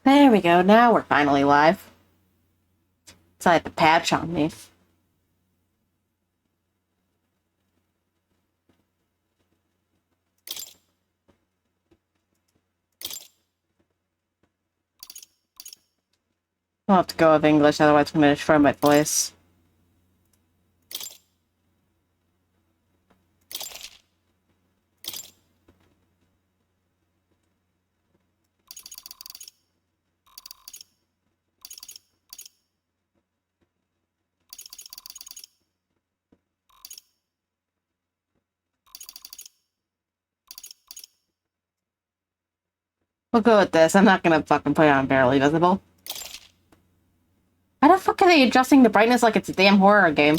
There we go. Now we're finally live. So I had the patch on me. I'll have to go with English, otherwise I'm going to destroy my voice. We'll go with this. I'm not gonna fucking put it on barely visible. Why the fuck are they adjusting the brightness like it's a damn horror game?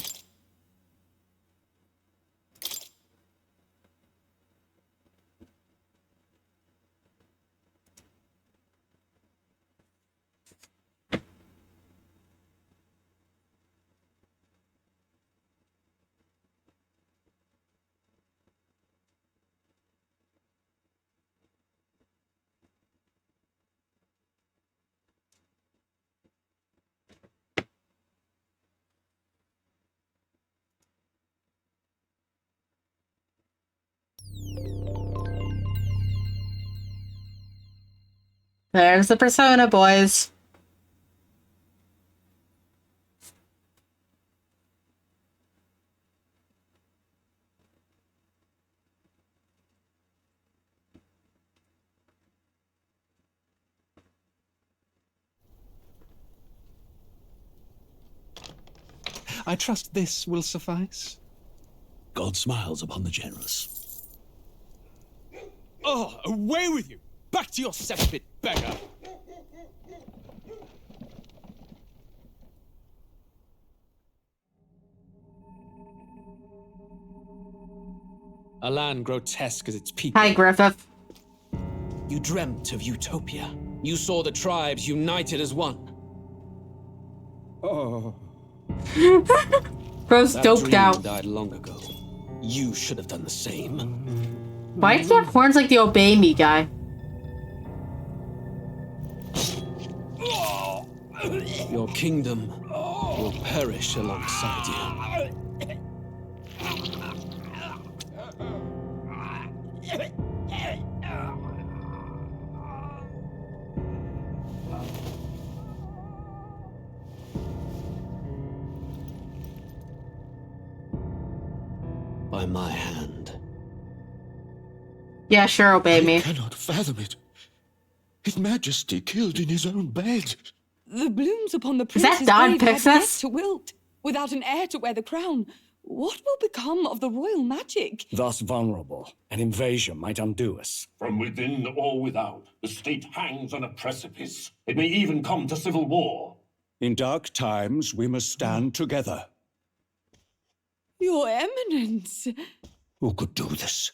There's the persona, boys. I trust this will suffice. God smiles upon the generous. Oh, away with you! Back to your cesspit, beggar! A land grotesque as its people. Hi, Griffith. You dreamt of utopia. You saw the tribes united as one. Oh. Bro's That doped dream out. died long ago. You should have done the same. Why does he have horns like the Obey Me guy? Your kingdom will perish alongside you. By my hand. Yeah, sure, Obey Me. I cannot fathom it. His Majesty killed in his own bed. The blooms upon the Is that prince's Don grave have yet Pixis? to wilt. Without an heir to wear the crown, what will become of the royal magic? Thus vulnerable, an invasion might undo us. From within or without, the state hangs on a precipice. It may even come to civil war. In dark times, we must stand together. Your Eminence. Who could do this?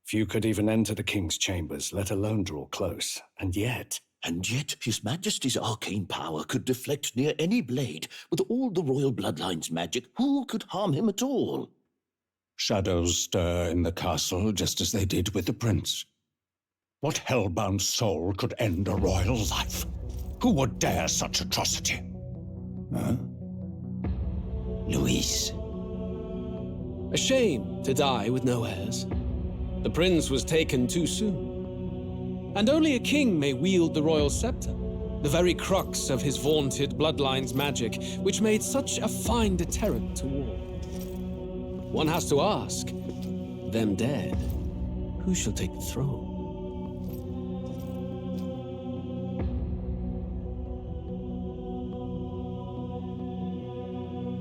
Few could even enter the king's chambers, let alone draw close. And yet, His Majesty's arcane power could deflect near any blade. With all the royal bloodline's magic, who could harm him at all? shadows stir in the castle just as they did with the prince. What hellbound soul could end a royal life? Who would dare such atrocity? Huh? Luis. A shame to die with no heirs. The prince was taken too soon. And only a king may wield the royal scepter, the very crux of his vaunted bloodline's magic, which made such a fine deterrent to war. One has to ask, them dead, who shall take the throne?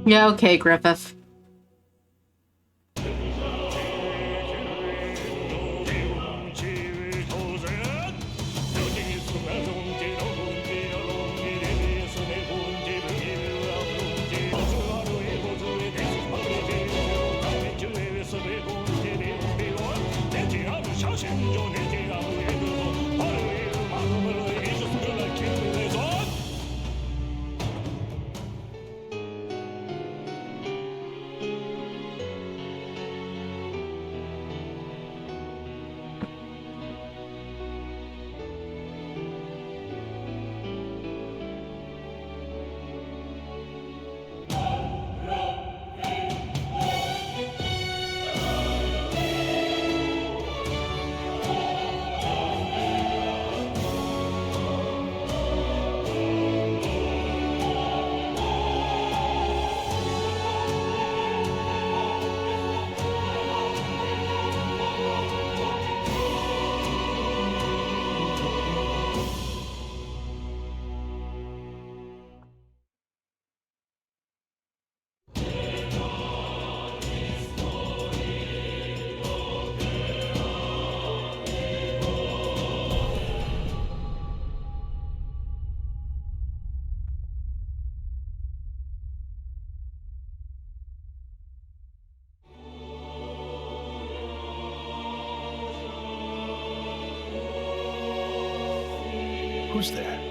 Yeah, okay, Griffith. Who's there?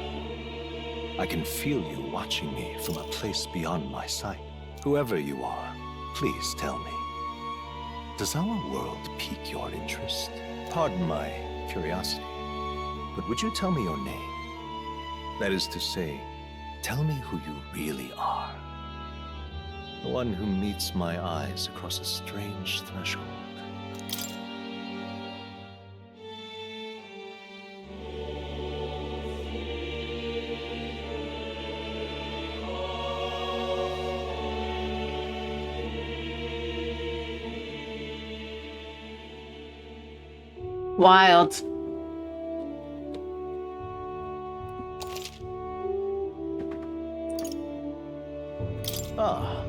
I can feel you watching me from a place beyond my sight. Whoever you are, please tell me. Does our world pique your interest? Pardon my curiosity, but would you tell me your name? That is to say, tell me who you really are. The one who meets my eyes across a strange threshold. Wild. Ah,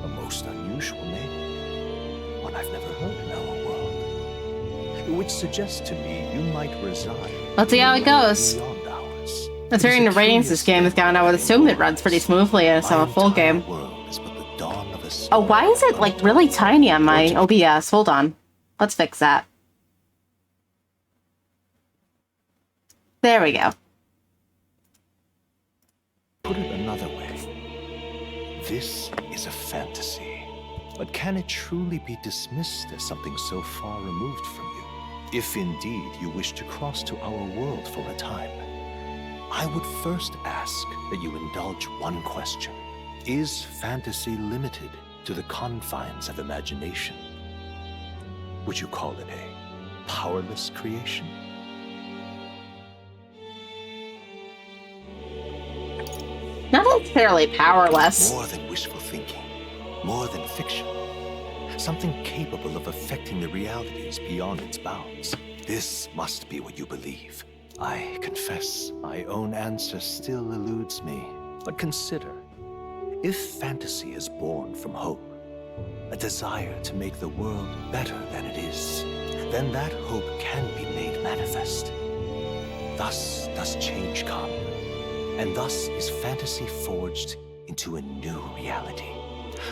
a most unusual name. One I've never heard in our world. Which suggests to me you might reside. Let's see how it goes. beyond ours. Considering the ratings this game has gotten, I would assume it runs pretty smoothly as a full game. Oh, why is it like really tiny on my OBS? Hold on. Let's fix that. There we go. Put it another way. This is a fantasy. But can it truly be dismissed as something so far removed from you? If indeed you wish to cross to our world for a time, I would first ask that you indulge one question. Is fantasy limited to the confines of imagination? Would you call it a powerless creation? Not necessarily powerless. More than wishful thinking, more than fiction. Something capable of affecting the realities beyond its bounds. This must be what you believe. I confess, my own answer still eludes me. But consider, if fantasy is born from hope, a desire to make the world better than it is, then that hope can be made manifest. Thus does change come. And thus is fantasy forged into a new reality.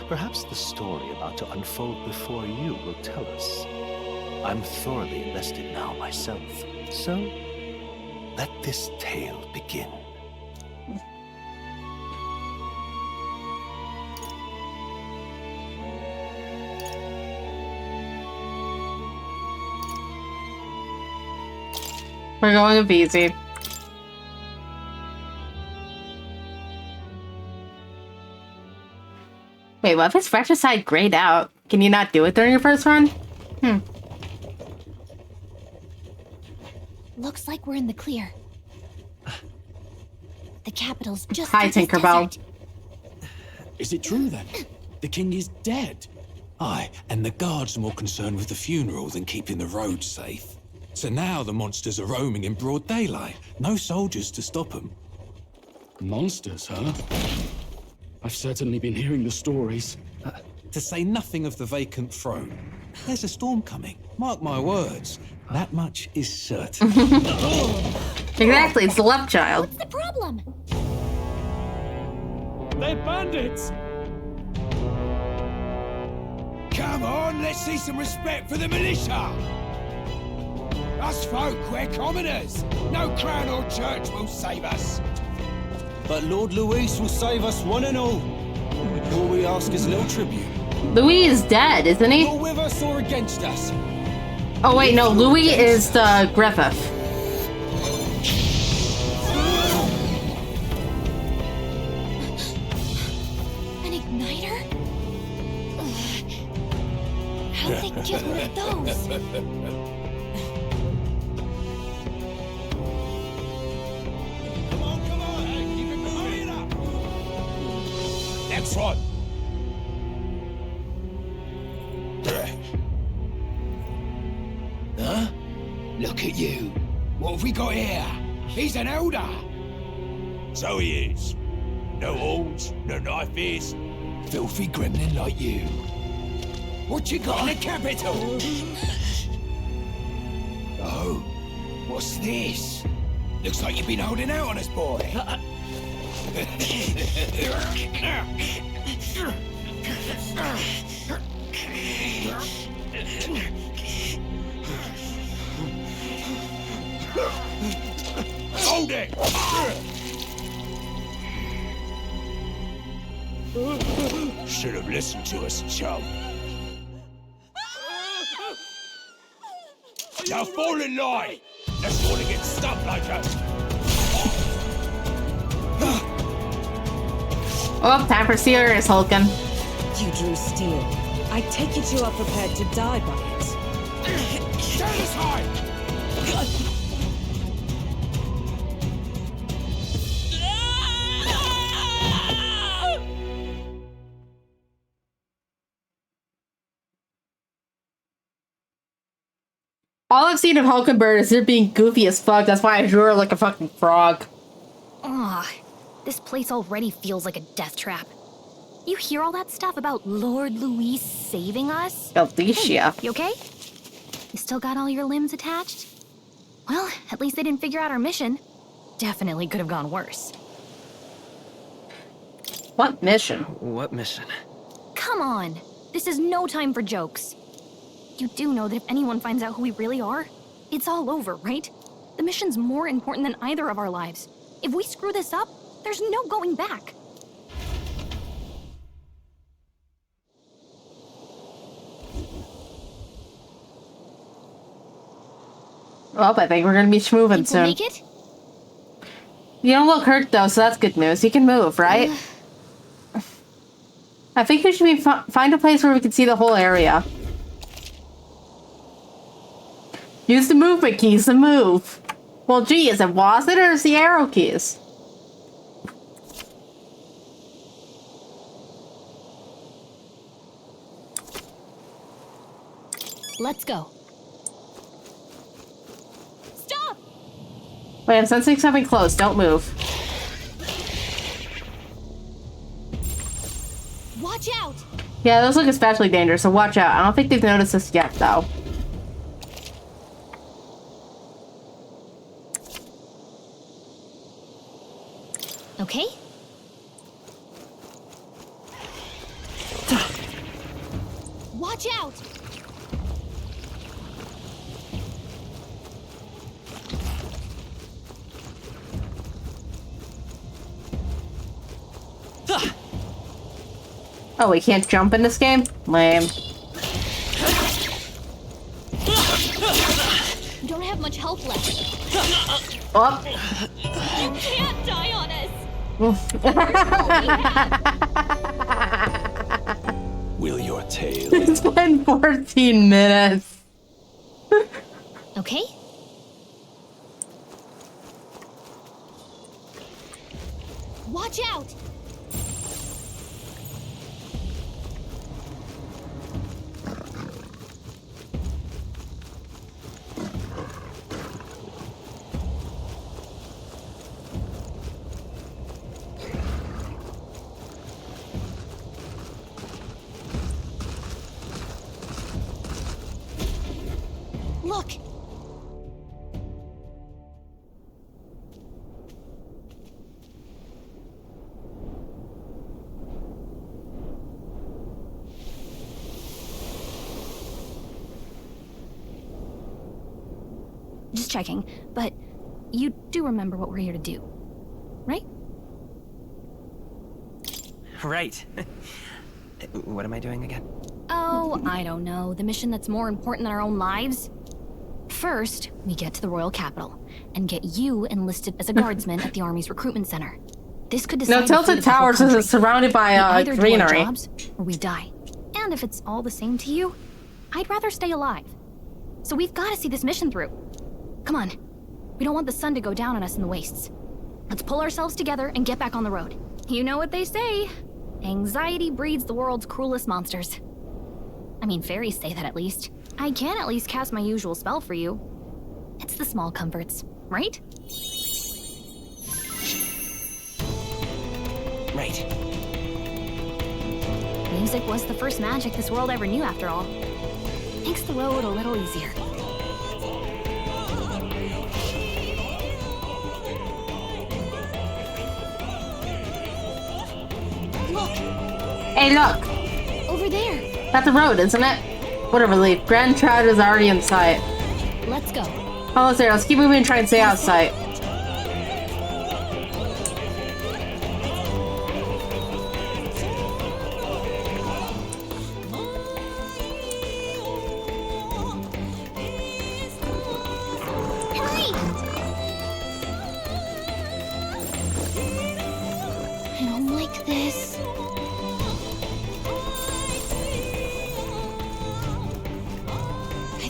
Perhaps the story about to unfold before you will tell us. I'm thoroughly invested now myself. So, let this tale begin. We're going with easy. Wait, what if it's fratricide grayed out? Can you not do it during your first run? Looks like we're in the clear. The capital's just Hi, through this Tinkerbell. desert. Is it true then? The king is dead? Aye, and the guards are more concerned with the funeral than keeping the roads safe. So now the monsters are roaming in broad daylight. No soldiers to stop them. Monsters, huh? I've certainly been hearing the stories. To say nothing of the vacant throne. There's a storm coming. Mark my words. That much is certain. Exactly, it's the left child. What's the problem? They're bandits! Come on, let's see some respect for the militia! Us folk, we're commoners! No crown or church will save us! But Lord Luis will save us one and all. All we ask is a little tribute. Louis is dead, isn't he? You're with us or against us? Oh wait, no, Louis is the Griffith. An igniter? How'd they get one of those? Come on, hey, keep it moving up! Next one! Huh? Look at you. What have we got here? He's an elder. So he is. No horns, no knife is. Filthy gremlin like you. What you got in the capital? Oh, what's this? Looks like you've been holding out on us, boy. Hold it! quick! Should have listened to us, chum. Now fall in line! Let's want to get stuck like us. Oh, time for serious hulking. You drew steel. I take it you are prepared to die by it. Turn aside! All I've seen of Hulkenberg is they're being goofy as fuck. That's why I drew her like a fucking frog. Ugh, this place already feels like a death trap. You hear all that stuff about Lord Louis saving us? Alicia. Hey, you okay? You still got all your limbs attached? Well, at least they didn't figure out our mission. Definitely could have gone worse. What mission? What mission? Come on! This is no time for jokes. You do know that if anyone finds out who we really are, it's all over, right? The mission's more important than either of our lives. If we screw this up, there's no going back. Well, I think we're gonna be moving soon. Make it? You don't look hurt though, so that's good news. You can move, right? I think we should be find a place where we can see the whole area. Use the movement keys to move. Well, gee, is it WASD or is the arrow keys? Let's go. Stop! Wait, I'm sensing something close. Don't move. Watch out! Yeah, those look especially dangerous, so watch out. I don't think they've noticed us yet, though. Okay. Watch out! Oh, we can't jump in this game? Lame. You don't have much health left. Oh. You can't die on us! Will your tail... It's been 14 minutes. Okay. Watch out! Look! Just checking, but you do remember what we're here to do, right? Right. What am I doing again? Oh, I don't know. The mission that's more important than our own lives? First, we get to the royal capital and get you enlisted as a guardsman at the army's recruitment center. This could decide. No, Tilted Towers is surrounded by greenery. Jobs, or we die. And if it's all the same to you, I'd rather stay alive. So we've got to see this mission through. Come on. We don't want the sun to go down on us in the wastes. Let's pull ourselves together and get back on the road. You know what they say. Anxiety breeds the world's cruelest monsters. I mean, fairies say that at least. I can at least cast my usual spell for you. It's the small comforts, right? Right. Music was the first magic this world ever knew, after all. Makes the road a little easier. Look! Hey, look! Over there! That's the road, isn't it? What a relief. Grand Trout is already in sight. Let's go. Almost there. Let's keep moving and try and stay out of sight.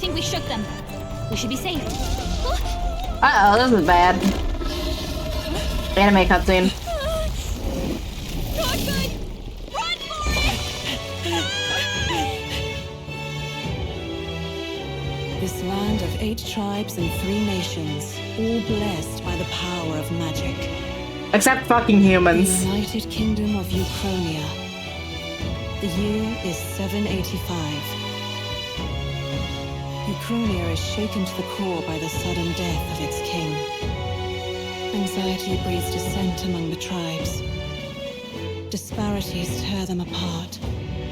think we shook them. We should be safe. Uh-oh, this is bad. Anime cutscene. Not good! Run for it! This land of 8 tribes and 3 nations, all blessed by the power of magic. Except fucking humans. The United Kingdom of Ukrainia. The year is 785. Ukrainia is shaken to the core by the sudden death of its king. Anxiety breeds dissent among the tribes. Disparities tear them apart.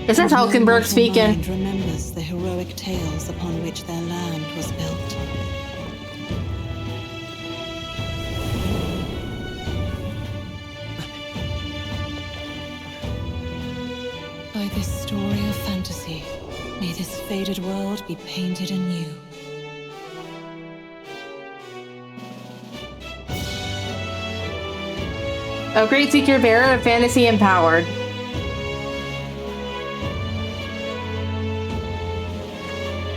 Is that Hulkenberg speaking? And remembers the heroic tales upon which their land was built. By this story of fantasy, may this faded world be painted anew. Oh, great secret bearer of fantasy empowered.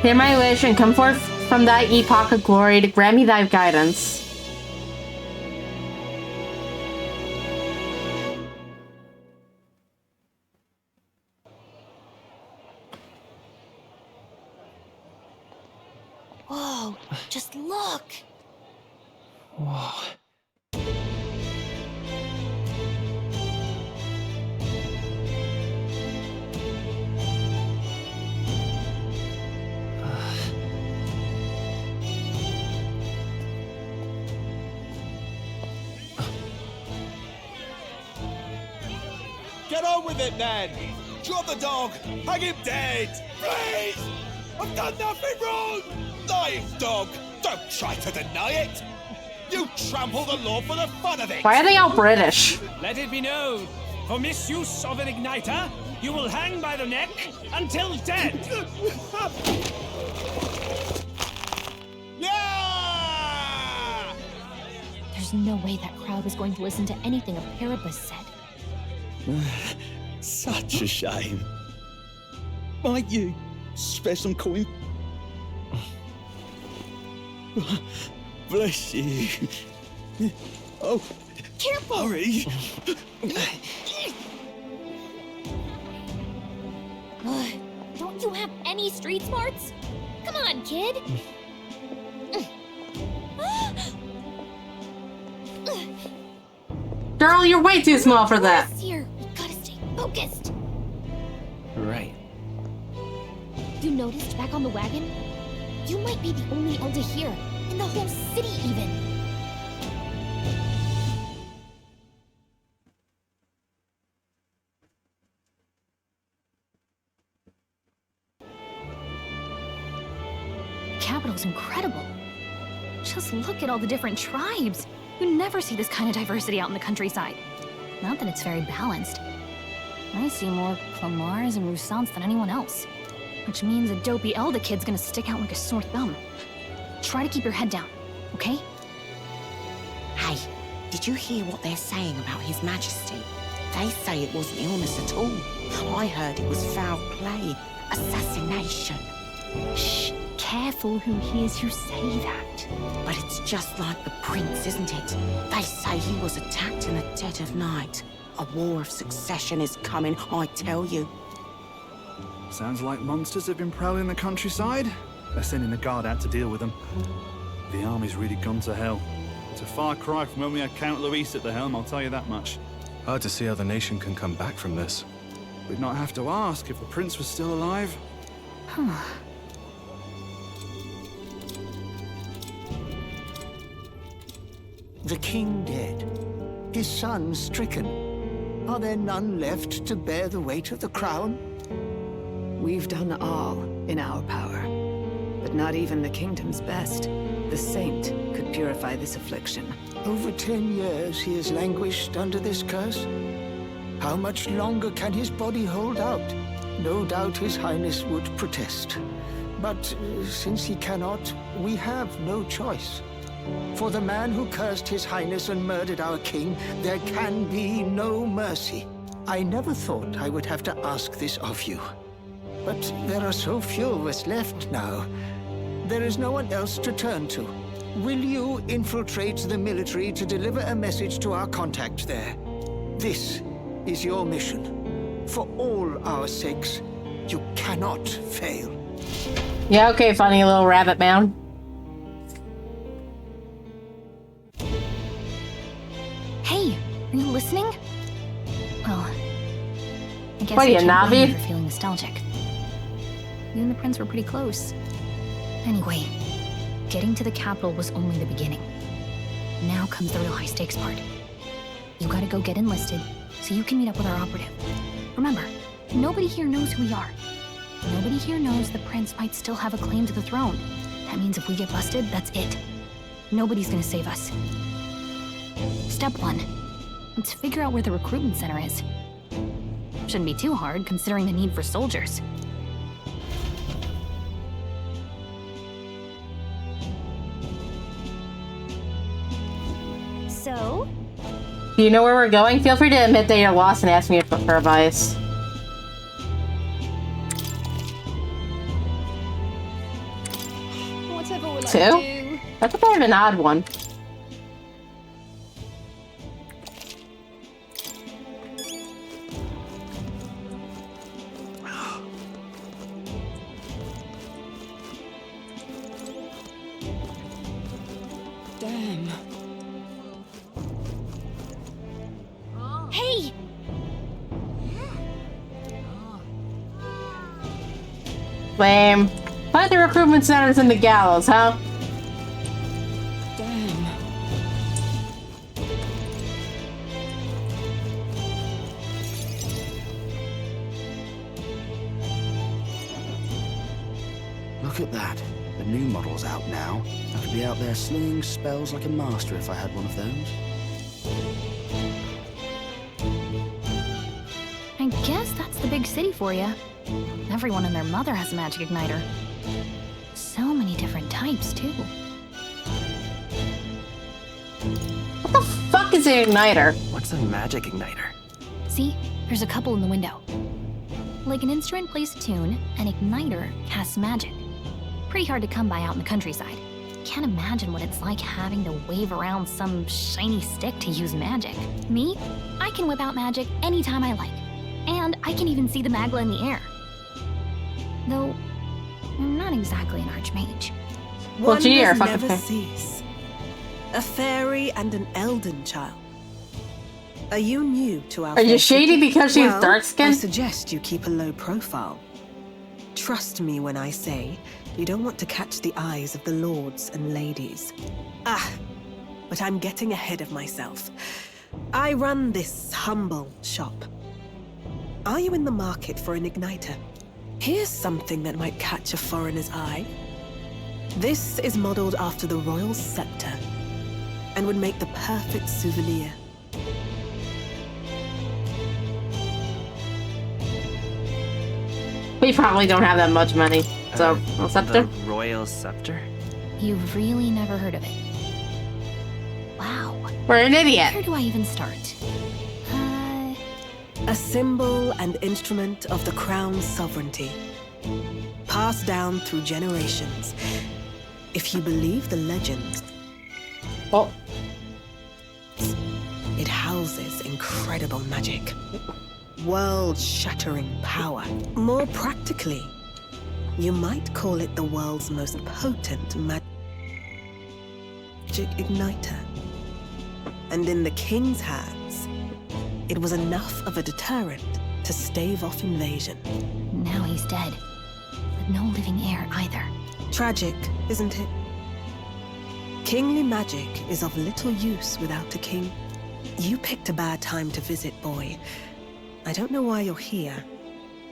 Hear my wish and come forth from thy epoch of glory to grant me thy guidance. Whoa, just look! Whoa. Get on with it, then! Drop the dog! Hang him dead! Please! I've done nothing wrong! Lying dog! Don't try to deny it! You trample the law for the fun of it! Why are they all British? Let it be known, for misuse of an igniter, you will hang by the neck until dead! Yeah! There's no way that crowd was going to listen to anything a Paribus said. Such a shame. Might you spare some coin? Bless you. Oh, careful! Hurry. Don't you have any street smarts? Come on, kid! Girl, you're way too small for that. Here, we gotta stay focused. Right. You noticed back on the wagon? You might be the only elder here, in the whole city even. The capital's incredible. Just look at all the different tribes. You never see this kind of diversity out in the countryside. Not that it's very balanced. I see more Clamars and Roussants than anyone else. Which means a dopey Elder kid's gonna stick out like a sore thumb. Try to keep your head down, okay? Hey, did you hear what they're saying about His Majesty? They say it wasn't illness at all. I heard it was foul play, assassination. Shh, careful who hears you say that. But it's just like the prince, isn't it? They say he was attacked in the dead of night. A war of succession is coming, I tell you. Sounds like monsters have been prowling the countryside. They're sending the guard out to deal with them. The army's really gone to hell. It's a far cry from when we had Count Luis at the helm, I'll tell you that much. Hard to see how the nation can come back from this. We'd not have to ask if the prince was still alive. The king dead, his son stricken. Are there none left to bear the weight of the crown? We've done all in our power, but not even the kingdom's best, the saint, could purify this affliction. Over 10 years he has languished under this curse. How much longer can his body hold out? No doubt his highness would protest. But since he cannot, we have no choice. For the man who cursed his highness and murdered our king, there can be no mercy. I never thought I would have to ask this of you. But there are so few of us left now. There is no one else to turn to. Will you infiltrate the military to deliver a message to our contact there? This is your mission. For all our sakes, you cannot fail. Yeah, okay, funny little rabbit man. Hey, are you listening? Well, I guess What are you, I can't blame Navi? you for feeling nostalgic. You and the prince were pretty close. Anyway, getting to the capital was only the beginning. Now comes the real high-stakes part. You gotta go get enlisted, so you can meet up with our operative. Remember, nobody here knows who we are. Nobody here knows the prince might still have a claim to the throne. That means if we get busted, that's it. Nobody's gonna save us. Step 1. Let's figure out where the recruitment center is. Shouldn't be too hard, considering the need for soldiers. So? Do you know where we're going? Feel free to admit that you're lost and ask me for advice. Whatever will I 2? do? That's a bit of an odd one. Damn. Hey! Lame. Why the recruitment center's in the gallows, huh? Damn. Look at that. The new model's out now. I could be out there slinging spells like a master if I had one of those. I guess that's the big city for you. Everyone and their mother has a magic igniter. So many different types, too. What the fuck is an igniter? What's a magic igniter? See? There's a couple in the window. Like an instrument plays a tune, an igniter casts magic. Pretty hard to come by out in the countryside. Can't imagine what it's like having to wave around some shiny stick to use magic. Me? I can whip out magic anytime I like. And I can even see the magla in the air. Though, I'm not exactly an archmage. Well, gee, you're a fucking never fair. cease. A fairy and an elden child. Are you new to our Are you fair shady city? because she's Well, dark-skinned? I suggest you keep a low profile. Trust me when I say you don't want to catch the eyes of the lords and ladies. But I'm getting ahead of myself. I run this humble shop. Are you in the market for an igniter? Here's something that might catch a foreigner's eye. This is modeled after the royal scepter and would make the perfect souvenir. We probably don't have that much money. So, a scepter? The royal scepter? You've really never heard of it. Wow. We're an idiot. Where do I even start? A symbol and instrument of the crown's sovereignty. Passed down through generations. If you believe the legends, it houses incredible magic. World-shattering power. More practically, you might call it the world's most potent magic igniter. And in the king's hands, it was enough of a deterrent to stave off invasion. Now he's dead. But no living heir either. Tragic, isn't it? Kingly magic is of little use without a king. You picked a bad time to visit, boy. I don't know why you're here,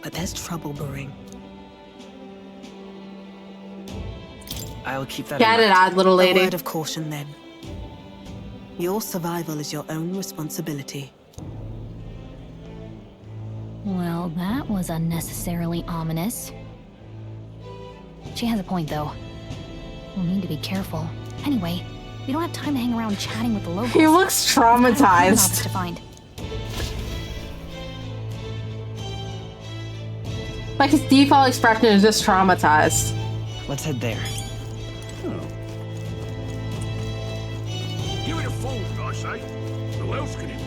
but there's trouble brewing. I'll keep that Got in it, mind. odd little lady. A word of caution, then. Your survival is your own responsibility. Well, that was unnecessarily ominous. She has a point, though. We'll need to be careful. Anyway, we don't have time to hang around chatting with the locals. He looks We've got a clearing traumatized. office to find. Like his default expression is just traumatized. Let's head there. forged, I say. Who else can it be?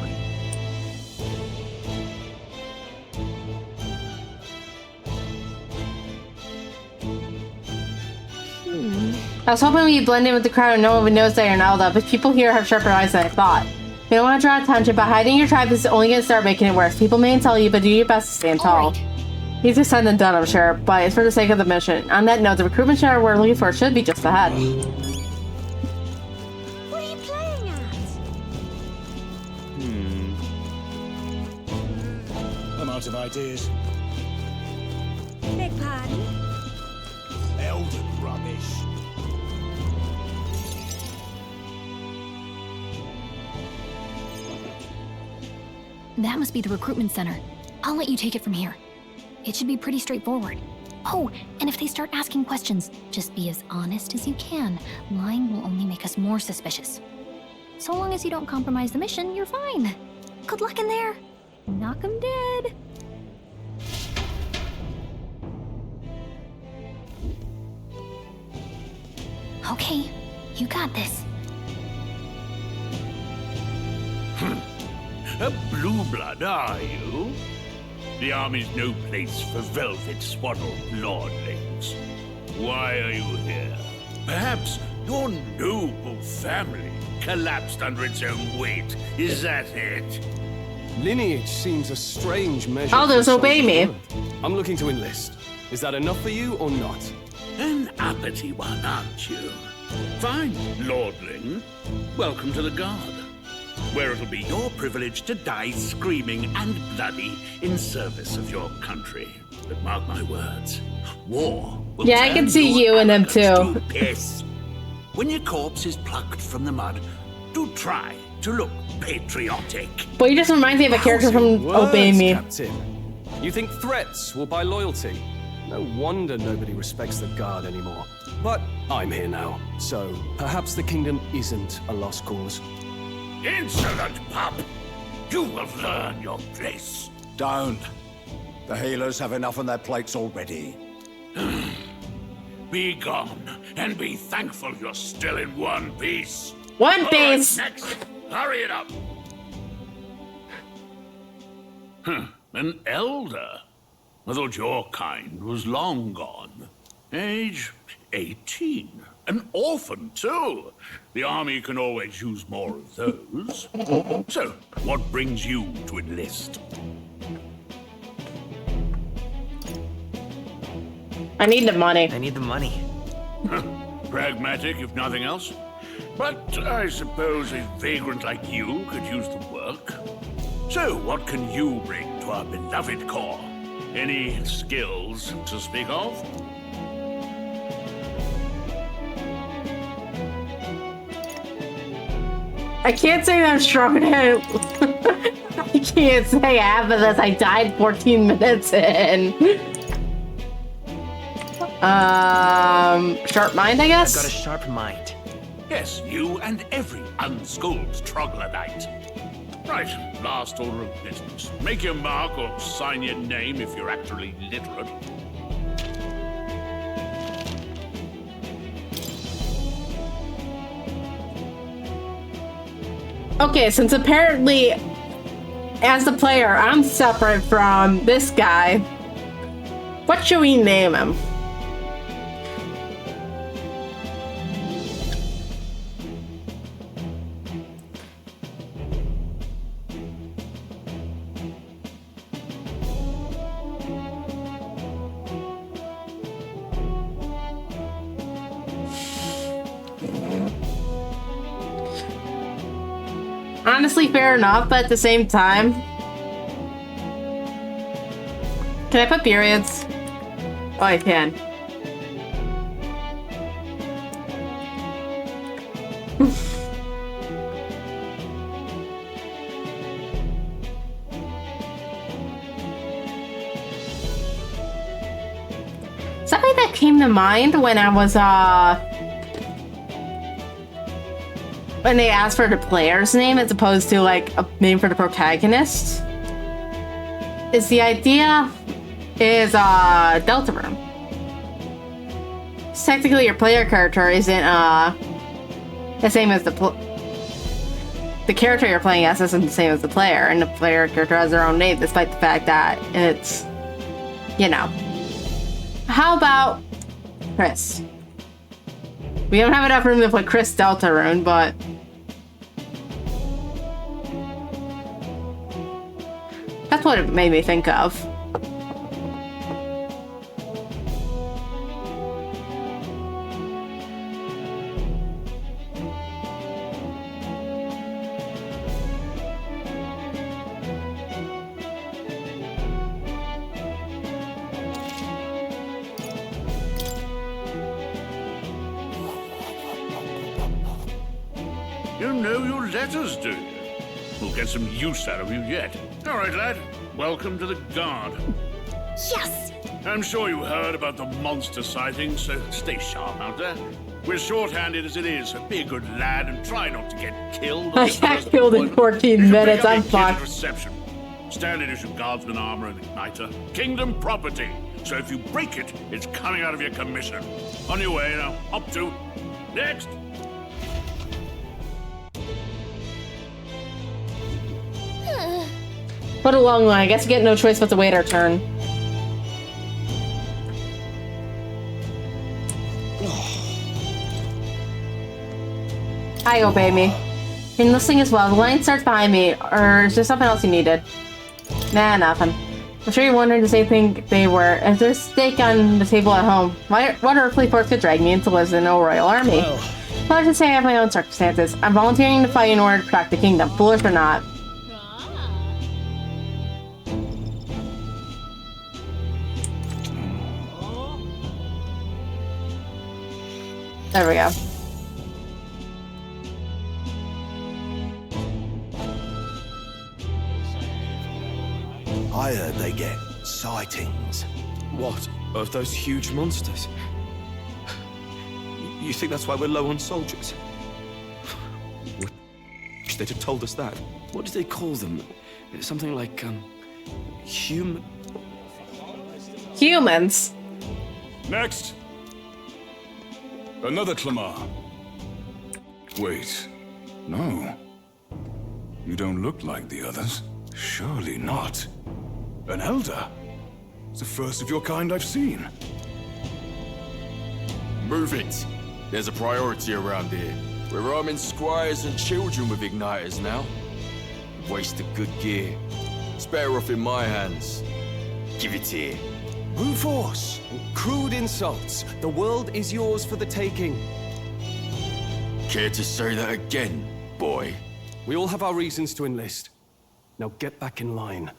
I was hoping we'd blend in with the crowd and no one would notice that you're an Elda, but people here have sharper eyes than I thought. You don't want to draw attention, but hiding your tribe is only going to start making it worse. People may tell you, but do your best to stand tall. Easier said than done, I'm sure, but it's for the sake of the mission. On that note, the recruitment share we're looking for should be just ahead. What are you playing at? I'm out of ideas. Beg pardon? Elden rubbish. That must be the recruitment center. I'll let you take it from here. It should be pretty straightforward. Oh, and if they start asking questions, just be as honest as you can. Lying will only make us more suspicious. So long as you don't compromise the mission, you're fine. Good luck in there. Knock 'em dead. Okay, you got this. A blue blood, are you? The army's no place for velvet swaddled lordlings. Why are you here? Perhaps your noble family collapsed under its own weight. Is that it? Lineage seems a strange measure. Aldous, obey me. I'm looking to enlist. Is that enough for you or not? An uppity one, aren't you? Fine, lordling. Welcome to the Guard, where it'll be your privilege to die screaming and bloody in service of your country. But mark my words, war will Yeah, I can turn see your you in them arrogance too. to piss. When your corpse is plucked from the mud, do try to look patriotic. But you just remind me of a character from Words, Obey Me. Captain. You think threats will buy loyalty? No wonder nobody respects the Guard anymore. But I'm here now, so perhaps the kingdom isn't a lost cause. Insolent pup! You will learn your place. Don't. The healers have enough on their plates already. Be gone, and be thankful you're still in one piece. One All piece. Right, next. Hurry it up. An elder? I thought your kind was long gone. Age 18. An orphan, too. The army can always use more of those. So, what brings you to enlist? I need the money. I need the money. Pragmatic, if nothing else. But I suppose a vagrant like you could use the work. So, what can you bring to our beloved corps? Any skills to speak of? I can't say that I'm strong enough. I can't say half of this. I died 14 minutes in. Sharp mind, I guess? I've got a sharp mind. Yes, you and every unschooled troglodyte. Right, last order of business. Make your mark or sign your name if you're actually literate. Okay, since apparently, as the player, I'm separate from this guy, what should we name him? Honestly, fair enough, but at the same time... Can I put periods? Oh, I can. Something that came to mind when I was, when they asked for the player's name as opposed to like a name for the protagonist is the idea is Deltarune. Technically your player character isn't the same as the the character you're playing as isn't the same as the player, and the player character has their own name, despite the fact that it's, you know. How about Chris? We don't have enough room to put Chris Deltarune, but that's what it made me think of. You know your letters, do you? We'll get some use out of you yet. All right, lad. Welcome to the Guard. Yes! I'm sure you heard about the monster sightings, so stay sharp out there. We're shorthanded as it is, so be a good lad and try not to get killed. I got killed in 14 minutes, I'm fucked. Reception. Standard issue guardsman armor and igniter. Kingdom property. So if you break it, it's coming out of your commission. On your way now. Up to. Next. What a long line. I guess we get no choice but to wait our turn. Hi, obey me. You're listening as well. The line starts behind me, or is there something else you needed? Nah, nothing. I'm sure you're wondering the same thing they were. If there's steak on the table at home, what earthly force could drag me into the no royal army? Well, I should say I have my own circumstances. I'm volunteering to fight in order to protect the kingdom, foolish or not. There we go. I heard they get sightings. What? Of those huge monsters? You think that's why we're low on soldiers? Wish they'd have told us that. What did they call them? Something like, Humans? Next! Another Clamar. Wait. No. You don't look like the others. Surely not. An elder? It's the first of your kind I've seen. Move it. There's a priority around here. We're arming squires and children with igniters now. Waste of good gear. It's better off in my hands. Give it here. Brute force. Crude insults. The world is yours for the taking. Care to say that again, boy? We all have our reasons to enlist. Now get back in line.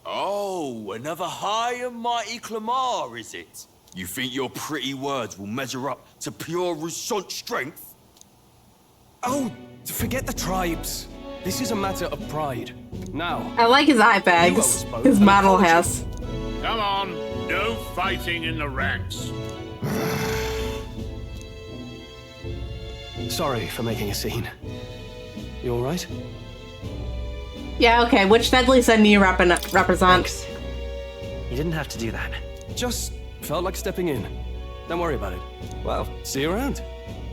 Oh, another high and mighty Clamar, is it? You think your pretty words will measure up to pure Rousseau strength? Oh, forget the tribes. This is a matter of pride. Now, I like his eye bags. His model has. Come on, no fighting in the ranks. Sorry for making a scene. You all right? Yeah, okay. Which deadly sin do you represent? You didn't have to do that. Just felt like stepping in. Don't worry about it. Well, see you around.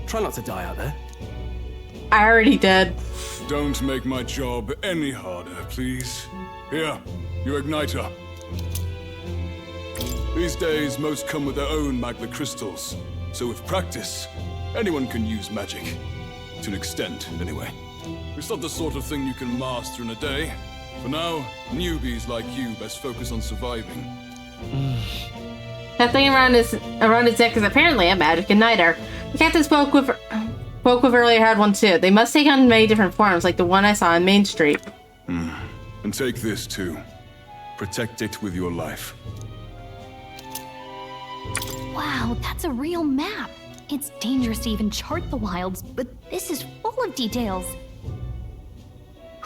Try not to die out there. I already did. Don't make my job any harder, please. Here, your igniter. These days, most come with their own magna crystals. So with practice, anyone can use magic. To an extent, anyway. It's not the sort of thing you can master in a day. For now, newbies like you best focus on surviving. That thing around his neck is apparently a magic igniter. The captain spoke with earlier had one too. They must take on many different forms, like the one I saw on Main Street. And take this too. Protect it with your life. Wow, that's a real map. It's dangerous to even chart the wilds, but this is full of details.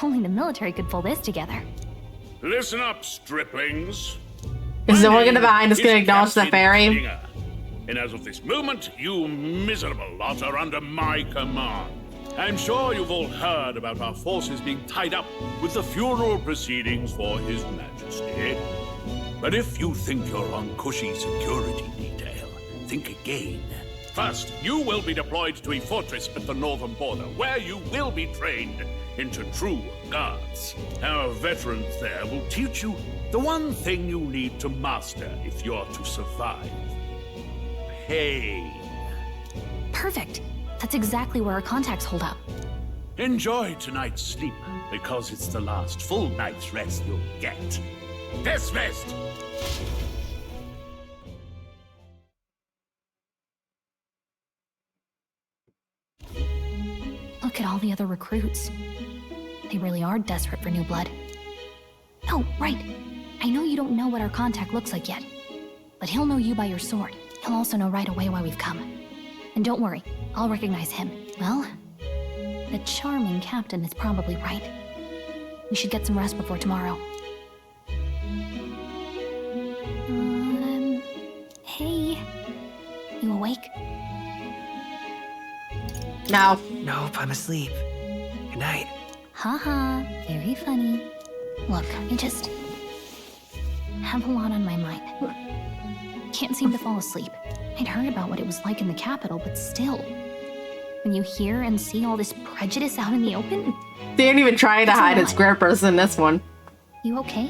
Only the military could pull this together. Listen up, striplings. Is the organ behind us going to acknowledge the fairy? And as of this moment, you miserable lot are under my command. I'm sure you've all heard about our forces being tied up with the funeral proceedings for His Majesty. But if you think you're on cushy security detail, think again. First, you will be deployed to a fortress at the northern border, where you will be trained into true guards. Our veterans there will teach you the one thing you need to master if you're to survive. Pain. Perfect. That's exactly where our contacts hold up. Enjoy tonight's sleep, because it's the last full night's rest you'll get. Dismissed! Look at all the other recruits. They really are desperate for new blood. Oh, right. I know you don't know what our contact looks like yet, but he'll know you by your sword. He'll also know right away why we've come. And don't worry, I'll recognize him. Well, the charming captain is probably right. We should get some rest before tomorrow. Hey. You awake? No. Nope, I'm asleep. Good night. Haha, very funny. Look, I just have a lot on my mind. Can't seem to fall asleep. I'd heard about what it was like in the capital, but still. When you hear and see all this prejudice out in the open... They ain't even trying to hide its grippers in this one. You okay?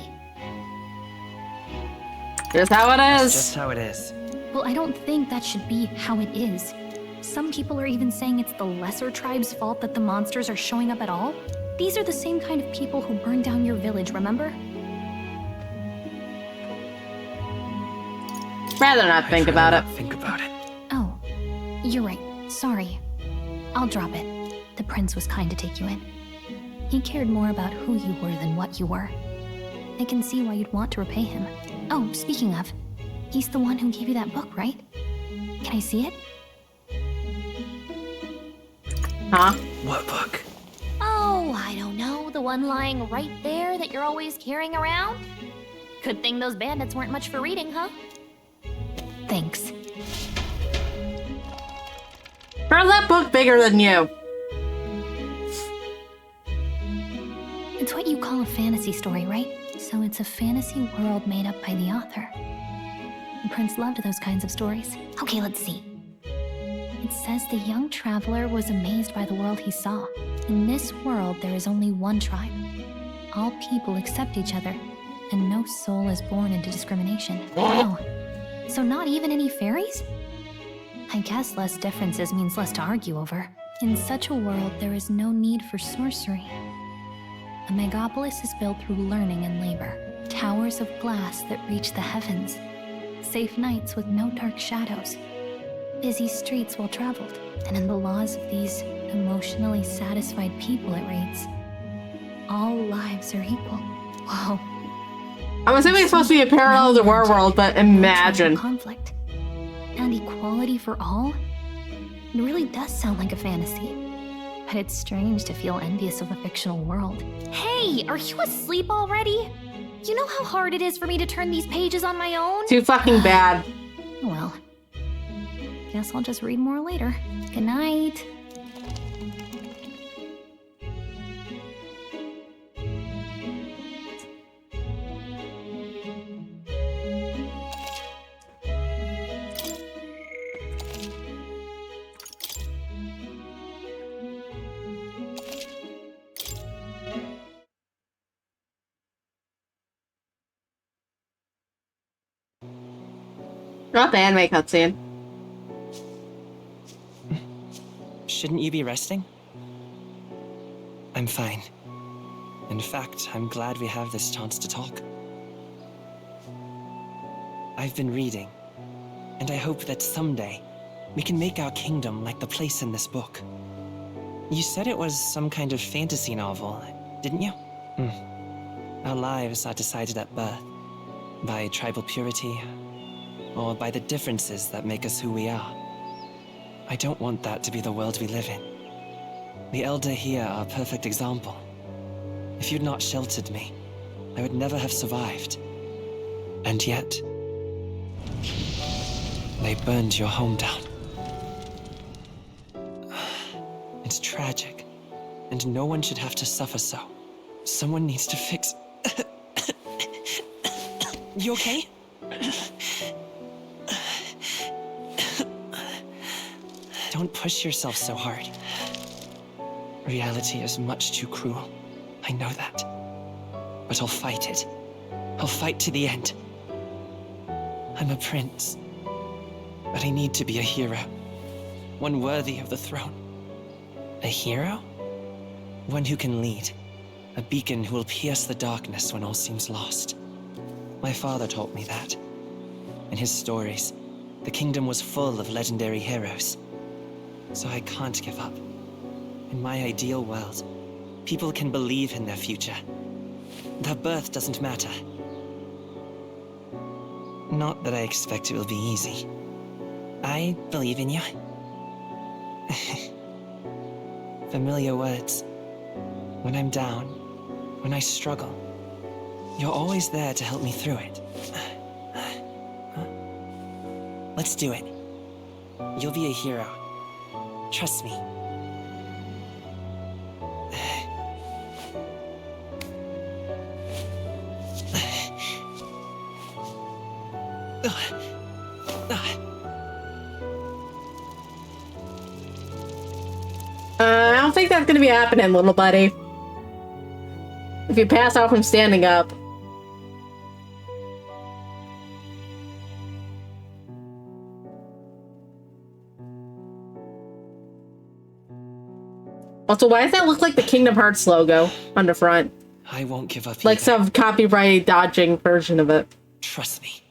Here's how it is. That's just how it is. Well, I don't think that should be how it is. Some people are even saying it's the lesser tribe's fault that the monsters are showing up at all. These are the same kind of people who burned down your village, remember? Rather not think about it. Think about it. Oh, you're right. Sorry. I'll drop it. The prince was kind to take you in. He cared more about who you were than what you were. I can see why you'd want to repay him. Oh, speaking of, he's the one who gave you that book, right? Can I see it? Huh? What book? Oh, I don't know. The one lying right there that you're always carrying around? Good thing those bandits weren't much for reading, huh? Thanks. Bro, that book bigger than you. It's what you call a fantasy story, right? So it's a fantasy world made up by the author. The prince loved those kinds of stories. Okay, let's see. It says the young traveler was amazed by the world he saw. In this world, there is only one tribe. All people accept each other, and no soul is born into discrimination. Wow. So not even any fairies? I guess less differences means less to argue over. In such a world, there is no need for sorcery. A megapolis is built through learning and labor. Towers of glass that reach the heavens. Safe nights with no dark shadows. Busy streets well traveled. And in the laws of these emotionally satisfied people, it reads, all lives are equal. Whoa. I'm assuming it's supposed to be a parallel to our world, but imagine. Conflict. And equality for all? It really does sound like a fantasy. But it's strange to feel envious of a fictional world. Hey, are you asleep already? You know how hard it is for me to turn these pages on my own? Too fucking bad. Well, guess I'll just read more later. Good night. Not the anime cutscene. Shouldn't you be resting? I'm fine. In fact, I'm glad we have this chance to talk. I've been reading, and I hope that someday we can make our kingdom like the place in this book. You said it was some kind of fantasy novel, didn't you? Our lives are decided at birth, by tribal purity, or by the differences that make us who we are. I don't want that to be the world we live in. The Elder here are a perfect example. If you'd not sheltered me, I would never have survived. And yet, they burned your home down. It's tragic, and no one should have to suffer so. Someone needs to fix... You okay? Don't push yourself so hard. Reality is much too cruel. I know that. But I'll fight it. I'll fight to the end. I'm a prince. But I need to be a hero. One worthy of the throne. A hero? One who can lead. A beacon who will pierce the darkness when all seems lost. My father taught me that. In his stories, the kingdom was full of legendary heroes. So I can't give up. In my ideal world, people can believe in their future. Their birth doesn't matter. Not that I expect it will be easy. I believe in you. Familiar words. When I'm down, when I struggle, you're always there to help me through it. Let's do it. You'll be a hero. Trust me. I don't think that's gonna be happening, little buddy. If you pass out from standing up. Also, why does that look like the Kingdom Hearts logo on the front? I won't give up Like either. some copyright dodging version of it. Trust me.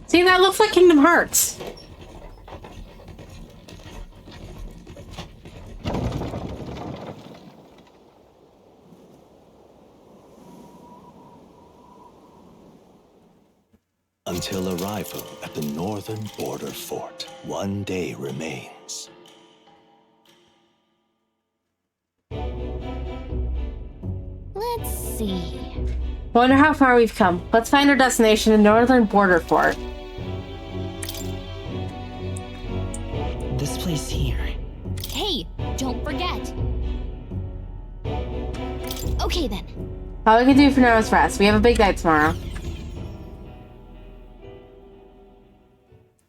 See, that looks like Kingdom Hearts. Until arrival at the northern border fort, one day remains. Let's see. Wonder how far we've come. Let's find our destination, the northern border fort. This place here. Hey, don't forget. Okay then. All we can do for now is rest. We have a big night tomorrow.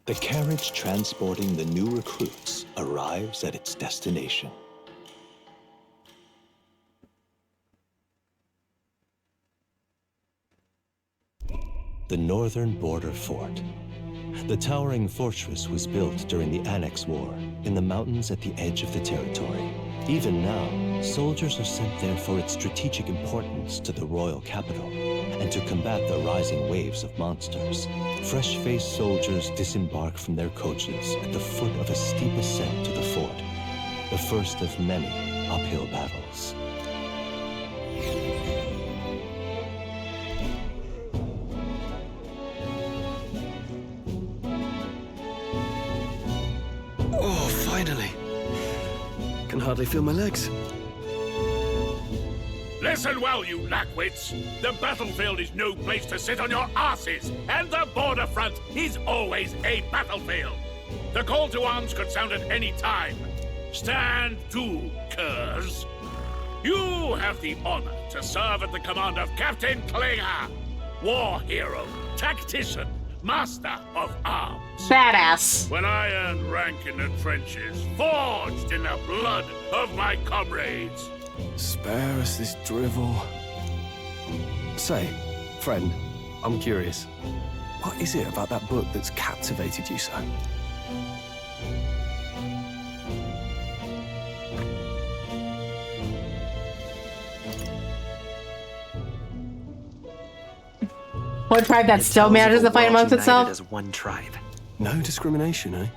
The carriage transporting the new recruits arrives at its destination. The northern border fort. The towering fortress was built during the Annex War in the mountains at the edge of the territory. Even now, soldiers are sent there for its strategic importance to the royal capital and to combat the rising waves of monsters. Fresh-faced soldiers disembark from their coaches at the foot of a steep ascent to the fort, the first of many uphill battles. Oh, finally. Can hardly feel my legs. Listen well, you lackwits. The battlefield is no place to sit on your asses, and the border front is always a battlefield. The call to arms could sound at any time. Stand to, curs. You have the honor to serve at the command of Captain Klinger, war hero, tactician, master of arms. Badass. When I earned rank in the trenches, forged in the blood of my comrades. Spare us this drivel. Say, friend, I'm curious. What is it about that book that's captivated you so? One tribe that still manages to fight amongst itself? As one tribe. No discrimination, eh?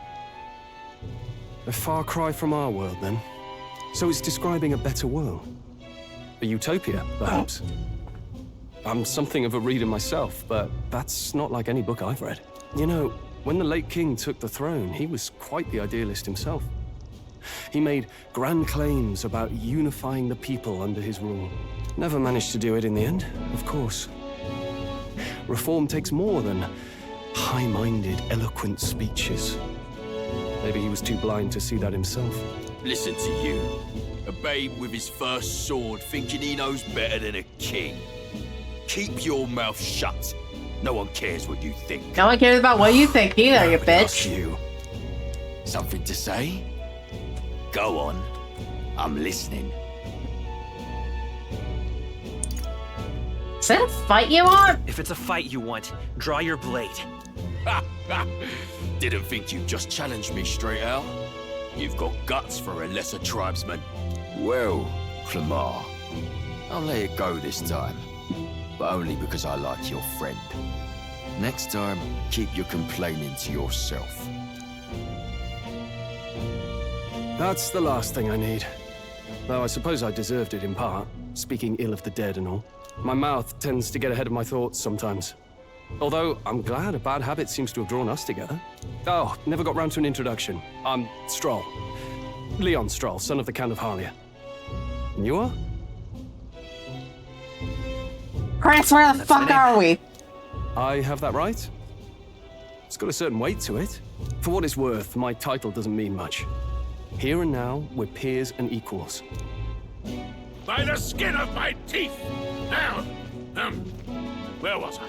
A far cry from our world, then. So it's describing a better world. A utopia, perhaps. I'm something of a reader myself, but that's not like any book I've read. You know, when the late king took the throne, he was quite the idealist himself. He made grand claims about unifying the people under his rule. Never managed to do it in the end, of course. Reform takes more than high-minded, eloquent speeches. Maybe he was too blind to see that himself. Listen to you. A babe with his first sword thinking he knows better than a king. Keep your mouth shut. No one cares what you think. No one cares about what you think either, you bitch. You. Something to say? Go on. I'm listening. Is that a fight you want? If it's a fight you want, draw your blade. Didn't think you'd just challenge me straight out. You've got guts for a lesser tribesman. Well, Clamar, I'll let it go this time. But only because I like your friend. Next time, keep your complaining to yourself. That's the last thing I need. Though I suppose I deserved it in part, speaking ill of the dead and all. My mouth tends to get ahead of my thoughts sometimes. Although, I'm glad a bad habit seems to have drawn us together. Oh, never got round to an introduction. I'm Stroll. Leon Stroll, son of the Count of Harlia. And you are? Chris, where the fuck are we? I have that right? It's got a certain weight to it. For what it's worth, my title doesn't mean much. Here and now, we're peers and equals. By the skin of my teeth! Now, where was I?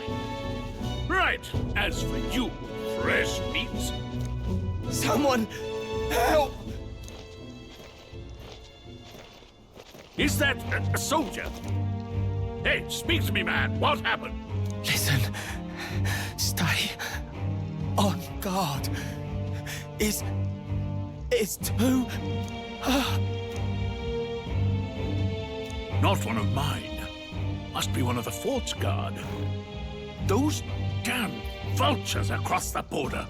Right, as for you, fresh meat. Someone, help! Is that a soldier? Hey, speak to me, man. What happened? Listen, stay on guard. It's too... Not one of mine. Must be one of the fort's guard. Those damn vultures across the border.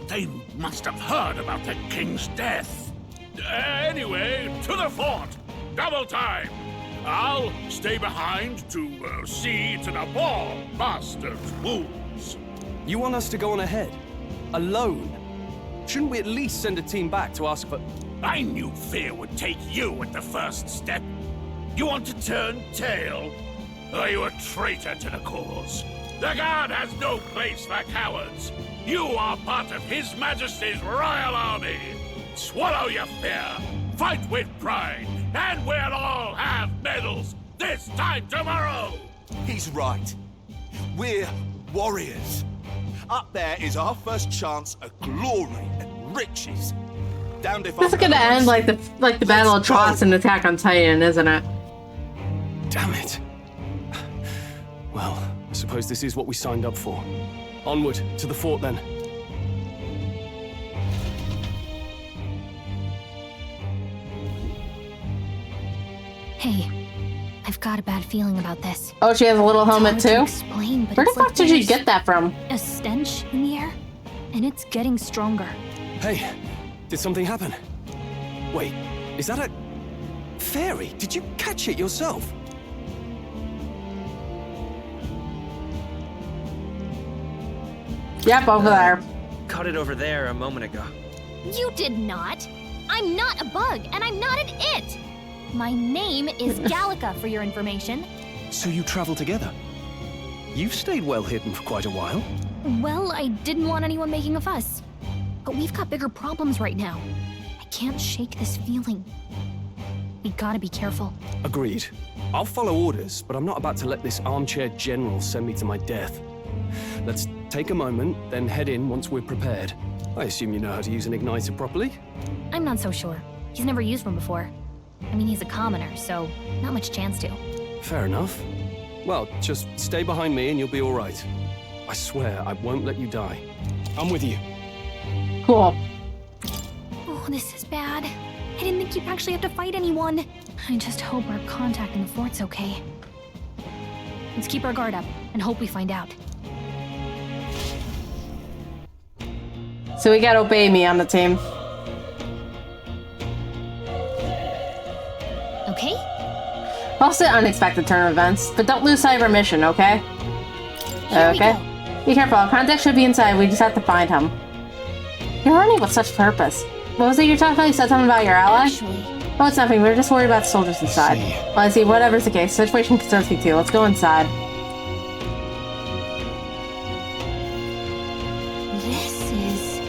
They must have heard about the king's death. Anyway, to the fort. Double time. I'll stay behind to see to the war master's wounds. You want us to go on ahead? Alone? Shouldn't we at least send a team back to ask for... I knew fear would take you at the first step. You want to turn tail? Are you a traitor to the cause? The Guard has no place for cowards. You are part of His Majesty's Royal Army. Swallow your fear, fight with pride, and we'll all have medals this time tomorrow! He's right. We're warriors. Up there is our first chance at glory and riches. Damned if This is gonna end like the Battle of Tross and Attack on Titan, isn't it? Damn it. Well, I suppose this is what we signed up for. Onward, to the fort then. Hey, I've got a bad feeling about this. Oh, she has a little helmet It's hard too? to explain, but Where the it's fuck like did you there's get that from? A stench in the air, and it's getting stronger. Hey, did something happen? Wait, is that a... fairy? Did you catch it yourself? Yep, over there. Caught it over there a moment ago. You did not. I'm not a bug, and I'm not an it. My name is Gallica, for your information. So you travel together? You've stayed well hidden for quite a while. Well, I didn't want anyone making a fuss. But we've got bigger problems right now. I can't shake this feeling. We gotta be careful. Agreed. I'll follow orders, but I'm not about to let this armchair general send me to my death. Let's take a moment, then head in once we're prepared. I assume you know how to use an igniter properly? I'm not so sure. He's never used one before. I mean, he's a commoner, so not much chance to. Fair enough. Well, just stay behind me and you'll be all right. I swear I won't let you die. I'm with you. Cool. Oh, this is bad. I didn't think you'd actually have to fight anyone. I just hope our contact in the fort's okay. Let's keep our guard up and hope we find out. So we got Obey Me on the team. Okay? Also, unexpected turn of events, but don't lose sight of our mission, okay? Okay. Be careful, our contact should be inside, we just have to find him. You're running with such purpose. What was it you're talking about? You said something about your ally? Oh, it's nothing, we're just worried about the soldiers inside. Well, I see, whatever's the case, the situation concerns me too. Let's go inside. This is...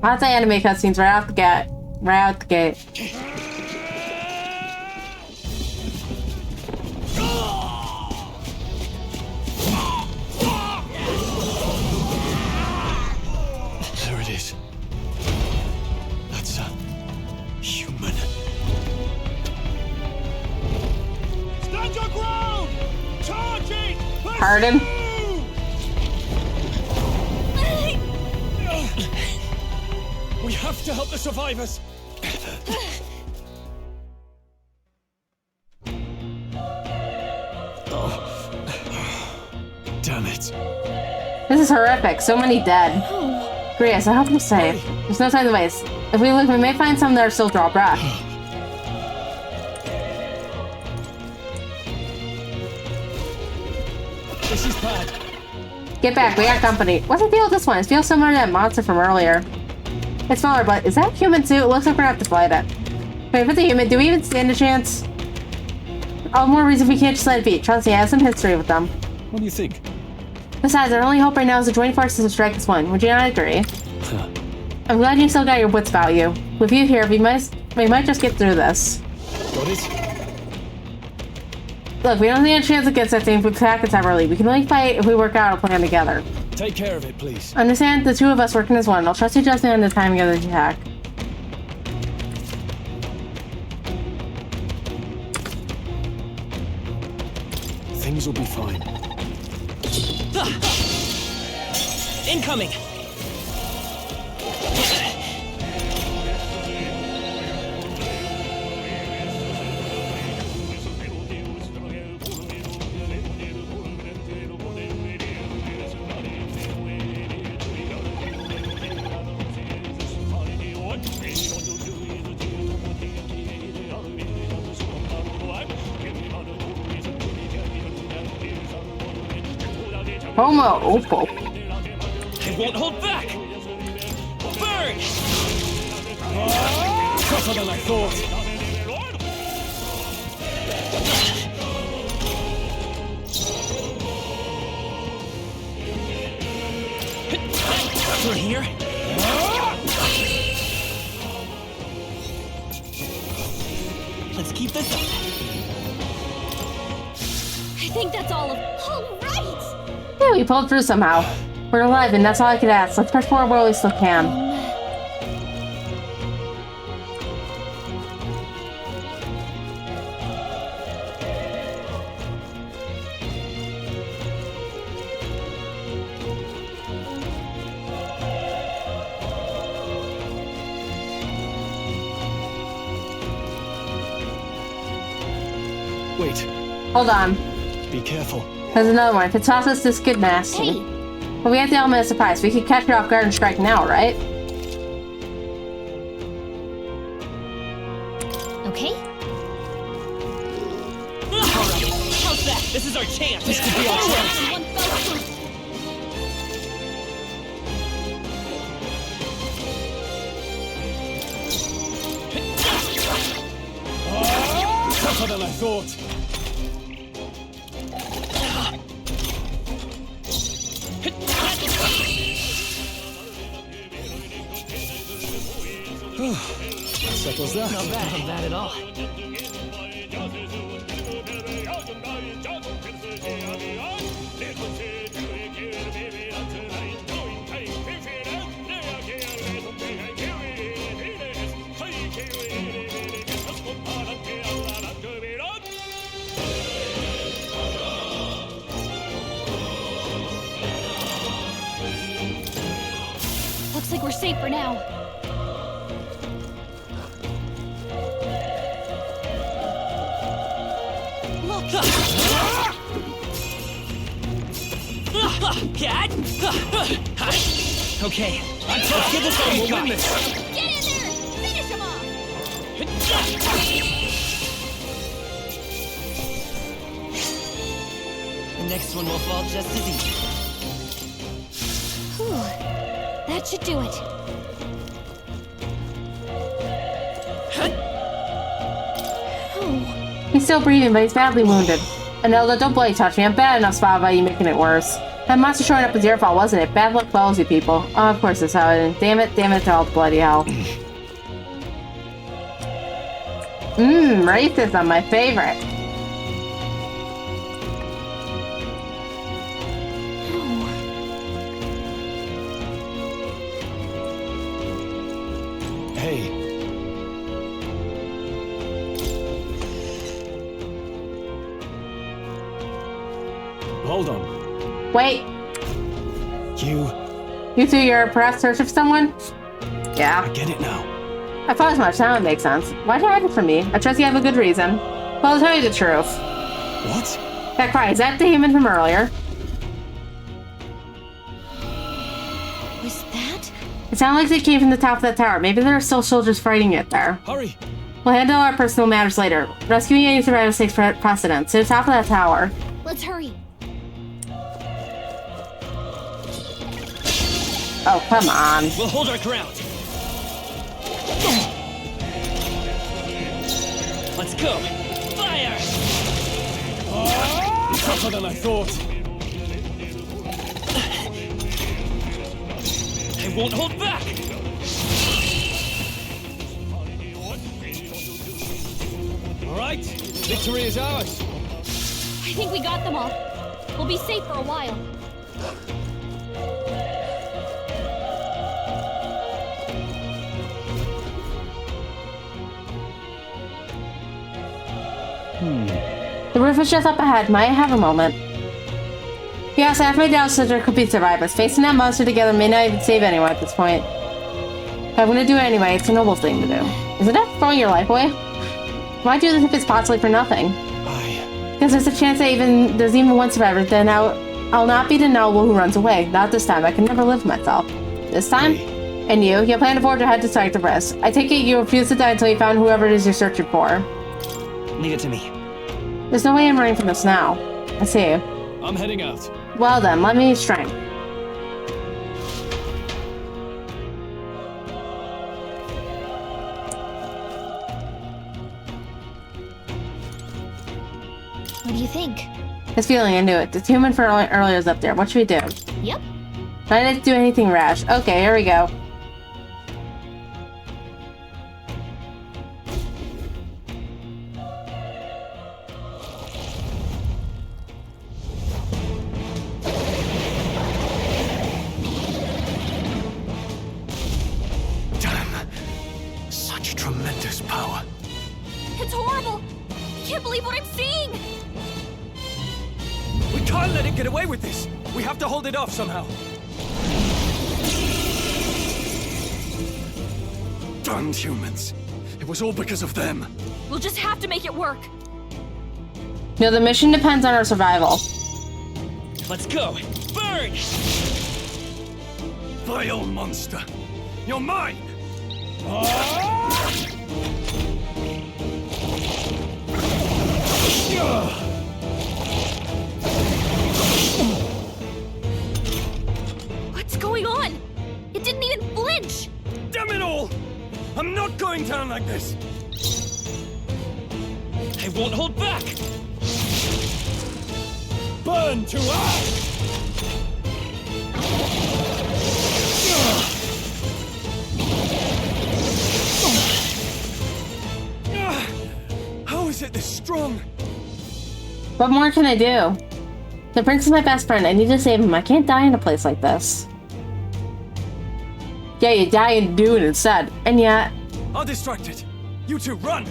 Lots of anime cutscenes right off the gate. Right out the gate. There it is. That's a human. Stand your ground! Charging! Pardon? We have to help the survivors. Damn it. This is horrific. So many dead. Grias, I hope you're safe. There's no time to waste. If we look, we may find some that are still draw breath. This is bad. Get back, we got company. What's the deal with this one? It feels similar to that monster from earlier. It's smaller, but is that a human suit? It looks like we're gonna have to fight it. Wait, if it's a human, do we even stand a chance? All the more reason we can't just let it be. Trust me, I have some history with them. What do you think? Besides, our only hope right now is to join forces to strike this one. Would you not agree? Huh. I'm glad you still got your wits about you. With you here, we might just get through this. Got it? Look, we don't stand a chance against that thing if we attack it separately. We can only fight if we work out a plan together. Take care of it, please. Understand? The two of us working as one. I'll trust you just on the timing of the attack. Things will be fine. Incoming! Homo Opal. I won't hold back! Burn! Tougher than I thought. Through here? Let's keep this up. I think that's all of... All right! Yeah, we pulled through somehow. We're alive, and that's all I could ask. Let's push forward while we still can. Wait. Hold on. Be careful. There's another one. If it tosses this good nasty. Hey. But we have the element of surprise. We could catch her off guard and strike now, right? Okay. How's that? This is our chance! This could be our chance! Tougher than I thought. Settles that. Not bad. Not bad at all. Looks like we're safe for now. Look! Okay, let's get this on. We'll win this. Get in there! Finish him off! The next one will fall just as easy. Whew. That should do it. He's still breathing, but he's badly wounded. Anelda, don't bloody touch me. I'm bad enough spotted by you making it worse. That monster showing up was your fault, wasn't it? Bad luck follows you, people. Oh, of course that's how it is. Damn it to all the bloody hell. Racism, my favorite. Hey. Hold on. Wait. You threw your perhaps search of someone? Yeah. I get it now. I thought as much. That would make sense. Why'd you hide it from me? I trust you have a good reason. Well, I'll tell you the truth. What? That cry, is that the human from earlier? Was that? It sounded like they came from the top of that tower. Maybe there are still soldiers fighting it there. Hurry! We'll handle our personal matters later. Rescuing any survivors takes precedence. To the top of that tower. Let's hurry. Oh, come on. We'll hold our ground. Let's go. Fire! Tougher than I thought. I won't hold back. All right, victory is ours. I think we got them all. We'll be safe for a while. The roof is just up ahead. Might I have a moment? Yes, I have my doubts that there could be survivors. Facing that monster together may not even save anyone at this point. But I'm gonna do it anyway. It's a noble thing to do. Isn't that throwing your life away? Why do this if it's possibly for nothing? Because there's a chance that there's even one survivor, then I'll not be the noble who runs away. Not this time. I can never live with myself. This time? And you plan to forge ahead to strike the risk. I take it you refuse to die until you found whoever it is you're searching for. Leave it to me. There's no way I'm running from this now. I see you. I'm heading out. Well then, let me strength. What do you think? This feeling, I knew it. The human from earlier is up there. What should we do? Yep. I didn't do anything rash. Okay, here we go. Tremendous power. It's horrible! I can't believe what I'm seeing! We can't let it get away with this. We have to hold it off somehow. Damned humans. It was all because of them. We'll just have to make it work. No, the mission depends on our survival. Let's go. Burn! Vile monster. You're mine! What's going on? It didn't even flinch! Damn it all! I'm not going down like this! I won't hold back! Burn to ash! How is it this strong? What more can I do? The prince is my best friend. I need to save him. I can't die in a place like this. Yeah, you die and do it instead. And yet... I'll distract it. You two, run!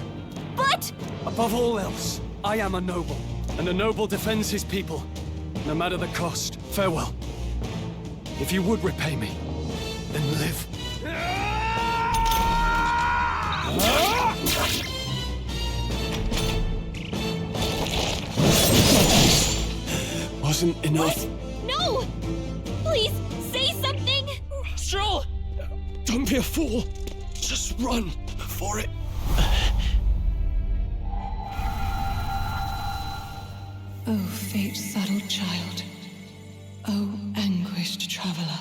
But... Above all else, I am a noble. And a noble defends his people. No matter the cost. Farewell. If you would repay me, then live. Wasn't enough. No! Don't be a fool. Just run for it. Oh, fate-saddled child. Oh, anguished traveler.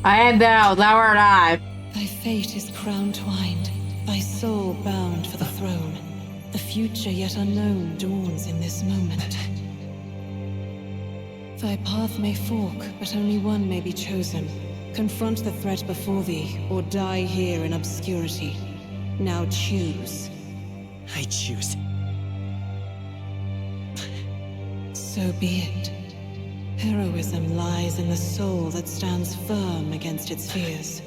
I am thou art I. Thy fate is crown-twined, thy soul bound for the throne. The future yet unknown dawns in this moment. Thy path may fork, but only one may be chosen. Confront the threat before thee, or die here in obscurity. Now choose. I choose. So be it. Heroism lies in the soul that stands firm against its fears.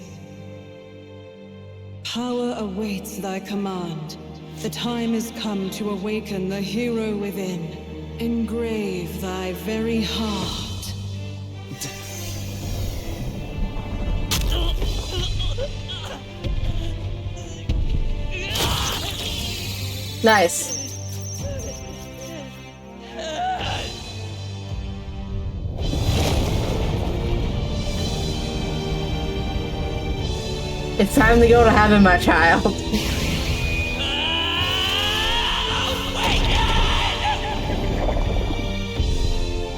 Power awaits thy command. The time is come to awaken the hero within. Engrave thy very heart. Nice. It's time to go to heaven, my child.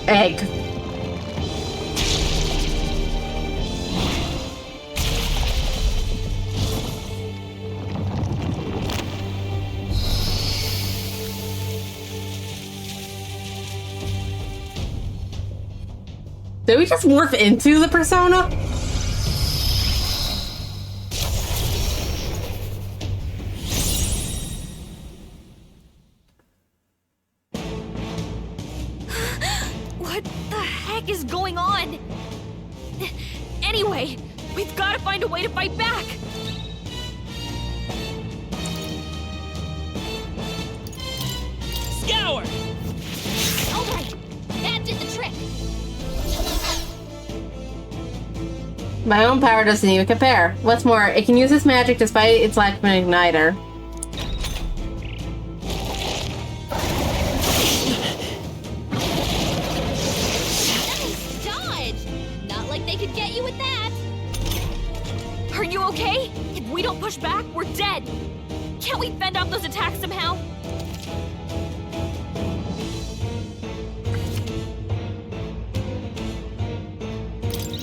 Egg. Did we just morph into the persona? What the heck is going on? Anyway, we've got to find a way to fight back. Scour! All right, that did the trick. My own power doesn't even compare. What's more, it can use its magic despite its lack of an igniter. Nice dodge! Not like they could get you with that. Are you okay? If we don't push back, we're dead. Can't we fend off those attacks somehow?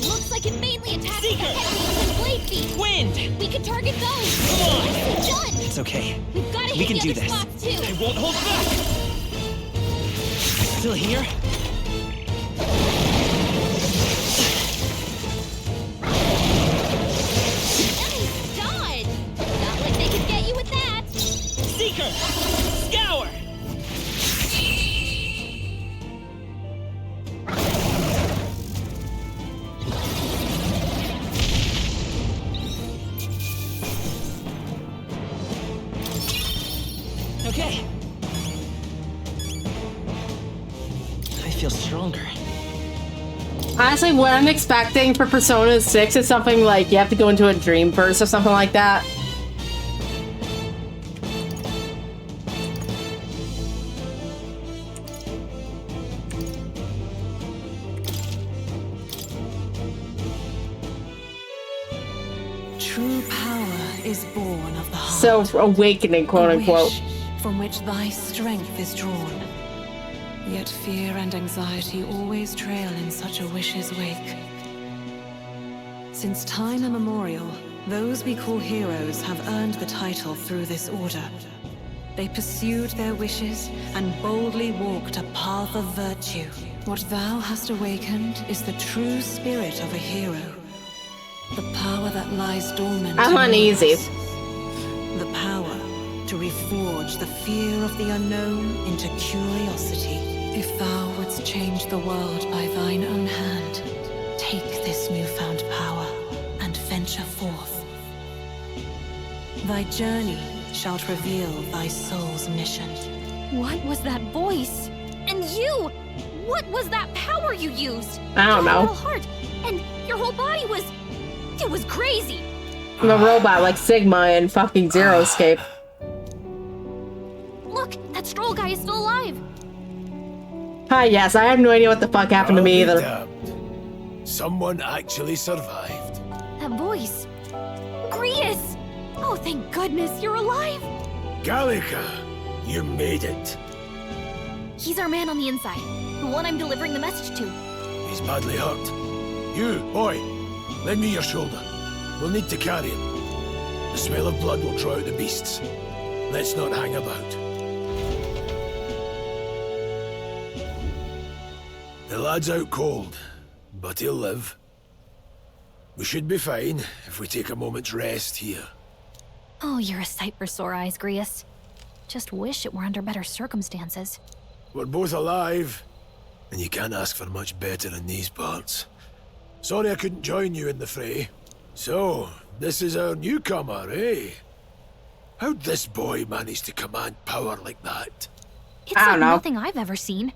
Looks like it mainly attacks the headwinds and blade feet. Wind! We can target those. Come on! Nicely done. It's okay. We've got to We hit can the do other this. spots too. I won't hold back! Still here? Nice dodge! Not like they could get you with that. Seeker! Scour! Okay. I feel stronger. Honestly, what I'm expecting for Persona 6 is something like you have to go into a dream first or something like that. True power is born of the heart. So awakening, quote A unquote. wish from which thy strength is drawn. Yet fear and anxiety always trail in such a wish's wake. Since time immemorial, those we call heroes have earned the title through this order. They pursued their wishes and boldly walked a path of virtue. What thou hast awakened is the true spirit of a hero. The power that lies dormant. I'm in uneasy. us. The power to reforge the fear of the unknown into curiosity. If thou wouldst change the world by thine own hand, take this newfound power and venture forth. Thy journey shalt reveal thy soul's mission. What was that voice? And you! What was that power you used? I don't Your know. whole heart and your whole body was... It was crazy. I'm a robot like Sigma in fucking Zero Escape. Look, that Stroll guy is still alive. Hi, yes, I have no idea what the fuck happened to me I'll be either. damned. Someone actually survived. that voice? Grius! Oh, thank goodness, you're alive! Gallica, you made it. He's our man on the inside, the one I'm delivering the message to. He's badly hurt. You, boy, lend me your shoulder. We'll need to carry him. The smell of blood will draw out the beasts. Let's not hang about. The lad's out cold, but he'll live. We should be fine if we take a moment's rest here. Oh, you're a sight for sore eyes, Grius. Just wish it were under better circumstances. We're both alive, and you can't ask for much better in these parts. Sorry I couldn't join you in the fray. So, this is our newcomer, eh? How'd this boy manage to command power like that? It's like nothing I've ever seen.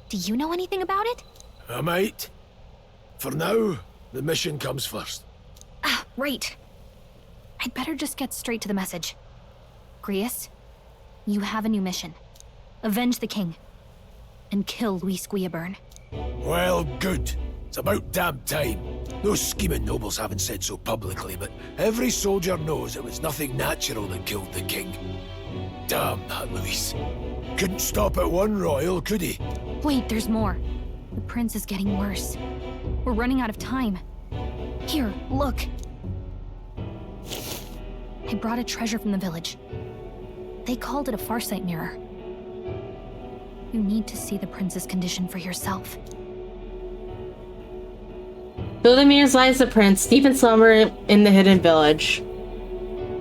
Do you know anything about it? I might. For now, the mission comes first. Ah, right. I'd better just get straight to the message. Grius, you have a new mission. Avenge the king. And kill Luis Guillaburn. Well, good. It's about damn time. Those scheming nobles haven't said so publicly, but every soldier knows it was nothing natural that killed the king. Damn that Luis. Couldn't stop at one royal, could he? Wait, there's more. The prince is getting worse. We're running out of time. Here, look. I brought a treasure from the village. They called it a farsight mirror. You need to see the prince's condition for yourself. Through the mirrors lies the prince, deep in slumber in the hidden village.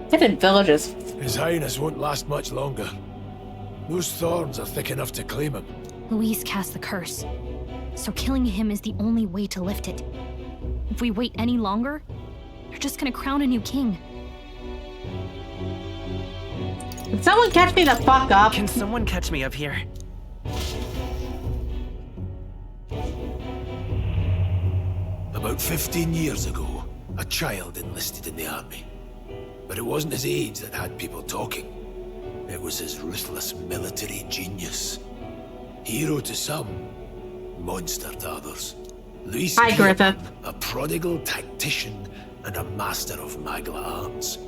Hidden villages. His Highness won't last much longer. Those thorns are thick enough to claim him. Luis cast the curse, so killing him is the only way to lift it. If we wait any longer, they're just gonna crown a new king. Can someone catch me the fuck up? Can someone catch me up here? About 15 years ago, a child enlisted in the army. But it wasn't his age that had people talking. It was his ruthless military genius. Hero to some, monster to others. Luis Griffith. A prodigal tactician and a master of Magla arts.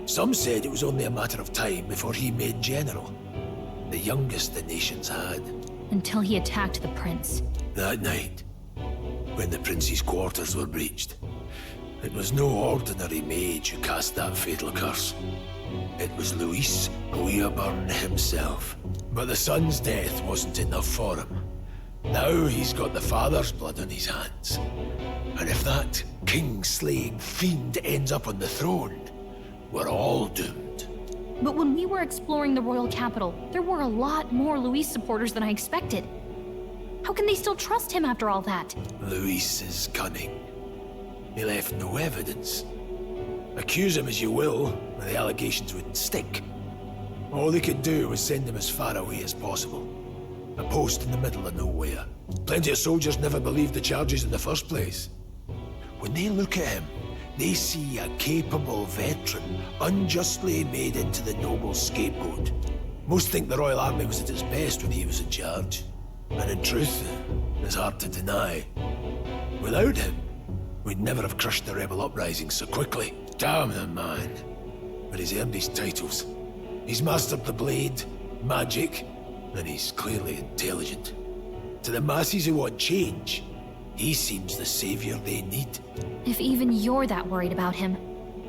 Some said it was only a matter of time before he made general. The youngest the nations had. Until he attacked the prince. That night, when the prince's quarters were breached, it was no ordinary mage who cast that fatal curse. It was Luis Guillaburn himself. But the son's death wasn't enough for him. Now he's got the father's blood on his hands. And if that king-slaying fiend ends up on the throne, we're all doomed. But when we were exploring the royal capital, there were a lot more Luis supporters than I expected. How can they still trust him after all that? Luis is cunning. He left no evidence. Accuse him as you will, the allegations wouldn't stick. All they could do was send him as far away as possible. A post in the middle of nowhere. Plenty of soldiers never believed the charges in the first place. When they look at him, they see a capable veteran unjustly made into the noble's scapegoat. Most think the Royal Army was at its best when he was in charge. And in truth, it's hard to deny. Without him, we'd never have crushed the rebel uprising so quickly. Damn the man. But he's earned his titles. He's mastered the blade, magic, and he's clearly intelligent. To the masses who want change, he seems the savior they need. If even you're that worried about him,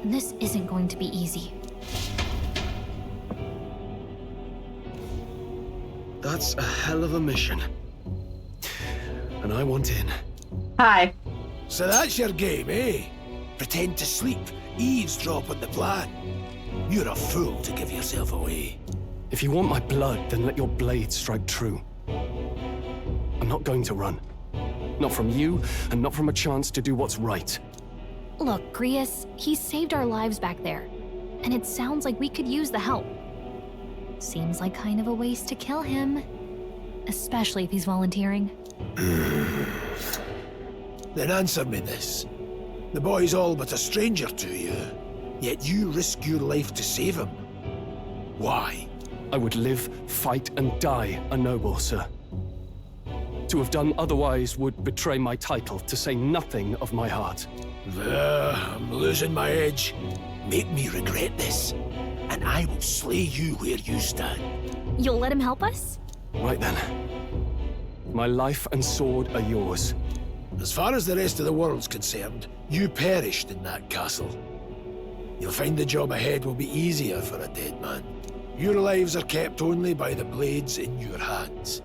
then this isn't going to be easy. That's a hell of a mission. And I want in. Hi. So that's your game, eh? Pretend to sleep, eavesdrop on the plan. You're a fool to give yourself away. If you want my blood, then let your blade strike true. I'm not going to run. Not from you, and not from a chance to do what's right. Look, Grius, he saved our lives back there. And it sounds like we could use the help. Seems like kind of a waste to kill him. Especially if he's volunteering. Then answer me this. The boy's all but a stranger to you, yet you risk your life to save him. Why? I would live, fight, and die a noble, sir. To have done otherwise would betray my title, to say nothing of my heart. I'm losing my edge. Make me regret this, and I will slay you where you stand. You'll let him help us? Right then. My life and sword are yours. As far as the rest of the world's concerned, you perished in that castle. You'll find the job ahead will be easier for a dead man. Your lives are kept only by the blades in your hands,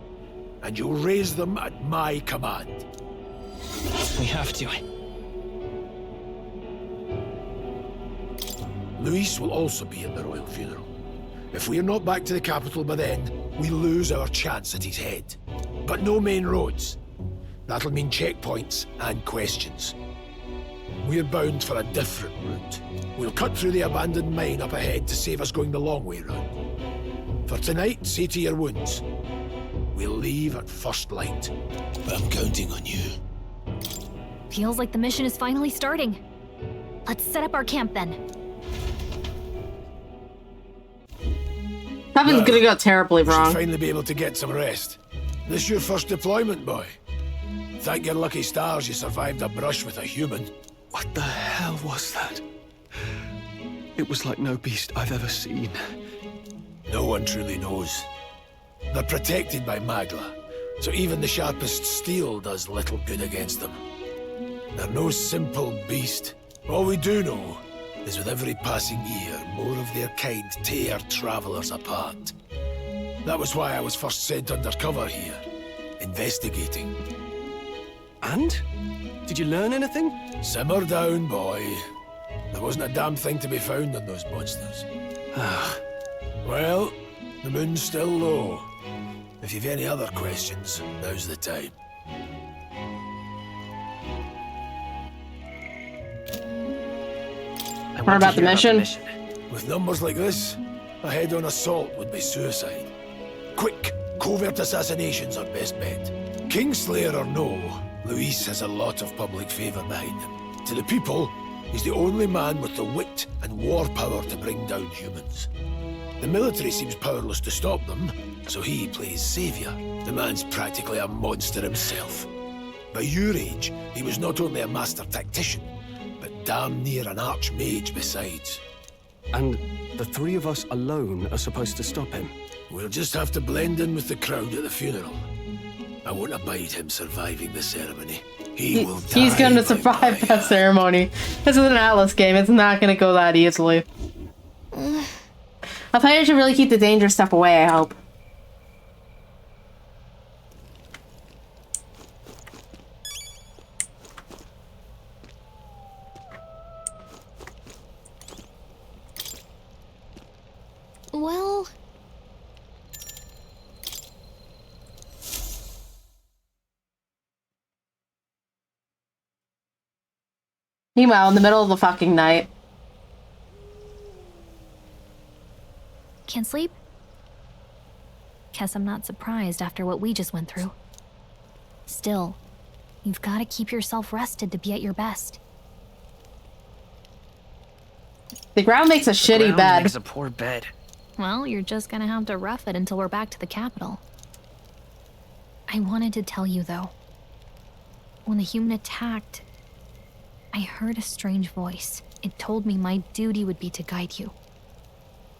and you'll raise them at my command. We have to. Luis will also be at the royal funeral. If we're not back to the capital by then, we lose our chance at his head. But no main roads. That'll mean checkpoints and questions. We're bound for a different route. We'll cut through the abandoned mine up ahead to save us going the long way round. For tonight, see to your wounds. We'll leave at first light. I'm counting on you. Feels like the mission is finally starting. Let's set up our camp then. Something's gonna go terribly You wrong. should finally be able to get some rest. This your first deployment, boy. Thank your lucky stars you survived a brush with a human. What the hell was that? It was like no beast I've ever seen. No one truly knows. They're protected by Magla, so even the sharpest steel does little good against them. They're no simple beast. All we do know is with every passing year, more of their kind tear travelers apart. That was why I was first sent undercover here, investigating. And? Did you learn anything? Simmer down, boy. There wasn't a damn thing to be found on those monsters. Well, the moon's still low. If you've any other questions, now's the time. What about the mission? With numbers like this, a head-on assault would be suicide. Quick, covert assassinations are best bet. Kingslayer or no, Luis has a lot of public favor behind him. To the people, he's the only man with the wit and war power to bring down humans. The military seems powerless to stop them, so he plays savior. The man's practically a monster himself. By your age, he was not only a master tactician, but damn near an archmage besides. And the three of us alone are supposed to stop him? We'll just have to blend in with the crowd at the funeral. I won't abide him surviving the ceremony. He will die. He's gonna survive that ceremony. This is an Atlas game. It's not gonna go that easily. A player should really keep the dangerous stuff away, I hope. Well... Meanwhile, in the middle of the fucking night. Can't sleep? Guess I'm not surprised after what we just went through. Still, you've got to keep yourself rested to be at your best. The ground makes a shitty bed. Makes a poor bed. Well, you're just gonna have to rough it until we're back to the capital. I wanted to tell you, though. When the human attacked, I heard a strange voice. It told me my duty would be to guide you.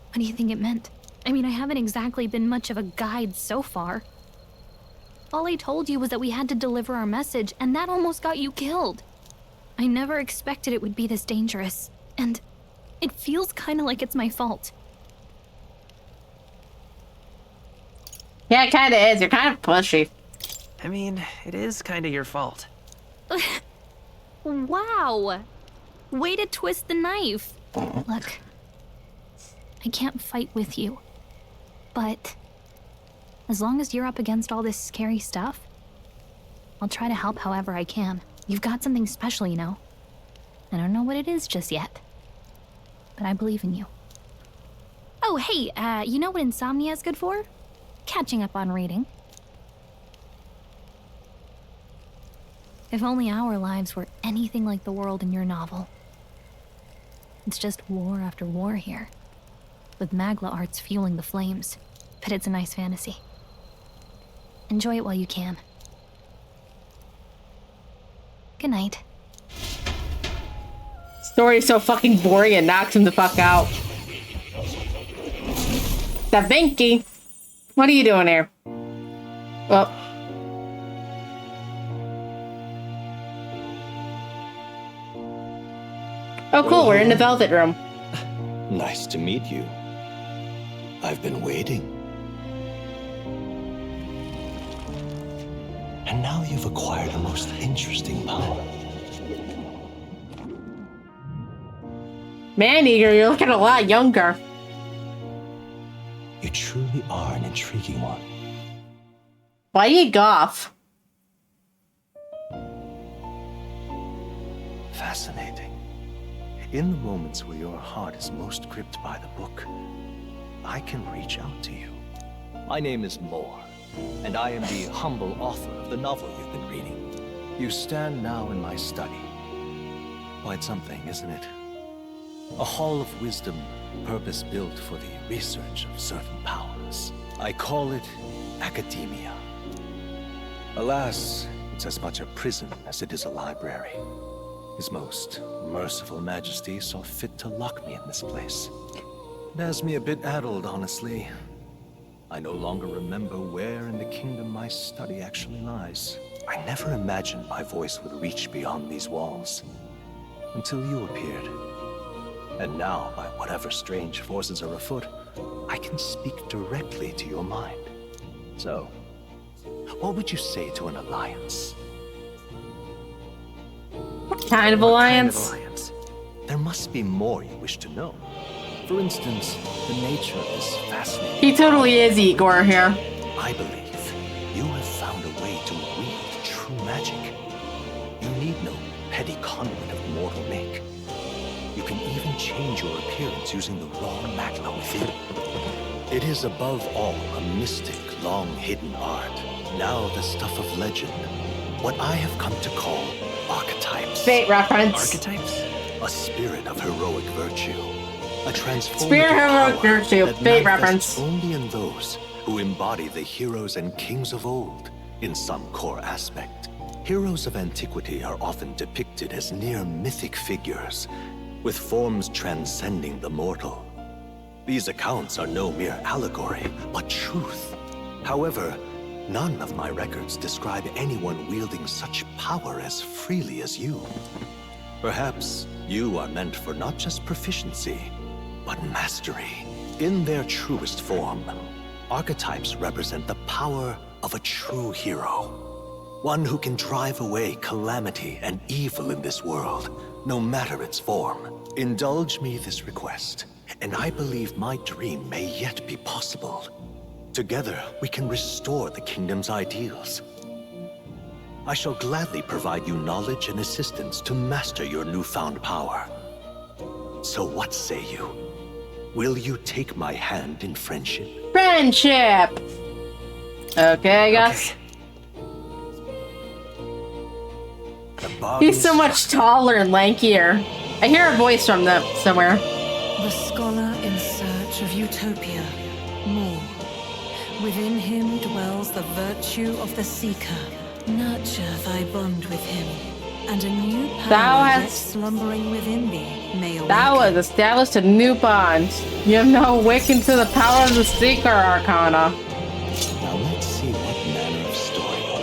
What do you think it meant? I mean, I haven't exactly been much of a guide so far. All I told you was that we had to deliver our message, and that almost got you killed. I never expected it would be this dangerous, and it feels kind of like it's my fault. Yeah, it kind of is. You're kind of pushy. I mean, it is kind of your fault. Wow! Way to twist the knife. Look, I can't fight with you, but as long as you're up against all this scary stuff, I'll try to help however I can. You've got something special, you know. I don't know what it is just yet, but I believe in you. Oh, hey, you know what insomnia is good for? Catching up on reading. If only our lives were anything like the world in your novel. It's just war after war here, with Magla arts fueling the flames, but it's a nice fantasy. Enjoy it while you can. Good night. Story is so fucking boring and knocks him the fuck out. Da Vinci, what are you doing here? Well. Oh cool, we're in the Velvet Room. Nice to meet you. I've been waiting. And now you've acquired a most interesting power. Man-eater, you're looking a lot younger. You truly are an intriguing one. Why you goth? Fascinating. In the moments where your heart is most gripped by the book, I can reach out to you. My name is Moore, and I am the humble author of the novel you've been reading. You stand now in my study. Quite something, isn't it? A hall of wisdom, purpose-built for the research of certain powers. I call it academia. Alas, it's as much a prison as it is a library. His most merciful majesty saw fit to lock me in this place. It has me a bit addled, honestly. I no longer remember where in the kingdom my study actually lies. I never imagined my voice would reach beyond these walls. Until you appeared. And now, by whatever strange forces are afoot, I can speak directly to your mind. So, what would you say to an alliance? What kind of alliance? There must be more you wish to know. For instance, the nature of this fascinating... He totally is Igor here. I believe you have found a way to wield true magic. You need no petty conduit of mortal make. You can even change your appearance using the raw magma within. It is above all a mystic, long-hidden art. Now the stuff of legend. What I have come to call archetypes. Fate reference. Archetypes? A spirit of heroic virtue. A transformative Spirit of heroic virtue. Fate reference. Only in those who embody the heroes and kings of old in some core aspect. Heroes of antiquity are often depicted as near mythic figures, with forms transcending the mortal. These accounts are no mere allegory, but truth. However, none of my records describe anyone wielding such power as freely as you. Perhaps you are meant for not just proficiency, but mastery. In their truest form, archetypes represent the power of a true hero. One who can drive away calamity and evil in this world, no matter its form. Indulge me this request, and I believe my dream may yet be possible. Together, we can restore the kingdom's ideals. I shall gladly provide you knowledge and assistance to master your newfound power. So what say you? Will you take my hand in friendship? Friendship! Okay, I guess. Okay. He's so much taller and lankier. I hear a voice from them somewhere. The scholar in search of utopia. More. Within him dwells the virtue of the seeker. Nurture thy bond with him, and a new power yet slumbering within thee may awaken. Thou has established a new bond. You have now awakened to the power of the Seeker Arcana. Now let's see what manner of story you'll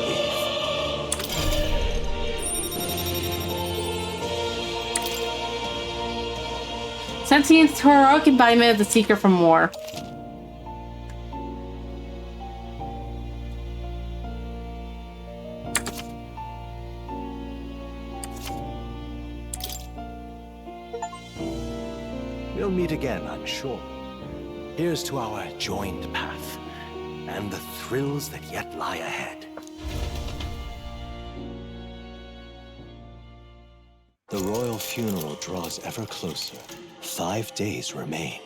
weave. Sentient heroic embodiment of the Seeker from War. We'll meet again, I'm sure. Here's to our joined path, and the thrills that yet lie ahead. The royal funeral draws ever closer. 5 days remain.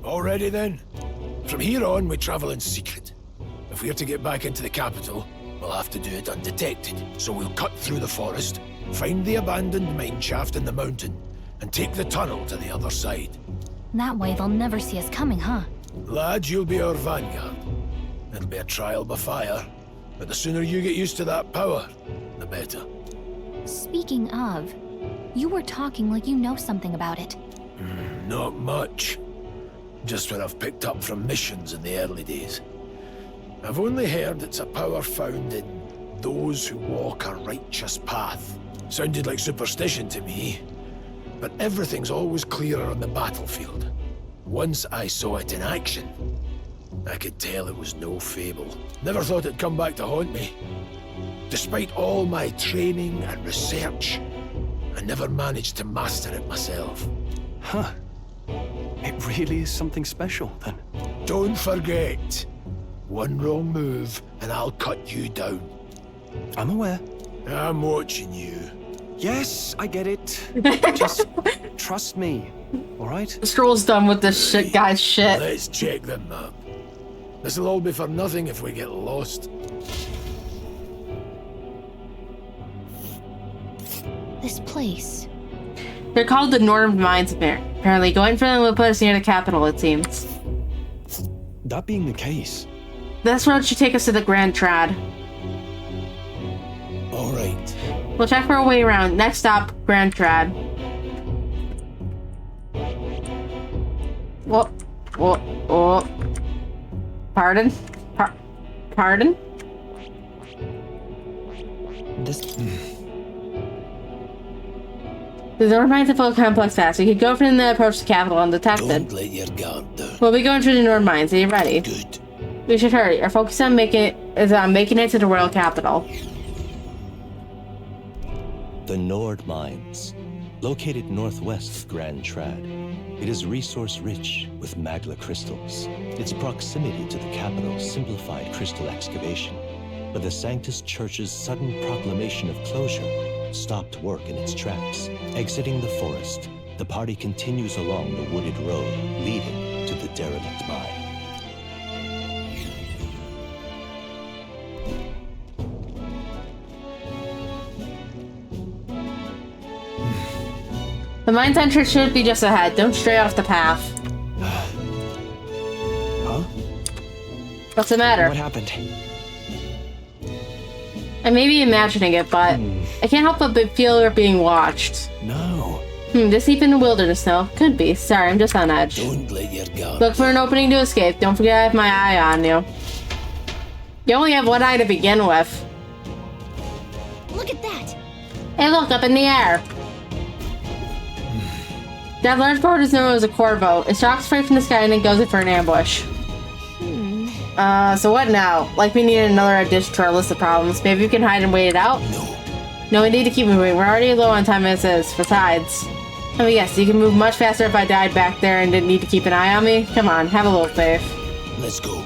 Already then? From here on, we travel in secret. If we're to get back into the capital, we'll have to do it undetected. So we'll cut through the forest, find the abandoned mine shaft in the mountain, and take the tunnel to the other side. That way they'll never see us coming, huh? Lad, you'll be our vanguard. It'll be a trial by fire, but the sooner you get used to that power, the better. Speaking of, you were talking like you know something about it. Not much. Just what I've picked up from missions in the early days. I've only heard it's a power found in those who walk a righteous path. Sounded like superstition to me, but everything's always clearer on the battlefield. Once I saw it in action, I could tell it was no fable. Never thought it'd come back to haunt me. Despite all my training and research, I never managed to master it myself. Huh. It really is something special, then. Don't forget, one wrong move and I'll cut you down. I'm aware. I'm watching you. Yes, I get it. Just trust me, all right? Scroll's done with this shit, guy's shit. Let's check the map. This'll all be for nothing if we get lost. This place. They're called the Northern Mines, apparently. Going for them will put us near the capital, it seems. That being the case... This road should take us to the Grand Trad. Alright. We'll check for a way around. Next stop, Grand Trad. Whoa. Pardon? Pardon? The North Mines are full of complex tasks. We could go from the approach to the capital undetected. Don't let your guard down. We'll be going through the North Mines. Are you ready? Good. We should hurry. Our focus on making it to the royal capital. The Nord Mines, located northwest of Grand Trad. It is resource-rich with magla crystals. Its proximity to the capital simplified crystal excavation, but the Sanctus Church's sudden proclamation of closure stopped work in its tracks. Exiting the forest, the party continues along the wooded road leading to the derelict mine. The mine's entrance should be just ahead. Don't stray off the path. Huh? What's the matter? What happened? I may be imagining it, but I can't help but feel we're being watched. No. This deep in the wilderness, no? Could be. Sorry, I'm just on edge. Don't let your guard. Look for an opening to escape. Don't forget I have my eye on you. You only have one eye to begin with. Look at that! Hey, look, up in the air. That large bird is known as a corvo. It stalks straight from the sky and then goes in for an ambush. So what now? Like we need another addition to our list of problems. Maybe we can hide and wait it out? No, we need to keep moving. We're already low on time as is. Besides, I mean, yes, you can move much faster if I died back there and didn't need to keep an eye on me. Come on, have a little faith. Let's go.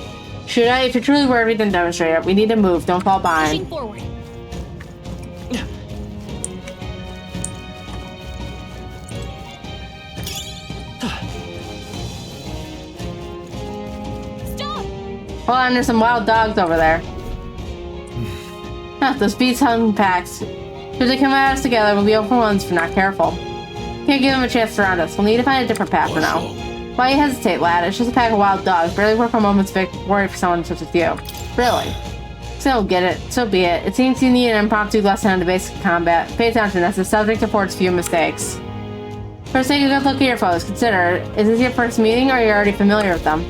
Should I? If you're truly worried, then demonstrate it. We need to move. Don't fall behind. Pushing forward. Hold on, there's some wild dogs over there. Those beast hunting packs. Should they come at us together, we'll be overrun if we're not careful. Can't give them a chance to surround us. We'll need to find a different path for now. Why you hesitate, lad? It's just a pack of wild dogs. Barely worth a moment's worry for someone such as you. Really? So don't get it. So be it. It seems you need an impromptu lesson on the basic of combat. Pay attention, as the subject affords few mistakes. First, take a good look at your foes. Consider, is this your first meeting, or are you already familiar with them?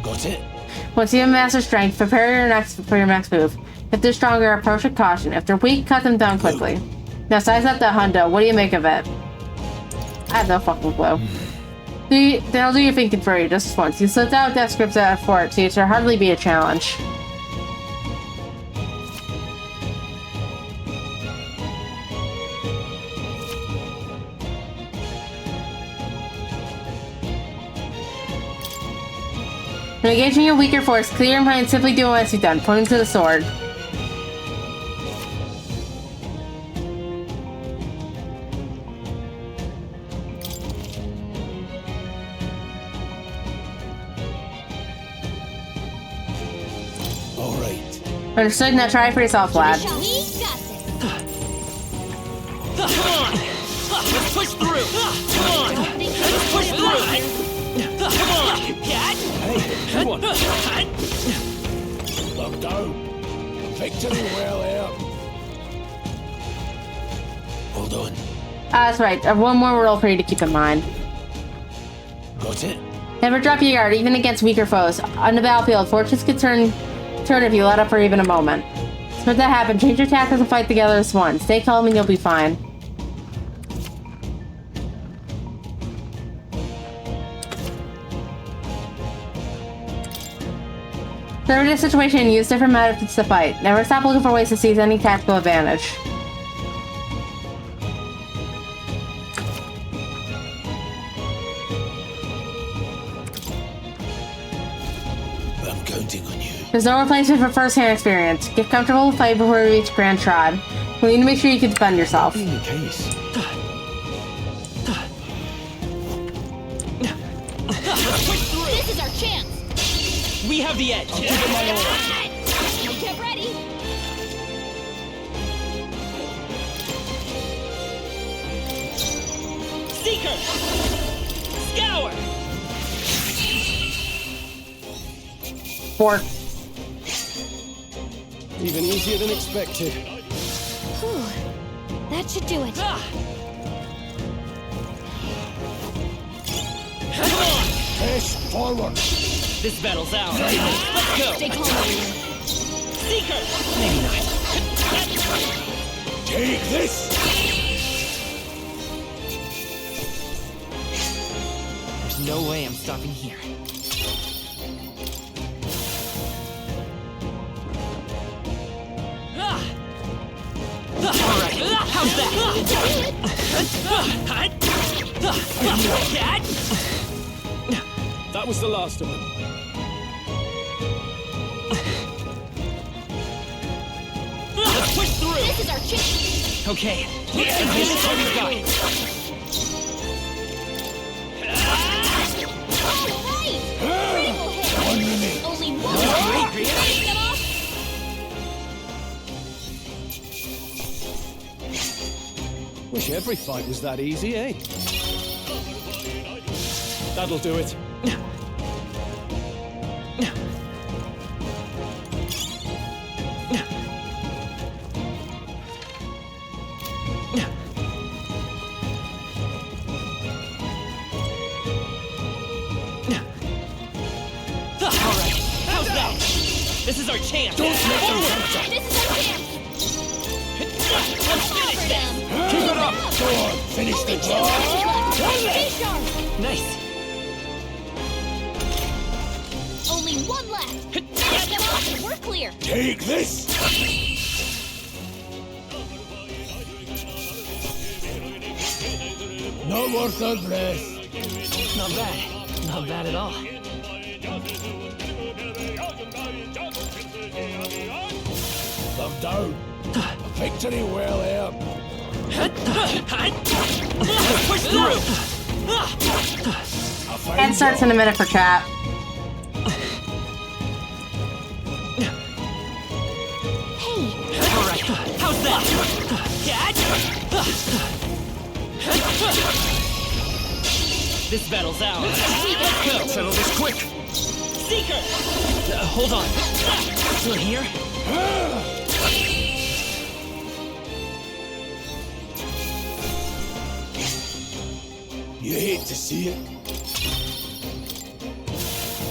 Got it. Once you have master strength, prepare for your next move. If they're stronger, approach with caution. If they're weak, cut them down quickly. Now size up that hundo. What do you make of it? I have no fucking clue. Then I'll do your thinking for you just once. You slipped out death scripts at fort, so it should hardly be a challenge. When engaging your weaker force, clear your mind, simply do what you've done, pointing to the sword. Alright. Understood, now try for yourself, lad. Come on! Let's push through! Come on! Let's push through! Come on! Hey, good one. They're down. Victory well earned. Hold on. That's right. I have one more rule for you to keep in mind. Got it? Never drop your guard, even against weaker foes. On the battlefield, fortunes can turn if you let up for even a moment. So for that to happen, change your tactics and fight together as one. Stay calm and you'll be fine. Serve this situation and use different methods to fight. Never stop looking for ways to seize any tactical advantage. I'm counting on you. There's no replacement for first-hand experience. Get comfortable with fight before you reach Grand Trad. We need to make sure you can defend yourself. In the case. This is our chance. We have the edge. Get ready. Seeker! Scour! Fork. Even easier than expected. Whew. That should do it. Come on! Push forward. This battle's ours. Let's go! Stay calm, everyone. Seeker! Maybe not. Take this! There's no way I'm stopping here. Alright, how's that? That was the last of them. Let's push through! This is our chance. Okay, let's finish what we've got. All right. Critical hit. One minute. Only one. Great, Finish them off. Wish every fight was that easy, eh? That'll do it. Alright, how's that? This is our chance! Don't make them Forward! This is our chance. Let's finish this! Keep it up! Go on, finish the job! Stay sharp. Nice! Only one left. Finish them off and we're clear. Take this! Not worth a breath. Not bad. Not bad at all. They're down. A victory well earned. Push through! A fine And starts job. in a minute for chat. Hey, Alright, how's that? This battle's ours. Let's go! Settle this quick. Seeker! Hold on. Still here? You hate to see it.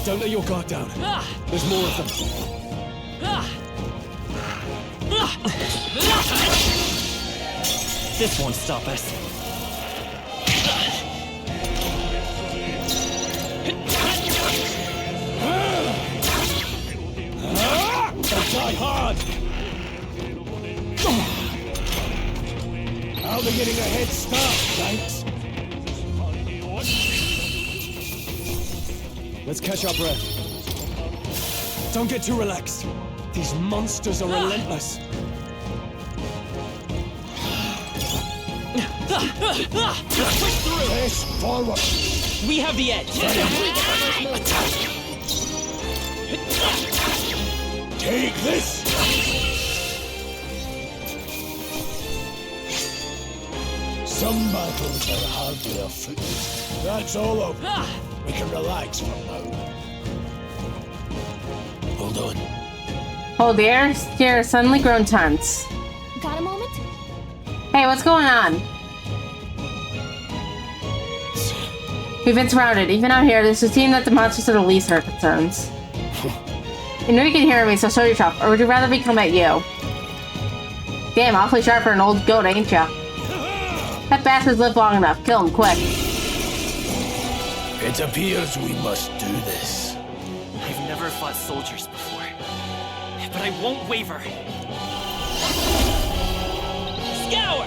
Don't let your guard down. There's more of them. This won't stop us. Die hard! I'll be getting a head start, thanks. Let's catch our breath. Don't get too relaxed. These monsters are relentless. Let's push through! Push forward! We have the edge! Take this! Some battles are hardly afoot. That's all of them. We can relax for now. Hold on. Oh, the air here has suddenly grown tense. Got a moment? Hey, what's going on? We've been surrounded. Even out here, this would seem that the monsters are the least of our concerns. You know you can hear me, so show yourself. Or would you rather me come at you? Damn, awfully sharp for an old goat, ain't ya? That bastard's lived long enough. Kill him, quick. It appears we must do this. I've never fought soldiers before, but I won't waver. Scour!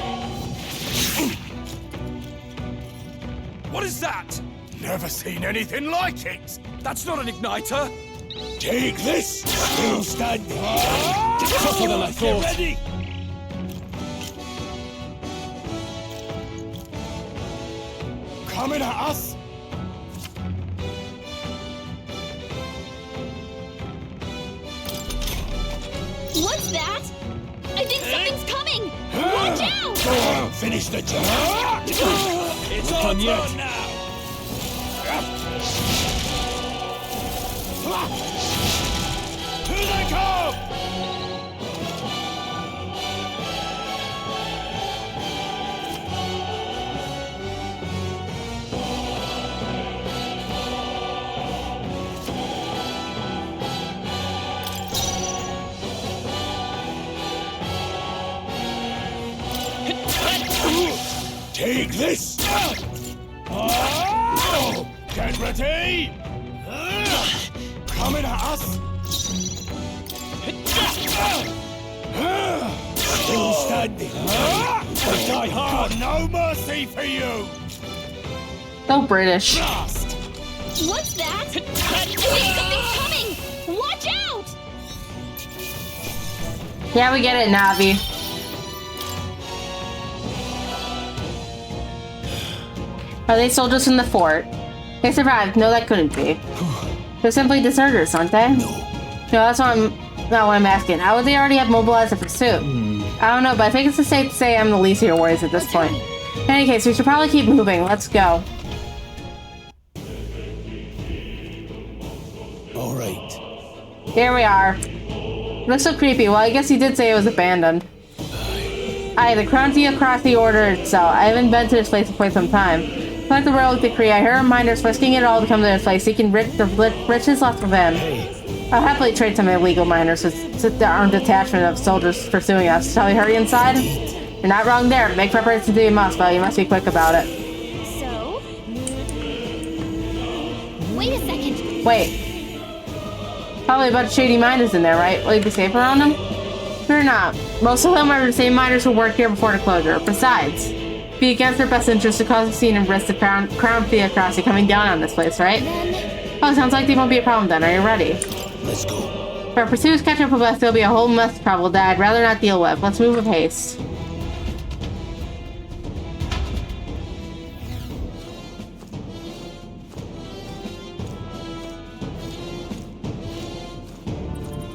What is that? Never seen anything like it! That's not an igniter! Take this! Still standing! Tougher than I thought! Get ready! Coming at us! What's that? I think something's coming! Watch out! Go on, finish the job! It's all done now! Here they come! Take this! Get ready! Coming at us! Still standing! Die hard! No mercy for you! So British. What's that? I think something's coming! Watch out! Yeah, we get it, Navi. Are they soldiers from the fort? They survived. No, that couldn't be. They're simply deserters, aren't they? No, that's not what I'm asking. How would they already have mobilized a pursuit? I don't know, but I think it's safe to say I'm the least of your worries at this point. In any case, we should probably keep moving. Let's go. Alright. Here we are. It looks so creepy. Well, I guess he did say it was abandoned. Aye, the Crown across the order itself. I haven't been to this place for quite some time. Like the royal decree, I heard miners risking it all to come to this place, seeking the riches left within. I'll happily trade some illegal miners with the armed detachment of soldiers pursuing us. Shall we hurry inside? You're not wrong there. Make preparations to do you must, but you must be quick about it. So? Wait a second. Wait. Probably a bunch of shady miners in there, right? Will you be safe around them? Fear not. Most of them are the same miners who worked here before the closure. Besides, be against their best interest to cause a scene and risk the crown theocracy coming down on this place, right? Oh, sounds like they won't be a problem then. Are you ready? Let's go. If our pursuers catch up with us, there'll be a whole mess of trouble that I'd rather not deal with. Let's move with haste.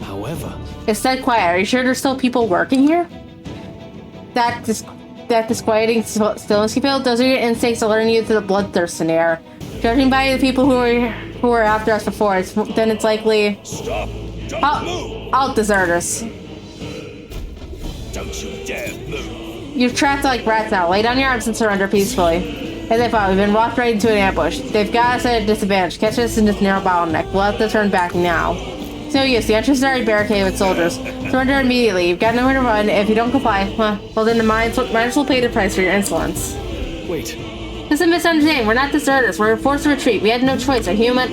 However, It's dead quiet. Are you sure there's still people working here? That disquieting stillness you feel? Those are your instincts alerting you to the bloodthirst in the air. Judging by the people who were after us before, then it's likely... Stop! Don't move! All deserters. Don't you dare move! You're trapped like rats now. Lay down your arms and surrender peacefully. As I thought, we've been walked right into an ambush. They've got us at a disadvantage. Catch us in this narrow bottleneck. We'll have to turn back now. So yes, the entrance is already barricaded with soldiers. Surrender immediately. You've got nowhere to run. If you don't comply, well then the miners will pay the price for your insolence. Wait. This is a misunderstanding. We're not deserters. We're forced to retreat. We had no choice. A human...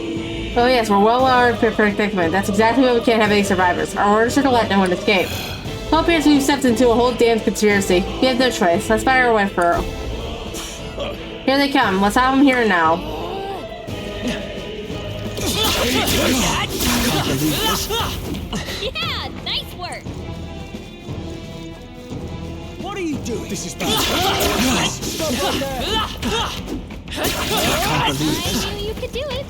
Oh yes, we're well armed for predicament. That's exactly why we can't have any survivors. Our orders are to let no one escape. Well, appears we've stepped into a whole damn conspiracy. We have no choice. Let's fire away for her. Here they come. Let's have them here now. Yeah, nice work. What are you doing? This is bad. Stop right there. I knew you could do it.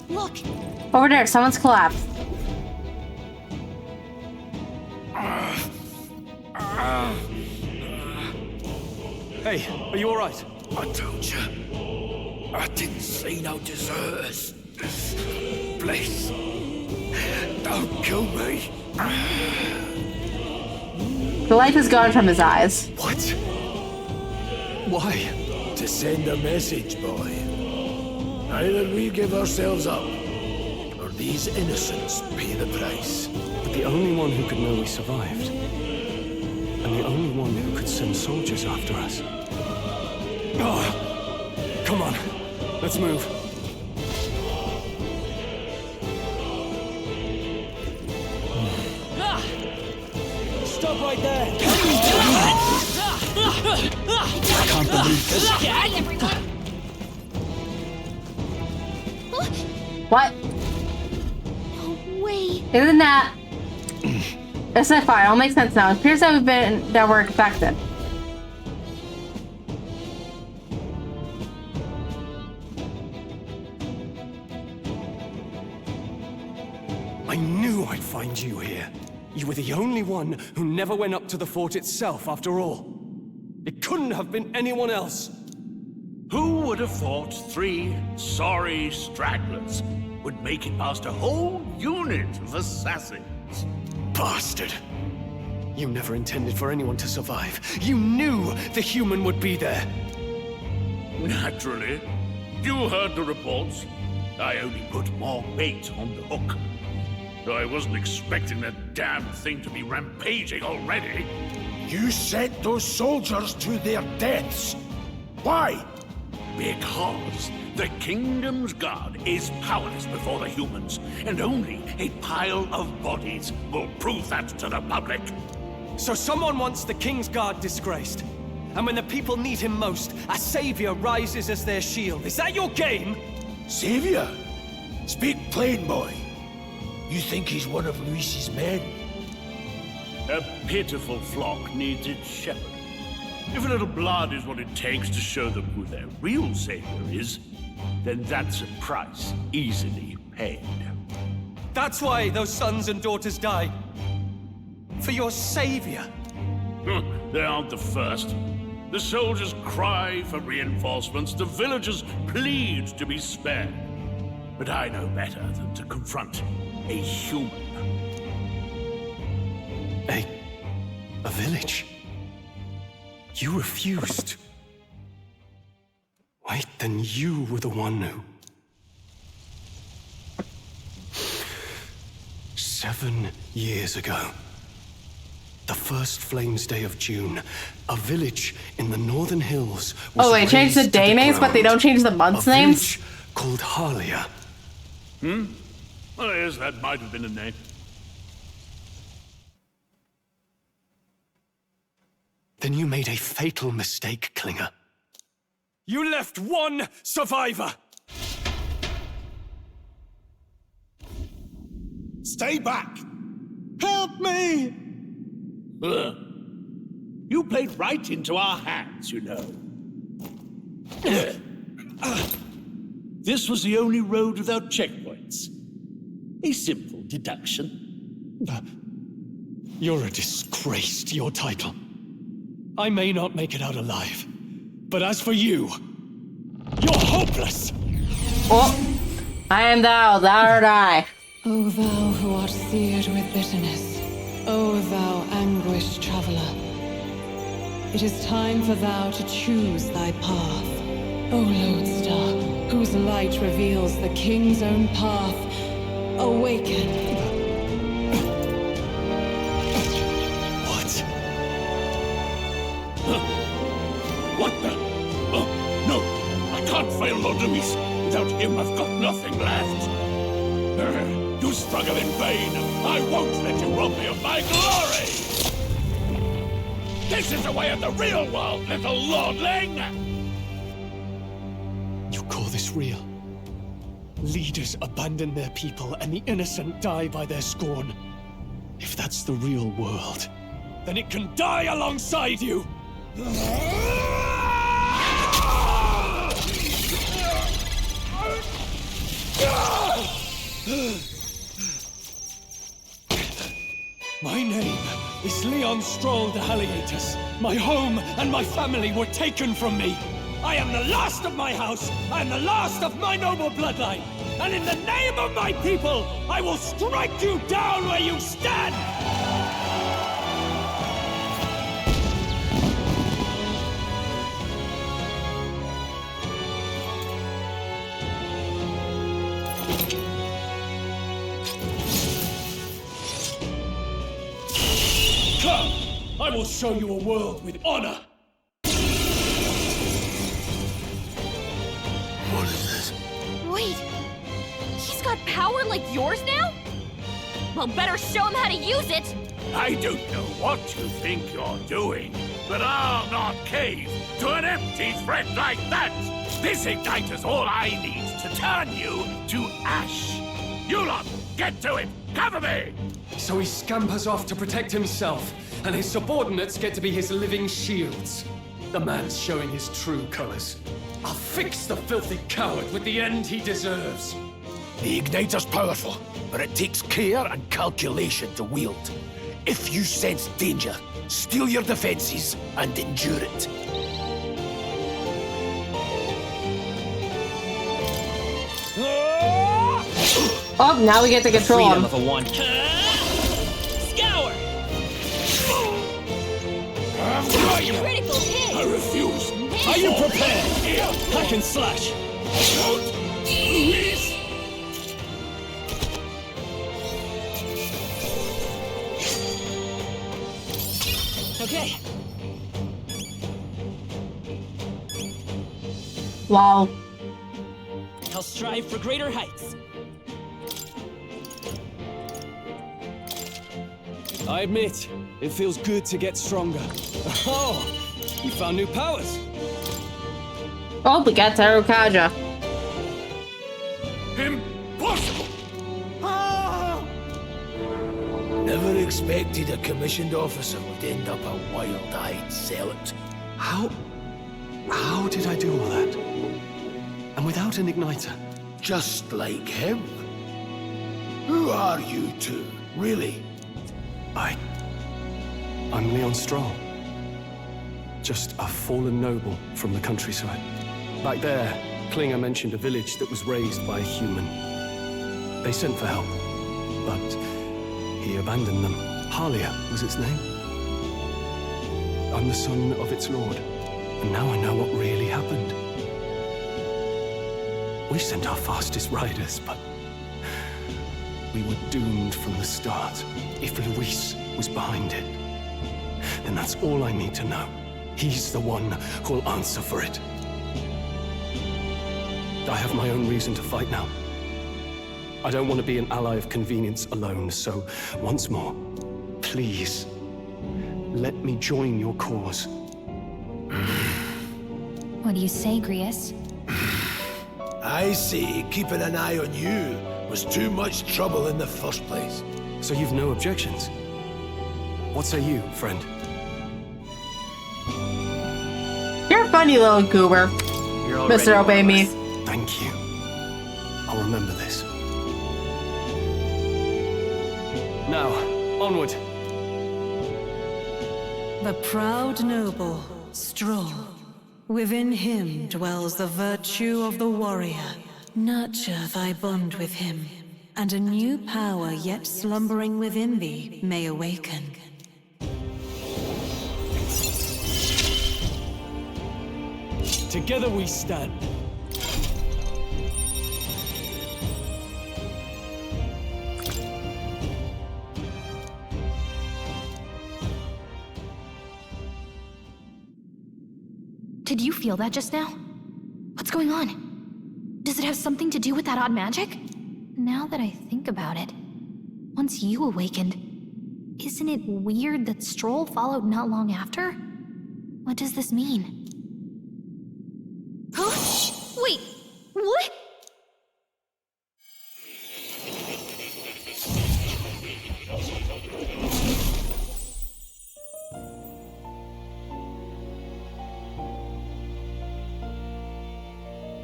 Look. Over there, someone's collapsed. Hey, are you alright? I told you. I didn't say no deserters. Please, don't kill me. The light is gone from his eyes. What? Why? To send a message, boy. Either we give ourselves up, or these innocents pay the price. But the only one who could know we survived, and the only one who could send soldiers after us. Oh, come on, let's move. Stop right there! I can't believe this. What? No way. Isn't that? It's not fine. It'll make sense now. It appears that we're infected. I knew I'd find you here. You were the only one who never went up to the fort itself, after all. It couldn't have been anyone else. Who would have thought 3 sorry stragglers would make it past a whole unit of assassins? Bastard! You never intended for anyone to survive. You knew the human would be there. Naturally. You heard the reports. I only put more bait on the hook. I wasn't expecting that damn thing to be rampaging already. You sent those soldiers to their deaths. Why? Because the Kingdom's Guard is powerless before the humans, and only a pile of bodies will prove that to the public. So someone wants the King's Guard disgraced. And when the people need him most, a savior rises as their shield. Is that your game? Savior? Speak plain, boy. You think he's one of Luis's men? A pitiful flock needs its shepherd. If a little blood is what it takes to show them who their real savior is, then that's a price easily paid. That's why those sons and daughters died. For your savior. They aren't the first. The soldiers cry for reinforcements, the villagers plead to be spared. But I know better than to confront a human. A village? You refused. Wait, then you were the one who... 7 years ago. The first Flames Day of June, a village in the Northern Hills was they changed the razed day to names, but they don't change the months names? Called Harlia. Well, yes, that might have been a name. Then you made a fatal mistake, Klinger. You left one survivor! Stay back! Help me! You played right into our hands, you know. This was the only road without checkpoints. A simple deduction. You're a disgrace to your title. I may not make it out alive, but as for you, you're hopeless! Oh, I am thou, thou art I. O thou who art seared with bitterness, O thou anguished traveler, it is time for thou to choose thy path. O lodestar, whose light reveals the king's own path, awaken. What? What the? Oh, no! I can't fail Lord Luis. Without him, I've got nothing left. You struggle in vain. I won't let you rob me of my glory! This is the way of the real world, little lordling! You call this real? Leaders abandon their people and the innocent die by their scorn. If that's the real world, then it can die alongside you! My name is Leon Stroll de Haliatus. My home and my family were taken from me. I am the last of my house. I am the last of my noble bloodline. And in the name of my people, I will strike you down where you stand! Come! I will show you a world with honor! What is this? Wait, he's got power like yours now? Well, better show him how to use it! I don't know what you think you're doing, but I'll not cave to an empty threat like that! This igniter's all I need to turn you to ash! You lot, get to it! Cover me! So he scampers off to protect himself, and his subordinates get to be his living shields. The man's showing his true colors. I'll fix the filthy coward with the end he deserves. The igniter's powerful, but it takes care and calculation to wield. If you sense danger, steel your defenses and endure it. Oh, now we get to control him. Freedom of a one. Scour! Critical hit! I refuse. Are you prepared? Hack and slash. Okay. Wow. I'll strive for greater heights. I admit, it feels good to get stronger. Oh, you found new powers. Oh, we got Tarukaja. Impossible! Never expected a commissioned officer would end up a wild-eyed zealot. How did I do all that? And without an igniter? Just like him. Who are you two, really? I'm Leon Stroll. Just a fallen noble from the countryside. Back there, Klinger mentioned a village that was raised by a human. They sent for help, but he abandoned them. Halia was its name. I'm the son of its lord, and now I know what really happened. We sent our fastest riders, but we were doomed from the start. If Luis was behind it, then that's all I need to know. He's the one who'll answer for it. I have my own reason to fight now. I don't want to be an ally of convenience alone, so once more, please, let me join your cause. What do you say, Grius? I say keeping an eye on you was too much trouble in the first place. So you've no objections? What say you, friend? You're a funny little goober, Mr. Obey Me. Thank you. I'll remember this. Now, onward. The proud noble, Stroll. Within him dwells the virtue of the warrior. Nurture thy bond with him, and a new power yet slumbering within thee may awaken. Together we stand. Did you feel that just now? What's going on? Does it have something to do with that odd magic? Now that I think about it, once you awakened, isn't it weird that Stroll followed not long after? What does this mean? Huh? Wait, what?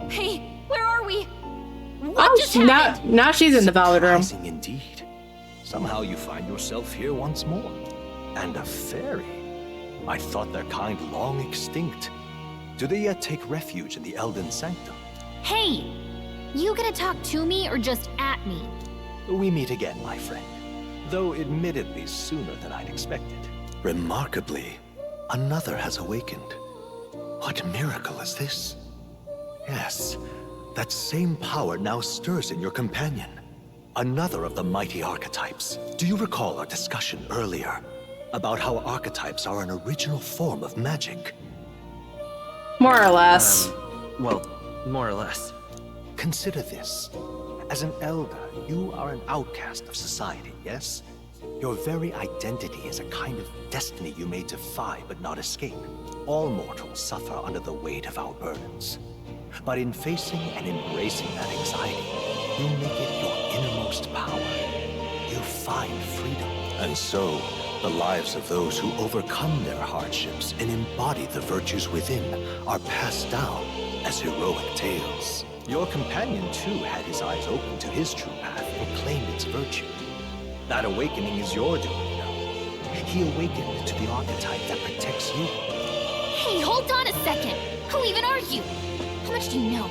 Hey, where are we? What just happened? Now she's in the ballad room. Surprising indeed. Somehow you find yourself here once more. And a fairy. I thought their kind long extinct. Do they yet take refuge in the Elden Sanctum? Hey! You gonna talk to me or just at me? We meet again, my friend. Though admittedly sooner than I'd expected. Remarkably, another has awakened. What miracle is this? Yes, that same power now stirs in your companion. Another of the mighty archetypes. Do you recall our discussion earlier about how archetypes are an original form of magic? More or less. Well, more or less. Consider this. As an elder, you are an outcast of society, yes? Your very identity is a kind of destiny you may defy but not escape. All mortals suffer under the weight of our burdens. But in facing and embracing that anxiety, you make it your innermost power. You find freedom. And so, the lives of those who overcome their hardships and embody the virtues within are passed down as heroic tales. Your companion, too, had his eyes open to his true path and claimed its virtue. That awakening is your doing now. He awakened to the archetype that protects you. Hey, hold on a second! Who even are you? How much do you know?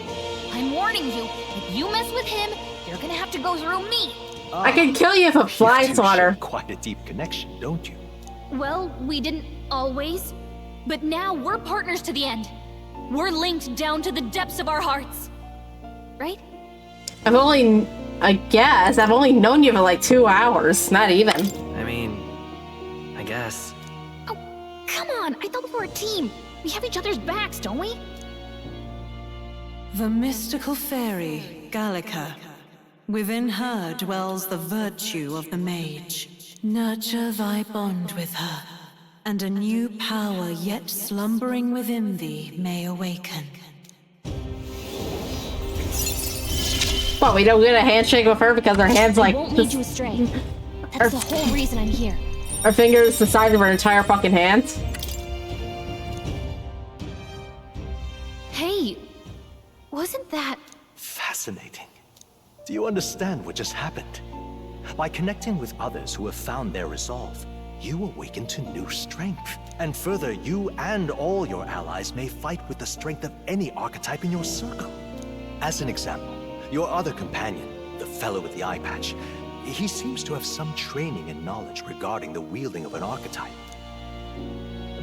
I'm warning you, if you mess with him, you're gonna have to go through me! I can kill you if a fly swatter. Quite a deep connection, don't you? Well, we didn't always. But now we're partners to the end. We're linked down to the depths of our hearts. Right? I've only known you for like 2 hours, not even. I mean, I guess. Oh, come on, I thought we were a team. We have each other's backs, don't we? The mystical fairy, Gallica. Within her dwells the virtue of the mage. Nurture thy bond with her, and a new power yet slumbering within thee may awaken. What, we don't get a handshake with her because our hands like... I won't lead you astray. That's the whole reason I'm here. Our fingers the size of our entire fucking hands? Hey, wasn't that... Fascinating. Do you understand what just happened? By connecting with others who have found their resolve, you awaken to new strength. And further, you and all your allies may fight with the strength of any archetype in your circle. As an example, your other companion, the fellow with the eye patch, he seems to have some training and knowledge regarding the wielding of an archetype.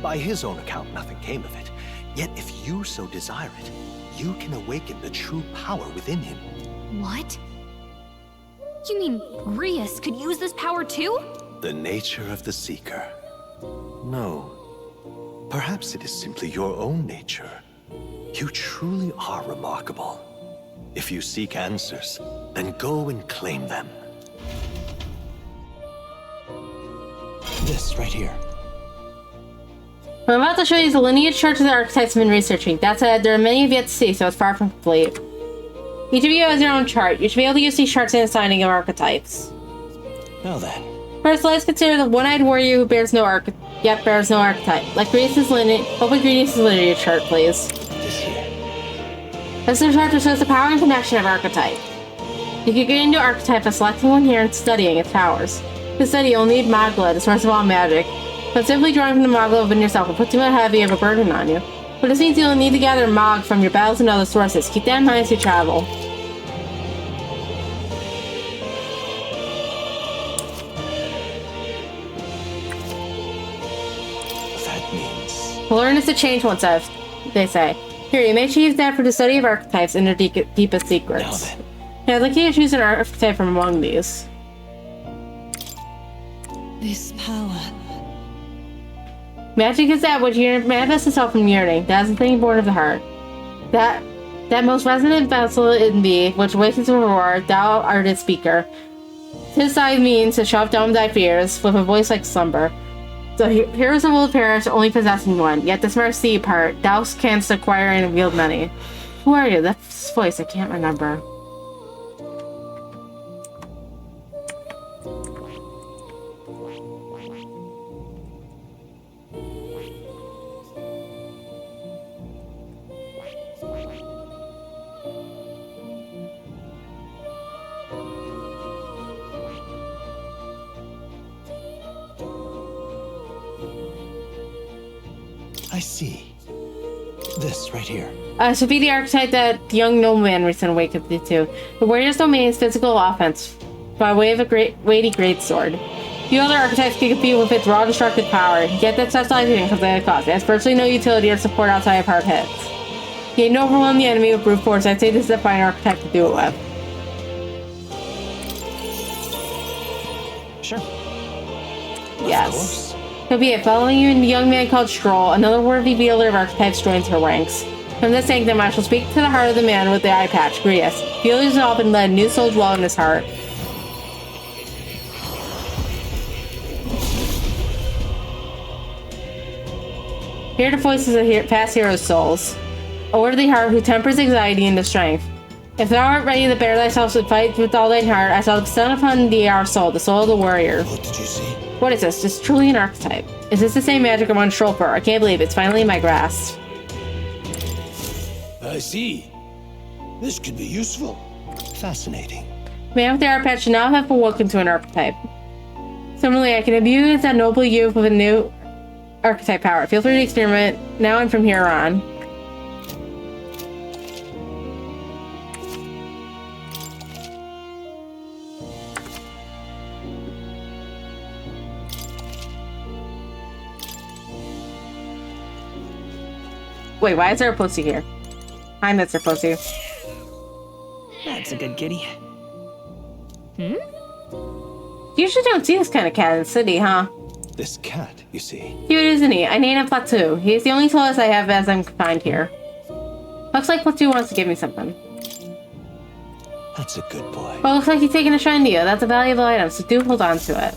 By his own account, nothing came of it. Yet if you so desire it, you can awaken the true power within him. What? You mean Rias could use this power too? The nature of the Seeker. No. Perhaps it is simply your own nature. You truly are remarkable. If you seek answers, then go and claim them. This right here. What I'm about to show you is the lineage chart of the archetypes I've been researching. That said, there are many you've yet to see, so it's far from complete. Each of you has your own chart. You should be able to use these charts in assigning of archetypes. Now then. First, let's consider the one-eyed warrior who bears no archetype. Like Greece's lineage, open Greece's lineage chart, please. This here. This is a chart that shows the power and connection of archetype. You can get into archetype by selecting one here and studying its powers. To study, you'll need Magla, the source of all magic. But simply drawing from the Magla within yourself will put too much heavy of a burden on you. But this means you'll need to gather Mag from your battles and other sources. Keep that in mind as you travel. That means... Learn is to change oneself, they say. Here, you may choose that for the study of archetypes and their deepest secrets. Now then. Yeah, I'd like you to choose an archetype from among these. This power. Magic is that which manifests itself from yearning. That is the thing born of the heart. That most resonant vessel in thee, which wakens with a roar, thou art its speaker. Tis thy means to shove down thy fears with a voice like slumber. The heroes will perish only possessing one, yet this mercy part thou canst acquire and wield many. Who are you? That voice I can't remember. I see. This right here. Should be the archetype that the young nobleman recently awakened to. The warrior's domain is physical offense by way of a weighty greatsword. Few other archetypes can compete with its raw destructive power, yet that specialization comes at a cost. It has virtually no utility or support outside of hard hits. Yet no overwhelm the enemy with brute force. I'd say this is a fine archetype to do it with. Sure. Yes. So be it. Following you and the young man called Stroll, another worthy wielder of archetypes joins her ranks. From this sanctum, I shall speak to the heart of the man with the eye patch, Grius. Feelings have often led new souls dwell in his heart. Hear the voices of past heroes' souls. A worthy heart who tempers anxiety into strength. If thou art ready to bear thyself to fight with all thine heart, I shall extend upon thee our soul, the soul of the warrior. What did you see? What is this? Just truly an archetype. Is this the same magic I'm on Stroll? I can't believe it's finally in my grasp. I see. This could be useful. Fascinating. Man with the art patch should now have awoken to an archetype. Similarly, I can imbue that noble youth with a new archetype power. Feel free to experiment now and from here on. Wait, why is there a pussy here? Hi, Mr. Pussy. That's a good kitty. You usually don't see this kind of cat in the city, huh? This cat, you see. Cute, isn't he? I named him Plateau. He's the only solace I have as I'm confined here. Looks like Plateau wants to give me something. That's a good boy. Well, looks like he's taking a shrine to you. That's a valuable item, so do hold on to it.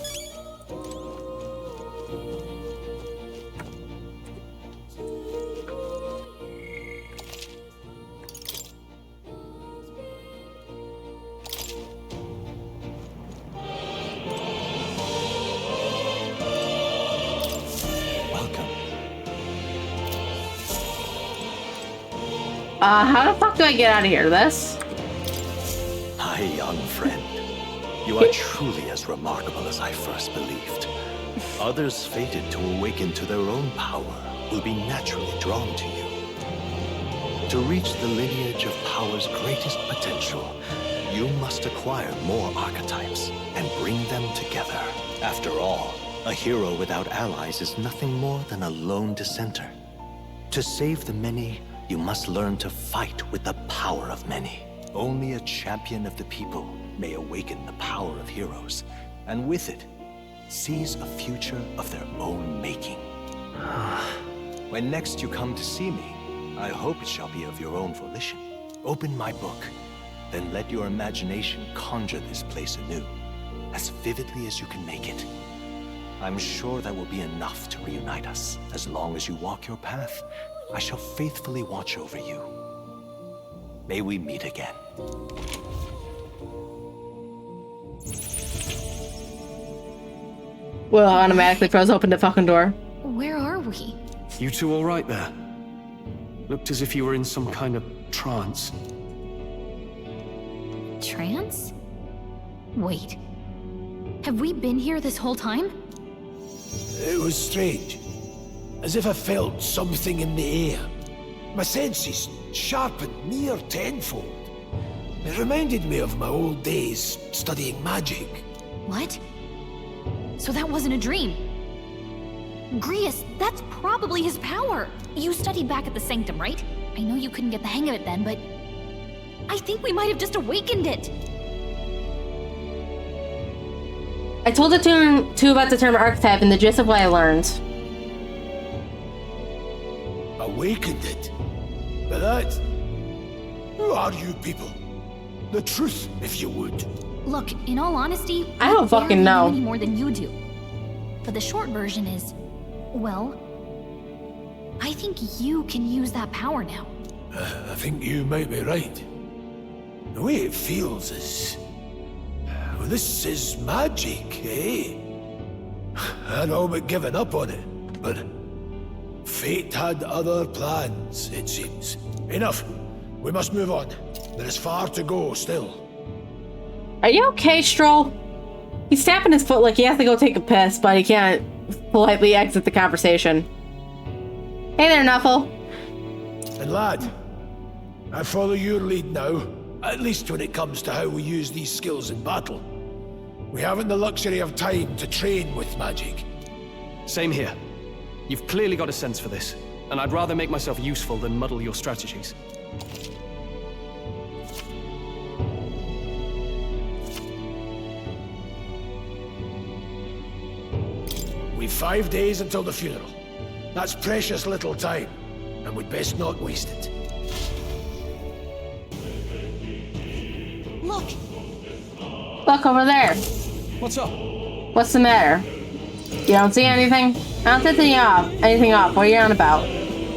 How the fuck do I get out of here? This? My young friend, you are truly as remarkable as I first believed. Others fated to awaken to their own power will be naturally drawn to you. To reach the lineage of power's greatest potential, you must acquire more archetypes and bring them together. After all, a hero without allies is nothing more than a lone dissenter. To save the many, you must learn to fight with the power of many. Only a champion of the people may awaken the power of heroes, and with it, seize a future of their own making. When next you come to see me, I hope it shall be of your own volition. Open my book, then let your imagination conjure this place anew, as vividly as you can make it. I'm sure that will be enough to reunite us. As long as you walk your path, I shall faithfully watch over you. May we meet again. Will automatically throws open the fucking door. Where are we? You two all right there? Looked as if you were in some kind of trance. Trance? Wait. Have we been here this whole time? It was strange. As if I felt something in the air. My senses sharpened near tenfold. It reminded me of my old days studying magic. What? So that wasn't a dream. Grius, that's probably his power. You studied back at the Sanctum, right? I know you couldn't get the hang of it then, but I think we might have just awakened it. I told the two about the term archetype and the gist of what I learned. Awakened it? But that... Who are you people? The truth, if you would. Look, in all honesty, I don't fucking know any more than you do. But the short version is, well, I think you can use that power now. I think you might be right. The way it feels is... Well, this is magic, eh? I'd all but given up on it, but... Fate had other plans, it seems. Enough. We must move on. There is far to go still. Are you okay, Stroll? He's tapping his foot like he has to go take a piss, but he can't politely exit the conversation. Hey there, Nuffle. And lad, I follow your lead now, at least when it comes to how we use these skills in battle. We haven't the luxury of time to train with magic. Same here. You've clearly got a sense for this, and I'd rather make myself useful than muddle your strategies. We've 5 days until the funeral. That's precious little time, and we'd best not waste it. Look! Look over there. What's up? What's the matter? You don't see anything? I don't set anything off. What are you on about?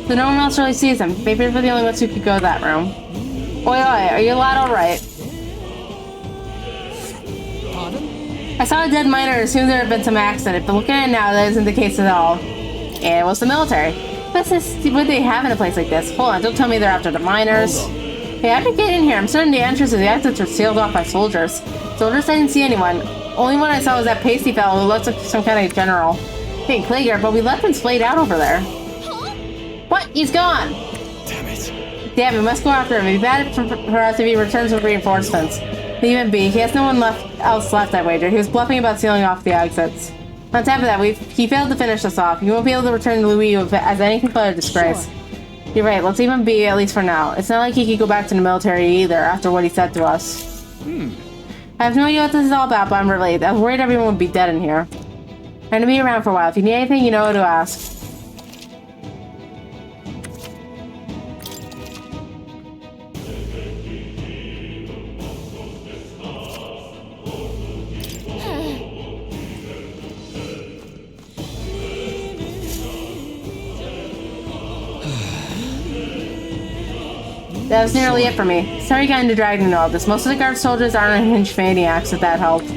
So no one else really sees him. Maybe we're the only ones who could go to that room. Oi, are you lad alright? Pardon? I saw a dead miner and assumed there had been some accident, but looking at it now, that isn't the case at all. And it was the military. What's what they have in a place like this? Hold on, don't tell me they're after the miners. Hey, how'd you get in here? I'm certain the entrance to the exits were sealed off by soldiers. Soldiers, I didn't see anyone. Only one I saw was that pasty fellow who looks like some kind of general. Hey, Klager, but we left him splayed out over there. What? He's gone! Damn it. Damn, we must go after him. It'd be bad for us if he returns with reinforcements. Leave him be. He has no one else left, I wager. He was bluffing about sealing off the exits. On top of that, he failed to finish us off. You won't be able to return to Louis as anything but a disgrace. Sure. You're right, let's leave him be, at least for now. It's not like he could go back to the military either, after what he said to us. I have no idea what this is all about, but I'm relieved. I was worried everyone would be dead in here. I'm gonna be around for a while. If you need anything, you know who to ask. That was nearly it for me. Sorry you got into dragging into all this. Most of the guard soldiers aren't unhinged maniacs, if that helped.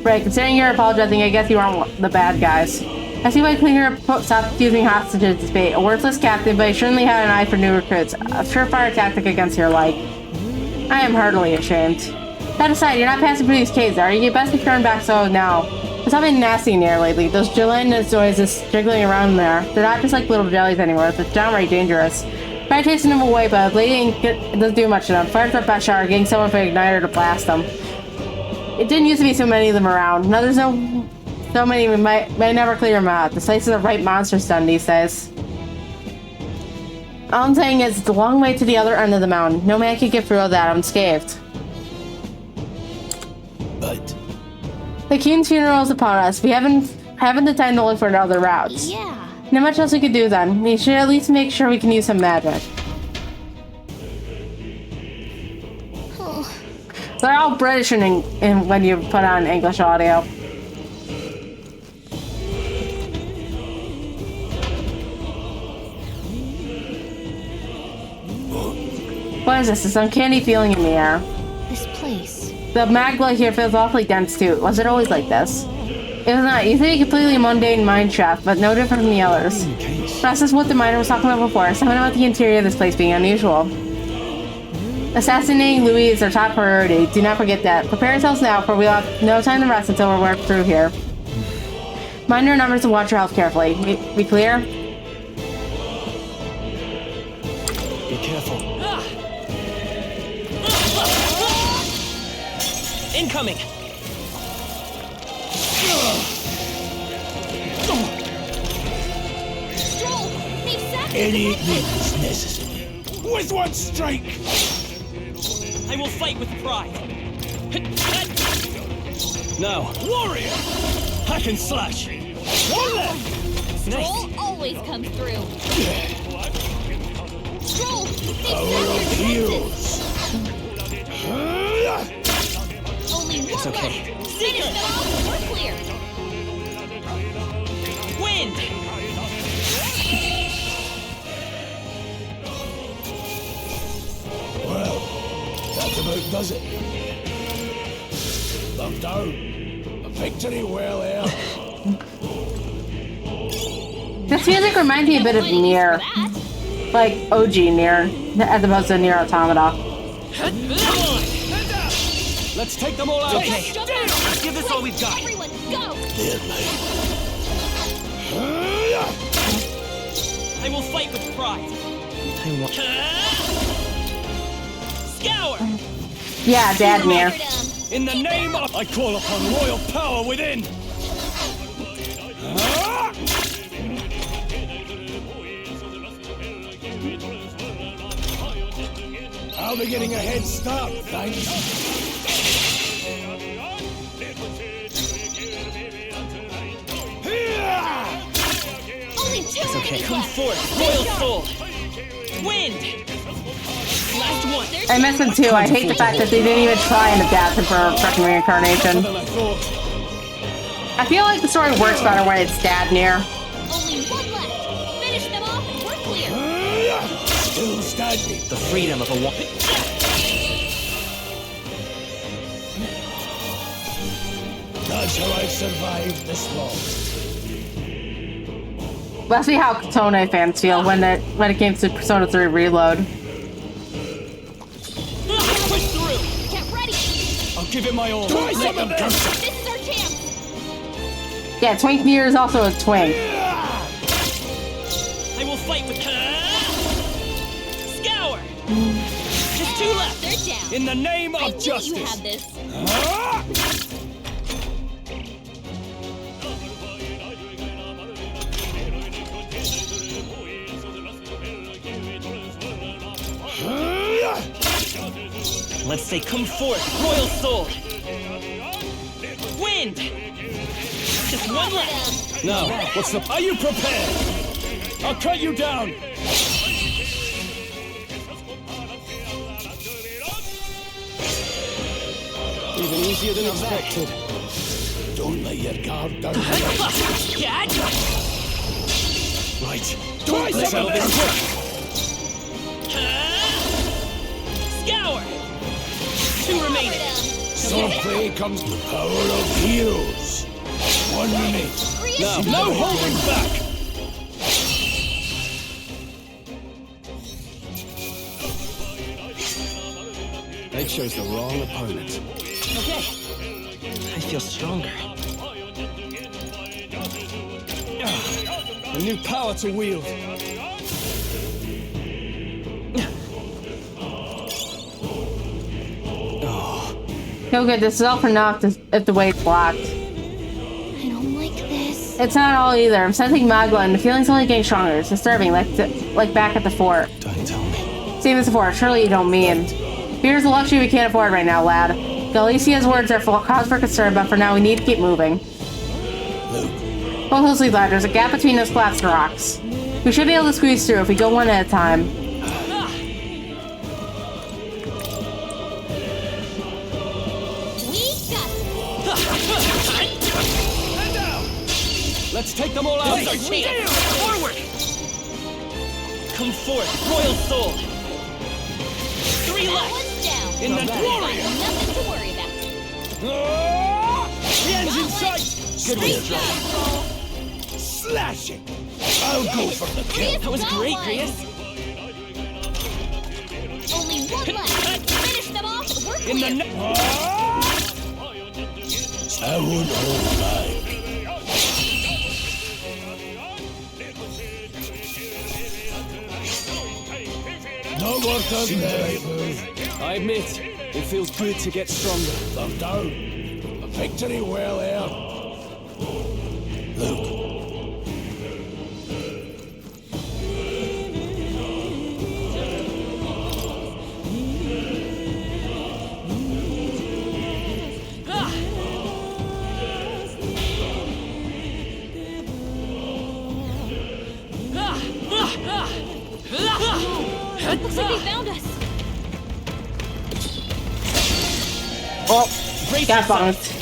Right, considering you're apologizing, I guess you aren't the bad guys. I see why Klinger stopped using hostages to bait. A worthless captain, but he certainly had an eye for new recruits. A surefire tactic against your like. I am heartily ashamed. That aside, you're not passing through these caves, are you? You best be turned back so now. There's something nasty in here lately. Those gelatinous noises jiggling around there. They're not just like little jellies anymore. They're downright dangerous. Try chasing them away, but bleeding doesn't do much to them. Fire up that shower, getting someone from an igniter to blast them. It didn't used to be so many of them around. Now there's so many we might never clear them out. This place is a right monster stun these days. All I'm saying is it's a long way to the other end of the mountain. No man could get through all that unscathed. But the king's funeral is upon us. We haven't the time to look for other routes. Yeah. Not much else we could do then. We should at least make sure we can use some magic. They're all British in when you put on English audio. What is this? This uncanny feeling in the air. This place. The magma here feels awfully dense too. Was it always like this? It was not. You think a completely mundane mine shaft, but no different from the others. That's just what the miner was talking about before. Something about the interior of this place being unusual. Assassinating Louis is our top priority. Do not forget that. Prepare yourselves now, for we'll have no time to rest until we're worked through here. Mind your numbers and watch your health carefully. We clear? Be careful. Incoming! Any means necessary. With one strike! I will fight with pride. No. Warrior! Hack and slash! One left! Stroll always comes through. Stroll! Power of heroes! Only one It's okay. left! Finish them off! We're clear! Wind! Well, that about does it. Love down. A victory well earned. This music reminds me a bit of Nier. Like OG Nier, as opposed to Nier Automata. Let's take them all out! Okay, let's give this all we've got. Everyone, go! There, mate. I will fight with pride. I want. Scour! Yeah, Dadmir. In the name of... I call upon royal power within! I'll be getting a head start, thanks. It's okay. Come forth, royal soul! Wind! Last one. I miss him too. I hate the fact that they didn't even try and adapt him for a freaking reincarnation. I feel like the story works better when it's Dadmir. Only one left. Finish them off and we're clear. Still standing. The freedom of a woman. That's how I've survived this long. Let's see how Katone fans feel when it came to Persona 3 Reload. Push through! Get ready. I'll give it my all. Try some of this! This is our chance. Yeah, Twinkmere is also a twink. I will fight with... Scour! Just two left. They're down. In the name I of knew justice. you had this. Let's say come forth, royal soul! Wind! Just one left! Now, what's the... Are you prepared? I'll cut you down! Even easier than expected. Don't let your guard down. Right. Try some of this! Scour! Two remaining. Swordplay comes the power of heroes. One remains. Now, no holding back! They chose the wrong opponent. Okay. I feel stronger. A new power to wield. No good, this is all for naught if the wait's blocked. I don't like this. It's not all either. I'm sensing Magla and the feeling's only getting stronger. It's disturbing, like back at the fort. Don't tell me. Same as before, surely you don't mean. Fear is a luxury we can't afford right now, lad. Galicia's words are full of cause for concern, but for now we need to keep moving. Hold closely, lad. There's a gap between those collapsed rocks. We should be able to squeeze through if we go one at a time. Let's take them all out! Forward! Come forth, royal soul! Three left! In the warrior! Nothing to worry about. The end's in sight! Good way to try. Slash it! I'll go for the kill. That was great, Grius! Only one left. Finish them off and we're In clear. the I won't hold back. No more talking there. I admit, it feels good to get stronger. They're down. A victory well earned. Look. Looks like they found us. Oh, got bumped.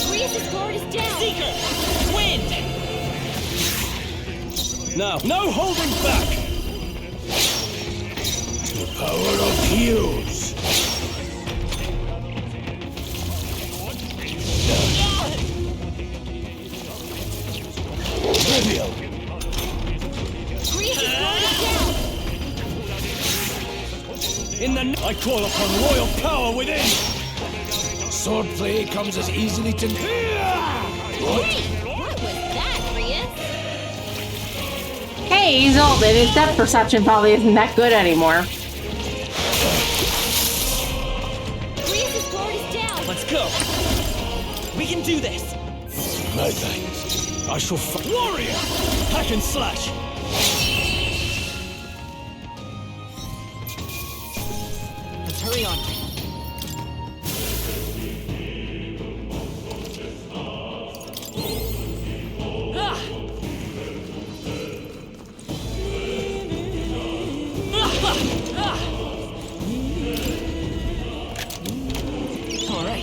Grius' guard is down. Seeker! Wind! Now, no holding back! The power of heroes. Trivial. Grius' guard is down. In the I call upon royal power within! Swordplay comes as easily to... Hey, what was that, Grius? Hey, he's old and his depth perception probably isn't that good anymore. Let's go. We can do this. No thanks. I shall Warrior! Hack and slash! Let's hurry on.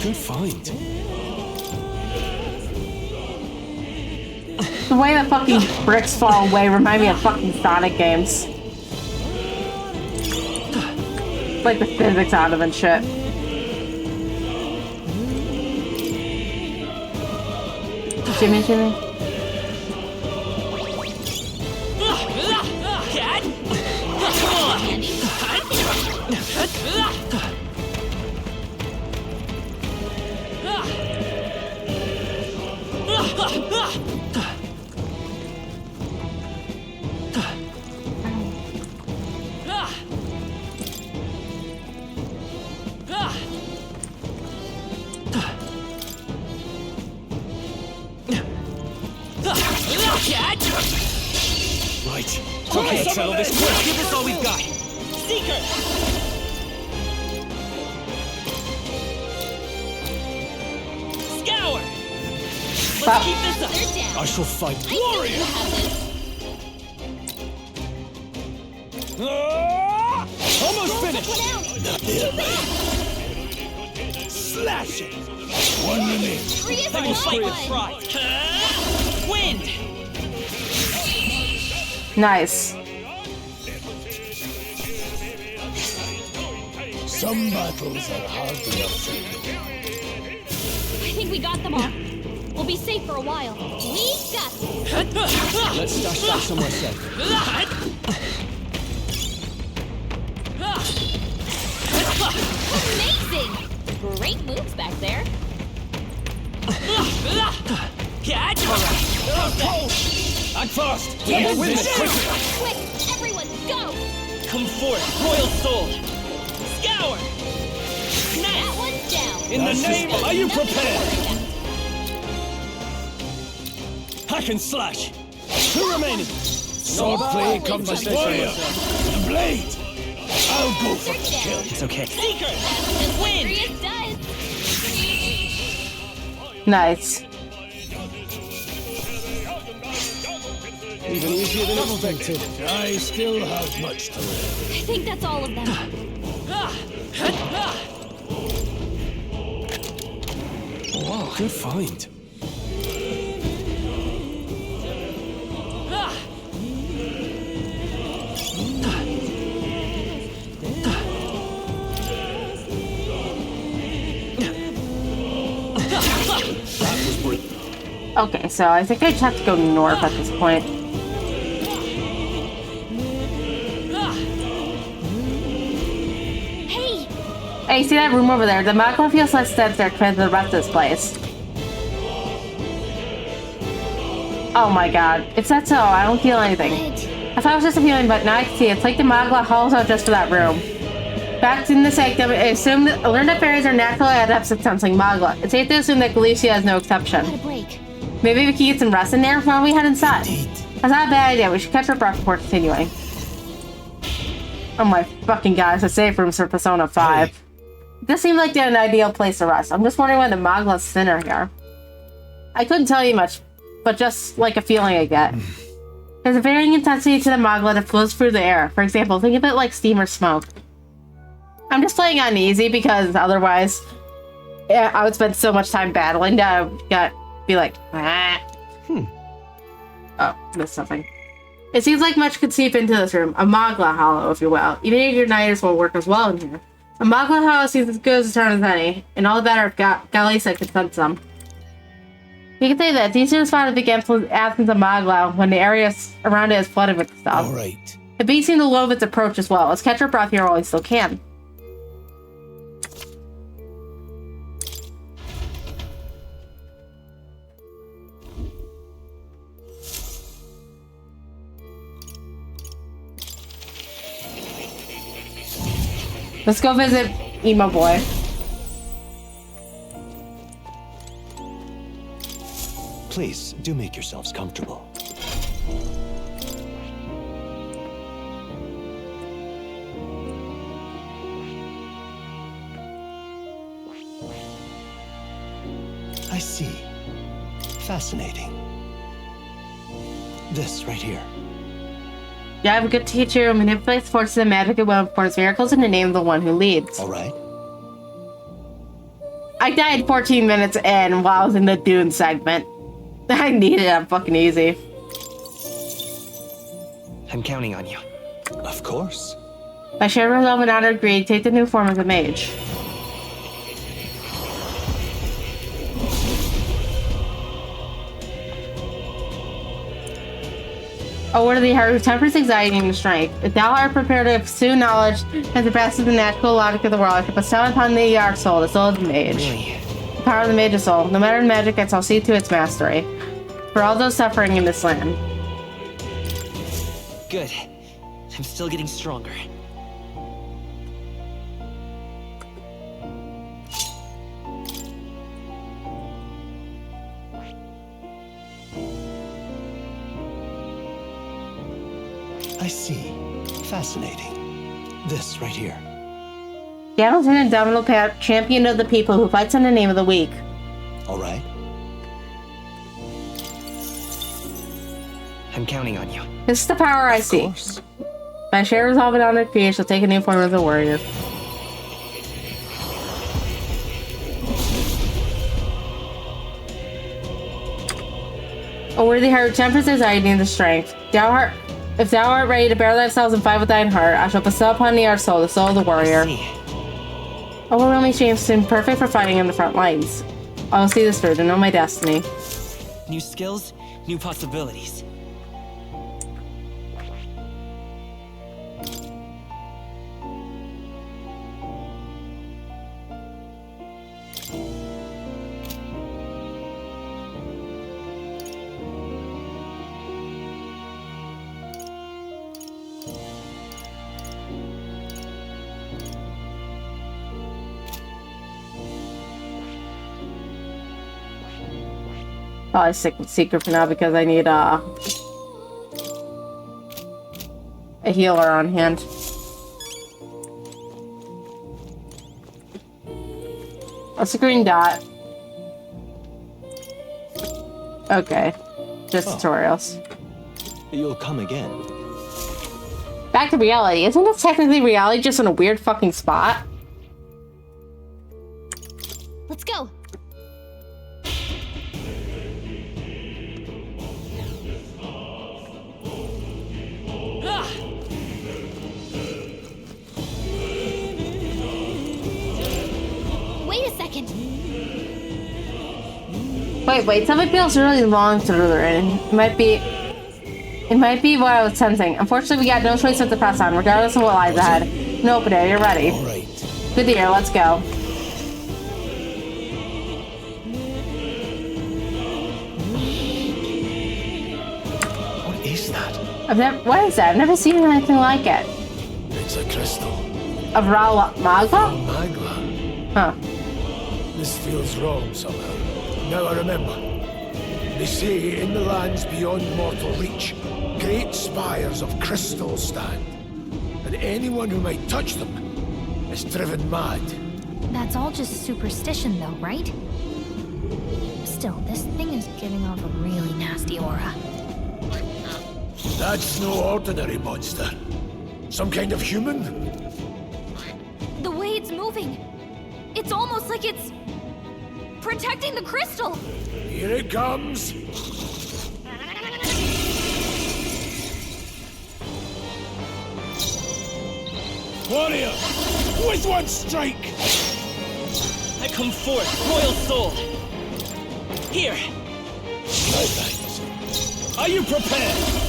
Good find. The way that fucking bricks fall away remind me of fucking Sonic games. Like the physics out of it and shit. Jimmy. Right. Okay, settle this quick. Give us all we've got. Seeker! Scour! Let's keep this up. I shall fight. Warrior! Almost finished. Not there, mate. Slash it. One remains. I will fight with pride. Wind! Nice. Some battles are hard enough. I think we got them all. We'll be safe for a while. We got this. Let's stash that somewhere safe. Amazing! Great moves back there. Catch! Alright. Act fast! Quick, everyone, go! Come forth, Royal Soul! Scour! Snap! That one's down. In the name of... Are you prepared? Hack and slash! Two remaining! Sword play comes as warrior. The blade. I'll go for the kill. It's okay. Seeker! Wind! Nice. Even easier than expected. I still have much to learn. I think that's all of them. Wow, good find. Okay, so I think I just have to go north at this point. Hey, see that room over there? The magma feels less dense there compared to the rest of this place. Oh my god. If that's so, I don't feel anything. I thought it was just a feeling, but now I can see it's like the magma hollows out just for that room. Back in the sanctum, I learned that fairies are naturally adepts at sensing magma. It's safe to assume that Galicia is no exception. Maybe we can get some rest in there while we head inside. That's not a bad idea. We should catch our breath before continuing. Oh my fucking god, it's a safe room for Persona 5. This seemed like an ideal place to rest. I'm just wondering why the magma's thinner here. I couldn't tell you much, but just like a feeling I get. There's a varying intensity to the magma that flows through the air. For example, think of it like steam or smoke. I'm just playing on easy because otherwise I would spend so much time battling that I would be like, ah. Oh, missed something. It seems like much could seep into this room. A magma hollow, if you will. Even if your nighters won't work as well in here. A magma hollow seems as good as a turn as any, and all the better if Galisa could sense some. You can say that it's easier to spot a big absence of magma when the area around it is flooded with stuff. Alright. The beast seems to loathe its approach as well. Let's catch our breath here while we still can. Let's go visit Emo Boy. Please, do make yourselves comfortable. I see. Fascinating. This right here. Yeah, I have a good teacher who manipulates forces and magic and will performs miracles in the name of the one who leads. Alright. I died 14 minutes in while I was in the Dune segment. I need it. I'm fucking easy. I'm counting on you. Of course. By shared resolve and honor greed, take the new form of the mage. A word of the heart who tempers anxiety and strength. If thou art prepared to pursue knowledge and surpasses the natural logic of the world, I shall bestow upon thee our soul, the soul of the mage. Really? The power of the mage's soul. No matter the magic, I shall see to its mastery. For all those suffering in this land. Good. I'm still getting stronger. I see. Fascinating. This right here. Gandalf's an indomitable champion of the people who fights in the name of the weak. Alright. I'm counting on you. This is the power I see. By shared resolve and honor creation, shall take a new form of the warrior. A worthy heart tempers anxiety and the strength. If thou art ready to bear thyself and fight with thine heart, I shall bestow upon thee our soul, the soul of the warrior. Overwhelming strength seemed perfect for fighting in the front lines. I will see this through to know my destiny. New skills, new possibilities. Probably stick with secret for now because I need a healer on hand. What's the green dot? Okay, just tutorials. You'll come again. Back to reality. Isn't this technically reality, just in a weird fucking spot? Let's go. Wait a second. Wait, something feels really long through there, and it might be what I was sensing. Unfortunately, we got no choice but to press on, regardless of what lies ahead. No, but you're ready. All right. Good to hear, let's go. What is that? What is that? I've never seen anything like it. It's a crystal. Of Magla? Magla. Huh. This feels wrong somehow. Now I remember. They say in the lands beyond mortal reach, great spires of crystal stand. And anyone who might touch them is driven mad. That's all just superstition though, right? Still, this thing is giving off a really nasty aura. That's no ordinary monster. Some kind of human? The way it's moving. It's almost like it's protecting the crystal. Here it comes. Warrior, with one strike. I come forth, royal soul. Here. My thanks. Are you prepared?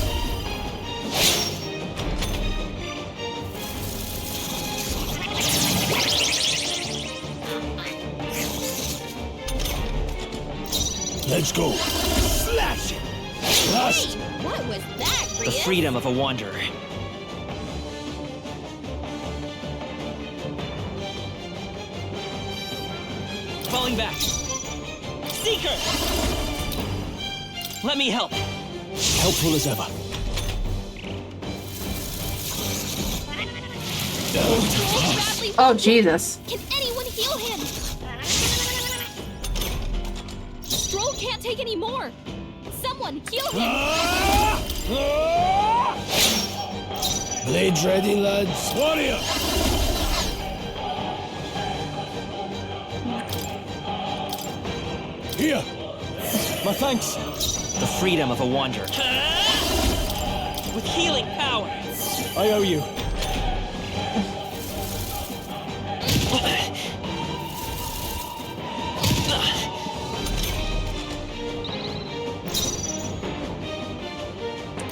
Let's go. Slash it. Blast. What was that, The Rhea? freedom of a wanderer. falling back. Seeker! Let me help. Helpful as ever. Oh, Jesus. Can anyone heal him? Stroll can't take any more. Someone heal him. Blades ready, lads. Warrior! Here! My thanks. The freedom of a wanderer. With healing power. I owe you.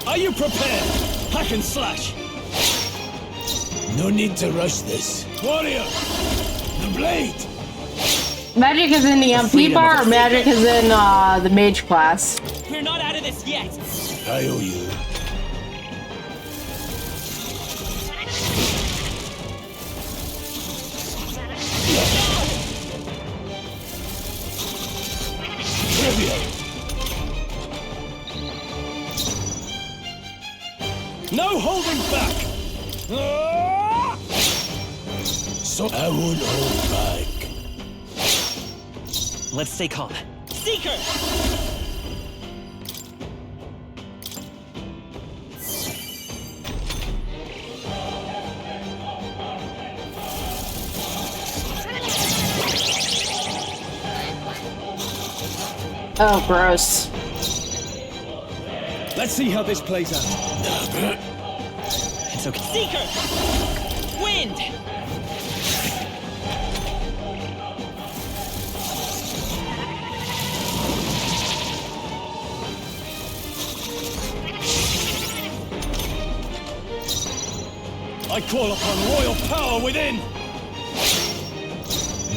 Are you prepared? Hack and slash. No need to rush this. Warrior! The blade! Magic is in the MP bar, or magic is in the mage class? We're not out of this yet. I owe you. No holding back! So I won't hold back. Let's stay calm. Seeker! Oh, gross. Let's see how this plays out. It's okay. Seeker! Wind! I call upon royal power within!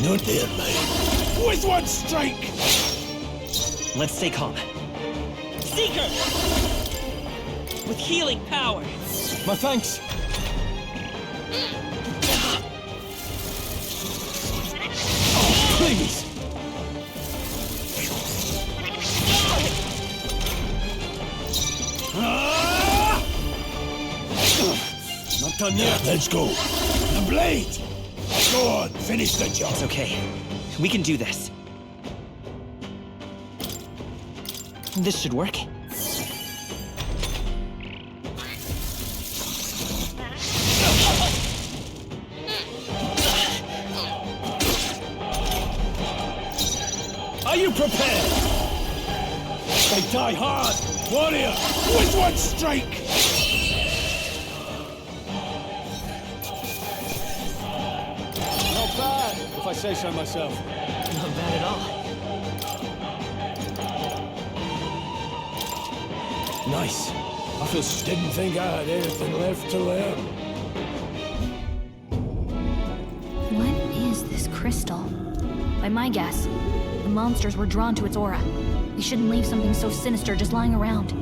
Not there, mate. With one strike! Let's stay calm. Seeker! With healing power. My thanks. Oh, please! Not done yet. Let's go. The blade! Go on, finish the job. It's okay. We can do this. This should work. Are you prepared? They die hard! Warrior! With one strike! Not bad, if I say so myself. Not bad at all. Nice. I just didn't think I had anything left to learn. What is this crystal? By my guess, the monsters were drawn to its aura. We shouldn't leave something so sinister just lying around.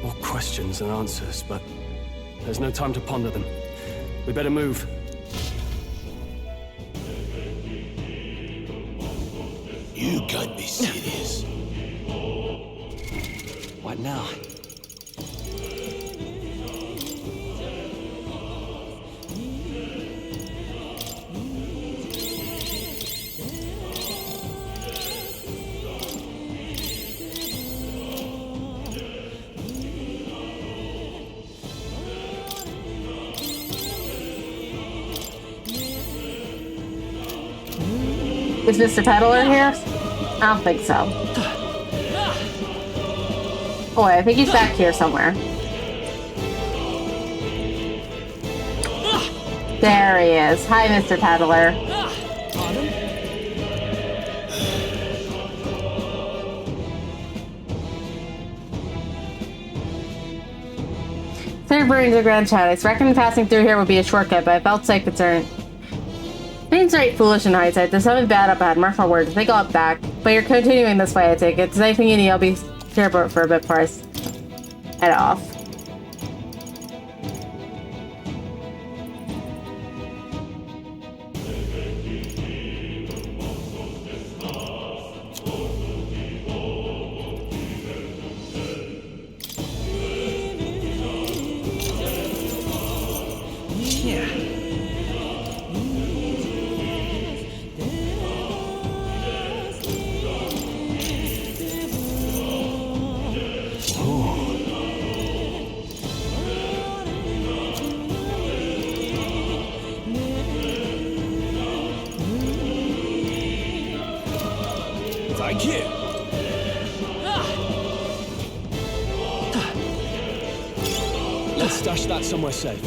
More questions than answers, but there's no time to ponder them. We better move. You can't be serious. What now? Is Mr. Peddler here? I don't think so. Oh, I think he's back here somewhere. There he is. Hi, Mr. Peddler. Third burning the Grand Shadows. Reckon passing through here would be a shortcut, but I felt so concerned. Things right foolish in hindsight. There's something bad up ahead. Mark my words. I think I'll be back. But you're continuing this way, I take it. If there's anything you need, I'll be here for a bit before I head off. Yeah. Thank you. Let's stash that somewhere safe.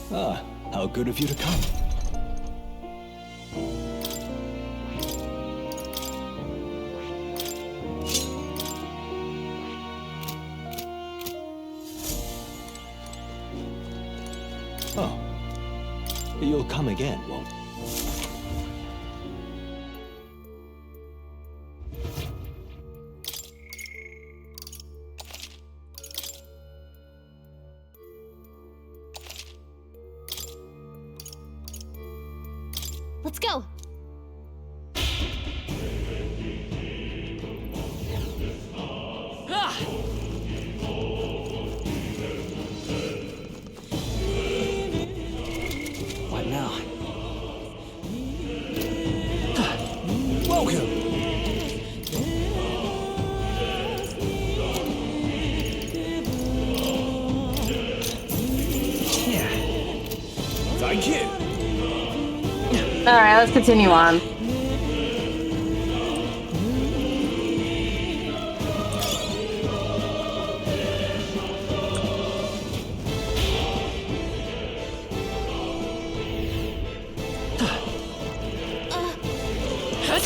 Ah, how good of you to come. Oh, you'll come again, won't you? Let's go. What now? Welcome. Yeah. Thank you. Alright, let's continue on.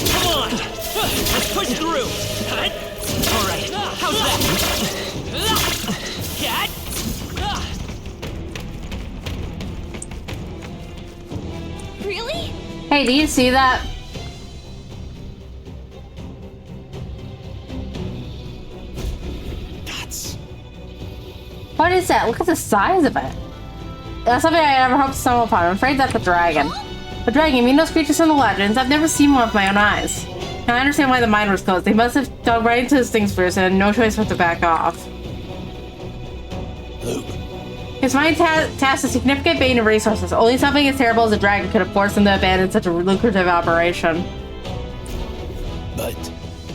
Come on! Let's push through! Alright, how's that? Cat? Really? Hey, do you see that? What is that? Look at the size of it. That's something I never hoped to stumble upon. I'm afraid that's a dragon. A dragon, you mean those creatures from the legends? I've never seen one with my own eyes. Now I understand why the mine was closed. They must have dug right into this thing's first and had no choice but to back off. Luke. His mind tasked a significant bane of resources. Only something as terrible as a dragon could have forced them to abandon such a lucrative operation. But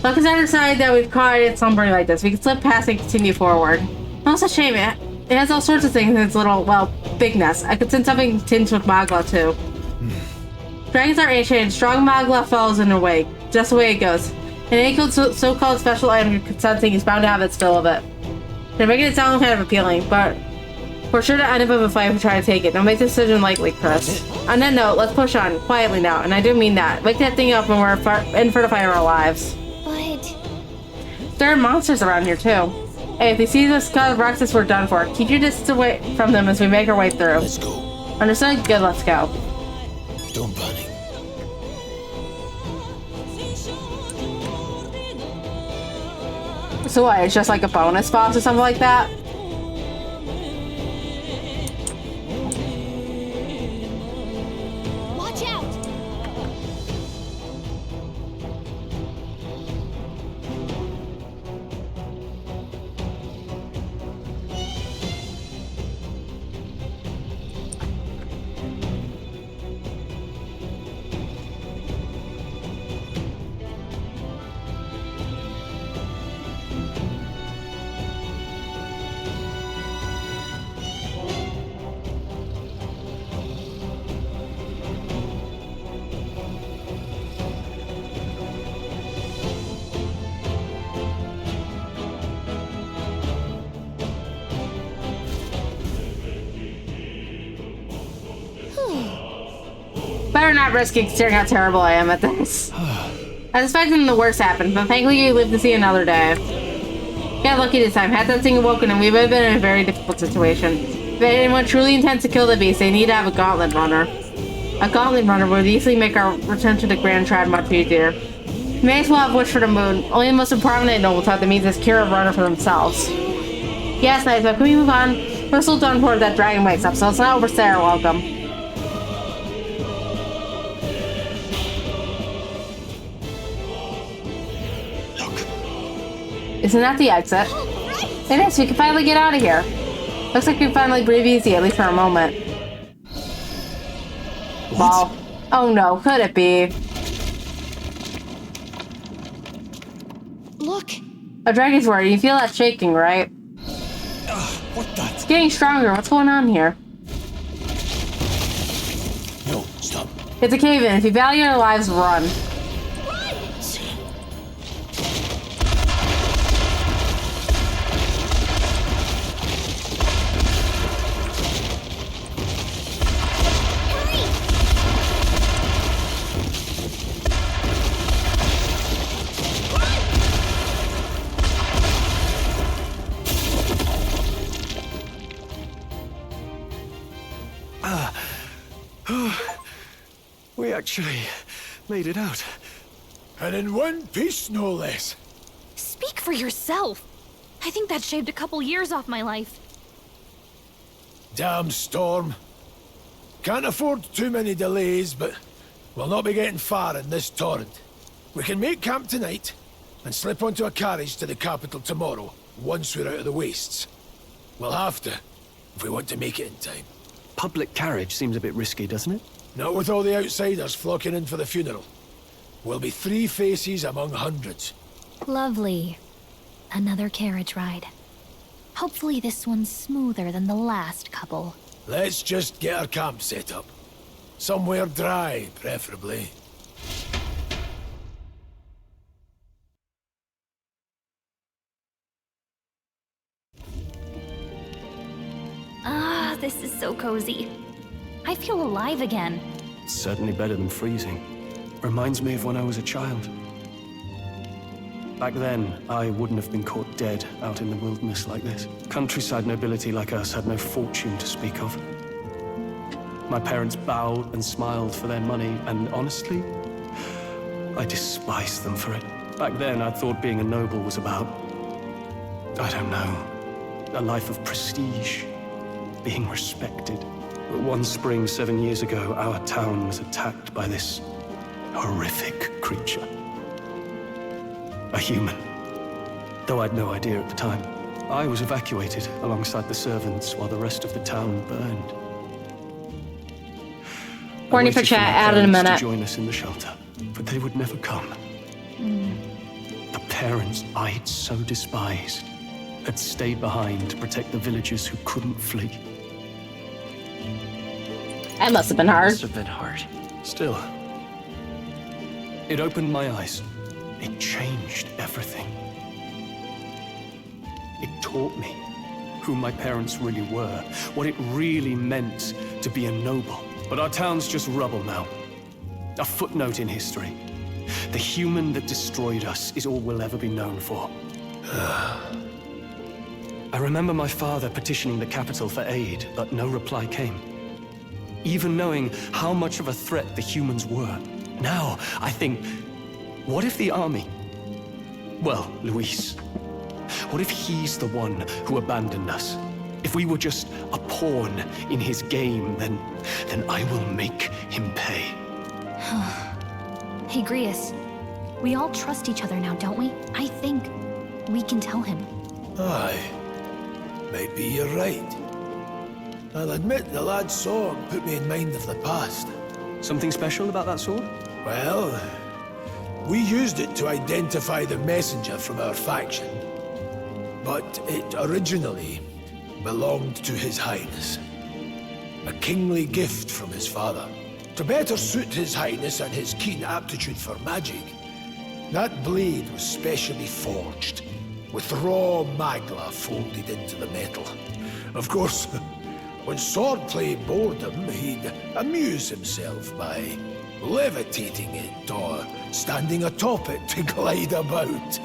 Luck has never decided that we've caught it something like this. We can slip past and continue forward. Oh, it's a shame. It has all sorts of things in its little, well, big nest. I could sense something tinged with Magla, too. Dragons are ancient, and strong Magla follows in their wake. Just the way it goes. And any so-called special item sensing is bound to have its fill of it. They're making it sound kind of appealing, but we're sure to end up in a fight if we try to take it. Don't make the decision lightly, Chris. On that note, let's push on, quietly now, and I do mean that. Wake that thing up when we're in for the fight of our lives. But There are monsters around here, too. Hey, if they see this kind of Roxas, we're done for. Keep your distance away from them as we make our way through. Let's go. Understood? Good, let's go. Don't panic. So what, it's just like a bonus boss or something like that? watch out! Better not risk it considering how terrible I am at this. I was expecting the worst happened, but thankfully you live to see another day. Got lucky this time. Had that thing awoken and we would have been in a very difficult situation. If anyone truly intends to kill the beast, they need to have a gauntlet runner. A gauntlet runner would easily make our return to the Grand Trad much easier. We may as well have wished for the moon. Only the most prominent nobles have the means to secure a runner for themselves. Yes, nice, but can we move on? We're still done for that dragon wakes up, so it's not overstay our welcome. Isn't that the exit? It is, we can finally get out of here. Looks like we can finally breathe easy, at least for a moment. Wow. Oh no, could it be? Look. A dragon's word, you feel that shaking, right? What the? It's getting stronger, what's going on here? No, stop. It's a cave-in, if you value your lives, run. We actually made it out. And in one piece, no less. Speak for yourself. I think that shaved a couple years off my life. Damn storm. Can't afford too many delays, but we'll not be getting far in this torrent. We can make camp tonight and slip onto a carriage to the capital tomorrow, once we're out of the wastes. We'll have to, if we want to make it in time. Public carriage seems a bit risky, doesn't it? Not with all the outsiders flocking in for the funeral. We'll be 3 faces among hundreds. Lovely. Another carriage ride. Hopefully this one's smoother than the last couple. Let's just get our camp set up. Somewhere dry, preferably. Ah, this is so cozy. I feel alive again. It's certainly better than freezing. Reminds me of when I was a child. Back then, I wouldn't have been caught dead out in the wilderness like this. Countryside nobility like us had no fortune to speak of. My parents bowed and smiled for their money, and honestly, I despised them for it. Back then, I thought being a noble was about, I don't know, a life of prestige, being respected. But one spring 7 years ago, our town was attacked by this horrific creature. A human. Though I'd no idea at the time. I was evacuated alongside the servants while the rest of the town burned. Warning for chat, add in a minute. To join us in the shelter, but they would never come. The parents I'd so despised had stayed behind to protect the villagers who couldn't flee. That must have been hard. Must have been hard. Still, it opened my eyes. It changed everything. It taught me who my parents really were, what it really meant to be a noble. But our town's just rubble now. A footnote in history. The human that destroyed us is all we'll ever be known for. I remember my father petitioning the capital for aid, but no reply came. Even knowing how much of a threat the humans were. Now, I think, what if the army? Well, Luis. What if he's the one who abandoned us? If we were just a pawn in his game, then I will make him pay. Hey, Grius. We all trust each other now, don't we? I think we can tell him. Aye. Maybe you're right. I'll admit the lad's sword put me in mind of the past. Something special about that sword? Well, we used it to identify the messenger from our faction. But it originally belonged to His Highness. A kingly gift from his father. To better suit His Highness and his keen aptitude for magic, that blade was specially forged, with raw magla folded into the metal. Of course, when swordplay bored him, he'd amuse himself by levitating it or standing atop it to glide about.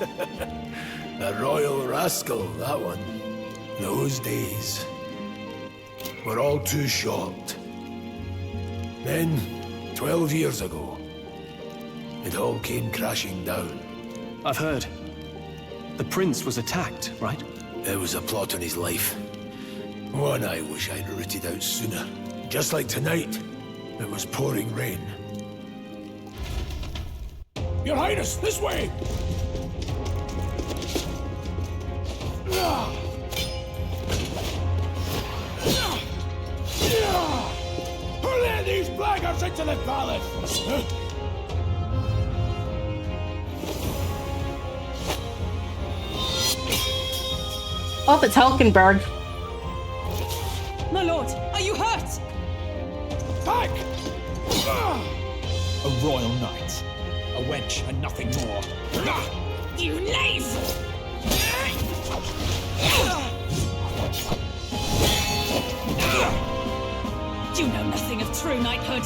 A royal rascal, that one. Those days were all too short. Then, 12 years ago, it all came crashing down. I've heard. The prince was attacked, right? There was a plot on his life. One I wish I'd rooted out sooner. Just like tonight, it was pouring rain. Your Highness, this way! Who let these blackguards into the palace? Oh, it's Hulkenberg. My lord, are you hurt? Back! A royal knight. A wench and nothing more. You knave! You know nothing of true knighthood. I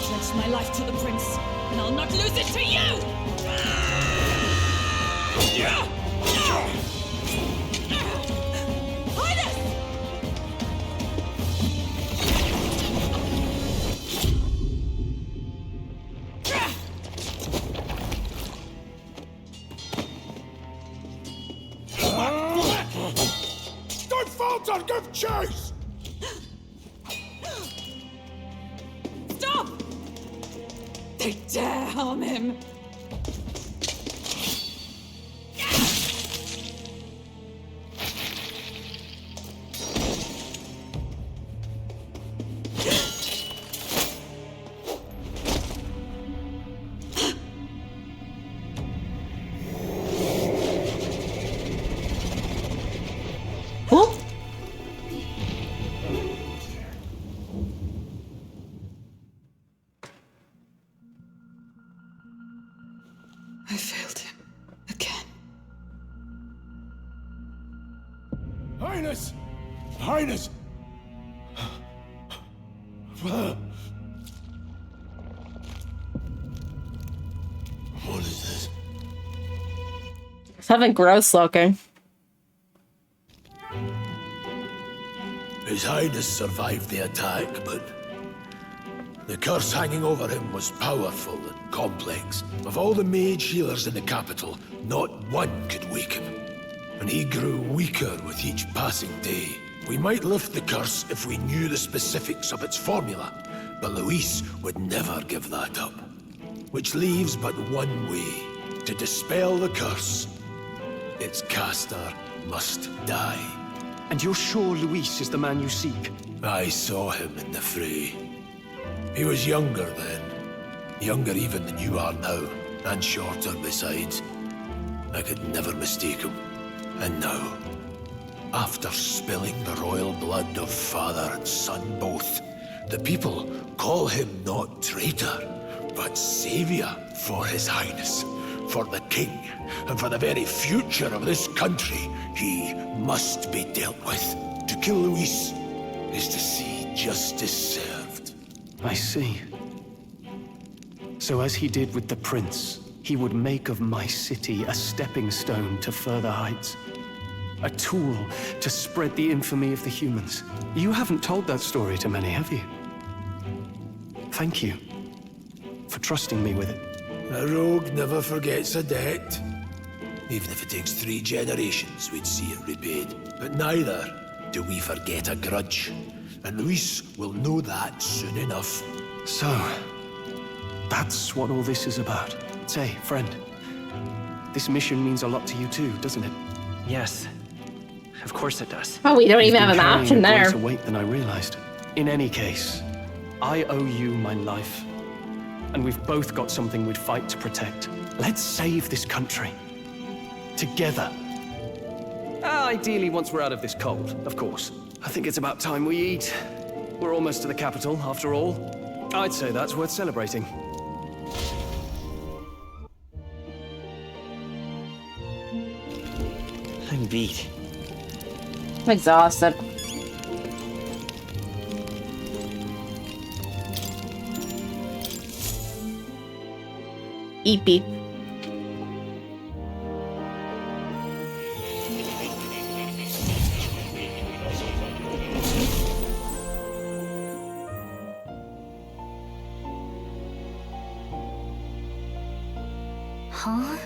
pledged my life to the prince, and I'll not lose it to you! Highness! Don't falter, give chase! Stop! They dare harm him! I failed him again. Highness! Highness! What is this? Something gross looking. His Highness survived the attack, but the curse hanging over him was powerful and complex. Of all the mage healers in the capital, not one could wake him. And he grew weaker with each passing day. We might lift the curse if we knew the specifics of its formula, but Luis would never give that up. Which leaves but one way to dispel the curse. Its caster must die. And you're sure Luis is the man you seek? I saw him in the fray. He was younger then. Younger even than you are now. And shorter besides. I could never mistake him. And now, after spilling the royal blood of father and son both, the people call him not traitor, but savior for his highness. For the king, and for the very future of this country, he must be dealt with. To kill Luis is to see justice served. I see. So as he did with the prince, he would make of my city a stepping stone to further heights. A tool to spread the infamy of the humans. You haven't told that story to many, have you? Thank you for trusting me with it. A rogue never forgets a debt. Even if it takes 3 generations, we'd see it repaid. But neither do we forget a grudge. And Luis will know that soon enough. So, that's what all this is about. Say, friend, this mission means a lot to you too, doesn't it? Yes. Of course it does. Oh, we don't You've even have been an carrying option a there. greater weight than I realized. In any case, I owe you my life. And we've both got something we'd fight to protect. Let's save this country. Together. Ideally, once we're out of this cold, of course. I think it's about time we eat. We're almost to the capital, after all. I'd say that's worth celebrating. I'm beat. I'm exhausted. Eepy. Huh?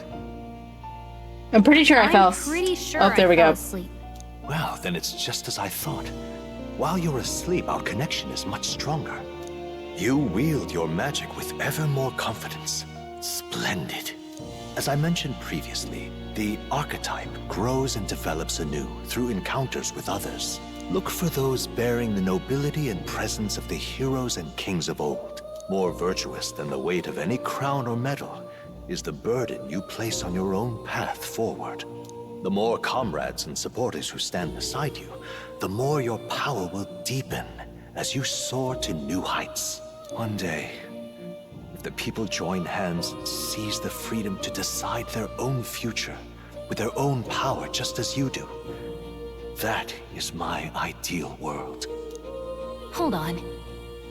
I'm pretty sure I fell. Pretty sure Oh, there we go. Asleep. Well, then it's just as I thought. While you're asleep, our connection is much stronger. You wield your magic with ever more confidence. Splendid. As I mentioned previously, the archetype grows and develops anew through encounters with others. Look for those bearing the nobility and presence of the heroes and kings of old. More virtuous than the weight of any crown or medal is the burden you place on your own path forward. The more comrades and supporters who stand beside you, the more your power will deepen as you soar to new heights. One day, if the people join hands and seize the freedom to decide their own future with their own power just as you do, that is my ideal world. Hold on.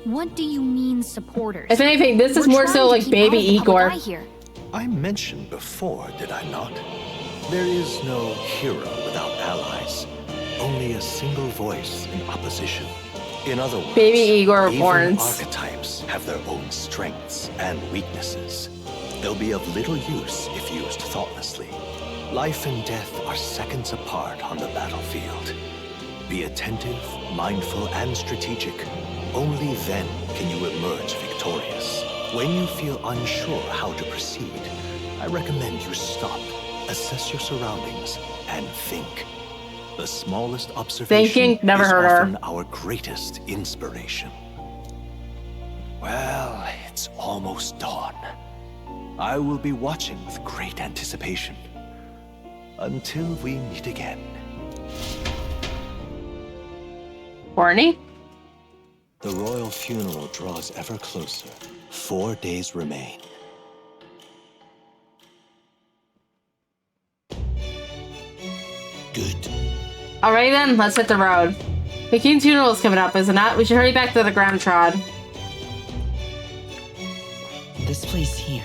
What do you mean, supporters? If anything, this is We're more trying so to like keep baby out of the public Igor. eye here. I mentioned before, did I not? There is no hero without allies. Only a single voice in opposition. In other words, Baby Igor even warns. archetypes have their own strengths and weaknesses. They'll be of little use if used thoughtlessly. Life and death are seconds apart on the battlefield. Be attentive, mindful, and strategic. Only then can you emerge victorious. When you feel unsure how to proceed, I recommend you stop, assess your surroundings, and think. The smallest observation Thinking never is hurt her. often our greatest inspiration. Well, it's almost dawn. I will be watching with great anticipation. Until we meet again. Horny? The royal funeral draws ever closer. 4 days remain. Good. Alright then, let's hit the road. The king's funeral is coming up, isn't it? We should hurry back to the Grand Trad. This place here.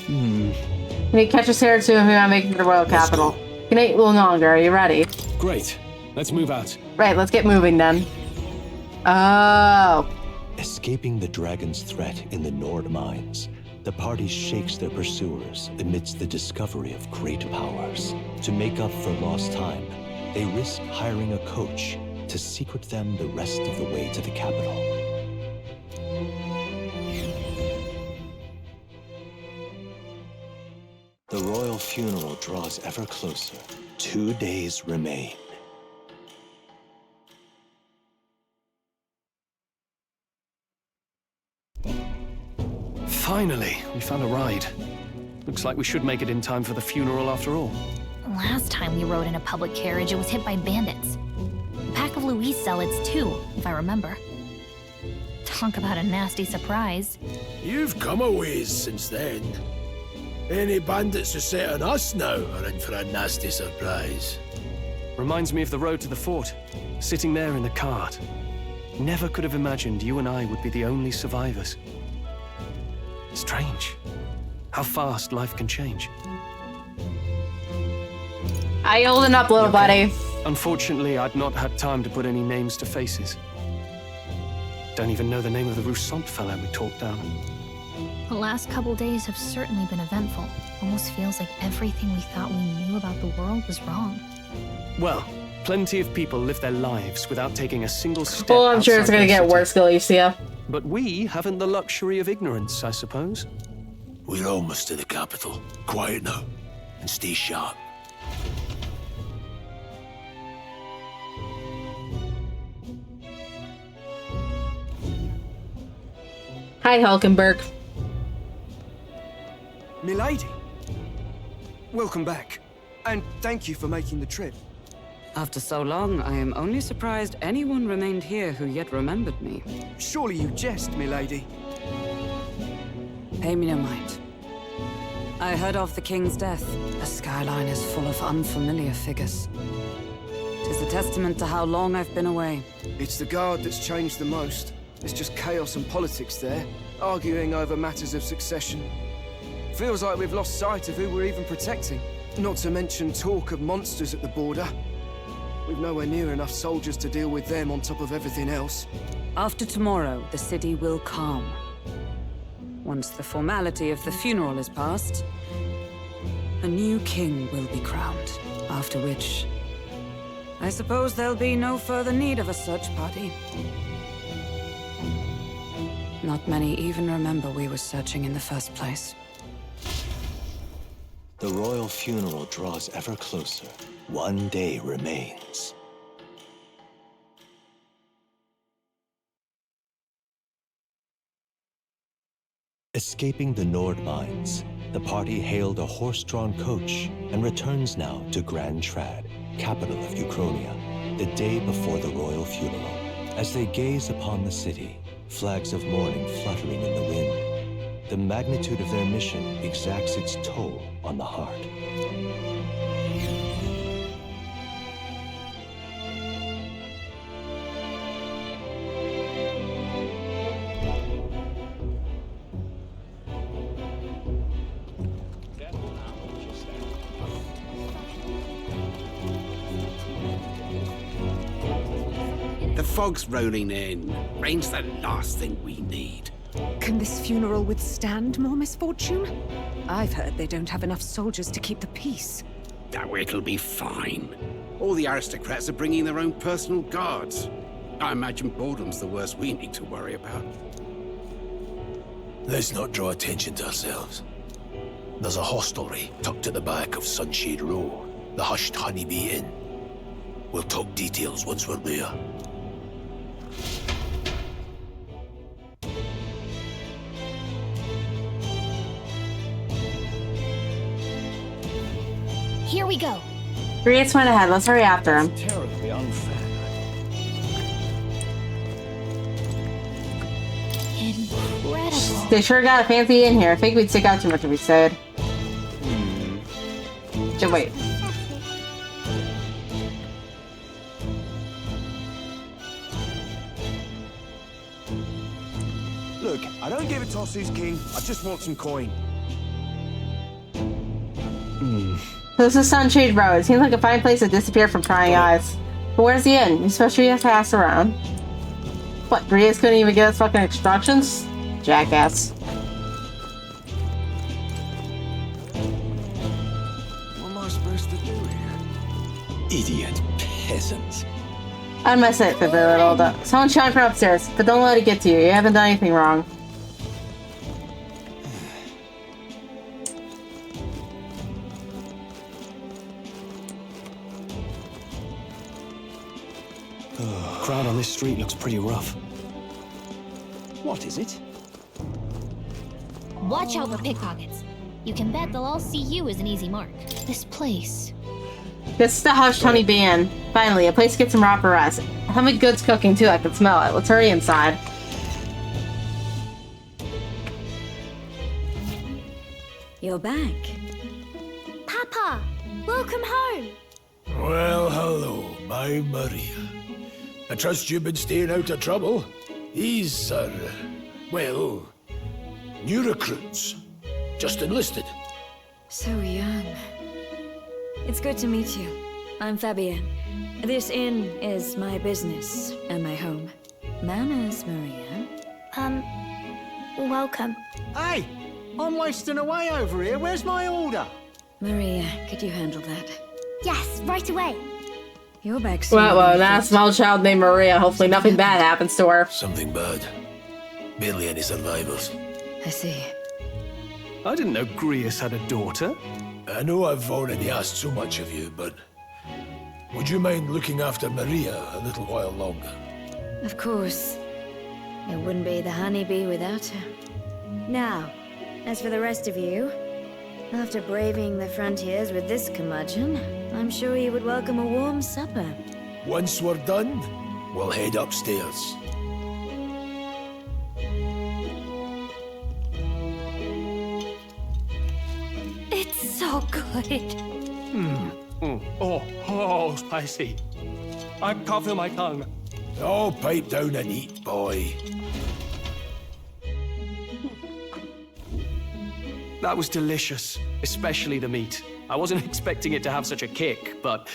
We need to catch us here soon if we want to make it to the royal capital. Can wait a little longer. Are you ready? Great. Let's move out. Right, let's get moving then. Oh. Escaping the dragon's threat in the Nord mines, the party shakes their pursuers amidst the discovery of great powers. To make up for lost time, they risk hiring a coach to secret them the rest of the way to the capital. The royal funeral draws ever closer. 2 days remain. Finally, we found a ride. Looks like we should make it in time for the funeral after all. Last time we rode in a public carriage, it was hit by bandits. A pack of Louise zealots too, if I remember. Talk about a nasty surprise. You've come a ways since then. Any bandits who set on us now are in for a nasty surprise. Reminds me of the road to the fort, sitting there in the cart. Never could have imagined you and I would be the only survivors. Strange. How fast life can change. How you holding up, little buddy? Unfortunately, I'd not had time to put any names to faces. Don't even know the name of the Roussant fellow we talked down. The last couple days have certainly been eventful. Almost feels like everything we thought we knew about the world was wrong. Well, plenty of people live their lives without taking a single step. Well, I'm sure it's outside gonna their get city. worse, Galicia. But we haven't the luxury of ignorance, I suppose. We're almost to the capital. Quiet now, and stay sharp. Hi, Hulkenberg. Milady, welcome back, and thank you for making the trip. After so long, I am only surprised anyone remained here who yet remembered me. Surely you jest, milady. Pay me no mind. I heard of the king's death. The skyline is full of unfamiliar figures. Tis a testament to how long I've been away. It's the guard that's changed the most. It's just chaos and politics there, arguing over matters of succession. Feels like we've lost sight of who we're even protecting. Not to mention talk of monsters at the border. We've nowhere near enough soldiers to deal with them on top of everything else. After tomorrow, the city will calm. Once the formality of the funeral is past, a new king will be crowned. After which, I suppose there'll be no further need of a search party. Not many even remember we were searching in the first place. The royal funeral draws ever closer. One day remains. Escaping the Nord mines, the party hailed a horse-drawn coach and returns now to Grand Trad, capital of Uchronia, the day before the royal funeral. As they gaze upon the city, flags of mourning fluttering in the wind, the magnitude of their mission exacts its toll on the heart. The fog's rolling in. Rain's the last thing we need. Can this funeral withstand more misfortune? I've heard they don't have enough soldiers to keep the peace. Oh, it'll be fine. All the aristocrats are bringing their own personal guards. I imagine boredom's the worst we need to worry about. Let's not draw attention to ourselves. There's a hostelry tucked at the back of Sunshade Row, the hushed Honeybee Inn. We'll talk details once we're there. Here we go. Grievous went ahead. Let's hurry after him. Terribly unfair. Incredible. They sure got a fancy in here. I think we'd stick out too much if we stayed. Just wait. Look, I don't give a toss who's king. I just want some coin. This is Sunshade Road. It seems like a fine place to disappear from prying eyes. But where's the inn? You supposed to have to ask around. What, Grievous couldn't even get us fucking instructions? Jackass. What am I supposed to do here? Idiot peasants. I'd mess it for the little duck. Someone shouting from upstairs, but don't let it get to you. You haven't done anything wrong. Crowd on this street looks pretty rough. What is it? Watch out for pickpockets. You can bet they'll all see you as an easy mark. This place. This is the Hushed Honeybee Inn. Finally, a place to get some proper rest. How many goods cooking too? I can smell it. Let's hurry inside. You're back. Papa, welcome home. Well, hello, my Maria. I trust you've been staying out of trouble. These are, well, new recruits. Just enlisted. So young. It's good to meet you. I'm Fabienne. This inn is my business and my home. Manners, Maria. Welcome. Hey, I'm wasting away over here. Where's my order? Maria, could you handle that? Yes, right away. You're back soon. Well, that small child named Maria. Hopefully nothing bad happens to her. Something bad. Barely any survivors. I see. I didn't know Grievous had a daughter. I know I've already asked so much of you, but would you mind looking after Maria a little while longer? Of course. It wouldn't be the honeybee without her. Now, as for the rest of you, after braving the frontiers with this curmudgeon, I'm sure you would welcome a warm supper. Once we're done, we'll head upstairs. It's so good. Oh, spicy. I can't feel my tongue. Oh, pipe down and eat, boy. That was delicious, especially the meat. I wasn't expecting it to have such a kick, but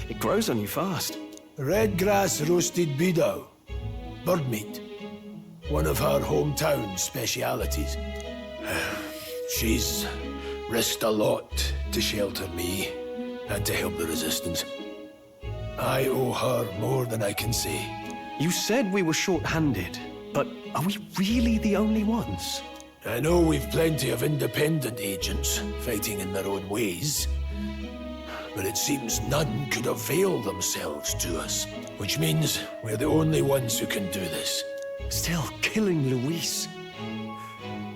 it grows on you fast. Red grass roasted beedow. Bird meat. One of her hometown specialities. She's risked a lot to shelter me and to help the Resistance. I owe her more than I can say. You said we were short-handed, but are we really the only ones? I know we've plenty of independent agents fighting in their own ways, but it seems none could avail themselves to us, which means we're the only ones who can do this. Still killing Luis.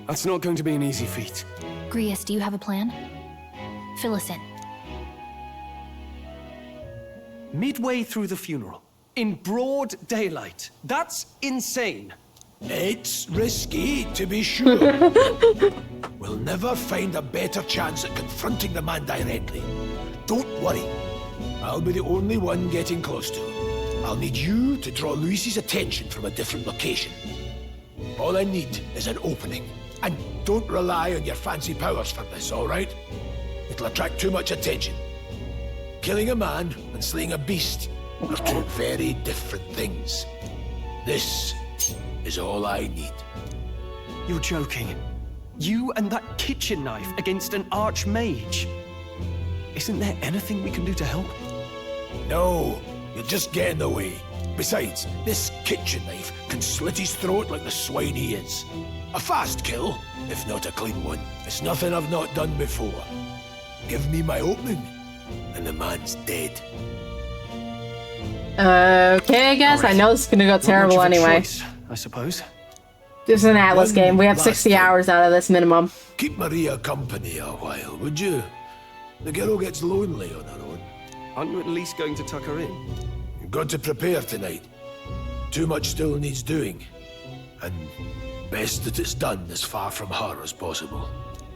That's not going to be an easy feat. Grius, do you have a plan? Fill us in. Midway through the funeral, in broad daylight. That's insane. It's risky, to be sure. We'll never find a better chance at confronting the man directly. Don't worry. I'll be the only one getting close to him. I'll need you to draw Luis's attention from a different location. All I need is an opening. And don't rely on your fancy powers for this, all right? It'll attract too much attention. Killing a man and slaying a beast are two very different things. This is all I need. You're joking. You and that kitchen knife against an archmage. Isn't there anything we can do to help? No, you'll just get in the way. Besides, this kitchen knife can slit his throat like the swine he is. A fast kill, if not a clean one. It's nothing I've not done before. Give me my opening, and the man's dead. Okay, I guess. I know this is gonna go terrible anyway. Choice, I suppose. This is an Atlas game. We have 60 hours out of this minimum. Keep Maria company a while, would you? The girl gets lonely on her own. Aren't you at least going to tuck her in? You've got to prepare tonight. Too much still needs doing. And best that it's done as far from her as possible.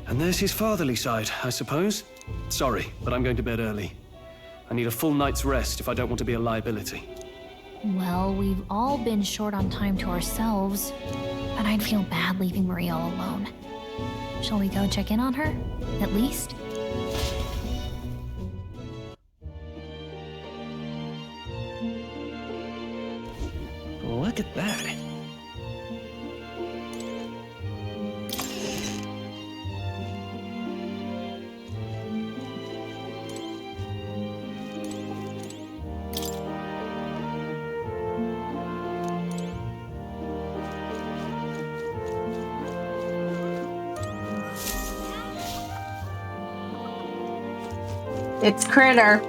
And there's his fatherly side, I suppose. Sorry, but I'm going to bed early. I need a full night's rest if I don't want to be a liability. Well, we've all been short on time to ourselves, but I'd feel bad leaving Maria all alone. Shall we go check in on her, at least? Look at that. It's Critter.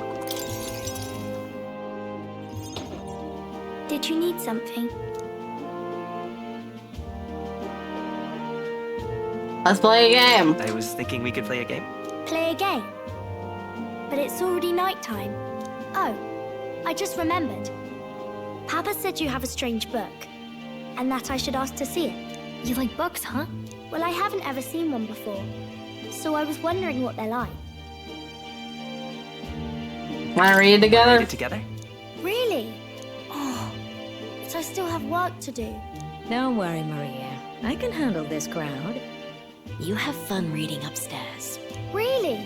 Did you need something? Let's play a game. I was thinking we could play a game. Play a game? But it's already nighttime. Oh, I just remembered. Papa said you have a strange book, and that I should ask to see it. You like books, huh? Well, I haven't ever seen one before, so I was wondering what they're like. Wanna read it together? Read it together? Really? Oh, but I still have work to do. Don't worry, Maria. I can handle this crowd. You have fun reading upstairs. Really?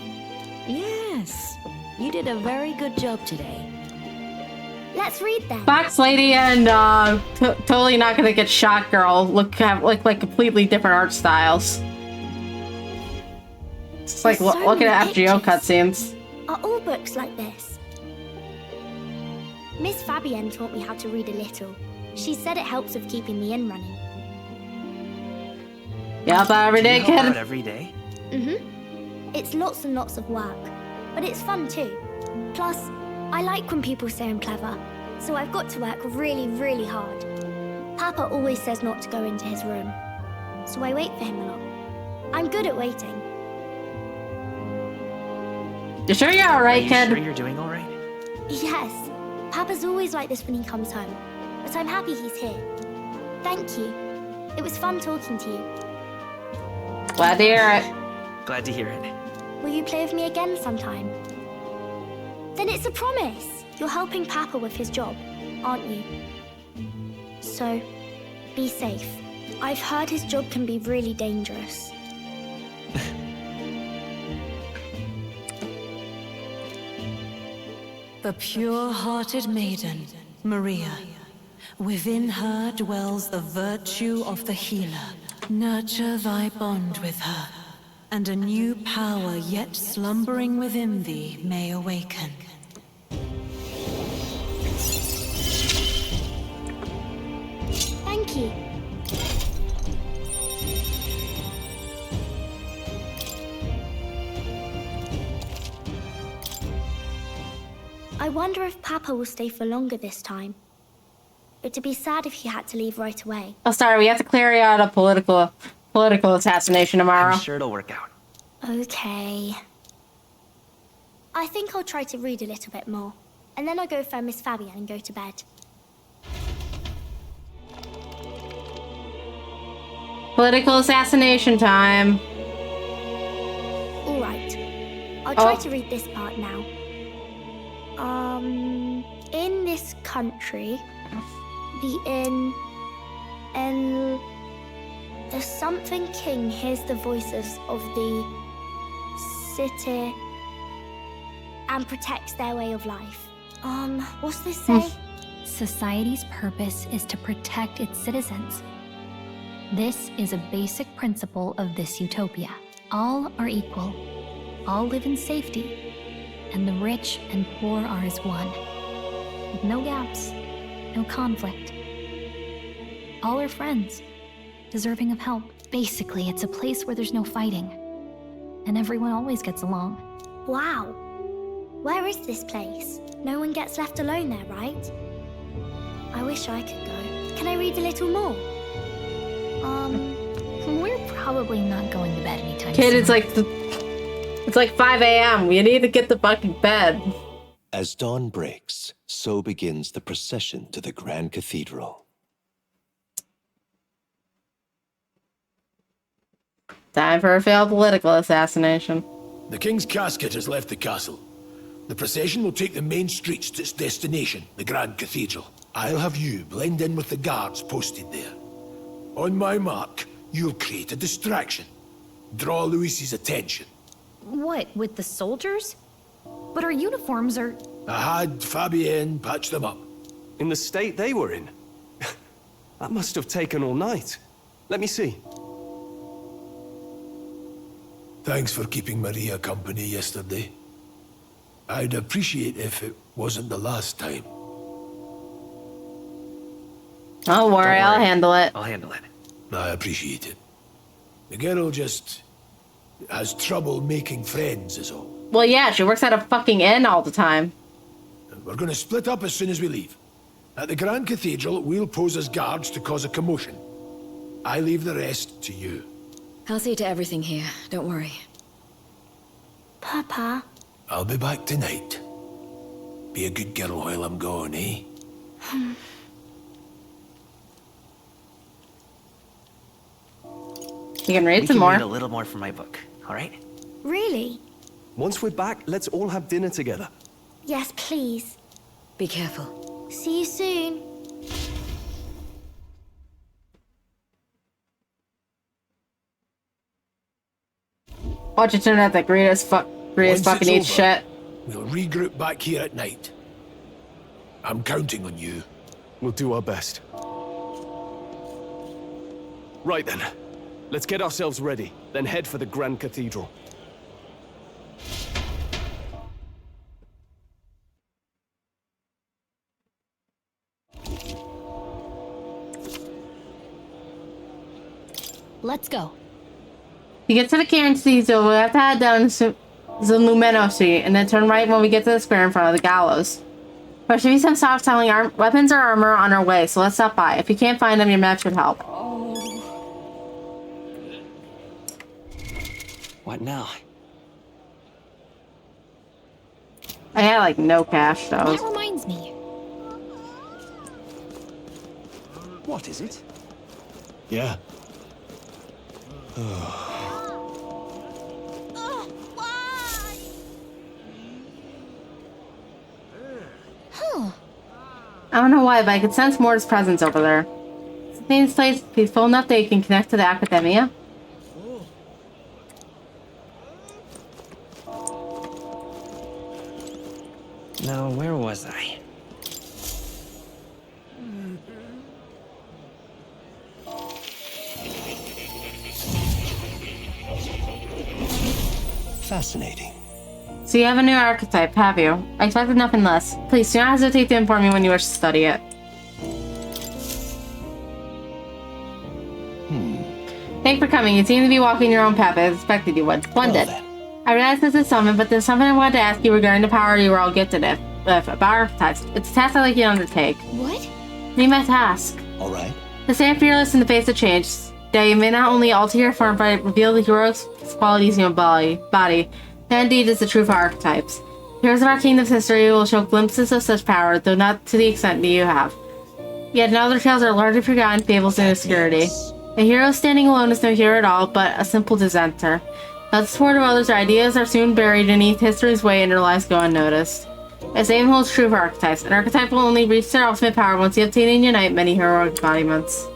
Yes. You did a very good job today. Let's read then. Fox Lady and totally not gonna get shot girl look like completely different art styles. It's like looking at FGO cutscenes. Are all books like this? Miss Fabienne taught me how to read a little. She said it helps with keeping the inn running. Yep, every day, kid. Every day? Mm-hmm. It's lots and lots of work, but it's fun too. Plus, I like when people say I'm clever, so I've got to work really, really hard. Papa always says not to go into his room, so I wait for him a lot. I'm good at waiting. You sure you're alright, kid? Sure you're doing alright? Yes. Papa's always like this when he comes home, but I'm happy he's here. Thank you. It was fun talking to you. Glad to hear it. Glad to hear it. Will you play with me again sometime? Then it's a promise. You're helping Papa with his job, aren't you? So, be safe. I've heard his job can be really dangerous. The pure-hearted maiden, Maria. Within her dwells the virtue of the healer. Nurture thy bond with her, and a new power yet slumbering within thee may awaken. Thank you. I wonder if Papa will stay for longer this time. It'd be sad if he had to leave right away. Oh, sorry, we have to clear out a political assassination tomorrow. I'm sure it'll work out. Okay. I think I'll try to read a little bit more, and then I'll go find Miss Fabian and go to bed. Political assassination time. All right. I'll try to read this part now. In this country, the something king hears the voices of the city and protects their way of life. What's this say? Society's purpose is to protect its citizens. This is a basic principle of this utopia. All are equal. All live in safety. And the rich and poor are as one. With no gaps, no conflict. All are friends, deserving of help. Basically, it's a place where there's no fighting. And everyone always gets along. Wow. Where is this place? No one gets left alone there, right? I wish I could go. Can I read a little more? We're probably not going to bed anytime Kid, soon. it's like 5 a.m. We need to get the fucking bed. As dawn breaks, so begins the procession to the Grand Cathedral. Time for a failed political assassination. The king's casket has left the castle. The procession will take the main streets to its destination, the Grand Cathedral. I'll have you blend in with the guards posted there. On my mark, you'll create a distraction. Draw Luis's attention. What, with the soldiers? But our uniforms are... I had Fabienne patch them up. In the state they were in? That must have taken all night. Let me see. Thanks for keeping Maria company yesterday. I'd appreciate if it wasn't the last time. Don't worry, I'll handle it. I'll handle it. I appreciate it. The girl just has trouble making friends is all. Well, yeah, she works at a fucking inn all the time. We're gonna split up as soon as we leave. At the Grand Cathedral, we'll pose as guards to cause a commotion. I leave the rest to you. I'll see to everything here, don't worry. Papa. I'll be back tonight. Be a good girl while I'm gone, eh? You can read we some can more. Read a little more from my book, all right? Really? Once we're back, let's all have dinner together. Yes, please. Be careful. See you soon. Watch it turn out that greatest fucking eats shit. We'll regroup back here at night. I'm counting on you. We'll do our best. Right then. Let's get ourselves ready, then head for the Grand Cathedral. Let's go. To get to the Cathedral, we'll have to head down to Lumeno Street and then turn right when we get to the square in front of the gallows. There should be some soft-selling weapons or armor on our way, so let's stop by. If you can't find them, your map should help. What now? I had like no cash though. That reminds me. What is it? Yeah. I don't know why, but I could sense Morta's presence over there. This place is peaceful enough that you can connect to the Academia. Now, where was I? Fascinating. So you have a new archetype, have you? I expected nothing less. Please do not hesitate to inform me when you wish to study it. Thanks for coming. You seem to be walking your own path. I expected you would. Splendid. I realize this is summon, but there's something I wanted to ask you regarding the power you were all gifted with about archetypes. It's a task I'd like you to undertake. What? Name my task. Alright. To stay fearless in the face of change, that you may not only alter your form, but reveal the hero's qualities in your body. That indeed is the truth of archetypes. Heroes of our kingdom's history will show glimpses of such power, though not to the extent that you have. Yet now their tales are largely forgotten fables in obscurity. A hero standing alone is no hero at all, but a simple dissenter. Without the support of others, our ideas are soon buried beneath history's weight and their lives go unnoticed. The same holds true for archetypes. An archetype will only reach their ultimate power once you obtain and unite many heroic embodiments.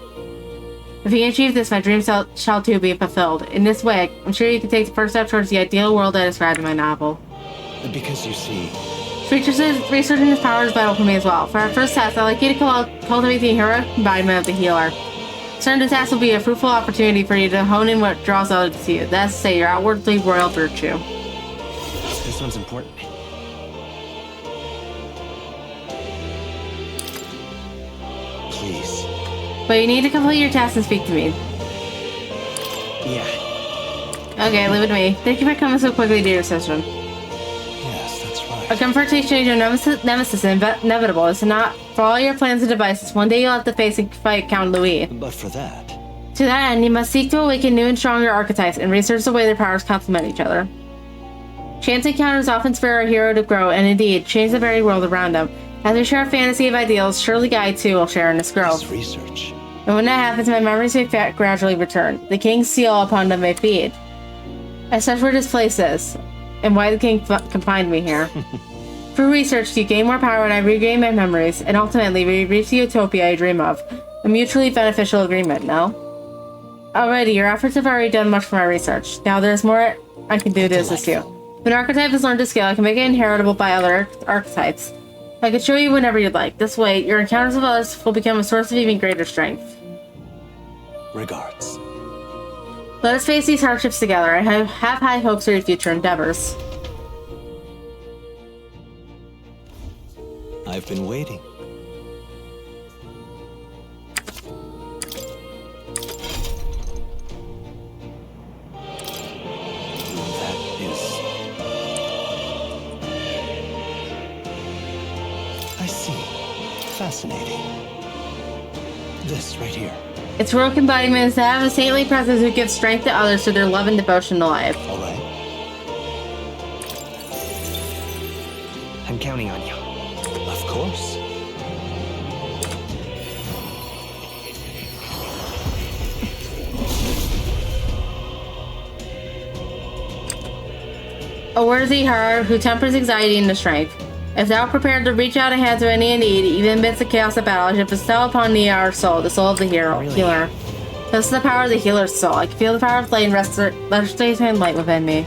If you can achieve this, my dreams shall too be fulfilled. In this way, I'm sure you can take the first step towards the ideal world I described in my novel. Because you see... Researching this power is vital for me as well. For our first test, I'd like you to cultivate the heroic embodiment of the healer. Certain this task will be a fruitful opportunity for you to hone in what draws others to you. That's to say, your outwardly royal virtue. This one's important. Please. But you need to complete your task and speak to me. Yeah. Okay, leave it to me. Thank you for coming so quickly to your session. Yes, that's right. A confrontation with your nemesis is inevitable. It's not for all your plans and devices. One day you'll have to face and fight Count Louis. But for that... To that end, you must seek to awaken new and stronger archetypes and research the way their powers complement each other. Chance encounters often spur a hero to grow, and indeed, change the very world around them. As we share a fantasy of ideals, surely I too will share in this growth. Research. And when that happens, my memories may gradually return. The king's seal upon them may feed. As such were this place is, and why the king confined me here. Through research, you gain more power and I regain my memories, and ultimately we reach the utopia I dream of. A mutually beneficial agreement, no? Alrighty, your efforts have already done much for my research. Now there's more I can do to assist you. If an archetype is learned to scale, I can make it inheritable by other archetypes. I can show you whenever you'd like. This way, your encounters with us will become a source of even greater strength. Regards. Let us face these hardships together. I have high hopes for your future endeavors. I've been waiting. That is... I see. Fascinating. This right here. Its heroic embodiment is to have a saintly presence who gives strength to others through their love and devotion to life. Alright. I'm counting on you. Of course. A worthy heart who tempers anxiety into strength. If thou art prepared to reach out a hand to any in need, even amidst the chaos of battle, I should bestow upon thee our soul, the soul of the healer. This is the power of the healer's soul. I can feel the power of light and restoration light within me.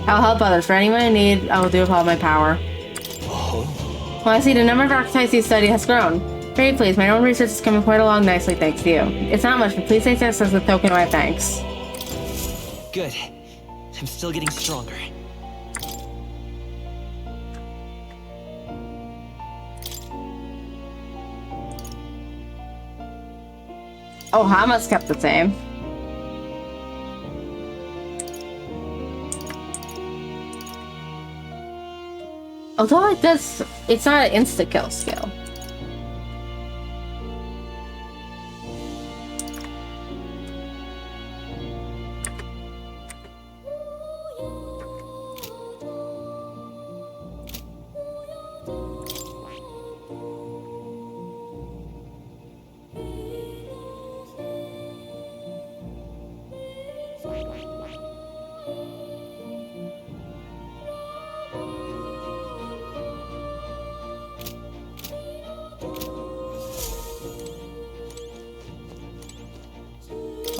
I will help others. For anyone in need, I will do with all my power. Well, I see the number of archetypes you study has grown. Very pleased, my own research is coming quite along nicely thanks to you. It's not much, but please take this as a token of my thanks. Good. I'm still getting stronger. Oh, Hama's kept the same. Although it's not an insta-kill skill.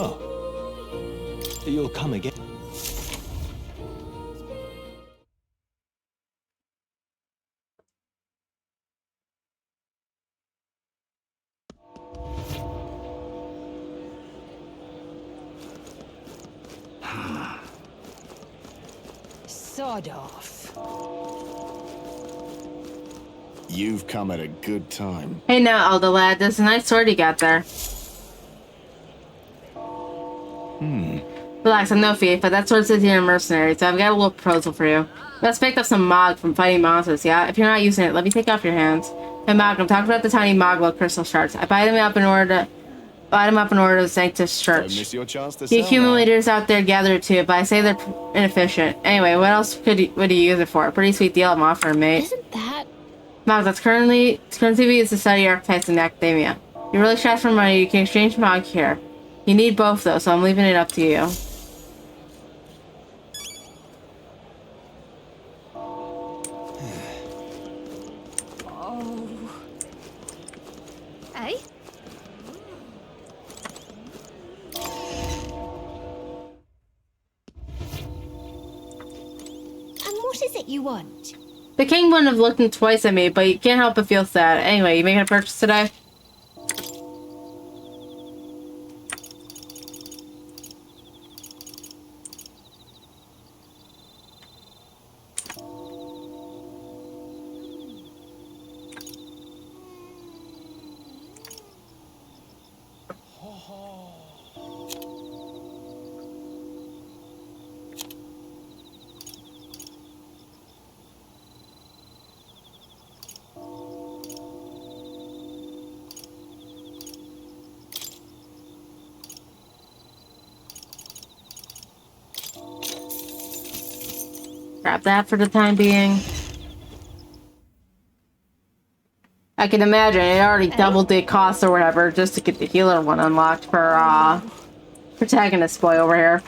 Oh. You'll come again. sod off. You've come at a good time. Hey now, Elder lad, there's a nice sword you got there. Relax, I'm no thief, but that sword says you're a mercenary, so I've got a little proposal for you. Let's pick up some Mog from fighting monsters, yeah? If you're not using it, let me take it off your hands. Hey Mog, I'm talking about the tiny Moglo crystal shards. I buy them up in order to Sanctus Church. Don't miss your chance to The sell human now. leaders out there gather too, but I say they're inefficient. Anyway, what else would you use it for? A pretty sweet deal I'm offering, mate. Isn't that... Mog, that's currently used to study archetypes in academia. You're really strapped for money, you can exchange Mog here. You need both though, so I'm leaving it up to you. Hey? And what is it you want? The king wouldn't have looked twice at me, but you can't help but feel sad. Anyway, you making a purchase today? Grab that for the time being. I can imagine it already doubled the cost or whatever just to get the healer one unlocked for protagonist boy over here.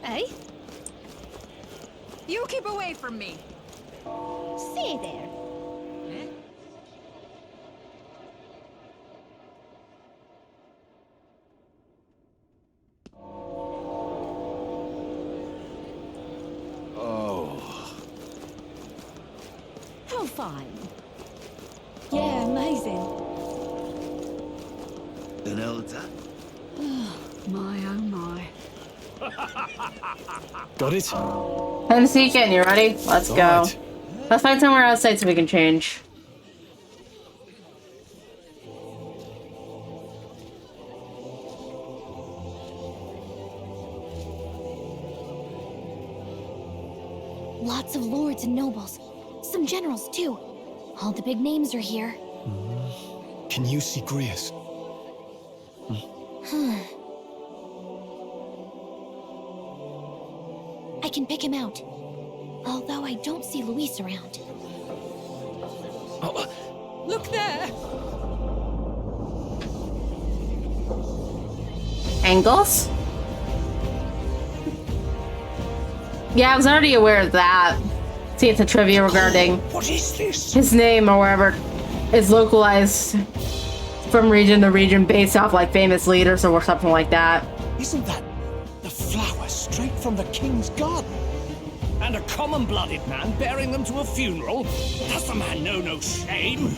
Hey? You keep away from me. See there. How fine. Yeah, amazing. An elder? My oh my. Got it? Time to sneak in, you ready? Let's go. Let's find somewhere outside so we can change. Lots of lords and nobles. Some generals, too. All the big names are here. Can you see Grius? I can pick him out. Although I don't see Luis around. Look there! Angles? Yeah, I was already aware of that. See if the trivia regarding What is this? his name or wherever is localized from region to region based off like famous leaders or something like that. Isn't that the flower straight from the king's garden? And a common-blooded man bearing them to a funeral? Does the man know no shame?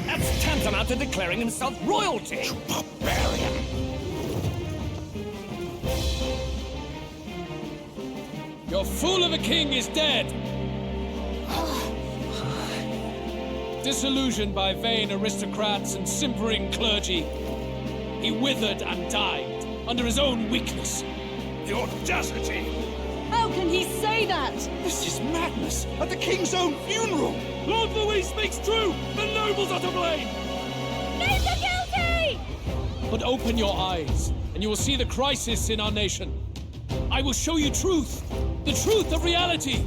That's tantamount to declaring himself royalty. You barbarian! Your fool of a king is dead! Disillusioned by vain aristocrats and simpering clergy, he withered and died under his own weakness. The audacity! How can he say that? This is madness! At the king's own funeral! Lord Louis speaks true! The nobles are to blame! Names are guilty! But open your eyes, and you will see the crisis in our nation. I will show you truth! The truth of reality!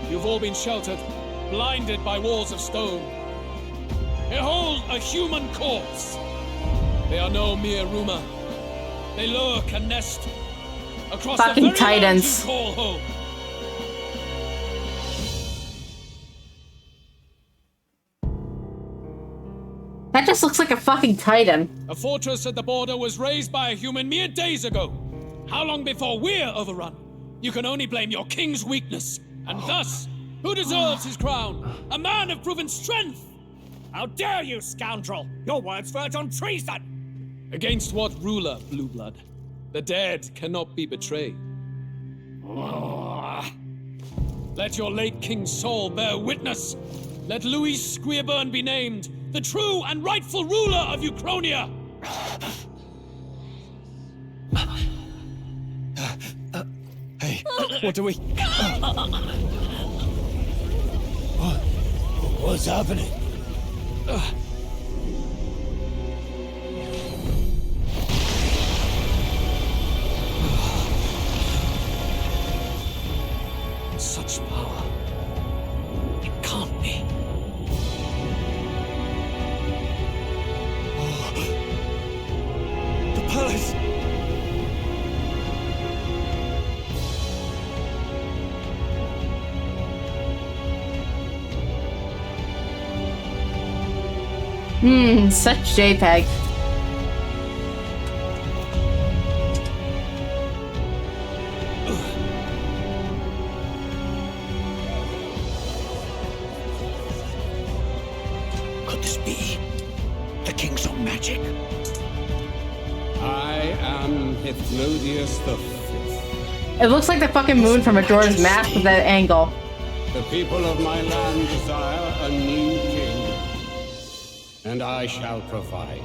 You've all been sheltered, blinded by walls of stone. Behold a human corpse! They are no mere rumor. They lurk and nest across Fucking the very Titans. land you call home. just looks like a fucking titan. A fortress at the border was raised by a human mere days ago. How long before we're overrun? You can only blame your king's weakness. And thus, who deserves his crown? A man of proven strength! How dare you, scoundrel! Your words verge on treason! Against what ruler, Blue Blood? The dead cannot be betrayed. Let your late king's soul bear witness. Let Louis Squeerburn be named the true and rightful ruler of Uchronia. Hey, what do we... What's happening? Such power. It can't be. The palace! Such JPEG. Could this be the king's own magic? I am Hypnodius the Fifth. It looks like the fucking moon from Majora's Mask with that angle. The people of my land desire a new king, and I shall provide.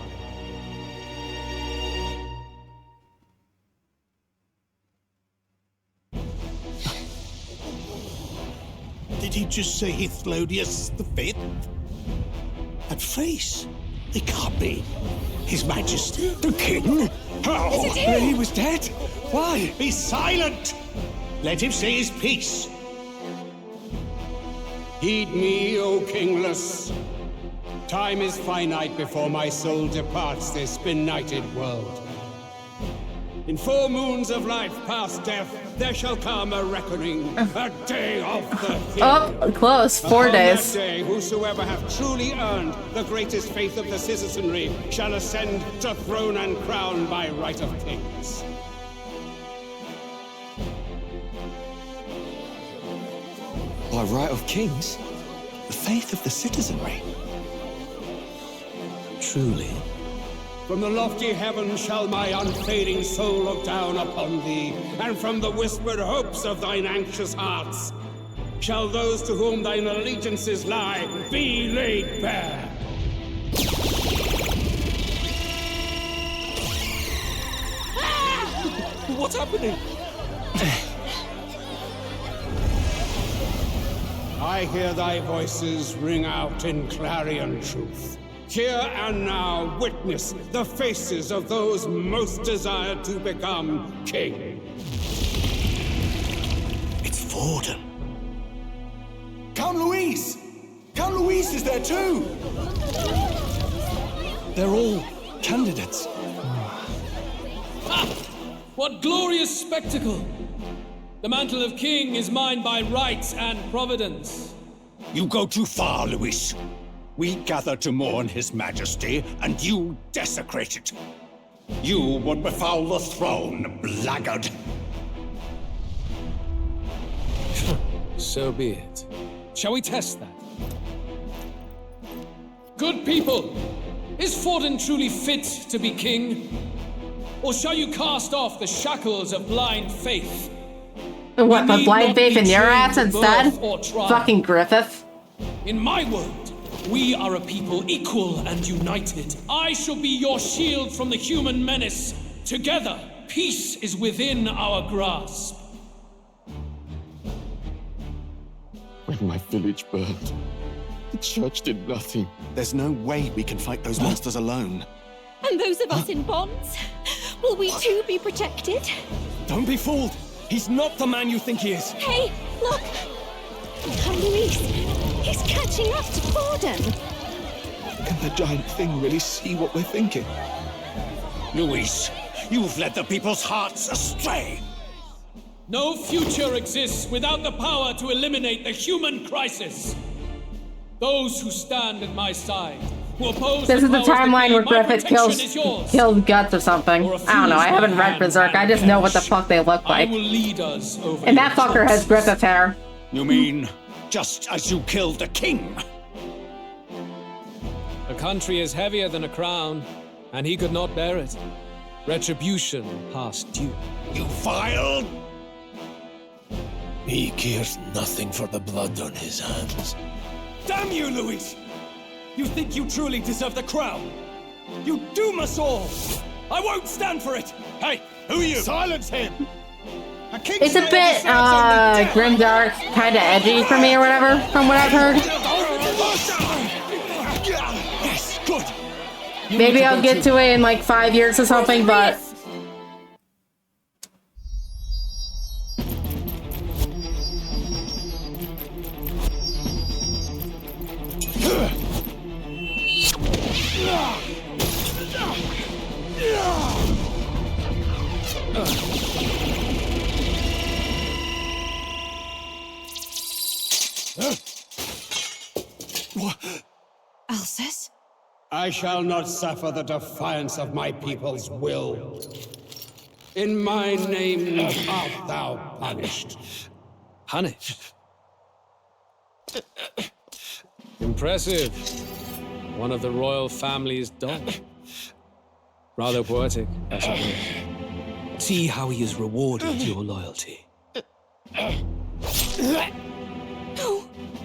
Did he just say Hypnodius the Fifth? That face? It can't be. His Majesty. The King? How? Is it him? He was dead? Why? Be silent! Let him say his piece. Heed me, O kingless. Time is finite before my soul departs this benighted world. In 4 moons of life past death, there shall come a reckoning, a day of the king. Oh, close. 4 days. On that day, whosoever have truly earned the greatest faith of the citizenry shall ascend to throne and crown by right of kings. By right of kings? The faith of the citizenry? Truly? From the lofty heavens shall my unfading soul look down upon thee, and from the whispered hopes of thine anxious hearts shall those to whom thine allegiances lie be laid bare. What's happening? I hear thy voices ring out in clarion truth. Here and now witness the faces of those most desired to become king. It's Vorden. Count Louise! Count Louise is there too! They're all candidates. Ah! What glorious spectacle! The mantle of king is mine by right and providence. You go too far, Louis. We gather to mourn his majesty, and you desecrate it. You would befoul the throne, blackguard. So be it. Shall we test that? Good people, is Vorden truly fit to be king? Or shall you cast off the shackles of blind faith? What, put blind faith in your ass instead? Fucking Griffith. In my world, we are a people equal and united. I shall be your shield from the human menace. Together, peace is within our grasp. When my village burned, the church did nothing. There's no way we can fight those monsters alone. And those of us in bonds? Will we too be protected? Don't be fooled! He's not the man you think he is! Hey, look! Come, Louise! He's catching up to Vorden! Can the giant thing really see what we're thinking? Louise, you've led the people's hearts astray! No future exists without the power to eliminate the human crisis. Those who stand at my side who oppose This is the powers that timeline be, where my Griffith protection is yours. killed Guts or something. I don't know. I haven't read Berserk. I just know what the fuck they look I like. will lead us over And that your fucker has corpses. Griffith hair. You mean, just as you killed the king? A country is heavier than a crown, and he could not bear it. Retribution past due. You vile! He cares nothing for the blood on his hands. Damn you, Luis! You think you truly deserve the crown? You doom us all! I won't stand for it! Hey, who are you? Silence him! It's a bit grimdark, kind of edgy for me or whatever, from what I've heard. Yes, good. Maybe I'll get to it in like 5 years or something, but Alcest? I shall not suffer the defiance of my people's will. In my name art thou punished. Punished? Impressive. One of the royal family's dog. Rather poetic, I suppose. See how he has rewarded your loyalty.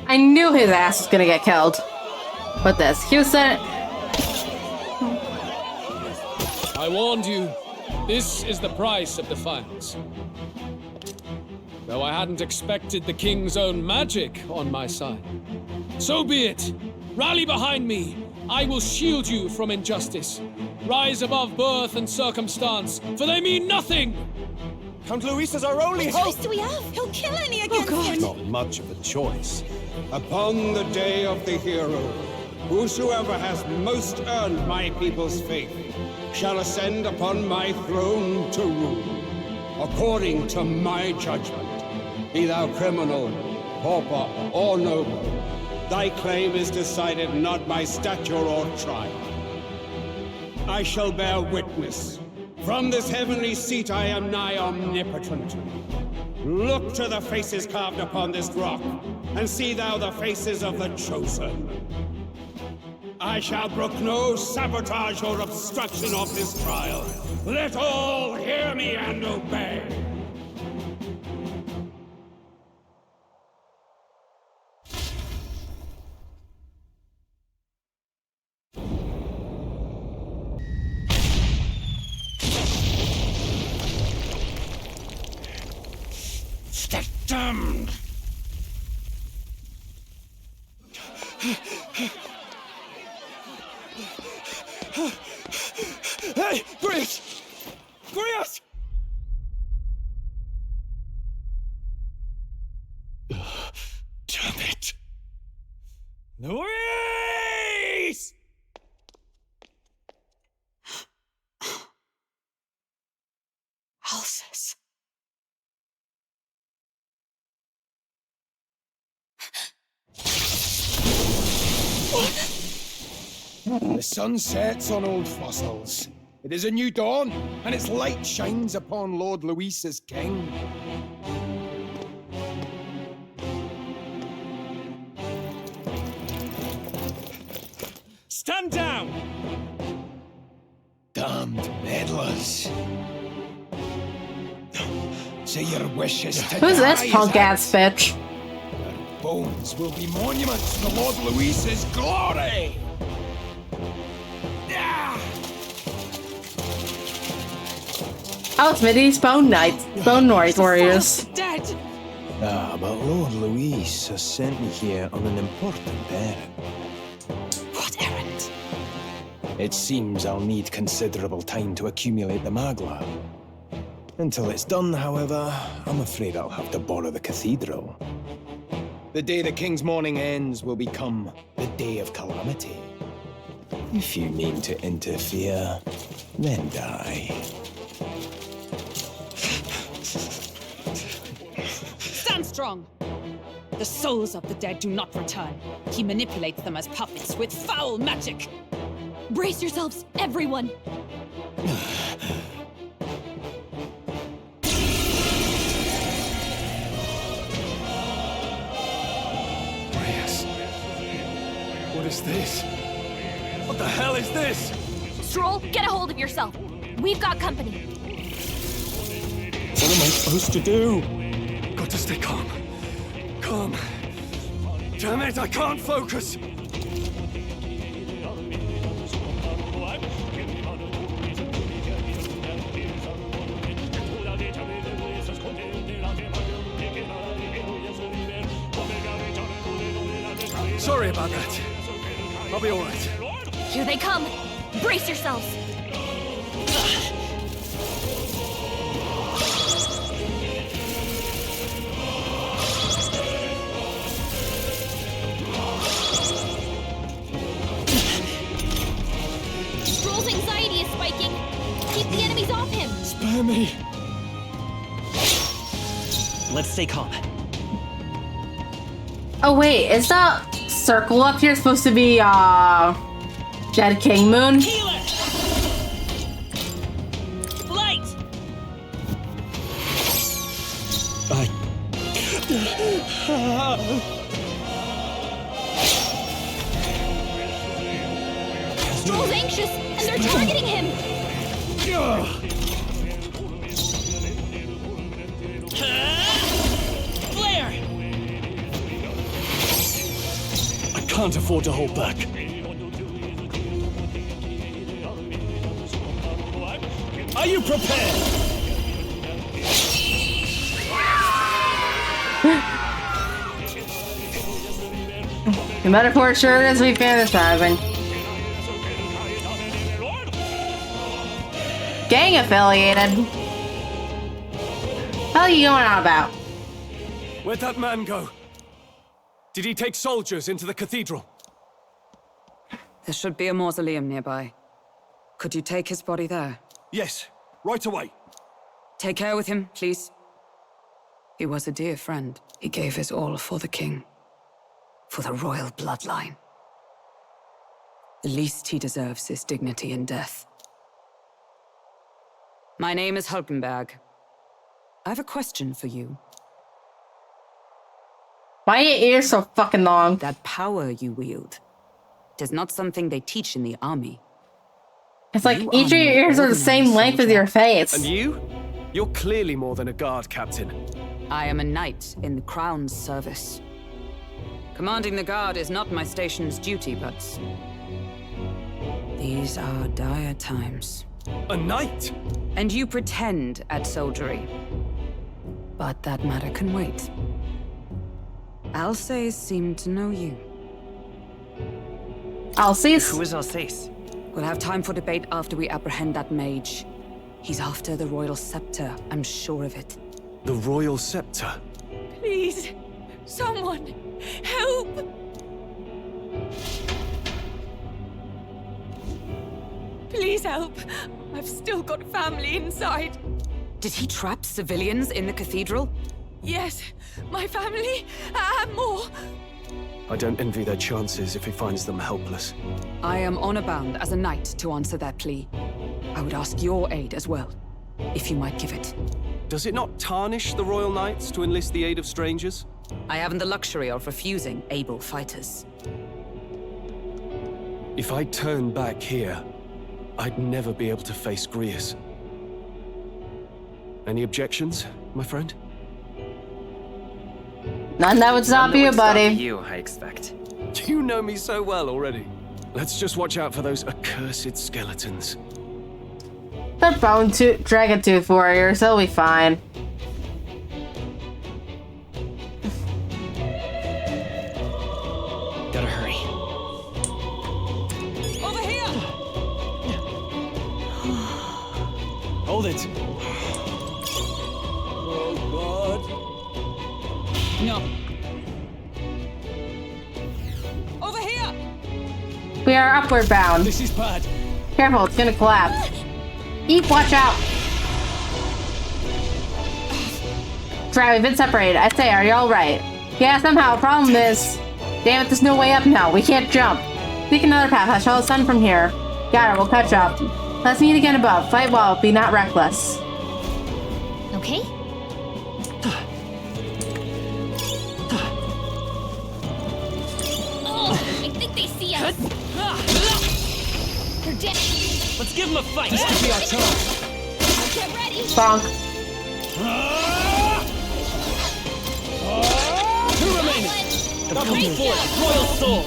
I knew his ass was gonna get killed. With this, Houston. I warned you. This is the price of defiance. Though I hadn't expected the king's own magic on my side. So be it. Rally behind me. I will shield you from injustice. Rise above birth and circumstance, for they mean nothing. Count Luis is our only What choice do we have? He'll kill any against him. Not much of a choice. Upon the day of the hero, whosoever has most earned my people's faith shall ascend upon my throne to rule, according to my judgment. Be thou criminal, pauper, or noble, thy claim is decided not by stature or trial. I shall bear witness. From this heavenly seat I am nigh omnipotent. Look to the faces carved upon this rock, and see thou the faces of the chosen. I shall brook no sabotage or obstruction of this trial. Let all hear me and obey. Damned! Hey, Grius! Grius! Damn it! Luis! Alcest. The sun sets on old fossils. It is a new dawn, and its light shines upon Lord Luis as king. Stand down! Damned meddlers. Say your wishes to Who's die this punk ass bitch? Their bones will be monuments to Lord Luis's glory! Smitty's Bone Knights, Bone Warriors. Dead! Ah, but Lord Luis has sent me here on an important errand. What errand? It seems I'll need considerable time to accumulate the Magla. Until it's done, however, I'm afraid I'll have to borrow the cathedral. The day the king's morning ends will become the day of calamity. If you mean to interfere, then die. Stand strong! The souls of the dead do not return. He manipulates them as puppets with foul magic. Brace yourselves, everyone! What is this? What the hell is this? Stroll, get a hold of yourself. We've got company. What am I supposed to do? Got to stay calm. Calm. Damn it, I can't focus. Sorry about that. I'll be all right. Here they come. Brace yourselves. Stroll's anxiety is spiking. Keep the enemies off him. Spare me. Let's stay calm. Oh wait, is that circle up here supposed to be Jed King Moon? Light! Stroll's anxious, and they're targeting him. Flare! I can't afford to hold back. Are you prepared? The metaphor sure is we fantasizing. Gang affiliated. Hell are you going on about? Where'd that man go? Did he take soldiers into the cathedral? There should be a mausoleum nearby. Could you take his body there? Yes, right away. Take care with him, please. He was a dear friend. He gave his all for the king. For the royal bloodline. The least he deserves is dignity in death. My name is Hulkenberg. I have a question for you. Why are your ears so fucking long? That power you wield, it is not something they teach in the army. It's like each of your ears are the same length as your face. And you? You're clearly more than a guard captain. I am a knight in the Crown's service. Commanding the guard is not my station's duty, but these are dire times. A knight? And you pretend at soldiery. But that matter can wait. Alsace seemed to know you. Alsace? Who is Alsace? We'll have time for debate after we apprehend that mage. He's after the royal scepter, I'm sure of it. The royal scepter? Please, someone, help! Please help. I've still got family inside. Did he trap civilians in the cathedral? Yes, my family, and more. I don't envy their chances if he finds them helpless. I am honor bound as a knight to answer that plea. I would ask your aid as well, if you might give it. Does it not tarnish the Royal Knights to enlist the aid of strangers? I haven't the luxury of refusing able fighters. If I turn back here, I'd never be able to face Grius. Any objections, my friend? None that would stop you, buddy. You, I expect. You know me so well already. Let's just watch out for those accursed skeletons. They're dragon tooth warriors, they'll be fine. Gotta hurry. Over here! Hold it. Oh, God. No. Over here! We are upward bound. This is bad. Careful, it's gonna collapse. Eve, watch out! Dry, we've been separated. I say, are you alright? Yeah, somehow. Problem is, damn it, there's no way up now. We can't jump. Pick another path. I'll show the sun from here. Got it. We'll catch up. Let's meet again above. Fight well. Be not reckless. Okay. Oh, I think they see us. They're dead. Let's give him a fight. This could be our chance. Get ready. Bonk. Two remaining. Come forth, Royal Soul.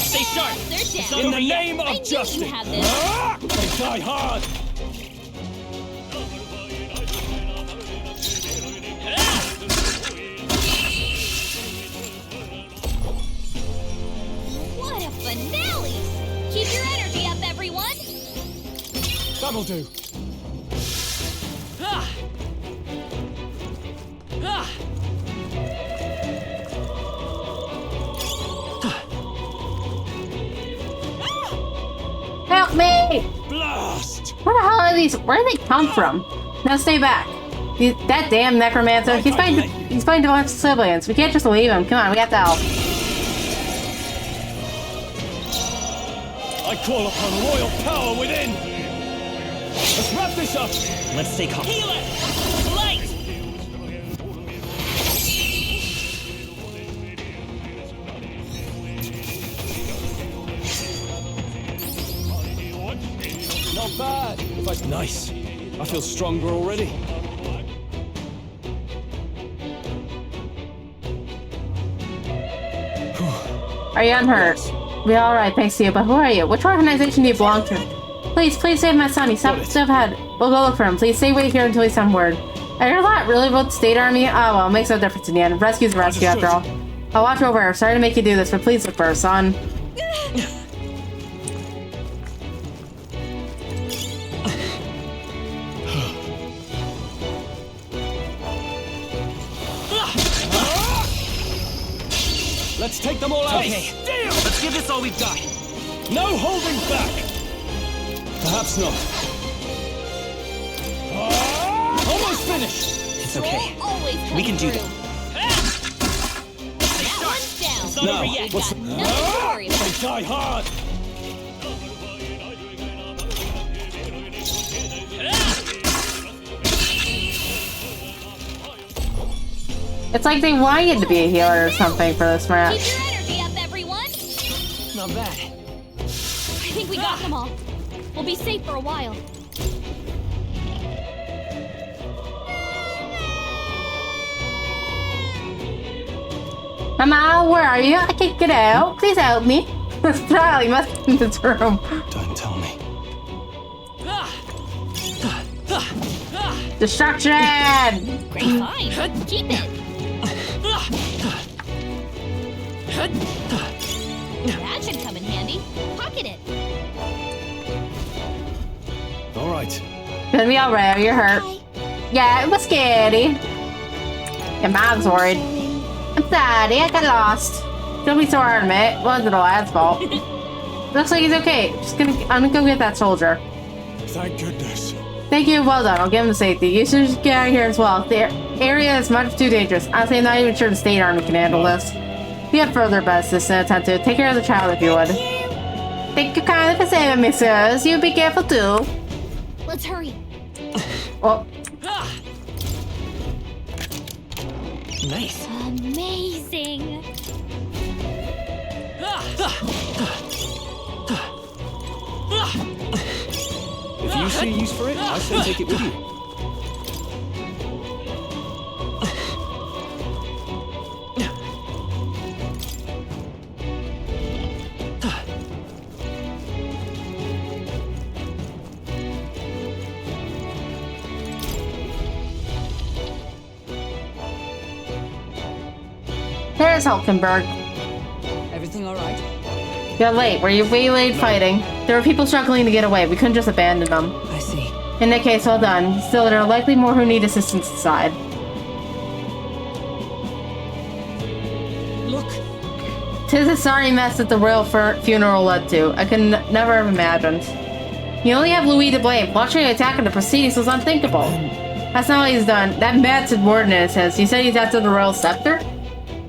Stay sharp. They're It's dead. not In over the yet. name I of knew justice. you had this. They die hard. What a finale! Keep your energy up, everyone. That'll do. Ah! Ah! Help me! Blast! Where the hell are these? Where do they come from? No, stay back. That damn necromancer. He's fighting a bunch of civilians. We can't just leave him. Come on, we have to help. I call upon royal power within. Let's wrap this up. Let's stay calm. Heal it! Light! Not bad. But nice. I feel stronger already. Are you unhurt? We all right, thanks to you. But who are you? Which organization do you belong to? Please save my son. He's up ahead. We'll go look for him. Please stay wait here until he's some word. I heard a lot. Really about the state army? Oh well, it makes no difference in the end. Rescue's a rescue after all. I'll watch over her. Sorry to make you do this, but please look for her, son. Let's take them all out. Okay. Deal! Let's give this all we've got. No holding back. Perhaps not. Almost finished. It's okay. Always We can do through. that. That one's down. It's not Now, over yet. what's Nothing to worry about. They die hard. It's like they want you to be a healer or something for this match. Keep your energy up, everyone. Not bad. I think we got them all. We'll be safe for a while. Mama, where are you? I can't get out. Please help me. Charlie must be in this room. Don't tell me. Destruction! Great find. Keep it. That should come in handy. Pocket it. All right. Gonna be alright. You're hurt. Yeah, it was scary. Your mom's worried. I'm sorry, I got lost. Don't be so hard, mate. It wasn't all Ad's fault. Looks like he's okay. I'm gonna go get that soldier. Thank goodness. Thank you, well done. I'll give him the safety. You should just get out of here as well. The area is much too dangerous. Honestly, I'm not even sure the state army can handle this. We have further best to attend to. Take care of the child if you would. Thank you kindly for saving me, sirs. You be careful too. Let's hurry. Oh. Nice. Amazing. If you see use for it, I say take it with you. There's Hulkenberg. Everything all right? You're late. Were you waylaid fighting? There were people struggling to get away. We couldn't just abandon them. I see. In that case, well done. Still, there are likely more who need assistance inside. Look. 'Tis a sorry mess that the royal funeral led to. I could never have imagined. You only have Louis to blame. Launching an attack on the proceedings was unthinkable. That's not what he's done. That mad subordinate says. He said he's after the royal scepter?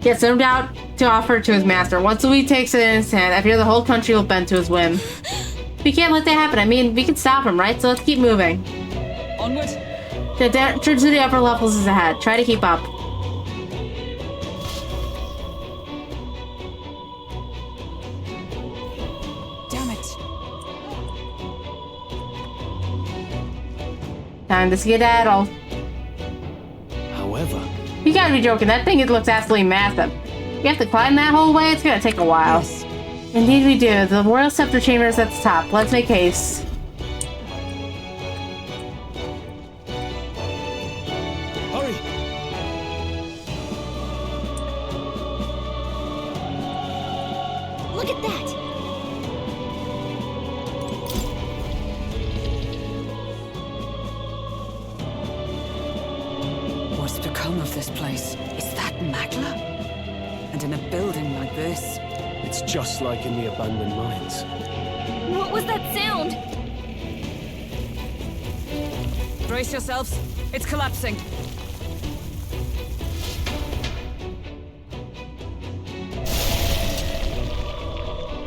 He has no doubt to offer it to his master. Once Louis takes it in his hand, I fear the whole country will bend to his whim. We can't let that happen. I mean, we can stop him, right? So let's keep moving. Onward. The entrance to the upper levels is ahead. Try to keep up. Damn it. Time to skedaddle. However, You gotta be joking. That thing looks absolutely massive. We have to climb that whole way? It's gonna take a while. Yes. Indeed we do. The royal scepter chamber is at the top. Let's make haste. Hurry! Look at that! What's become of this place? Is that Magla? And in a building like this? It's just like in the abandoned mines. What was that sound? Brace yourselves. It's collapsing.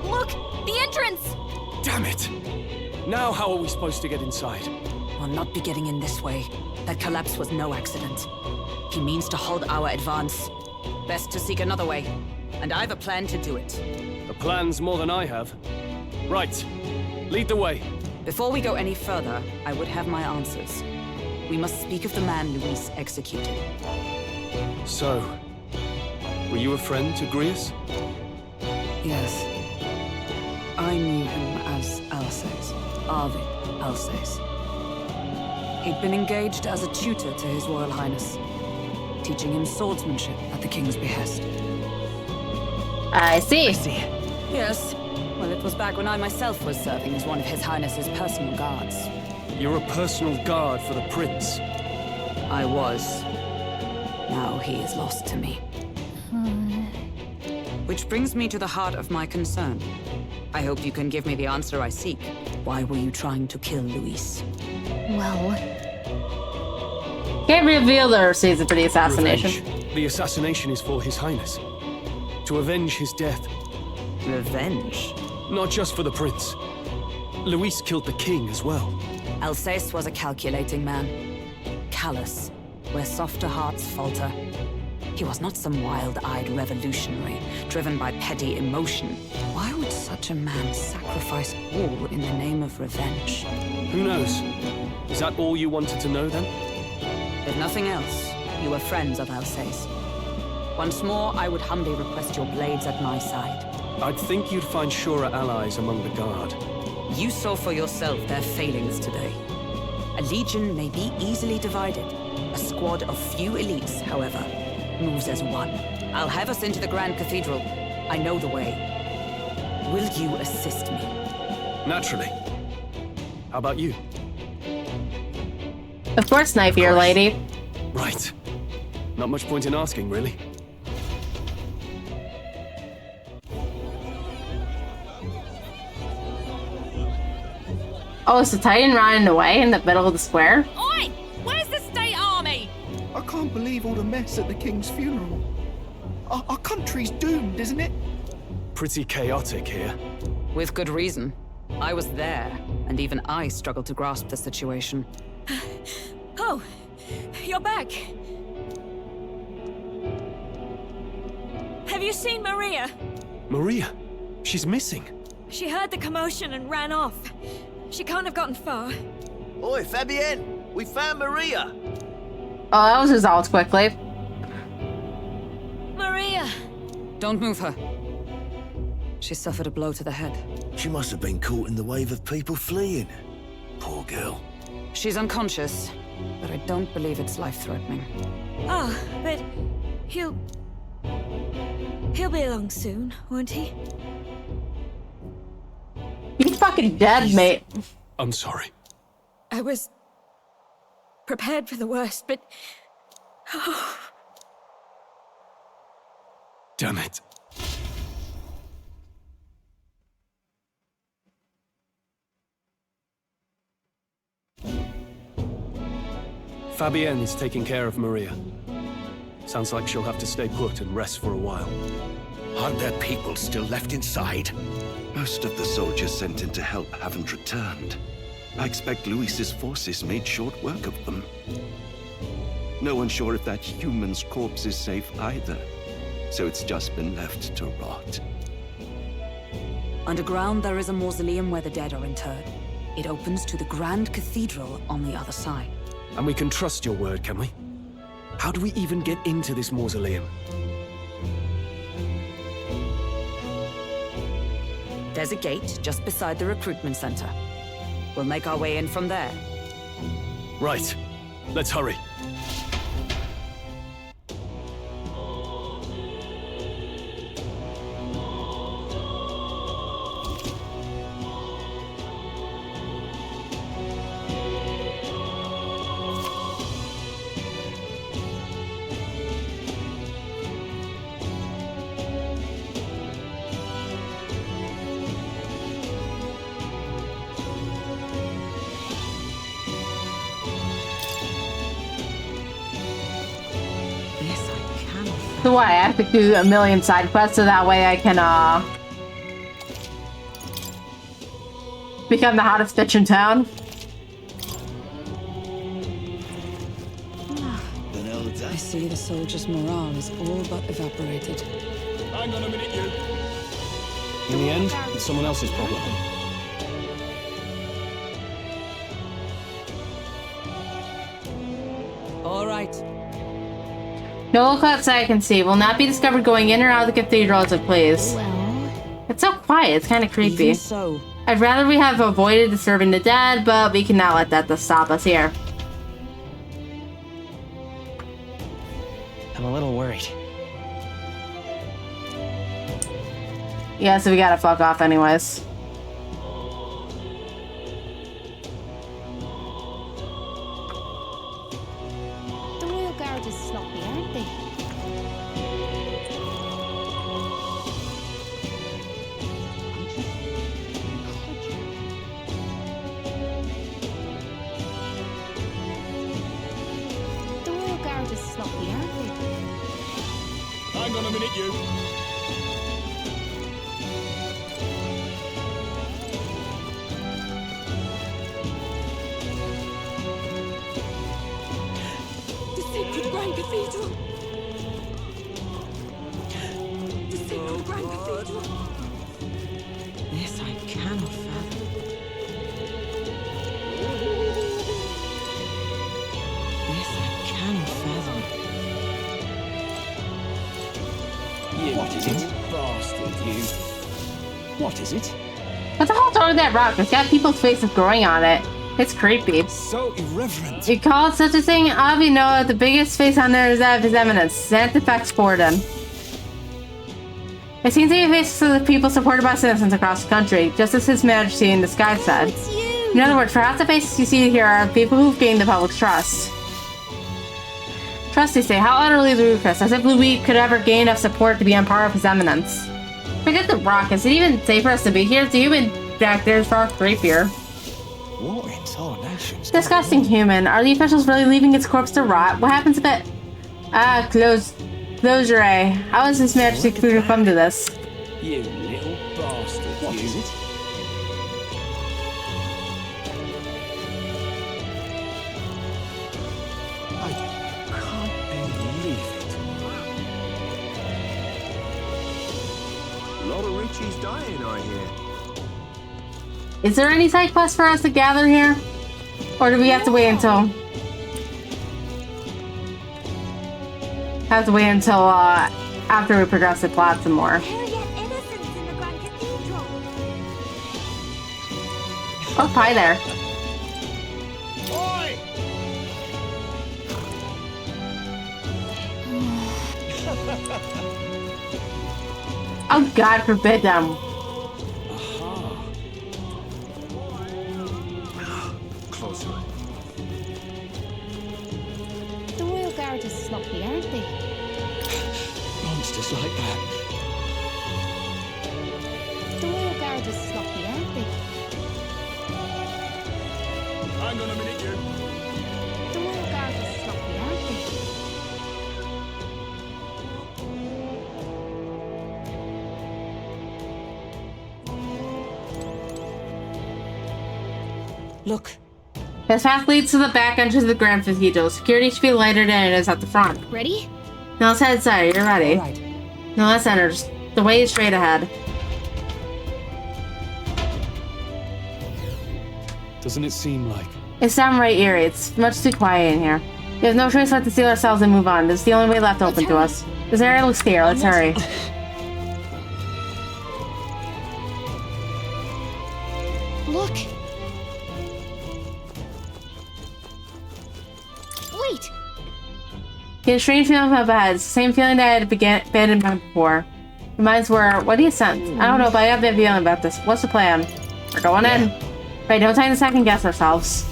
Look! The entrance! Damn it! Now how are we supposed to get inside? We'll not be getting in this way. That collapse was no accident. He means to halt our advance. Best to seek another way. And I've a plan to do it. A plan's more than I have. Right. Lead the way. Before we go any further, I would have my answers. We must speak of the man Luis executed. So, were you a friend to Grius? Yes. I knew him as Alsace. Arvid Alsace. He'd been engaged as a tutor to His Royal Highness, teaching him swordsmanship at the King's behest. I see. Yes. Well, it was back when I myself was serving as one of His Highness's personal guards. You're a personal guard for the Prince. I was. Now he is lost to me. Which brings me to the heart of my concern. I hope you can give me the answer I seek. Why were you trying to kill Luis? Well... Can't reveal the reason for the assassination. Revenge. The assassination is for His Highness. To avenge his death. Revenge? Not just for the Prince. Luis killed the King as well. Alsace was a calculating man. Callous, where softer hearts falter. He was not some wild-eyed revolutionary, driven by petty emotion. Why would such a man sacrifice all in the name of revenge? Who knows? Is that all you wanted to know, then? If nothing else, you were friends of Alsace. Once more, I would humbly request your blades at my side. I'd think you'd find surer allies among the Guard. You saw for yourself their failings today. A legion may be easily divided. A squad of few elites, however, moves as one. I'll have us into the Grand Cathedral. I know the way. Will you assist me? Naturally. How about you? Of course, knife ear lady. Right. Not much point in asking, really. Oh, is the Titan running away in the middle of the square? Oi! Where's the state army? I can't believe all the mess at the King's funeral. Our country's doomed, isn't it? Pretty chaotic here. With good reason. I was there, and even I struggled to grasp the situation. Oh, you're back. Have you seen Maria? Maria? She's missing. She heard the commotion and ran off. She can't have gotten far. Oi, Fabienne! We found Maria! Oh, that was resolved quickly. Maria! Don't move her. She suffered a blow to the head. She must have been caught in the wave of people fleeing. Poor girl. She's unconscious, but I don't believe it's life-threatening. Ah, but he'll be along soon, won't he? He's fucking dead, mate. I'm sorry. I was prepared for the worst, but... Oh. Damn it. Fabienne is taking care of Maria. Sounds like she'll have to stay put and rest for a while. Aren't there people still left inside? Most of the soldiers sent in to help haven't returned. I expect Luis's forces made short work of them. No one's sure if that human's corpse is safe either, so it's just been left to rot. Underground, there is a mausoleum where the dead are interred. It opens to the Grand Cathedral on the other side. And we can trust your word, can we? How do we even get into this mausoleum? There's a gate just beside the recruitment center. We'll make our way in from there. Right. Let's hurry. So what, I have to do a million side quests so that way I can, become the hottest bitch in town? I see the soldiers' morale is all but evaporated. Hang on a minute, you. In the end, it's someone else's problem. All right. No look outside I can see. Will not be discovered going in or out of the cathedral as it plays. It's so quiet, it's kind of creepy. Even so. I'd rather we have avoided disturbing the dead, but we cannot let that stop us here. I'm a little worried. Yeah, so we gotta fuck off anyways. The Royal Guard is sloppy, aren't they? The Royal Guard is sloppy, aren't they? Hang on a minute, you. The sacred Grand Cathedral! The sacred Grand Cathedral! This I cannot fathom. This I cannot fathom. What is it? Bastard, you. What is it? What the hell's wrong with that rock? It's got people's faces growing on it. It's creepy. So irreverent. You call it such a thing? Avi, no, the biggest face on there is that of His Eminence, Santifex Borden. It seems to be faces of the people supported by citizens across the country, just as His Majesty in the sky said. In other words, perhaps the faces you see here are people who've gained the public's trust. Trust, they say, how utterly ludicrous, as if Louis could ever gain enough support to be on par with His Eminence. Forget the rock, is it even safe for us to be here? The human back there is far creepier. What in tarnations? Disgusting human. Are the officials really leaving its corpse to rot? What happens if it... closure. How is His Majesty to come to this? You little bastard. What is it? I can't believe it. A lot of Richie's dying, I hear. Is there any side quest for us to gather here? Or do we have to wait until... after we progress the plot some more. Oh, hi there. Oh, God forbid them. Closer. The Royal Guard is sloppy, aren't they? Monsters like that. The Royal Guard is sloppy, aren't they? Hang on a minute, you. The Royal Guard is Look. This path leads to the back entrance of the Grand Cathedral. Security should be lighter than it is at the front. Ready? Now let's head inside. You're ready. All right. Now let's enter. Just the way is straight ahead. Doesn't it seem like... It's downright eerie. It's much too quiet in here. We have no choice but to seal ourselves and move on. This is the only way left open to us. This area looks clear. Let's hurry. Look. Wait. Get a strange feeling up ahead. It's the same feeling that I had abandoned before. Reminds were, what do you sense? I don't know, but I have a feeling about this. What's the plan? We're going in. Right, no time to second guess ourselves.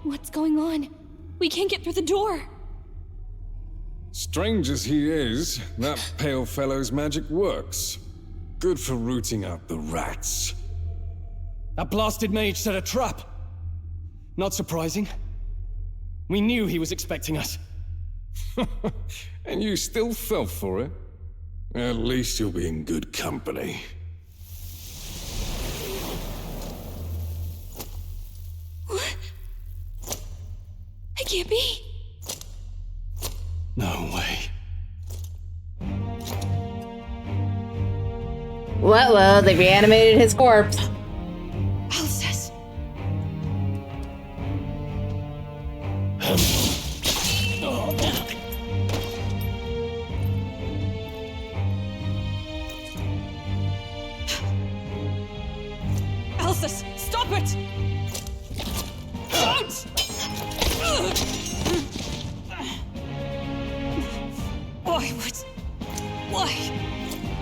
What's going on? We can't get through the door. Strange as he is, that pale fellow's magic works. Good for rooting out the rats. That blasted mage set a trap. Not surprising. We knew he was expecting us. And you still fell for it? At least you'll be in good company. What? It can't be. No way. Well, they reanimated his corpse. Alcest. Alcest, stop it! Don't! Why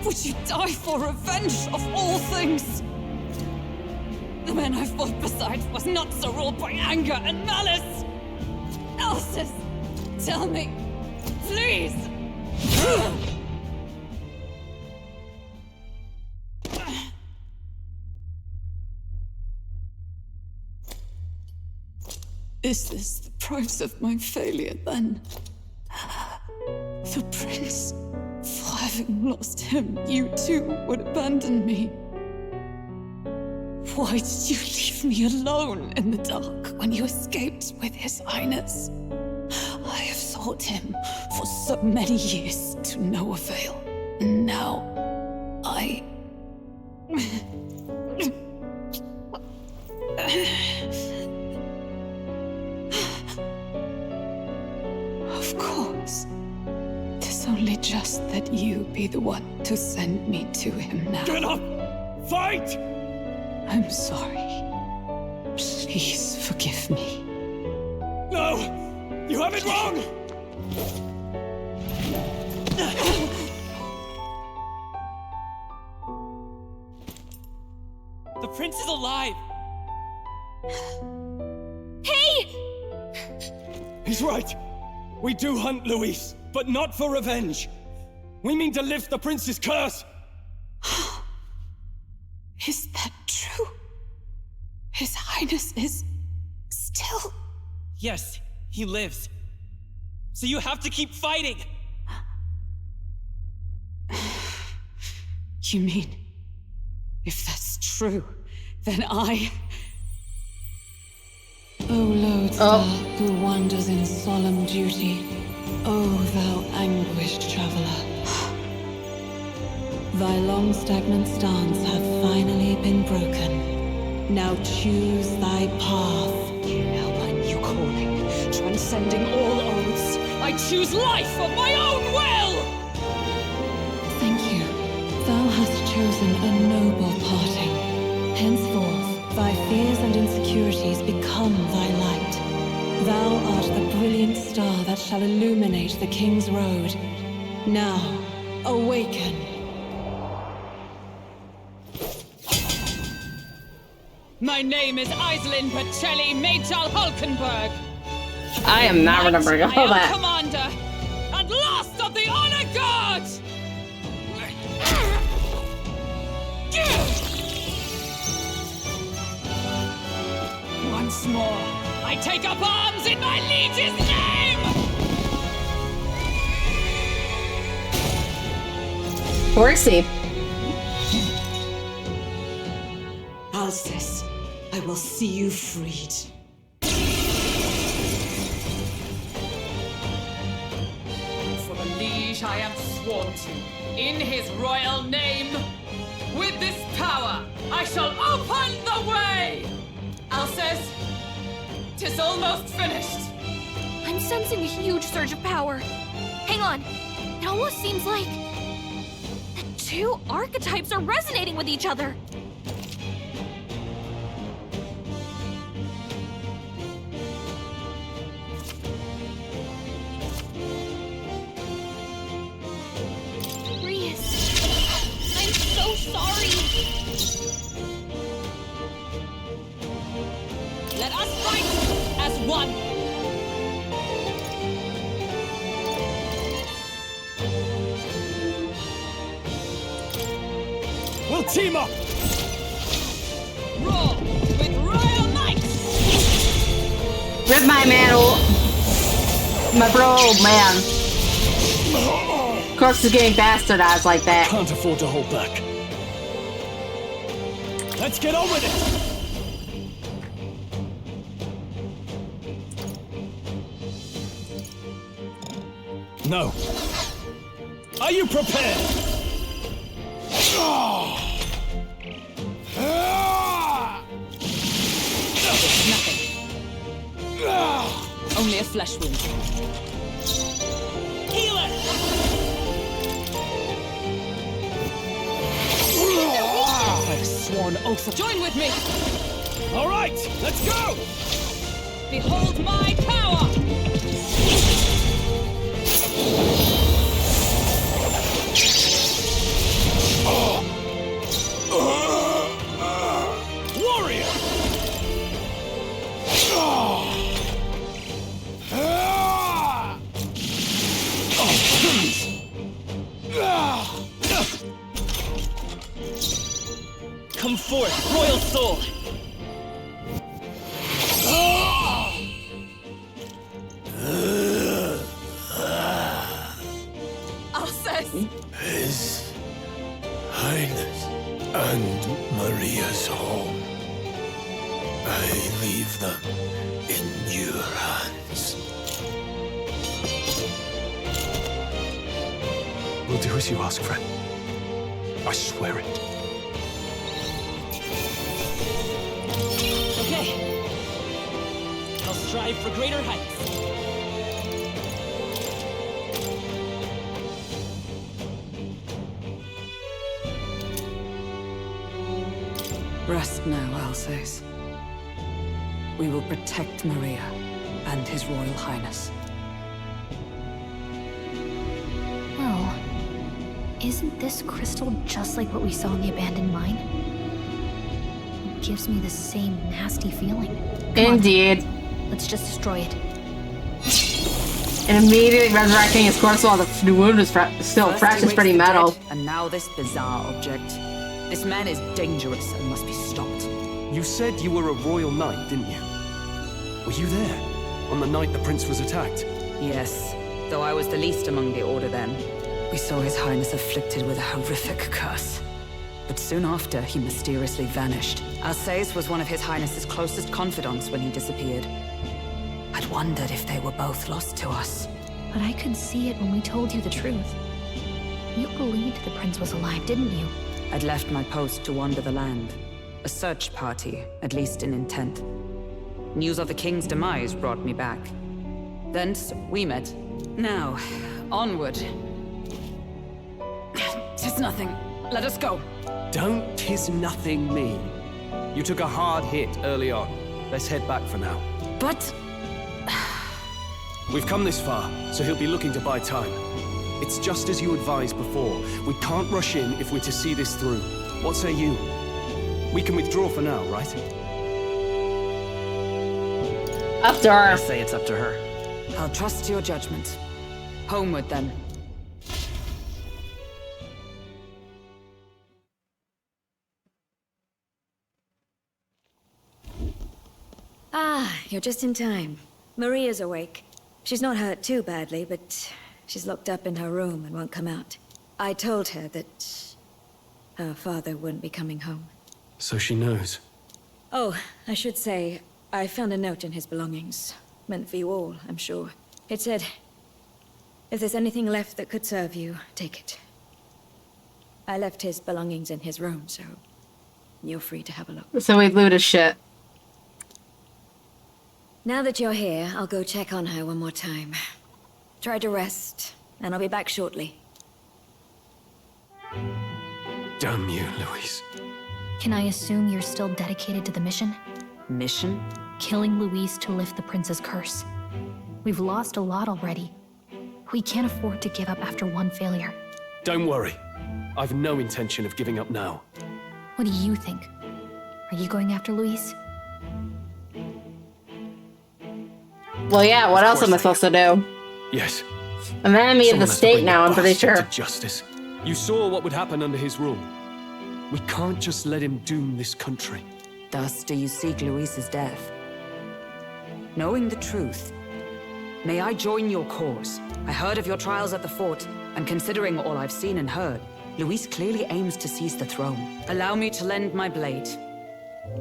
would you die for revenge of all things? The man I fought beside was not so ruled by anger and malice. Alcest, tell me, please. Is this the price of my failure, then? The prince, for having lost him, you too would abandon me. Why did you leave me alone in the dark when you escaped with his highness? I have sought him for so many years to no avail, and now I... Of course. 'Tis only just that you be the one to send me to him now. Get up! Fight! I'm sorry. Please forgive me. No! You have it wrong! The prince is alive! Hey! He's right. We do hunt Luis, but not for revenge. We mean to lift the prince's curse. Is that true? His Highness is still... Yes, he lives. So you have to keep fighting! You mean, if that's true, then I... O lodestar who wanders in solemn duty, O thou anguished traveler. Thy long stagnant stance hath finally been broken. Now choose thy path. Now my new calling, transcending all oaths, I choose life of my own will! Thank you. Thou hast chosen a noble parting. Henceforth, thy fears and insecurities become thy light. Thou art the brilliant star that shall illuminate the King's Road. Now, awaken. My name is Iselin Pacelli Majal Hulkenberg. I am not remembering all I am that. Commander and last of the Honor Guard! Once more, I take up arms in my liege's name! Horsey. Alcest, I will see you freed. For the liege I am sworn to, in his royal name, with this power, I shall open the way! Alcest, 'tis almost finished. I'm sensing a huge surge of power. Hang on. It almost seems like the two archetypes are resonating with each other. I'm so sorry. Let us fight as one. We'll team up. Roar with royal might. Rip my man, my bro, old man. Corpse is getting bastardized like that. Can't afford to hold back. Let's get on with it. No. Are you prepared? It's nothing. Only a flesh wound. Healer! I've sworn oath. Join with me! All right, let's go! Behold my power! Warrior! Come forth, royal soul! Alcest! His Highness and Maria's home. I leave them in your hands. We'll do as you ask, friend. I swear it. Okay. I'll strive for greater heights. Rest now, Alcest. We will protect Maria and His Royal Highness. Well, isn't this crystal just like what we saw in the abandoned mine? It gives me the same nasty feeling. Indeed. Let's just destroy it. And immediately resurrecting his corpse while the wound is still First fresh he is pretty wakes the metal. dead, and now this bizarre object. This man is dangerous and must be stopped. You said you were a royal knight, didn't you? Were you there on the night the prince was attacked? Yes, though I was the least among the Order then. We saw His Highness afflicted with a horrific curse. But soon after, he mysteriously vanished. Alcest was one of His Highness's closest confidants when he disappeared. I'd wondered if they were both lost to us. But I could see it when we told you the truth. You believed the prince was alive, didn't you? I'd left my post to wander the land. A search party, at least in intent. News of the king's demise brought me back. Thence, we met. Now, onward. 'Tis nothing. Let us go. Don't tis nothing me. You took a hard hit early on. Let's head back for now. But... We've come this far, so he'll be looking to buy time. It's just as you advised before. We can't rush in if we're to see this through. What say you? We can withdraw for now, right? Up to her. I say it's up to her. I'll trust your judgment. Homeward, then. Ah, you're just in time. Maria's awake. She's not hurt too badly, but she's locked up in her room and won't come out. I told her that her father wouldn't be coming home. So she knows. Oh, I should say, I found a note in his belongings. Meant for you all, I'm sure. It said, if there's anything left that could serve you, take it. I left his belongings in his room, so you're free to have a look. So we looted shit. Now that you're here, I'll go check on her one more time. Try to rest, and I'll be back shortly. Damn you, Louise. Can I assume you're still dedicated to the mission? Mission? Killing Louise to lift the prince's curse. We've lost a lot already. We can't afford to give up after one failure. Don't worry. I've no intention of giving up now. What do you think? Are you going after Louise? Well, yeah, what else am I supposed to do? Yes. I'm an enemy of the Someone has to state bring now, that I'm pretty bastard sure. to justice. You saw what would happen under his rule. We can't just let him doom this country. Thus do you seek Louise's death? Knowing the truth, may I join your cause? I heard of your trials at the fort, and considering all I've seen and heard, Louise clearly aims to seize the throne. Allow me to lend my blade.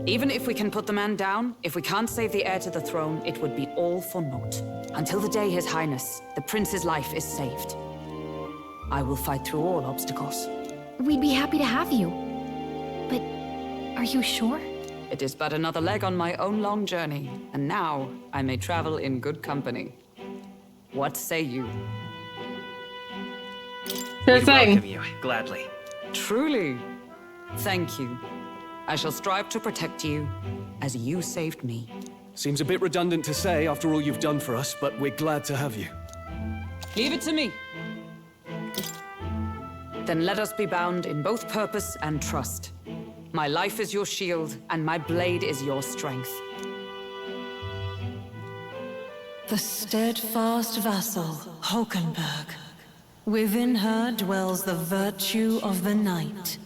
Even if we can put the man down, if we can't save the heir to the throne, it would be all for naught. Until the day His Highness, the prince's life is saved. I will fight through all obstacles. We'd be happy to have you. But are you sure? It is but another leg on my own long journey, and now I may travel in good company. What say you? Sure thing. Welcome you, gladly. Truly. Thank you. I shall strive to protect you, as you saved me. Seems a bit redundant to say after all you've done for us, but we're glad to have you. Leave it to me. Then let us be bound in both purpose and trust. My life is your shield, and my blade is your strength. The steadfast vassal, Hulkenberg. Within her dwells the virtue of the knight.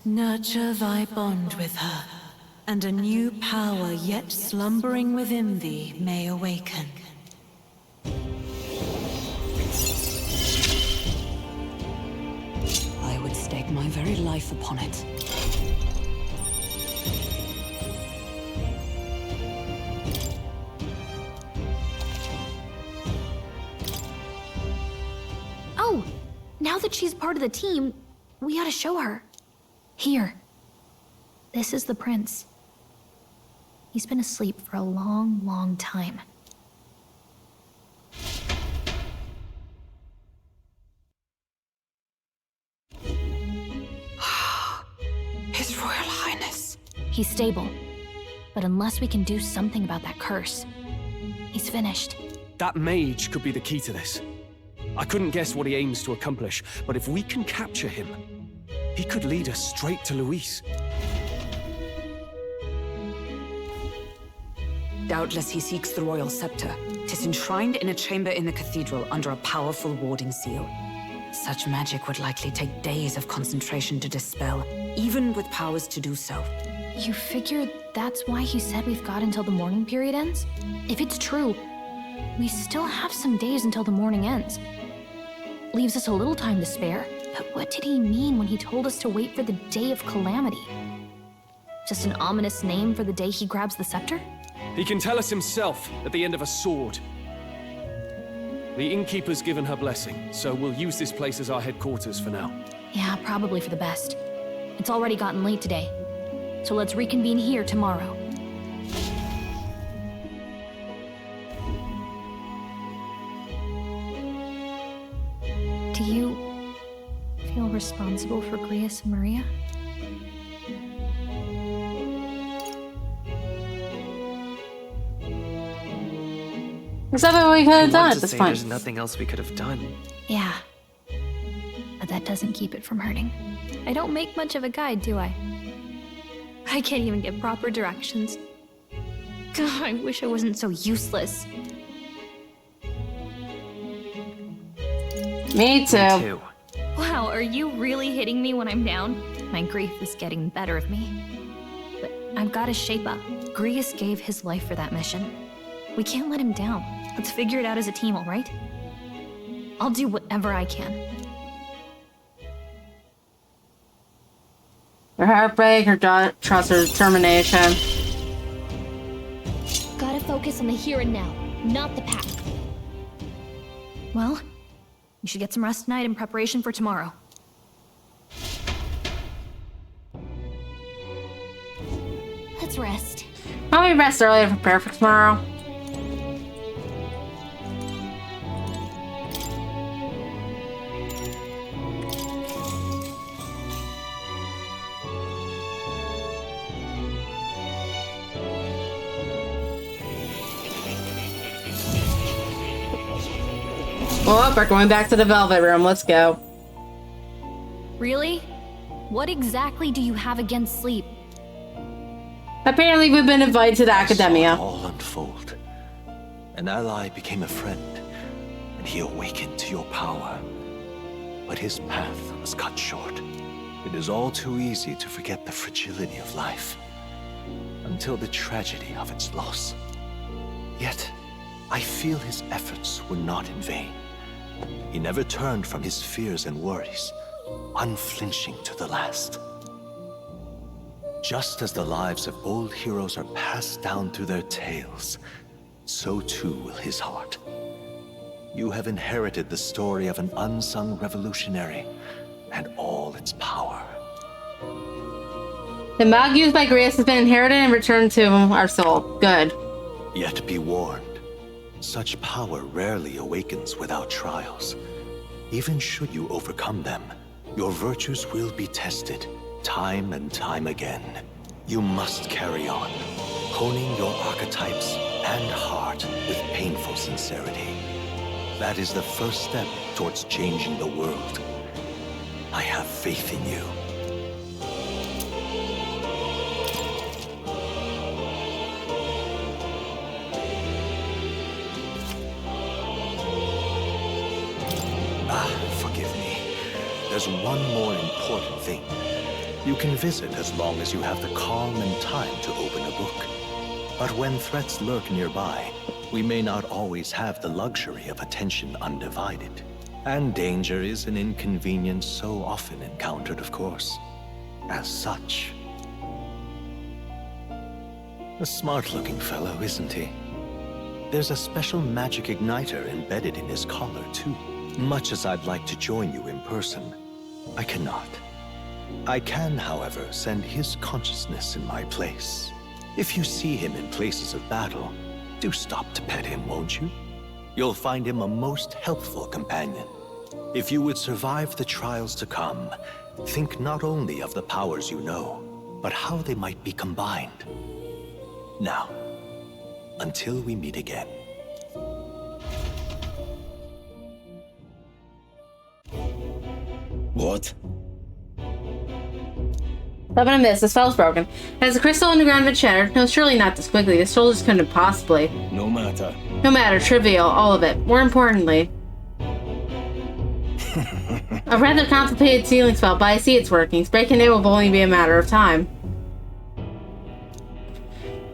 Nurture thy bond with her, and a new power yet slumbering within thee may awaken. I would stake my very life upon it. Oh, now that she's part of the team, we ought to show her. Here. This is the prince. He's been asleep for a long, long time. His Royal Highness. He's stable. But unless we can do something about that curse, he's finished. That mage could be the key to this. I couldn't guess what he aims to accomplish, but if we can capture him, he could lead us straight to Louise. Doubtless he seeks the royal scepter. 'Tis enshrined in a chamber in the cathedral under a powerful warding seal. Such magic would likely take days of concentration to dispel, even with powers to do so. You figure that's why he said we've got until the mourning period ends? If it's true, we still have some days until the mourning ends. Leaves us a little time to spare. But what did he mean when he told us to wait for the Day of Calamity? Just an ominous name for the day he grabs the scepter? He can tell us himself at the end of a sword. The innkeeper's given her blessing, so we'll use this place as our headquarters for now. Yeah, probably for the best. It's already gotten late today, so let's reconvene here tomorrow. Do you feel responsible for Grius and Maria? There's nothing we could have done Want at to this say point. There's nothing else we could have done. Yeah. But that doesn't keep it from hurting. I don't make much of a guide, do I? I can't even get proper directions. God, I wish I wasn't so useless. Me too. Wow, are you really hitting me when I'm down? My grief is getting the better of me. But I've got to shape up. Grius gave his life for that mission. We can't let him down. Let's figure it out as a team, all right? I'll do whatever I can. Her heartbreak, her trust, her determination. Gotta focus on the here and now, not the past. Well, you should get some rest tonight in preparation for tomorrow. Let's rest. Why don't we rest early to prepare for tomorrow? Oh, we're going back to the Velvet Room. Let's go. Really? What exactly do you have against sleep? Apparently, we've been invited to the Academia. All unfold. An ally became a friend, and he awakened to your power. But his path was cut short. It is all too easy to forget the fragility of life, until the tragedy of its loss. Yet, I feel his efforts were not in vain. He never turned from his fears and worries, unflinching to the last. Just as the lives of old heroes are passed down through their tales, so too will his heart. You have inherited the story of an unsung revolutionary and all its power. The mag used by Grace has been inherited and returned to our soul. Good. Yet be warned, such power rarely awakens without trials. Even should you overcome them, your virtues will be tested, time and time again. You must carry on, honing your archetypes and heart with painful sincerity. That is the first step towards changing the world. I have faith in you. Forgive me. There's one more important thing. You can visit as long as you have the calm and time to open a book. But when threats lurk nearby, we may not always have the luxury of attention undivided. And danger is an inconvenience so often encountered, of course. As such. A smart-looking fellow, isn't he? There's a special magic igniter embedded in his collar, too. Much as I'd like to join you in person, I cannot. I can, however, send his consciousness in my place. If you see him in places of battle, do stop to pet him, won't you? You'll find him a most helpful companion. If you would survive the trials to come, think not only of the powers you know, but how they might be combined. Now, until we meet again. What? I've been amiss. The spell's broken. Has the crystal underground been shattered? No, surely not this quickly. The soldiers couldn't possibly. No matter. No matter. Trivial. All of it. More importantly. A rather complicated sealing spell, but I see its workings. Breaking it will only be a matter of time.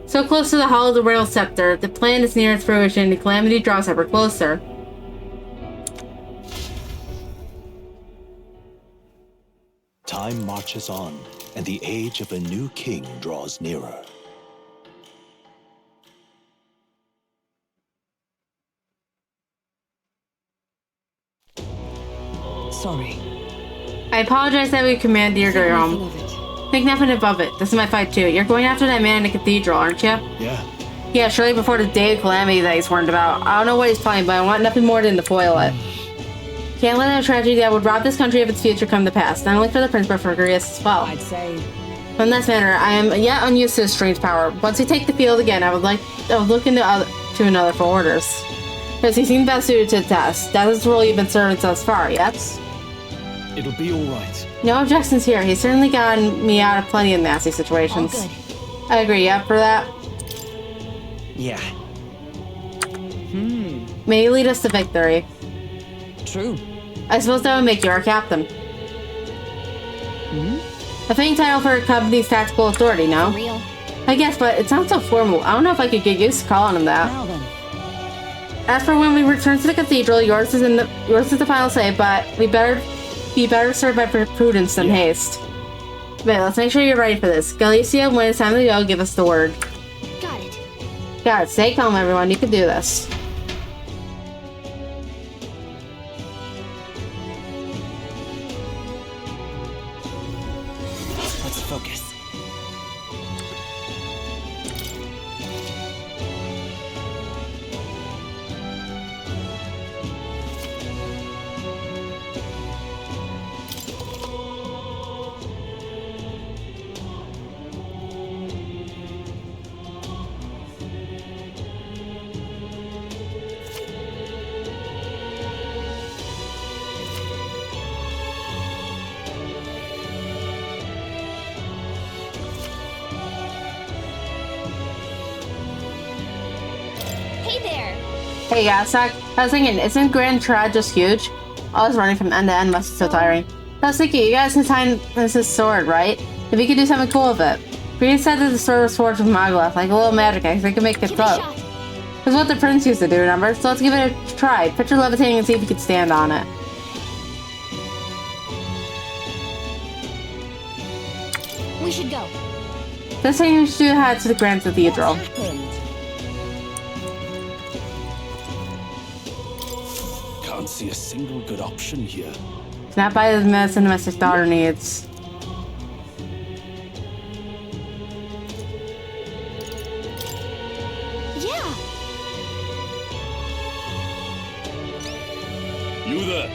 So close to the Hall of the Royal Scepter. The plan is near its fruition. The calamity draws ever closer. Time marches on, and the age of a new king draws nearer. Sorry. I apologize that we command your realm. Think nothing above it. This is my fight too. You're going after that man in the cathedral, aren't you? Yeah. Yeah, surely before the day of calamity that he's warned about. I don't know what he's planning, but I want nothing more than to foil it. Can't let a tragedy that would rob this country of its future come to pass. Not only for the prince, but for Grius as well. I'd say... On this matter, I am yet unused to this strange power. Once we take the field again, I would look to another for orders. Because he seemed best suited to the task. That is the role you've been serving thus far, yes? It'll be alright. No objections here. He's certainly gotten me out of plenty of nasty situations. All good. I agree. You up for that? Yeah. May he lead us to victory. True. I suppose that would make you our captain. A fitting title for a company's tactical authority, no? For real. I guess, but it sounds so formal. I don't know if I could get used to calling him that. Now then. As for when we return to the cathedral, yours is the final say, but we better be better served by prudence than haste. Wait, let's make sure you're ready for this. Galicia, when it's time to go, give us the word. Got it. Got it. Stay calm, everyone. You can do this. Let's focus. Hey there. Hey, Gasak. I was thinking, isn't Grand Trad just huge? Always running from end to end must be so tiring. I was thinking, you guys can find this sword, right? If you could do something cool with it. Green said that the sword was forged with Maglev, like a little magic axe. They could make it float. That's what the prince used to do, remember? So let's give it a try. Picture levitating and see if you can stand on it. We should go. This thing you should head to the Grand Cathedral. Can't see a single good option here. Not buy the medicine my sister daughter needs. Yeah. You there?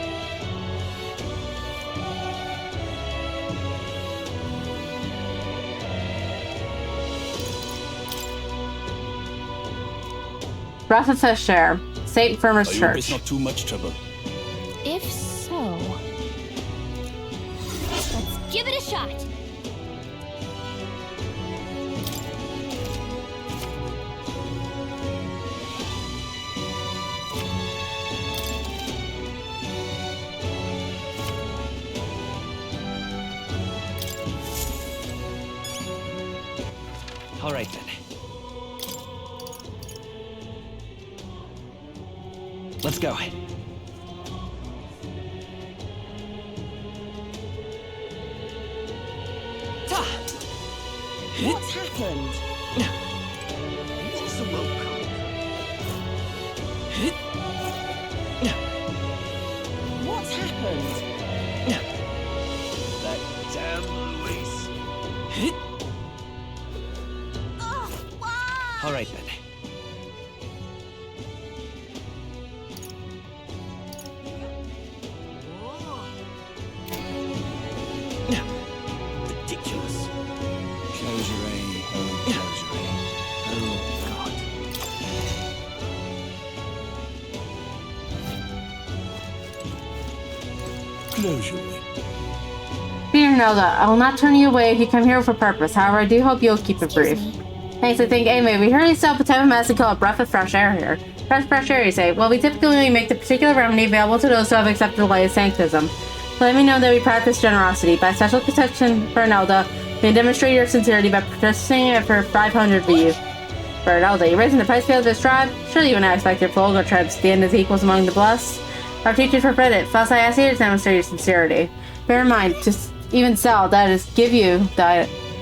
Refantazio, St. Firmus I hope Church. it's not too much trouble. If so, let's give it a shot. All right then. Let's go. What's happened? What's the welcome? What's happened? That damn Luis. All right then. Ridiculous. Close your eye. Oh, close your eye. Oh, God. Close your eye. Dear Nelda, I will not turn you away if you come here with a purpose. However, I do hope you'll keep it brief. Thanks, I think. Anyway, we heard you set up a type of medicine called a breath of fresh air here. Fresh air, you say? Well, we typically make the particular remedy available to those who have accepted the light of sanctism. So let me know that we practice generosity. By special protection for Nelda, we demonstrate your sincerity by purchasing it for 500 VU. For Nelda, you're raising the price scale of this tribe? Surely you would not expect your full tribe to stand as equals among the blessed. Our teachers forbid it. Thus, I ask you to demonstrate your sincerity. Bear in mind, just even so, that is give you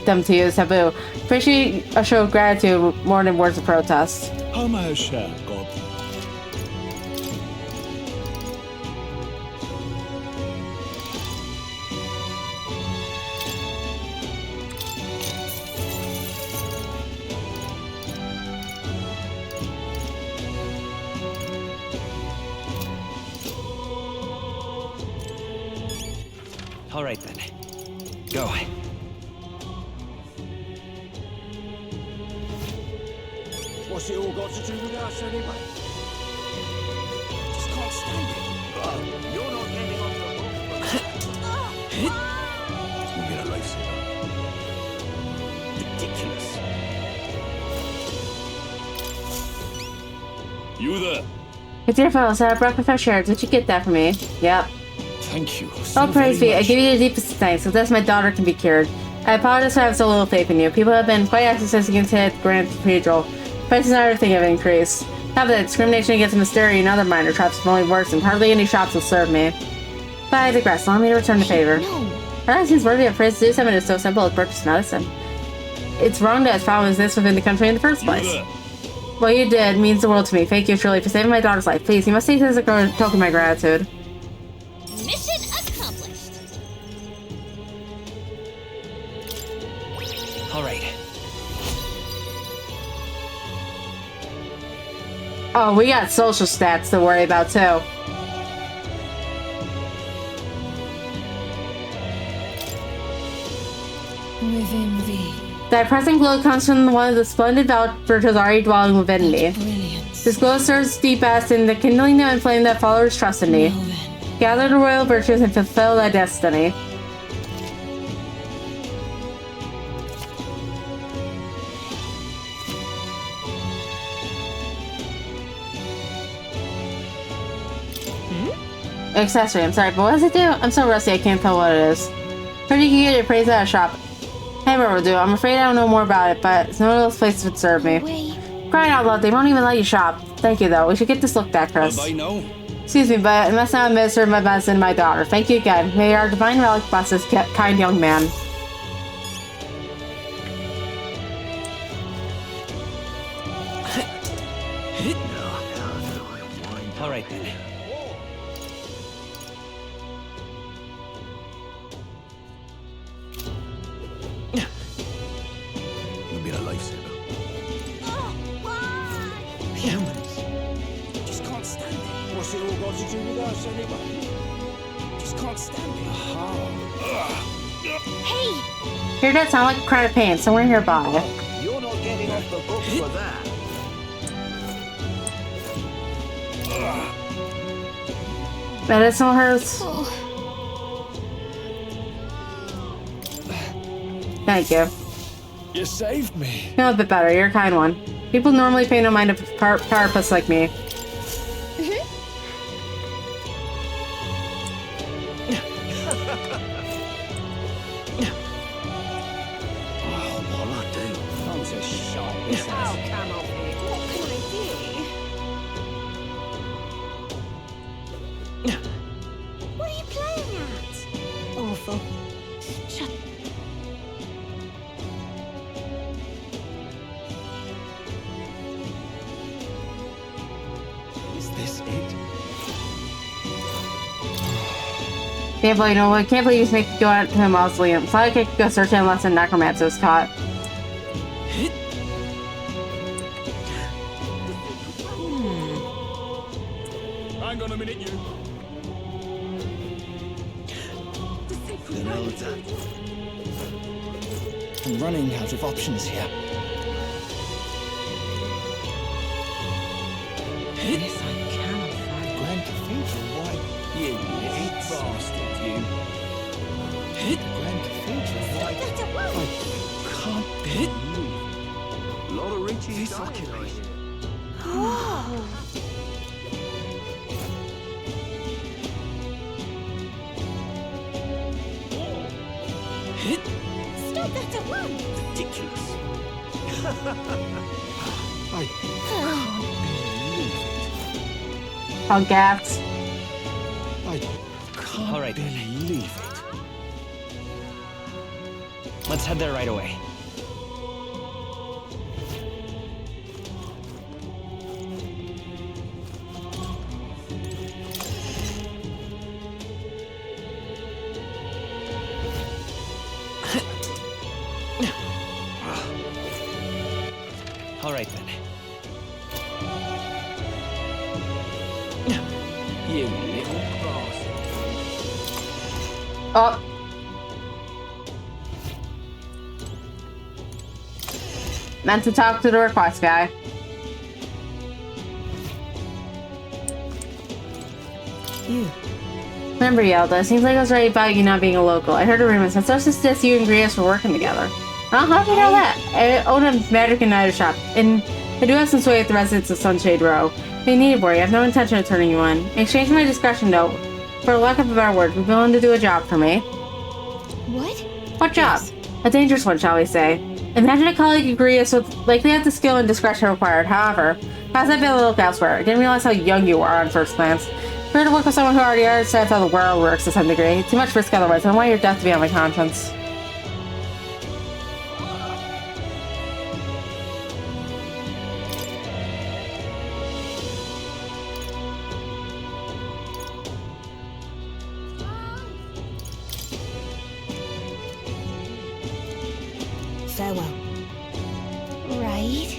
them to you is taboo. Appreciate a show of gratitude more than words of protest. How may I share, God? All right then. Go. What's it all got to do with us anyway? Just can't stand it. You're not getting on the hook. We'll get a lifesaver. Ridiculous. You there? It's your fellow, set up breath of fresh air. Did you get that for me? Yep. Thank you. Oh, praise be. I give you the deepest thanks, so thus my daughter can be cured. I apologize for having so little faith in you. People have been quite anxious against the Grand Cathedral. Prices and everything have increased. Have the discrimination against Mystery and other minor traps have only worsened. Hardly any shops will serve me. But I digress. Allow me to return the favor. No. Perhaps he's worthy of praise to do something as so simple as purchase medicine. It's wrong to as foul as this within the country in the first place. What you did means the world to me. Thank you, truly, for saving my daughter's life. Please, you must take this as a token of my gratitude. Mission accomplished. All right. Oh, we got social stats to worry about, too. Within thee. That present glow comes from one of the splendid virtues already dwelling within me. This glow serves thee best in the kindling and flame that followers trust in me. Gather the royal virtues and fulfill thy destiny. Accessory, I'm sorry, but what does it do? I'm so rusty I can't tell what it is. Heard you can get your praise at a shop. Hey, Robo, I'm afraid I don't know more about it, but no one else places would serve me. Crying out loud, they won't even let you shop. Thank you, though. We should get this looked at, Chris. Excuse me, but I must now administer my medicine to my daughter. Thank you again. May our divine relic bless this kind young man. All right, then. You've been a lifesaver. Humans. Just can't stand it. What's it all got to do with us, anyway? Just can't stand it. Hey! Hear that sound like a cry of pain somewhere nearby. You're not getting off the hook for that. Medicinal herbs. Thank you. You saved me. Feel a bit better. You're a kind one. People normally pay no mind to powerpuss like me. What'll I do? I'm so shy. This house. Come on, what can I do? What are you playing at? Awful. Shut. Is this it? Can't believe, I can't believe you make me go out to a mausoleum. It's not like I could go searching unless a necromancer was caught. Hang on a minute, you. I'm running out of options here. Yes, I can find Grand Cathedral, why? You little bastard, you. Grand Cathedral, why? I can't believe. A lot of Richie's dying. Whoa! Stop that at once! Ridiculous. I Punk ass. can't All right, then. believe it. Let's head there right away. All right, then. You little bastard. Oh. Meant to talk to the request guy. You. Remember, Yelda, seems like I was right about you not being a local. I heard a rumor since I was just you and Grias were working together. Well, how did you know that? I own a magic and knight shop, and I do have some sway with the residents of Sunshade Row. If you need it, boy, I have no intention of turning you in. In exchange for my discretion, though, for lack of a better word, be willing to do a job for me. What? What job? A dangerous one, shall we say. Imagine a colleague of Grias with likely have the skill and discretion required. However, how's that been a look elsewhere? I didn't realize how young you are on first glance. We're to work with someone who already understands how the world works to some degree. Too much risk otherwise. I don't want your death to be on my conscience. Farewell. Right?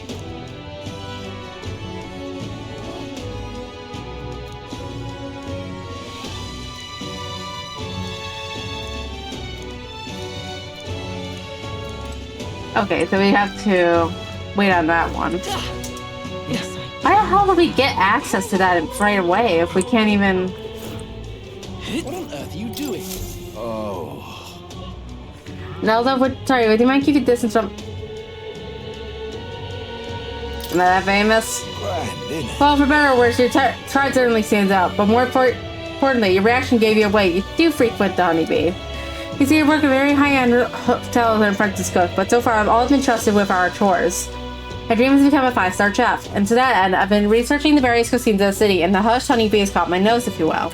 Okay, so we have to wait on that one. Yes, Why the hell do we get access to that right away if we can't even... What on earth are you doing? Oh. Nelda, sorry, would you mind keeping distance from... Am I that famous? Well, for better or worse, your tribe certainly stands out, but more importantly, your reaction gave you away. You do frequent the Honeybee. You see, I work at a very high-end hotel in apprentice cook, but so far I've always been trusted with our chores. My dream is to become a 5-star chef, and to that end, I've been researching the various cuisines of the city, and the Hush Honeybee has caught my nose, if you will.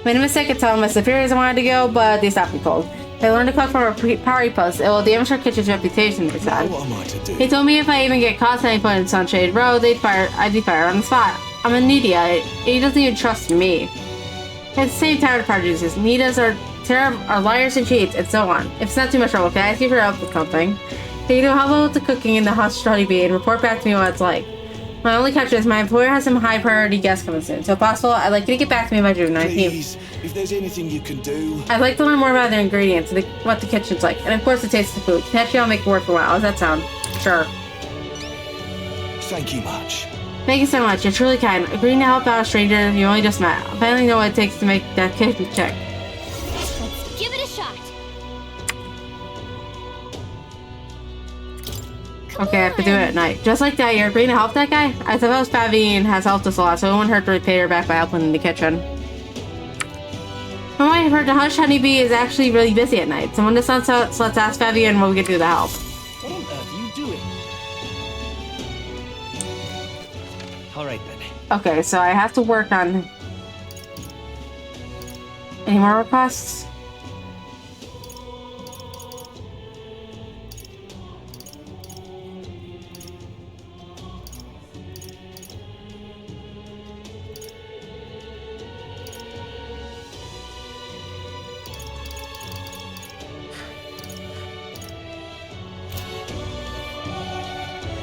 Made a mistake at telling my superiors I wanted to go, but they stopped me cold. If I learned to cook from a party post, it will damage our kitchen's reputation, they said. What am I to do? They told me if I even get caught setting foot in Sunshade Road, I'd be fired on the spot. I'm an idiot. He doesn't even trust me. At the same time, the producers, Nitas are liars and cheats, and so on. If it's not too much trouble, can I ask you for help with something? Can you help out with the cooking in the Hush Honeybee and report back to me what it's like? My only catch is my employer has some high priority guests coming soon, so if possible, I'd like you to get back to me by June 19th. Please, if there's anything you can do. I'd like to learn more about their ingredients and what the kitchen's like, and of course the taste of the food. Can I'll make it worth a while. How does that sound? Sure. Thank you much. Thank you so much. You're truly kind. Agreeing to help out a stranger you only just met. I finally know what it takes to make that kitchen check. Let's give it a shot. Okay, I have to do it at night. Just like that, you're agreeing to help that guy? I suppose Fabienne has helped us a lot, so it wouldn't hurt to repay her back by helping in the kitchen. From what I've heard, the Hush Honeybee is actually really busy at night. So when the sun sets, let's ask Fabienne what we can do to help. What on earth are you doing? Alright then. Okay, so I have to work on... Any more requests?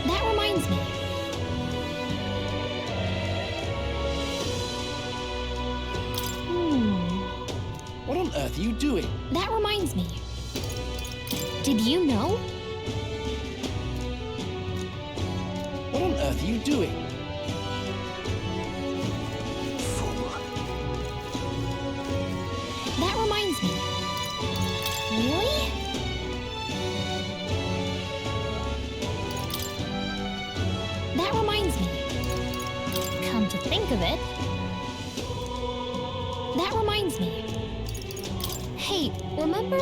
That reminds me. What on earth are you doing? That reminds me. Did you know? What on earth are you doing? That reminds me. Really? That reminds me. Come to think of it. That reminds me. Hey, remember?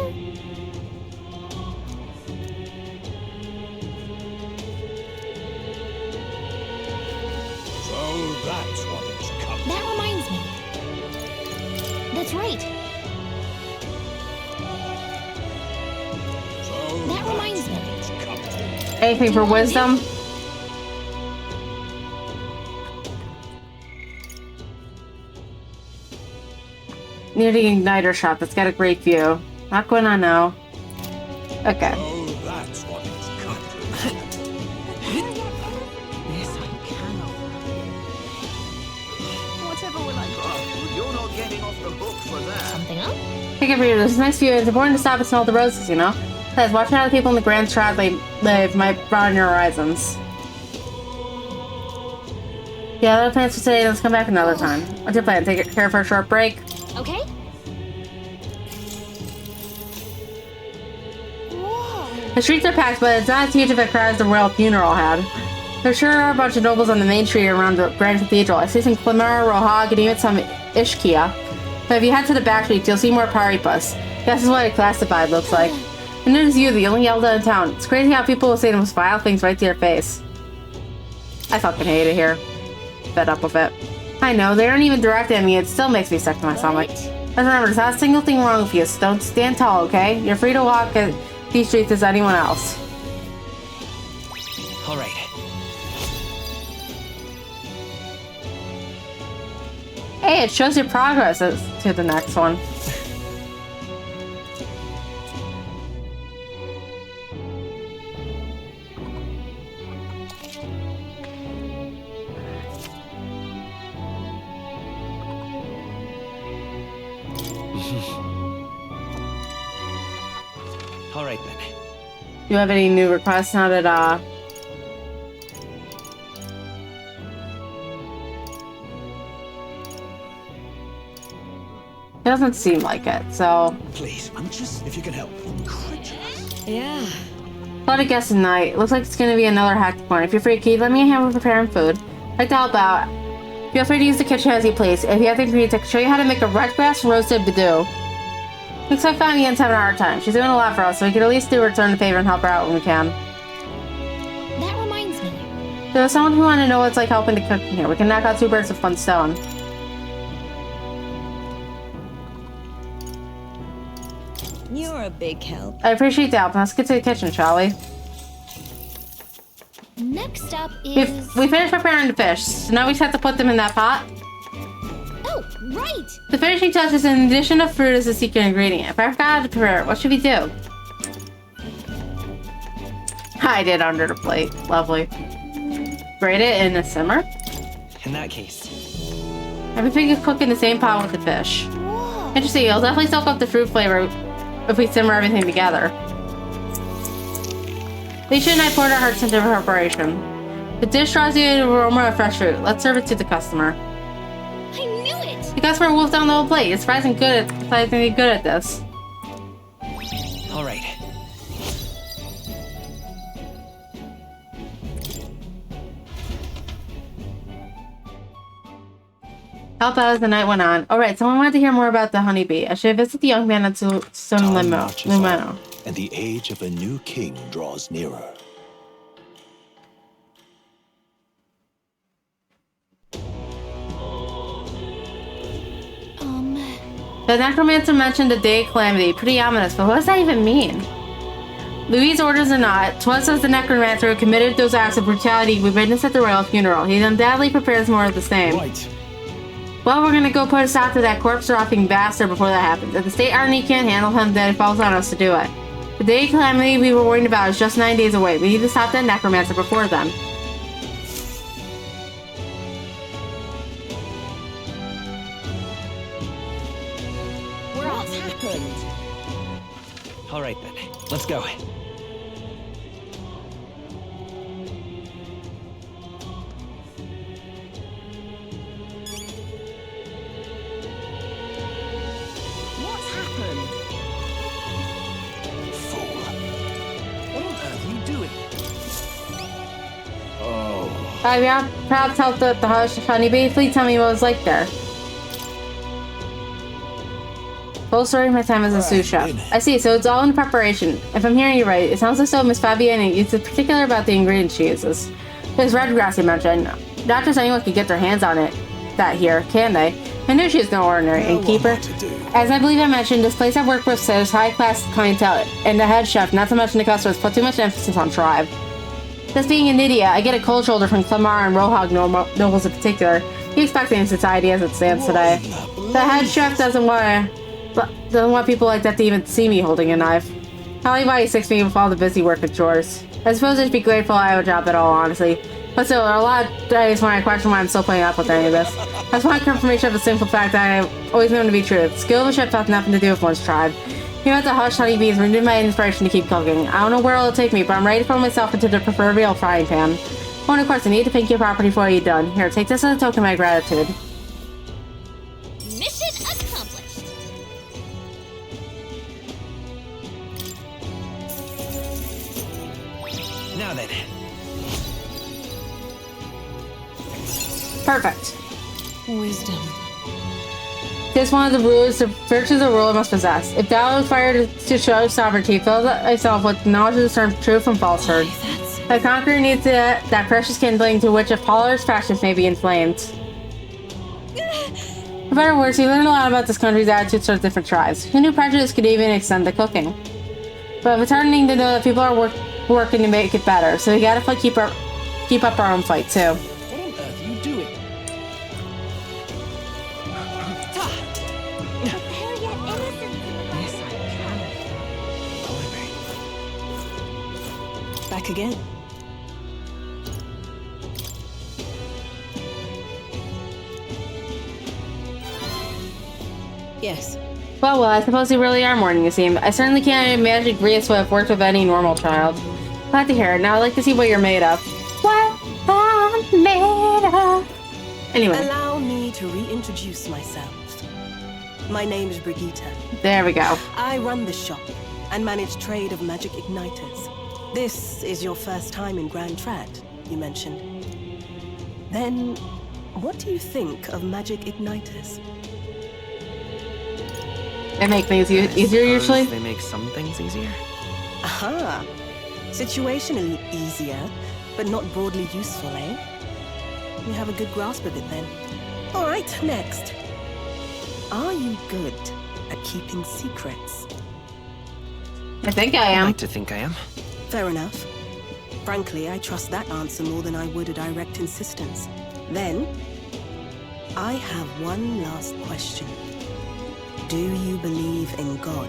So that's what it's come to. That reminds me. That's right. So That reminds me. it's come to. Anything for wisdom? Near the igniter shop that's got a great view. Not going on now. Okay. So that's what it's come to. Yes, I can. Whatever will I do? You're not getting off the hook for that. Something up? Hey, good reader. This is nice view. It's important to stop and smell the roses, you know? Besides, watching how the people in the Grand Strad live might broaden your horizons. Yeah, other plans for today. Let's come back another time. What's your plan? Take care for a short break? Okay. The streets are packed, but it's not as huge of a crowd as the royal funeral had. There sure are a bunch of nobles on the main street around the Grand Cathedral. I see some Clemmer, Rohag, and even some Ishkia. But if you head to the back streets, you'll see more Paripus. This is what a classified looks like. And there's you, the only Elda in town. It's crazy how people will say the most vile things right to your face. I fucking hate it here. Fed up with it. I know, they aren't even directed at me. It still makes me sick to my stomach. But remember, there's not a single thing wrong with you, so don't stand tall, okay? You're free to walk at these streets as anyone else. All right. Hey, it shows your progress to the next one. All right then. Do you have any new requests now that it doesn't seem like it, so Please, anxious if you can help. Yeah. let it guess tonight. Looks like it's gonna be another hectic one. If you're free, can you lend me a hand with preparing food? I'd like to help out. Feel free to use the kitchen as you please. If you have the ingredients, I can show you how to make a red grass roasted badoo. Looks like Famian's having a hard time. She's doing a lot for us, so we can at least do return the favor and help her out when we can. That reminds me. There was someone who wanted to know what it's like helping to cook in here. We can knock out 2 birds with 1 stone. You're a big help. I appreciate the help. Let's get to the kitchen, shall we? Next up is... We finished preparing the fish, so now we just have to put them in that pot. Oh, right! The finishing touch is an addition of fruit as a secret ingredient. If I forgot to prepare it, what should we do? I did under the plate. Lovely. Grate it in a simmer. In that case. Everything is cooked in the same pot with the fish. Whoa. Interesting, it'll definitely soak up the fruit flavor if we simmer everything together. Alicia and I poured our hearts into preparation. The dish draws the aroma of fresh fruit. Let's serve it to the customer. I knew it! The customer wolfed down the whole plate. It's surprisingly good at this. All right. Help out as the night went on. Alright, someone wanted to hear more about the honeybee. I should visit the young man at Stone Lumeno. And the age of a new king draws nearer. The necromancer mentioned a day of calamity. Pretty ominous, but what does that even mean? Louis orders or not, 'twas as the necromancer who committed those acts of brutality we witnessed at the royal funeral. He undoubtedly prepares more of the same. Right. Well, we're gonna go put a stop to that corpse-dropping bastard before that happens. If the state army can't handle him, then it falls on us to do it. The day of calamity we were worried about is just 9 days away. We need to stop that necromancer before then. What's happened? All right then. Let's go. What's happened? Fool. What on earth are you doing? Oh. Yeah, perhaps help the hush honeybee. Please tell me what it was like there. Full story of my time as a sous chef. I see, so it's all in preparation. If I'm hearing you right, it sounds as though Miss Fabienne is particular about the ingredients she uses. There's red grass you mentioned. Not just anyone can get their hands on it. That here, can they? I knew she was no ordinary innkeeper. As I believe I mentioned, this place I work with serves high-class clientele, and the head chef, not to mention the customers, put too much emphasis on tribe. Just being an idiot, I get a cold shoulder from Clamar and Rohog nobles in particular. He expects in society as it stands today. The head chef doesn't want people like that to even see me holding a knife. Probably why he sticks me with all the busy work and chores. I suppose I should be grateful I have a job at all, honestly. But still, there are a lot of days when I question why I'm still putting up with any of this. That's one confirmation of the simple fact that I have always known to be true. The skill of a chef has nothing to do with one's tribe. Here at the Hush Honeybees renewed my inspiration to keep cooking. I don't know where it'll take me, but I'm ready to throw myself into the proverbial frying pan. Oh, and of course, I need to thank you properly before you're done. Here, take this as a token of my gratitude. Mission accomplished. Now then. Perfect. Wisdom. This is one of the rulers, the virtues a ruler must possess. If thou aspire to show sovereignty, fill thyself with knowledge to discern truth from falsehood. The conqueror needs that precious kindling to which a follower's fashions may be inflamed. For better or worse, he learned a lot about this country's attitudes towards different tribes. Who knew prejudice could even extend to cooking? But it's heartening to know that people are working to make it better, so we gotta keep up our own fight, too. What on earth are you doing? Back again. Yes. Well, I suppose you really are mourning, you seem. I certainly can't imagine Grius would have worked with any normal child. Glad to hear it. Now I'd like to see what you're made of. What I'm made of. Anyway. Allow me to reintroduce myself. My name is Brigitte. There we go. I run this shop and manage trade of magic igniters. This is your first time in Grand Trad, you mentioned. Then, what do you think of magic igniters? They make things easier usually? They make some things easier? Aha! Situationally easier, but not broadly useful, eh? You have a good grasp of it then. Alright, next. Are you good at keeping secrets? I think I am. I like to think I am. Fair enough. Frankly, I trust that answer more than I would a direct insistence. Then, I have one last question. Do you believe in God?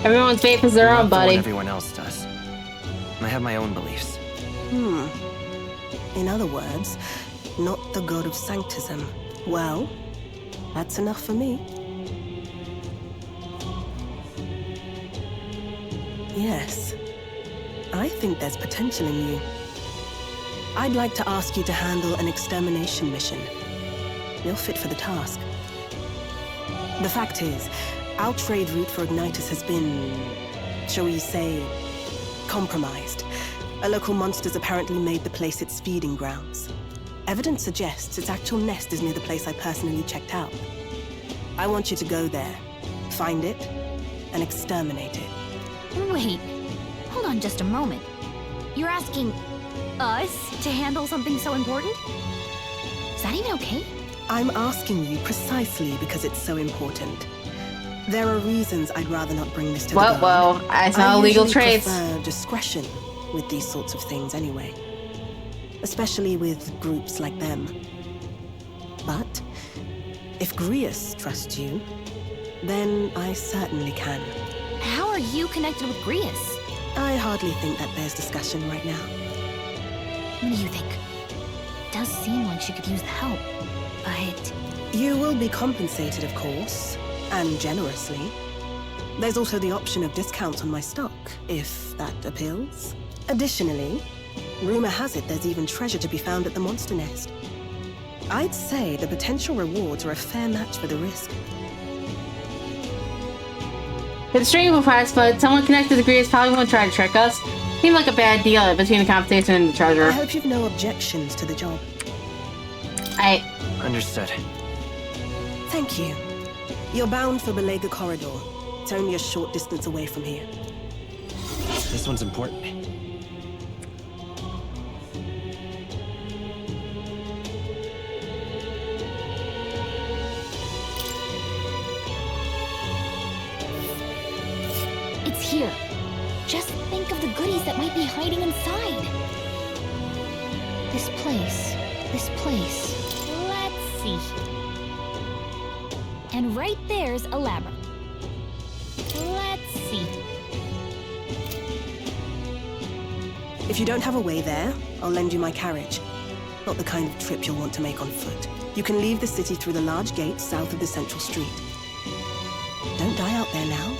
Everyone's faith is their own, buddy. Everyone else does. I have my own beliefs. In other words, not the god of sanctism. Well, that's enough for me. Yes. I think there's potential in you. I'd like to ask you to handle an extermination mission. You're fit for the task. The fact is, our trade route for Ignitus has been, shall we say, compromised. A local monster's apparently made the place its feeding grounds. Evidence suggests its actual nest is near the place I personally checked out. I want you to go there, find it, and exterminate it. Wait, hold on just a moment. You're asking us to handle something so important? Is that even okay? I'm asking you precisely because it's so important. There are reasons I'd rather not bring this to the guard. Whoa, it's not illegal trades. I prefer discretion with these sorts of things anyway. Especially with groups like them. But if Grius trusts you, then I certainly can. How are you connected with Grius? I hardly think that bears discussion right now. What do you think? It does seem like she could use the help, but... You will be compensated, of course, and generously. There's also the option of discounts on my stock, if that appeals. Additionally, rumor has it there's even treasure to be found at the monster nest. I'd say the potential rewards are a fair match for the risk. It's strange with us, but someone connected to Grius probably won't try to trick us. Seemed like a bad deal between the compensation and the treasure. I hope you've no objections to the job. Understood. Thank you. You're bound for Belega Corridor. It's only a short distance away from here. This one's important. It's here. Just think of the goodies that might be hiding inside. This place. Let's see. And right there's a labyrinth. Let's see. If you don't have a way there, I'll lend you my carriage. Not the kind of trip you'll want to make on foot. You can leave the city through the large gate south of the central street. Don't die out there now.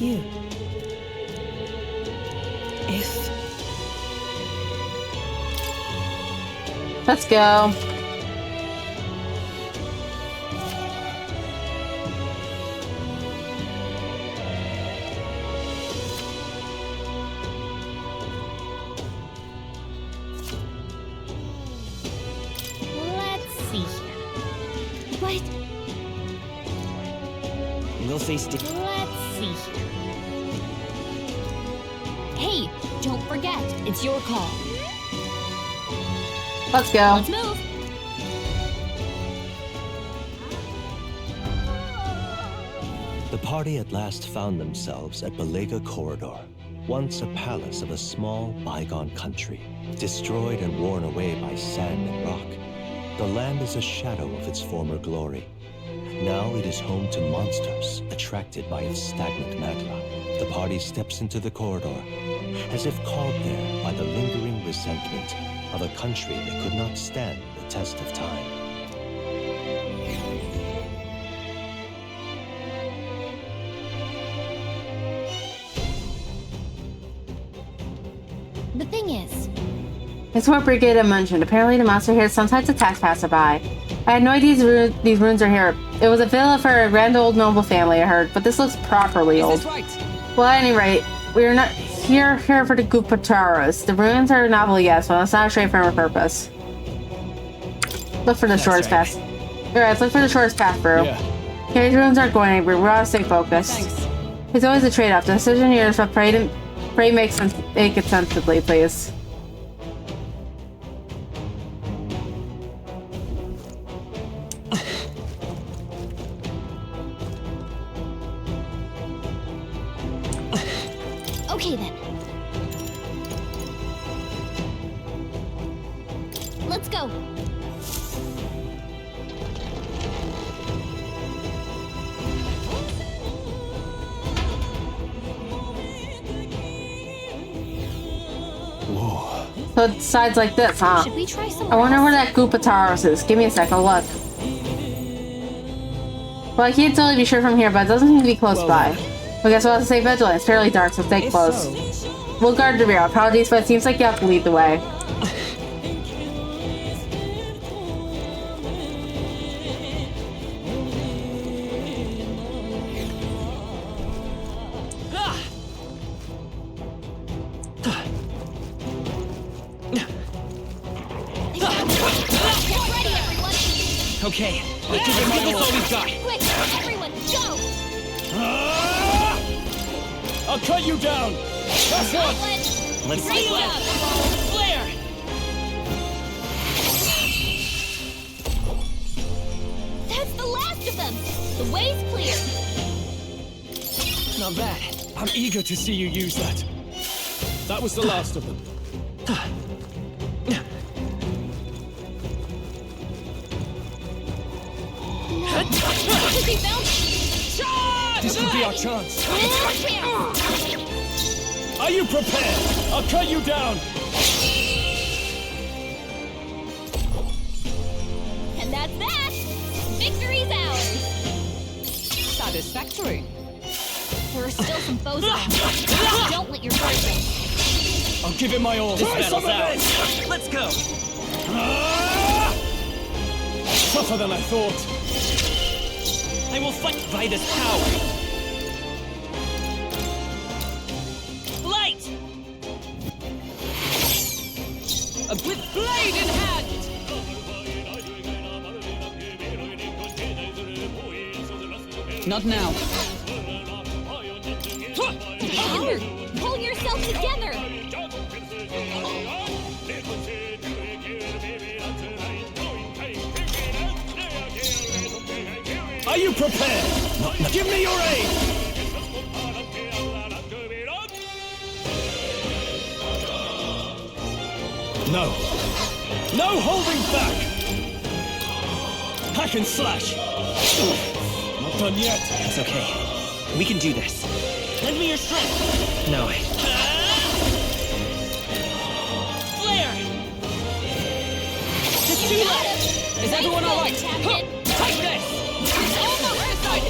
You. If... Let's go. We'll face Let's see here. Hey, don't forget, it's your call. Let's go. Let's move. The party at last found themselves at Belega Corridor, once a palace of a small, bygone country, destroyed and worn away by sand and rock. The land is a shadow of its former glory. Now it is home to monsters attracted by its stagnant magma. The party steps into the corridor, as if called there by the lingering resentment of a country that could not stand the test of time. The thing is, it's what Brigida mentioned. Apparently the monster here sometimes attacks passerby. I had no idea these ruins are here. It was a villa for a grand old noble family, I heard, but this looks properly old. Is this right? Well, at any rate, we are not here for the Gupataras. The ruins are novel, yes, but it's not a straightforward purpose. Look for the shortest path. Alright, let's look for the shortest path, bro. Yeah. Okay, these ruins aren't going anywhere. We gotta stay focused. Thanks. It's always a trade-off. The decision here is, but pray make it sensibly, please. okay then. Let's go. So it sides like this, huh? Should we try I somewhere wonder else? where that Gupataros is. Give me a sec, I'll look. Well, I can't totally be sure from here, but it doesn't seem to be close by. I guess we'll have to stay vigilant. It's fairly dark, so stay close. We'll guard the rear. Apologies, but it seems like you have to lead the way. Okay, let's give it all we've got. Quick, everyone, go! I'll cut you down! That's one! Let's Right steal up. it! Flare! That's the last of them! The way's clear! Not bad. I'm eager to see you use that. That was the last of them. Quickly bounce! This could be our chance. Chance! Are you prepared? I'll cut you down! And that's that! Victory's ours! Satisfactory. There are still some foes around. Don't let your guard down. I'll give it my all. This battle's ours. Let's go. Tougher than I thought. I will fight by this power. Light! With blade in hand! Not now. Together! Pull yourself together! Are you prepared? Give me your aid! No. No holding back! Hack and slash! Not done yet. It's okay. We can do this. Lend me your strength. No. Flare! Just too late! Is everyone alright? Take this!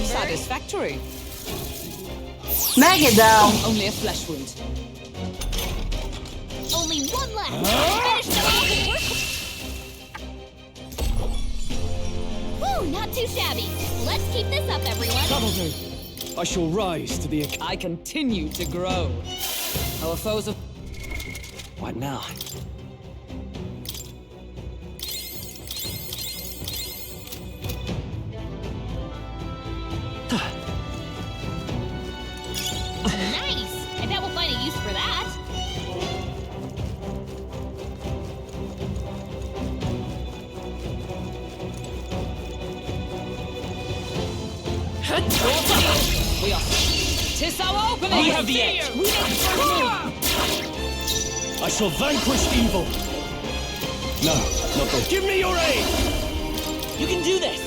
Satisfactory. Maggot, though! Only a flesh wound. Only one left! Finish them off and work! Woo, not too shabby. Let's keep this up, everyone. That'll do. I shall rise to the I continue to grow. Our foes of... What now? We are. 'Tis our opening. We have the edge. I shall vanquish evil. No, not this. Give me your aid! You can do this.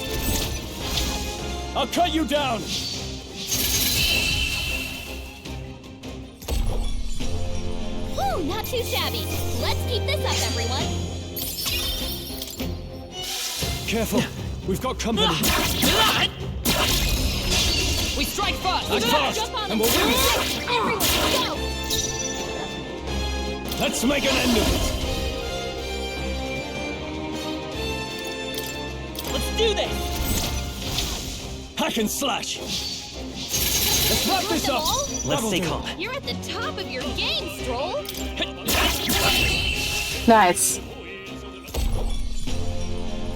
I'll cut you down. Woo, not too shabby. Let's keep this up, everyone. Careful, we've got company. We strike first. Act fast, Jump on and we'll win it. Everyone, go! Let's make an end of it. Let's do this. Hack and slash. Let's wrap this up. Let's stay calm. You're at the top of your game, Stroll. Nice.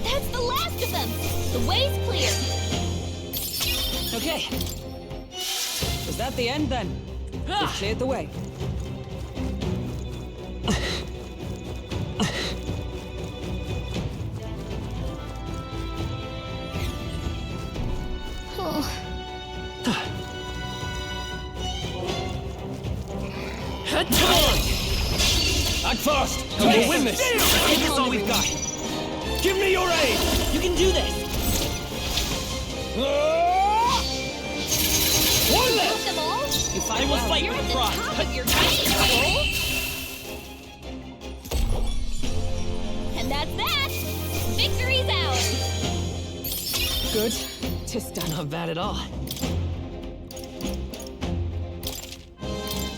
That's the last of them. The way's clear. Okay. Was that the end then? We cleared the way. Come on! Act fast! Okay. We'll win this! Give us all we've got. Give me your aid! You can do this. One Got left! them all? You fight will fight You're with at the pride. top of your game, Stroll. And that's that. Victory's ours. Good. 'Tis not bad at all.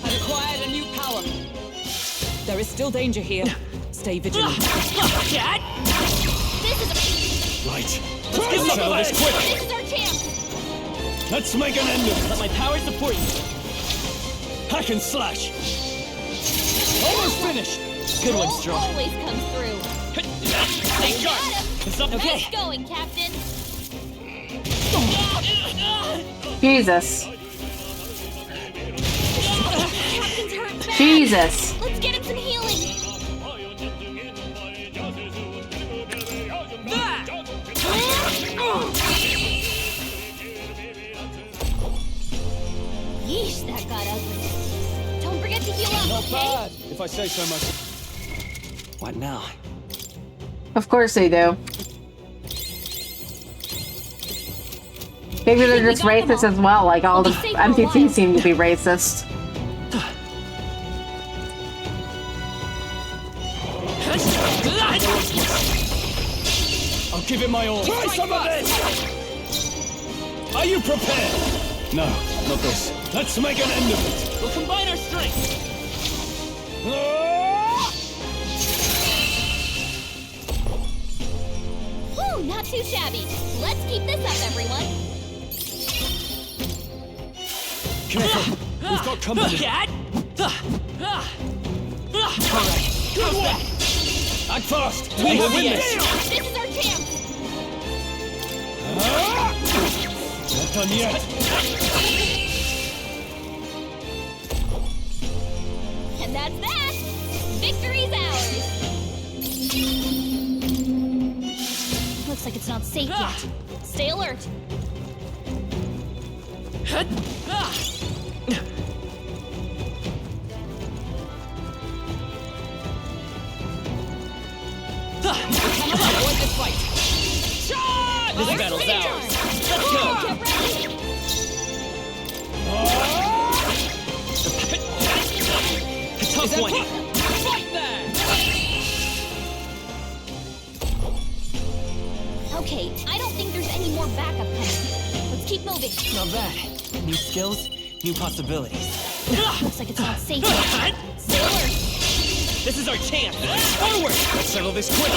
I've acquired a new power. There is still danger here. Stay vigilant. Cat! This is Right. Let's get some Settle of this this. quick! this is our chance. Let's make an end of it! Let my power support you. Hack and slash! Almost finished! Good one, Stroll Stroll. always comes through. Stay Got sharp. him. It's up. Okay. Nice going, Captain. Jesus. Captain's hurt bad. Jesus. Let's get him some healing. Yeesh, that got ugly. Don't forget to heal up, Not okay? bad, if I say so myself. What now? Of course they do. Maybe they're just racist as well, like all the NPCs seem to be racist. I'll give it my all. Try some of this! Are you prepared? No, not this. Let's make an end of it. We'll combine our strength. Woo, not too shabby. Let's keep this up, everyone. Careful, we've got company. Cat! Alright, good one! Act fast! We We'll have win the this! This is our chance. Not done yet. And that's that. Victory's ours. Looks like it's not safe yet. Stay alert. Avoid this fight. This battle's ours. Let's go. Get ready. A tough one. Fight there. Okay, I don't think there's any more backup coming. Let's keep moving. Not bad. New skills, new possibilities. Looks like it's not safe yet. Stay alert. This is our chance. Forward. Let's settle this quick.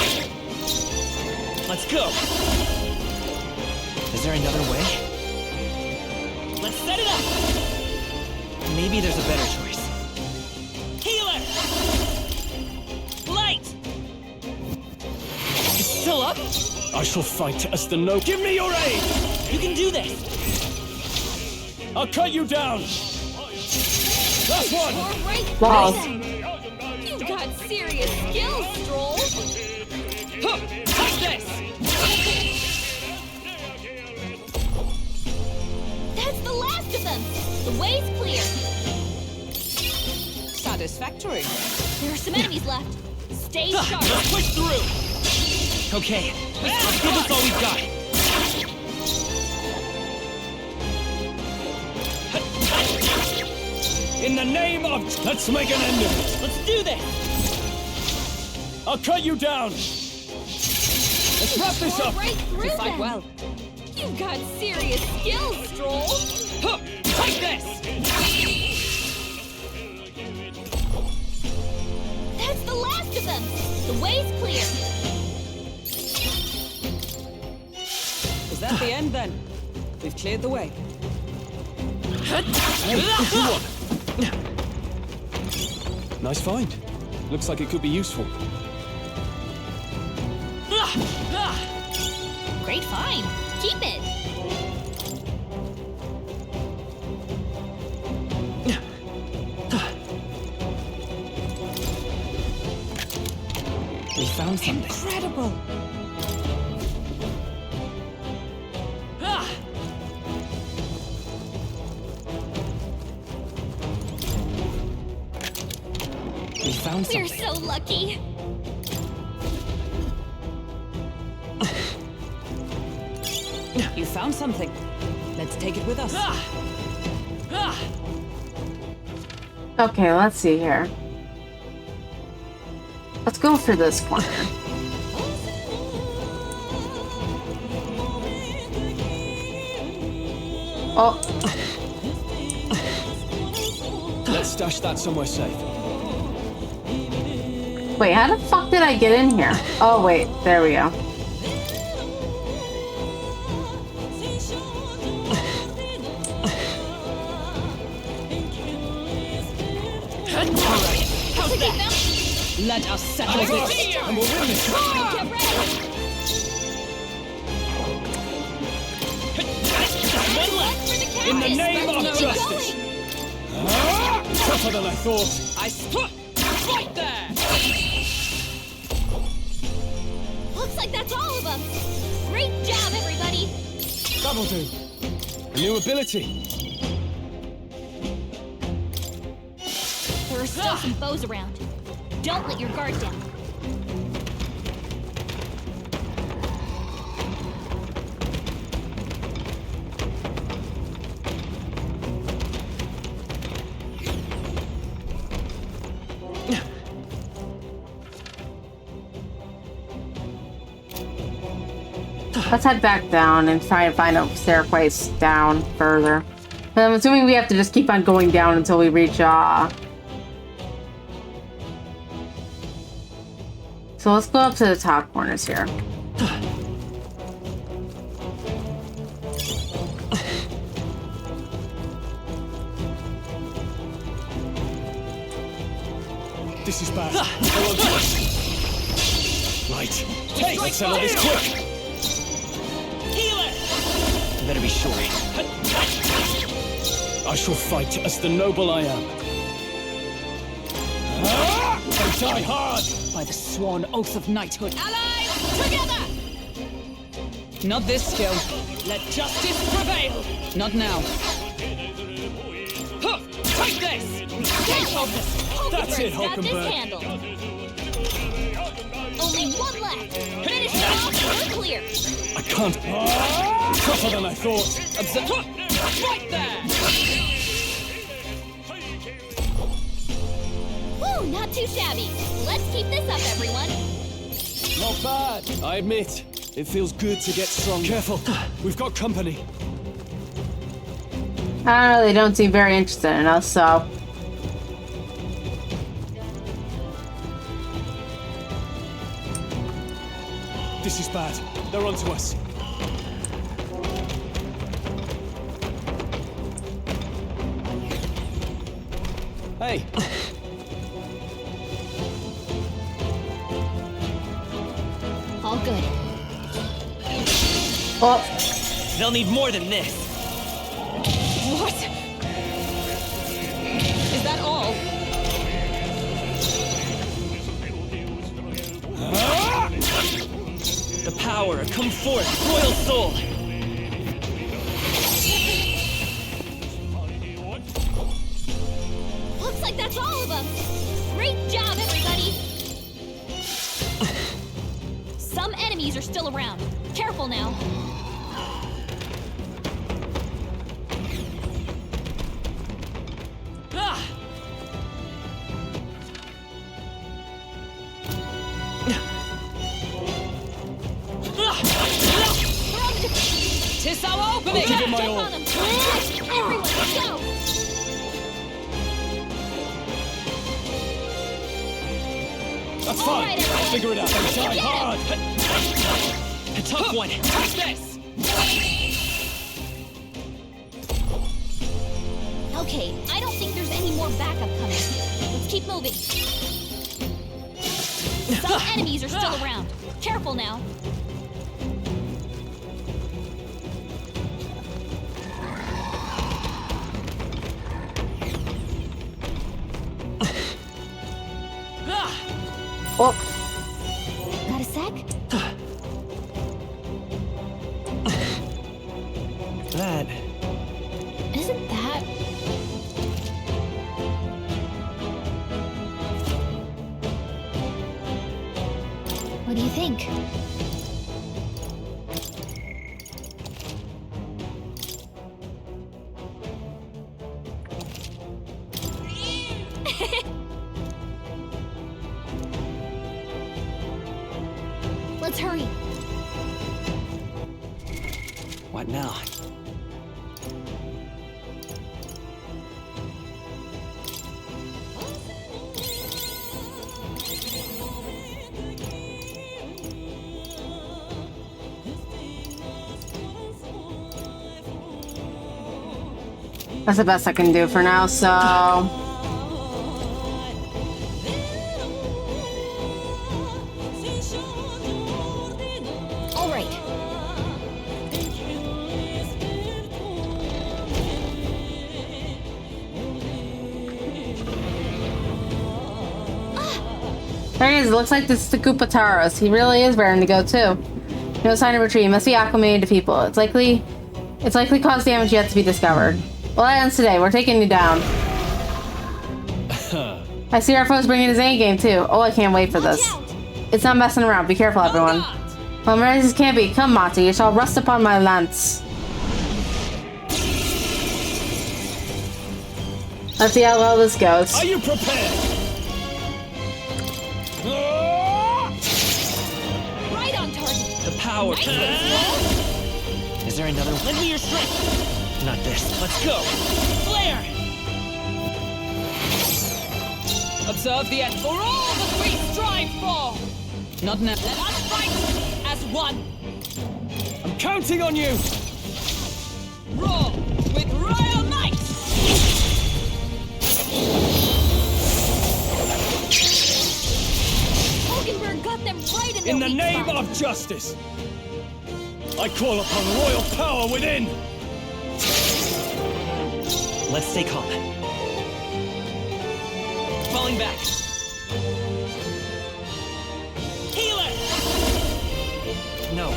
Let's go. Is there another way? Let's set it up. Maybe there's a better choice. Healer. Light. It's still up. I shall fight as the no. Give me your aid! You can do this. I'll cut you down! Last one! All right, Wow. you've got serious skills, Stroll. Huh, take this. them. The way's clear. Satisfactory. There are some enemies left. Stay sharp. Let's push through. Okay, let's give us all we've got. In the name of... Let's make an end of it. Let's do this. I'll cut you down. Let's wrap this up. Right through You fight them. well. You've got serious skills, Stroll. Huh, take this. That's the last of them. The way's clear. Is that the end then? We've cleared the way. Nice find. Looks like it could be useful. Great find. Keep it. We found something. Incredible. We found We're something. so lucky. You found something. Let's take it with us. Okay, let's see here. Let's go for this one. Oh. Let's stash that somewhere safe. Wait, how the fuck did I get in here? Oh, wait. There we go. Let us settle this. And we'll win this. Get ready. One left. In the name of justice. Tougher than I thought. I spot. Right there. Looks like that's all of them. Great job, everybody. That'll do. A new ability. There are still some foes around. Don't let your guard down. Let's head back down and try and find a staircase down further. But I'm assuming we have to just keep on going down until we reach, So let's go up to the top corners here. This is bad. Right. Let's settle this quick. Healer. Better be sure. I shall fight as the noble I am. And die hard! By the sworn oath of knighthood. Allies, together! Not this skill. Let justice prevail. Not now. Huh, take this! Stay focused. That's it, Got this Hulkenberg. handled. Only one left. Finish it off. We're clear. I can't. Tougher than I thought. Right there! Woo, not too shabby. Let's keep this up, everyone. Not bad. I admit, it feels good to get strong. Careful. We've got company. I don't know, they don't seem very interested in us, so... This is bad. They're onto us. Hey. All good. Oh. They'll need more than this. What? Is that all? The power, come forth, royal soul. enemies are still around. Careful now. Tis our opening! I'll give it my all. Everyone, go! That's fine. I'll figure it out. Try hard. A tough one. Touch this! Okay, I don't think there's any more backup coming. Let's keep moving. Some enemies are still around. Careful now. Oh. Got a sec? That. Isn't that... What do you think? Let's hurry. What now? That's the best I can do for now, so... All right. There he is. It looks like this is the Goopataros. He really is raring to go, too. No sign of retreat. He must be acclimated to people. It's likely caused damage yet to be discovered. Well, that ends today. We're taking you down. I see our foes bringing his A game, too. Oh, I can't wait for this. It's not messing around. Be careful, everyone. Well, Mirez's can't be. Come, Monty. It shall rust upon my lance. Let's see how well this goes. Are you prepared? Right on target. The power. Is there another one? Lend me your strength! Not this. Let's go! Flare! Observe the end for all that we strive for! Not now. Let us fight as one! I'm counting on you! Roar with royal might! Hulkenberg got them right in In their the weak name spot. of justice, I call upon royal power within! Let's stay calm. Falling back. Healer! No.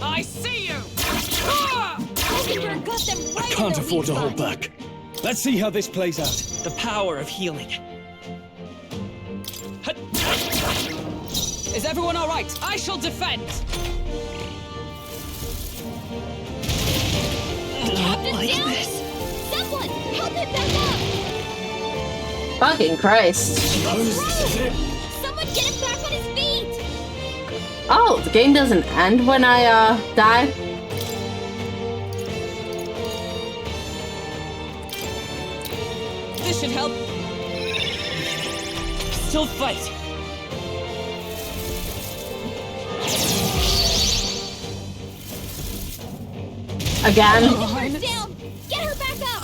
I see you! Hulkenberg got them right I can't in their afford to weak hold spot. back. Let's see how this plays out. The power of healing. Is everyone all right? I shall defend! Captain like down! this. Someone, help him back up! Fucking Christ. This is it. Someone get him back on his feet! Oh, the game doesn't end when I, die? This should help. Still fight. Again? Hulkenberg's down! Get her back up!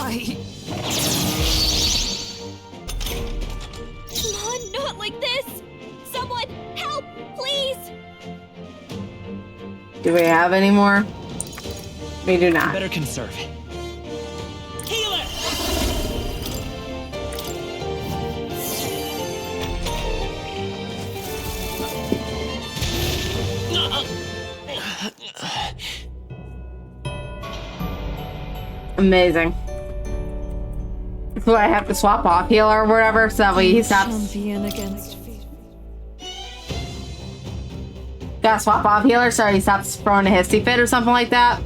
Come on, not like this! Someone, help, please! Do we have any more? We do not. Better conserve. Healer! Amazing. So I have to swap off healer or whatever, so that way he stops. Champion against Gotta swap off healer so he stops throwing a hissy fit or something like that.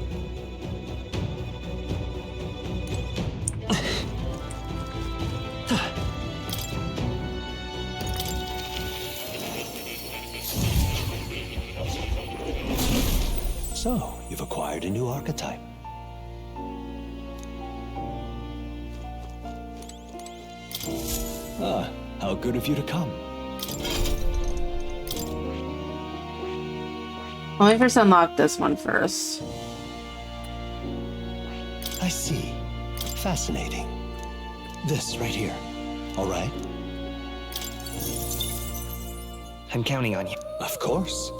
So, you've acquired a new archetype. Ah, how good of you to come. Let me first unlock this one first. I see. Fascinating. This right here. All right? I'm counting on you. Of course.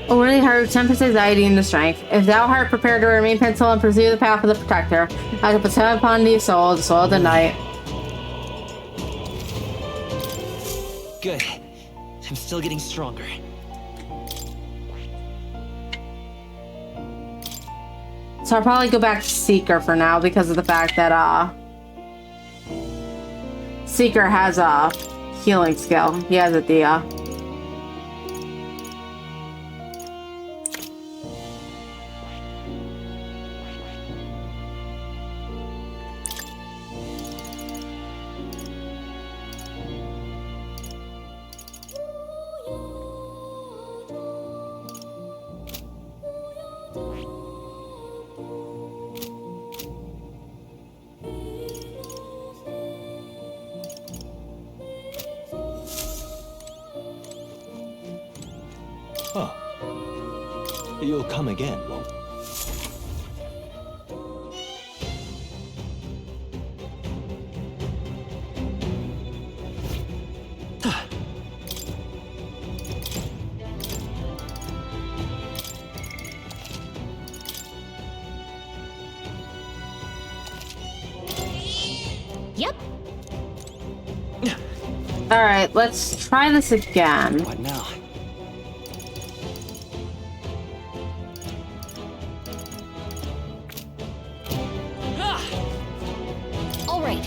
Already heart 10% anxiety into strength. If thou art prepared to remain pencil and pursue the path of the protector, I can bestow upon thee soul, the soul of the night. Good. I'm still getting stronger. So I'll probably go back to Seeker for now because of the fact that Seeker has a healing skill. He has a Dia. Huh. You'll come again, won't you? Yep. All right, let's try this again. What now? All right.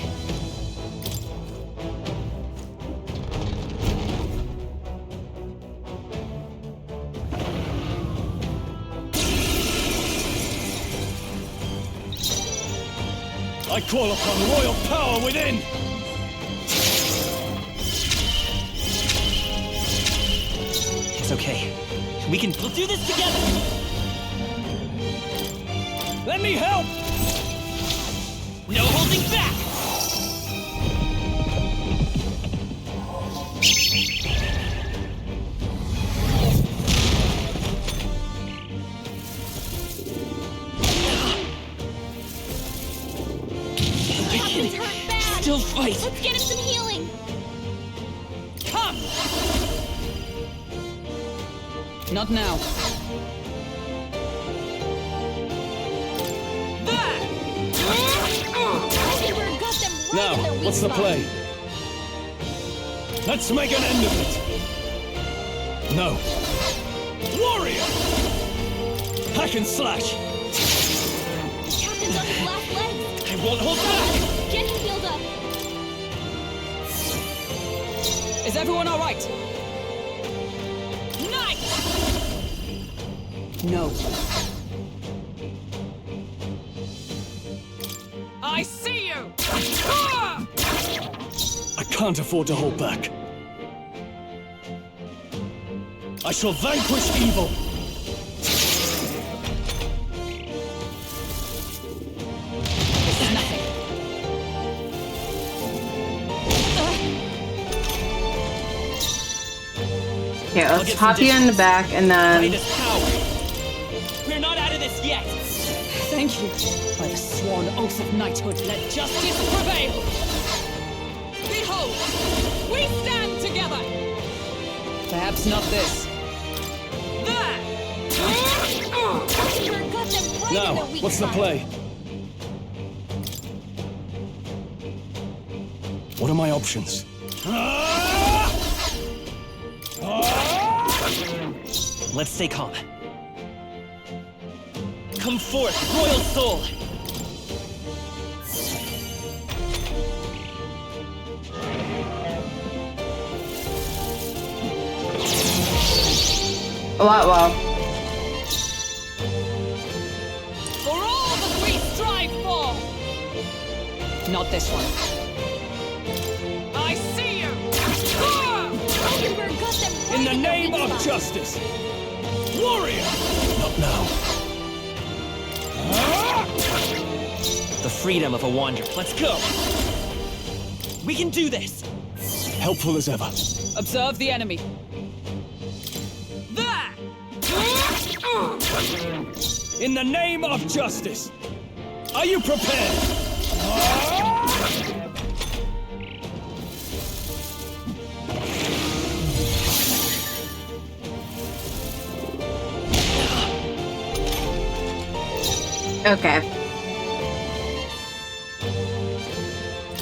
I call upon royal power within! It's okay. We'll do this together! Let me help! No holding back! Captain's hurt bad. Still fight. Let's get him some healing. Come! Not now. Now, what's the play? Let's make an end of it! No. Warrior! Hack and slash! The captain's on his last legs. I won't hold back! Get him healed up. Is everyone alright? Knight! No. I see you! I can't afford to hold back. I shall vanquish evil! This is nothing. Okay, let's hop you in the back and then... We're not out of this yet! Thank you. By the sworn oath of knighthood, let justice prevail! Behold! We stand together! Perhaps not this. There! Now, what's the play? What are my options? Let's stay calm. Come forth, royal soul! Wow. For all that we strive for! Not this one. I see you! In the name of justice! Warrior! Not now. The freedom of a wanderer. Let's go! We can do this! Helpful as ever. Observe the enemy. There! In the name of justice! Are you prepared? Okay.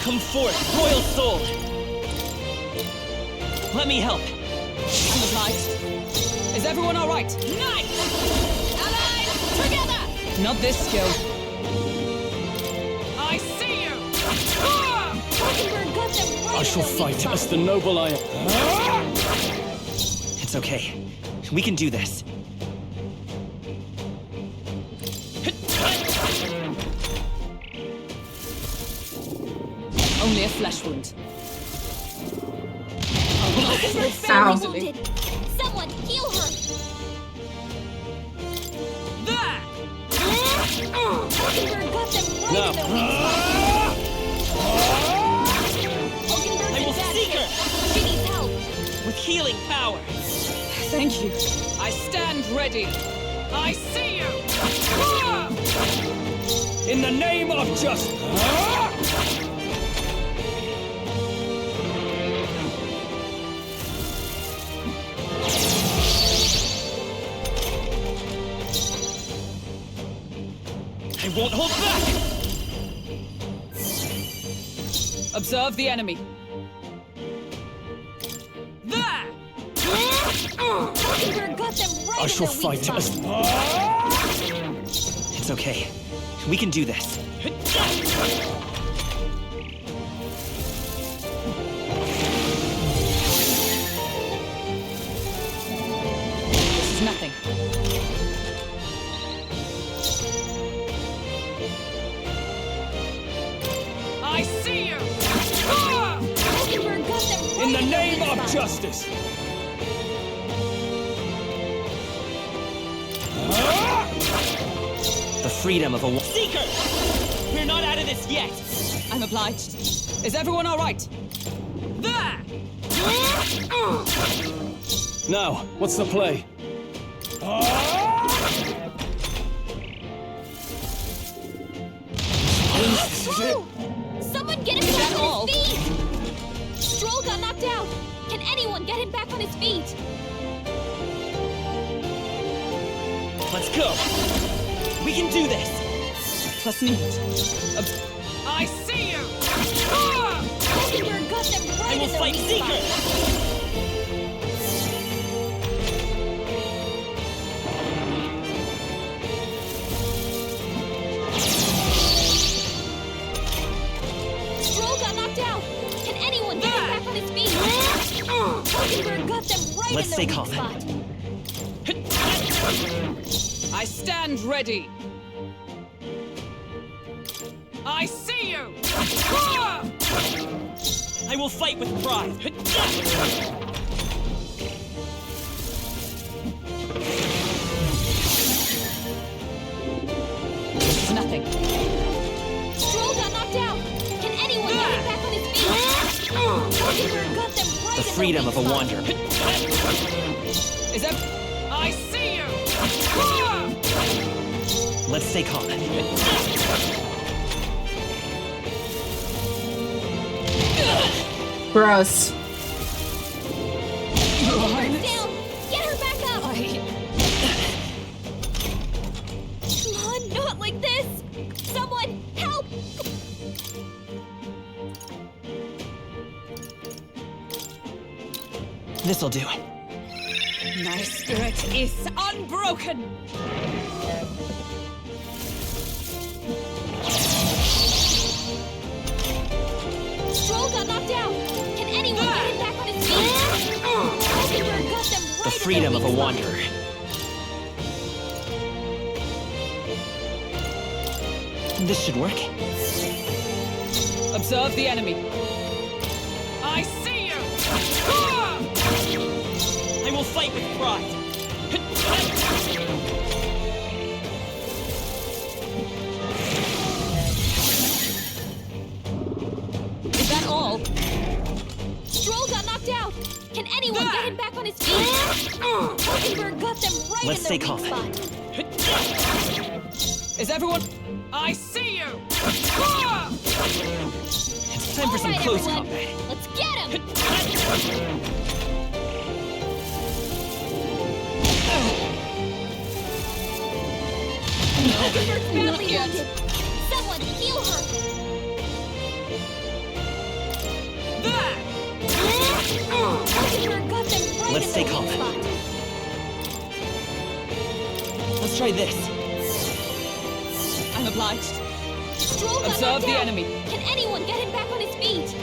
Come forth, royal soul! Let me help. I'm obliged. Is everyone all right? Knights! Allies, together! Not this skill. I see you! I shall fight as the noble I am. It's okay. We can do this. Only a flesh wound. Ow. Someone heal her! There! No. I will seek her! She needs help! With healing power! Thank you. I stand ready. I see you! In the name of justice! I won't hold back! Observe the enemy. There! I shall fight as... It's okay. We can do this. This is nothing. I see you! In the name of justice! The freedom of a seeker! We're not out of this yet! I'm obliged. Is everyone all right? There! Now, what's the play? Someone get him back on his feet! Stroll got knocked out! Can anyone get him back on his feet? Let's go! We can do this! Plus need. I see you! I will fight Seeker! Stroll got knocked out! Can anyone get him back on his feet? Hulkenberg got them right Let's in stay their calm. weak spot. I stand ready. I see you! I will fight with pride! This is nothing. Stroll got knocked out! Can anyone get him back on his feet? Hulkenberg got them right The in freedom their of a weak wanderer. Is that... I see you! Let's stay calm. Gross. Hulkenberg's down! Get her back up! Come on, not like this! Someone, help! This'll do. My spirit is unbroken! Stroll got knocked out! Can anyone get him back on his feet? Mockingbird got them right The freedom of a wanderer. This should work. Observe the enemy. I see you! I will fight with pride. Is that all? Stroll got knocked out! Can anyone get him back on his feet? Mockingbird got them right Let's stay in their calm. weak spot. Is everyone... I see you! It's time for some All right, close everyone. combat. Let's get him! Mockingbird's badly wounded! Someone heal her! Mockingbird got them right Let's in stay their calm. weak spot. Let's try this. I'm obliged. Stroll got Observe knocked the out. enemy. Can anyone get him back on his feet?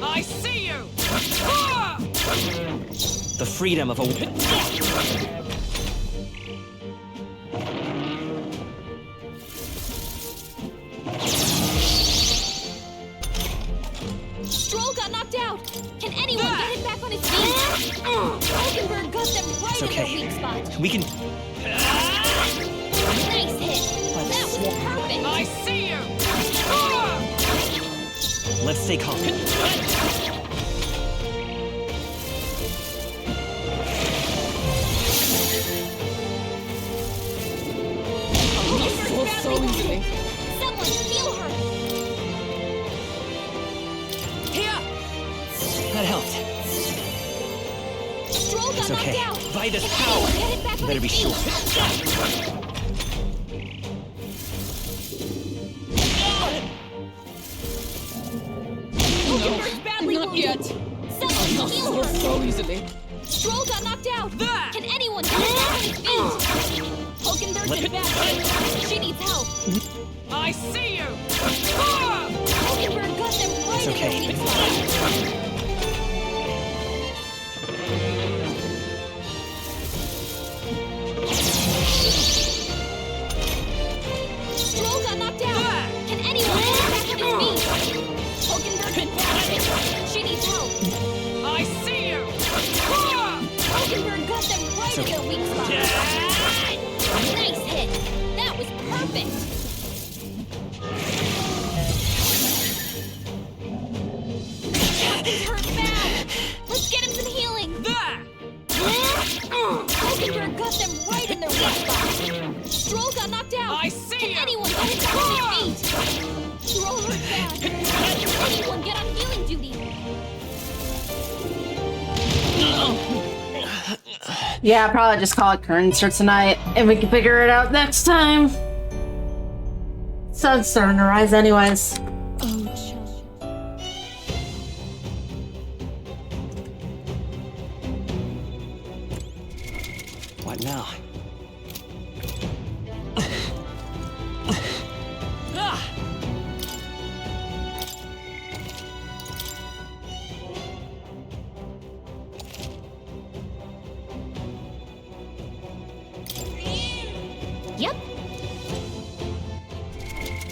I see you! The freedom of a... Stroll got knocked out. Can anyone get him back on his feet? Mockingbird got them right It's in their okay. weak spot. We can... Nice hit. That was perfect. I see you! Let's stay calm. Mockingbird so badly easily. wounded. Someone heal her. Here! That helped. Stroll got It's knocked okay. out. By this Can power. anyone get him back You on better be his sure. feet? Mockingbird badly Not wounded. yet. Someone Not heal her. so easily. Stroll got knocked out. Can anyone get him back on his feet? Mockingbird in bad shape. She needs help. I see you! Mockingbird got them right It's in okay. their weak spot. Stroll got knocked out. Can anyone get him back on his feet? Mockingbird in bad shape. She needs help. I see you! Mockingbird got them right in their weak spot. Nice hit. That was perfect. He's hurt bad. Let's get him some healing. Mockingbird got them right in their weak spot. Stroll got knocked out. I see Can you. anyone get him back on his feet? Stroll hurt bad. Anyone get on healing duty? Yeah, I'll probably just call it curtains for tonight, and we can figure it out next time. Sun's starting to rise anyways. What now? Yep.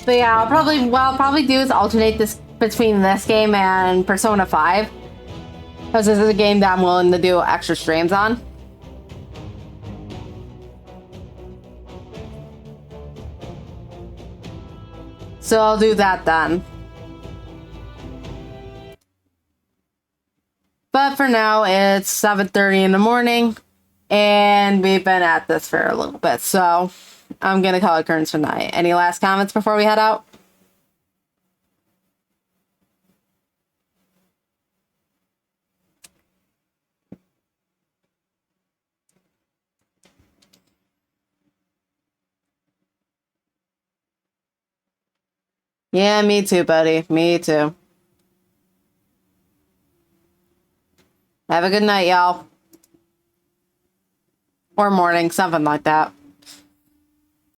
But yeah, what I'll probably do is alternate this between this game and Persona 5. Because this is a game that I'm willing to do extra streams on. So I'll do that then. But for now, it's 7:30 in the morning. And we've been at this for a little bit. So I'm going to call it curtains for tonight. Any last comments before we head out? Yeah, me too, buddy. Me too. Have a good night, y'all. Or morning, something like that.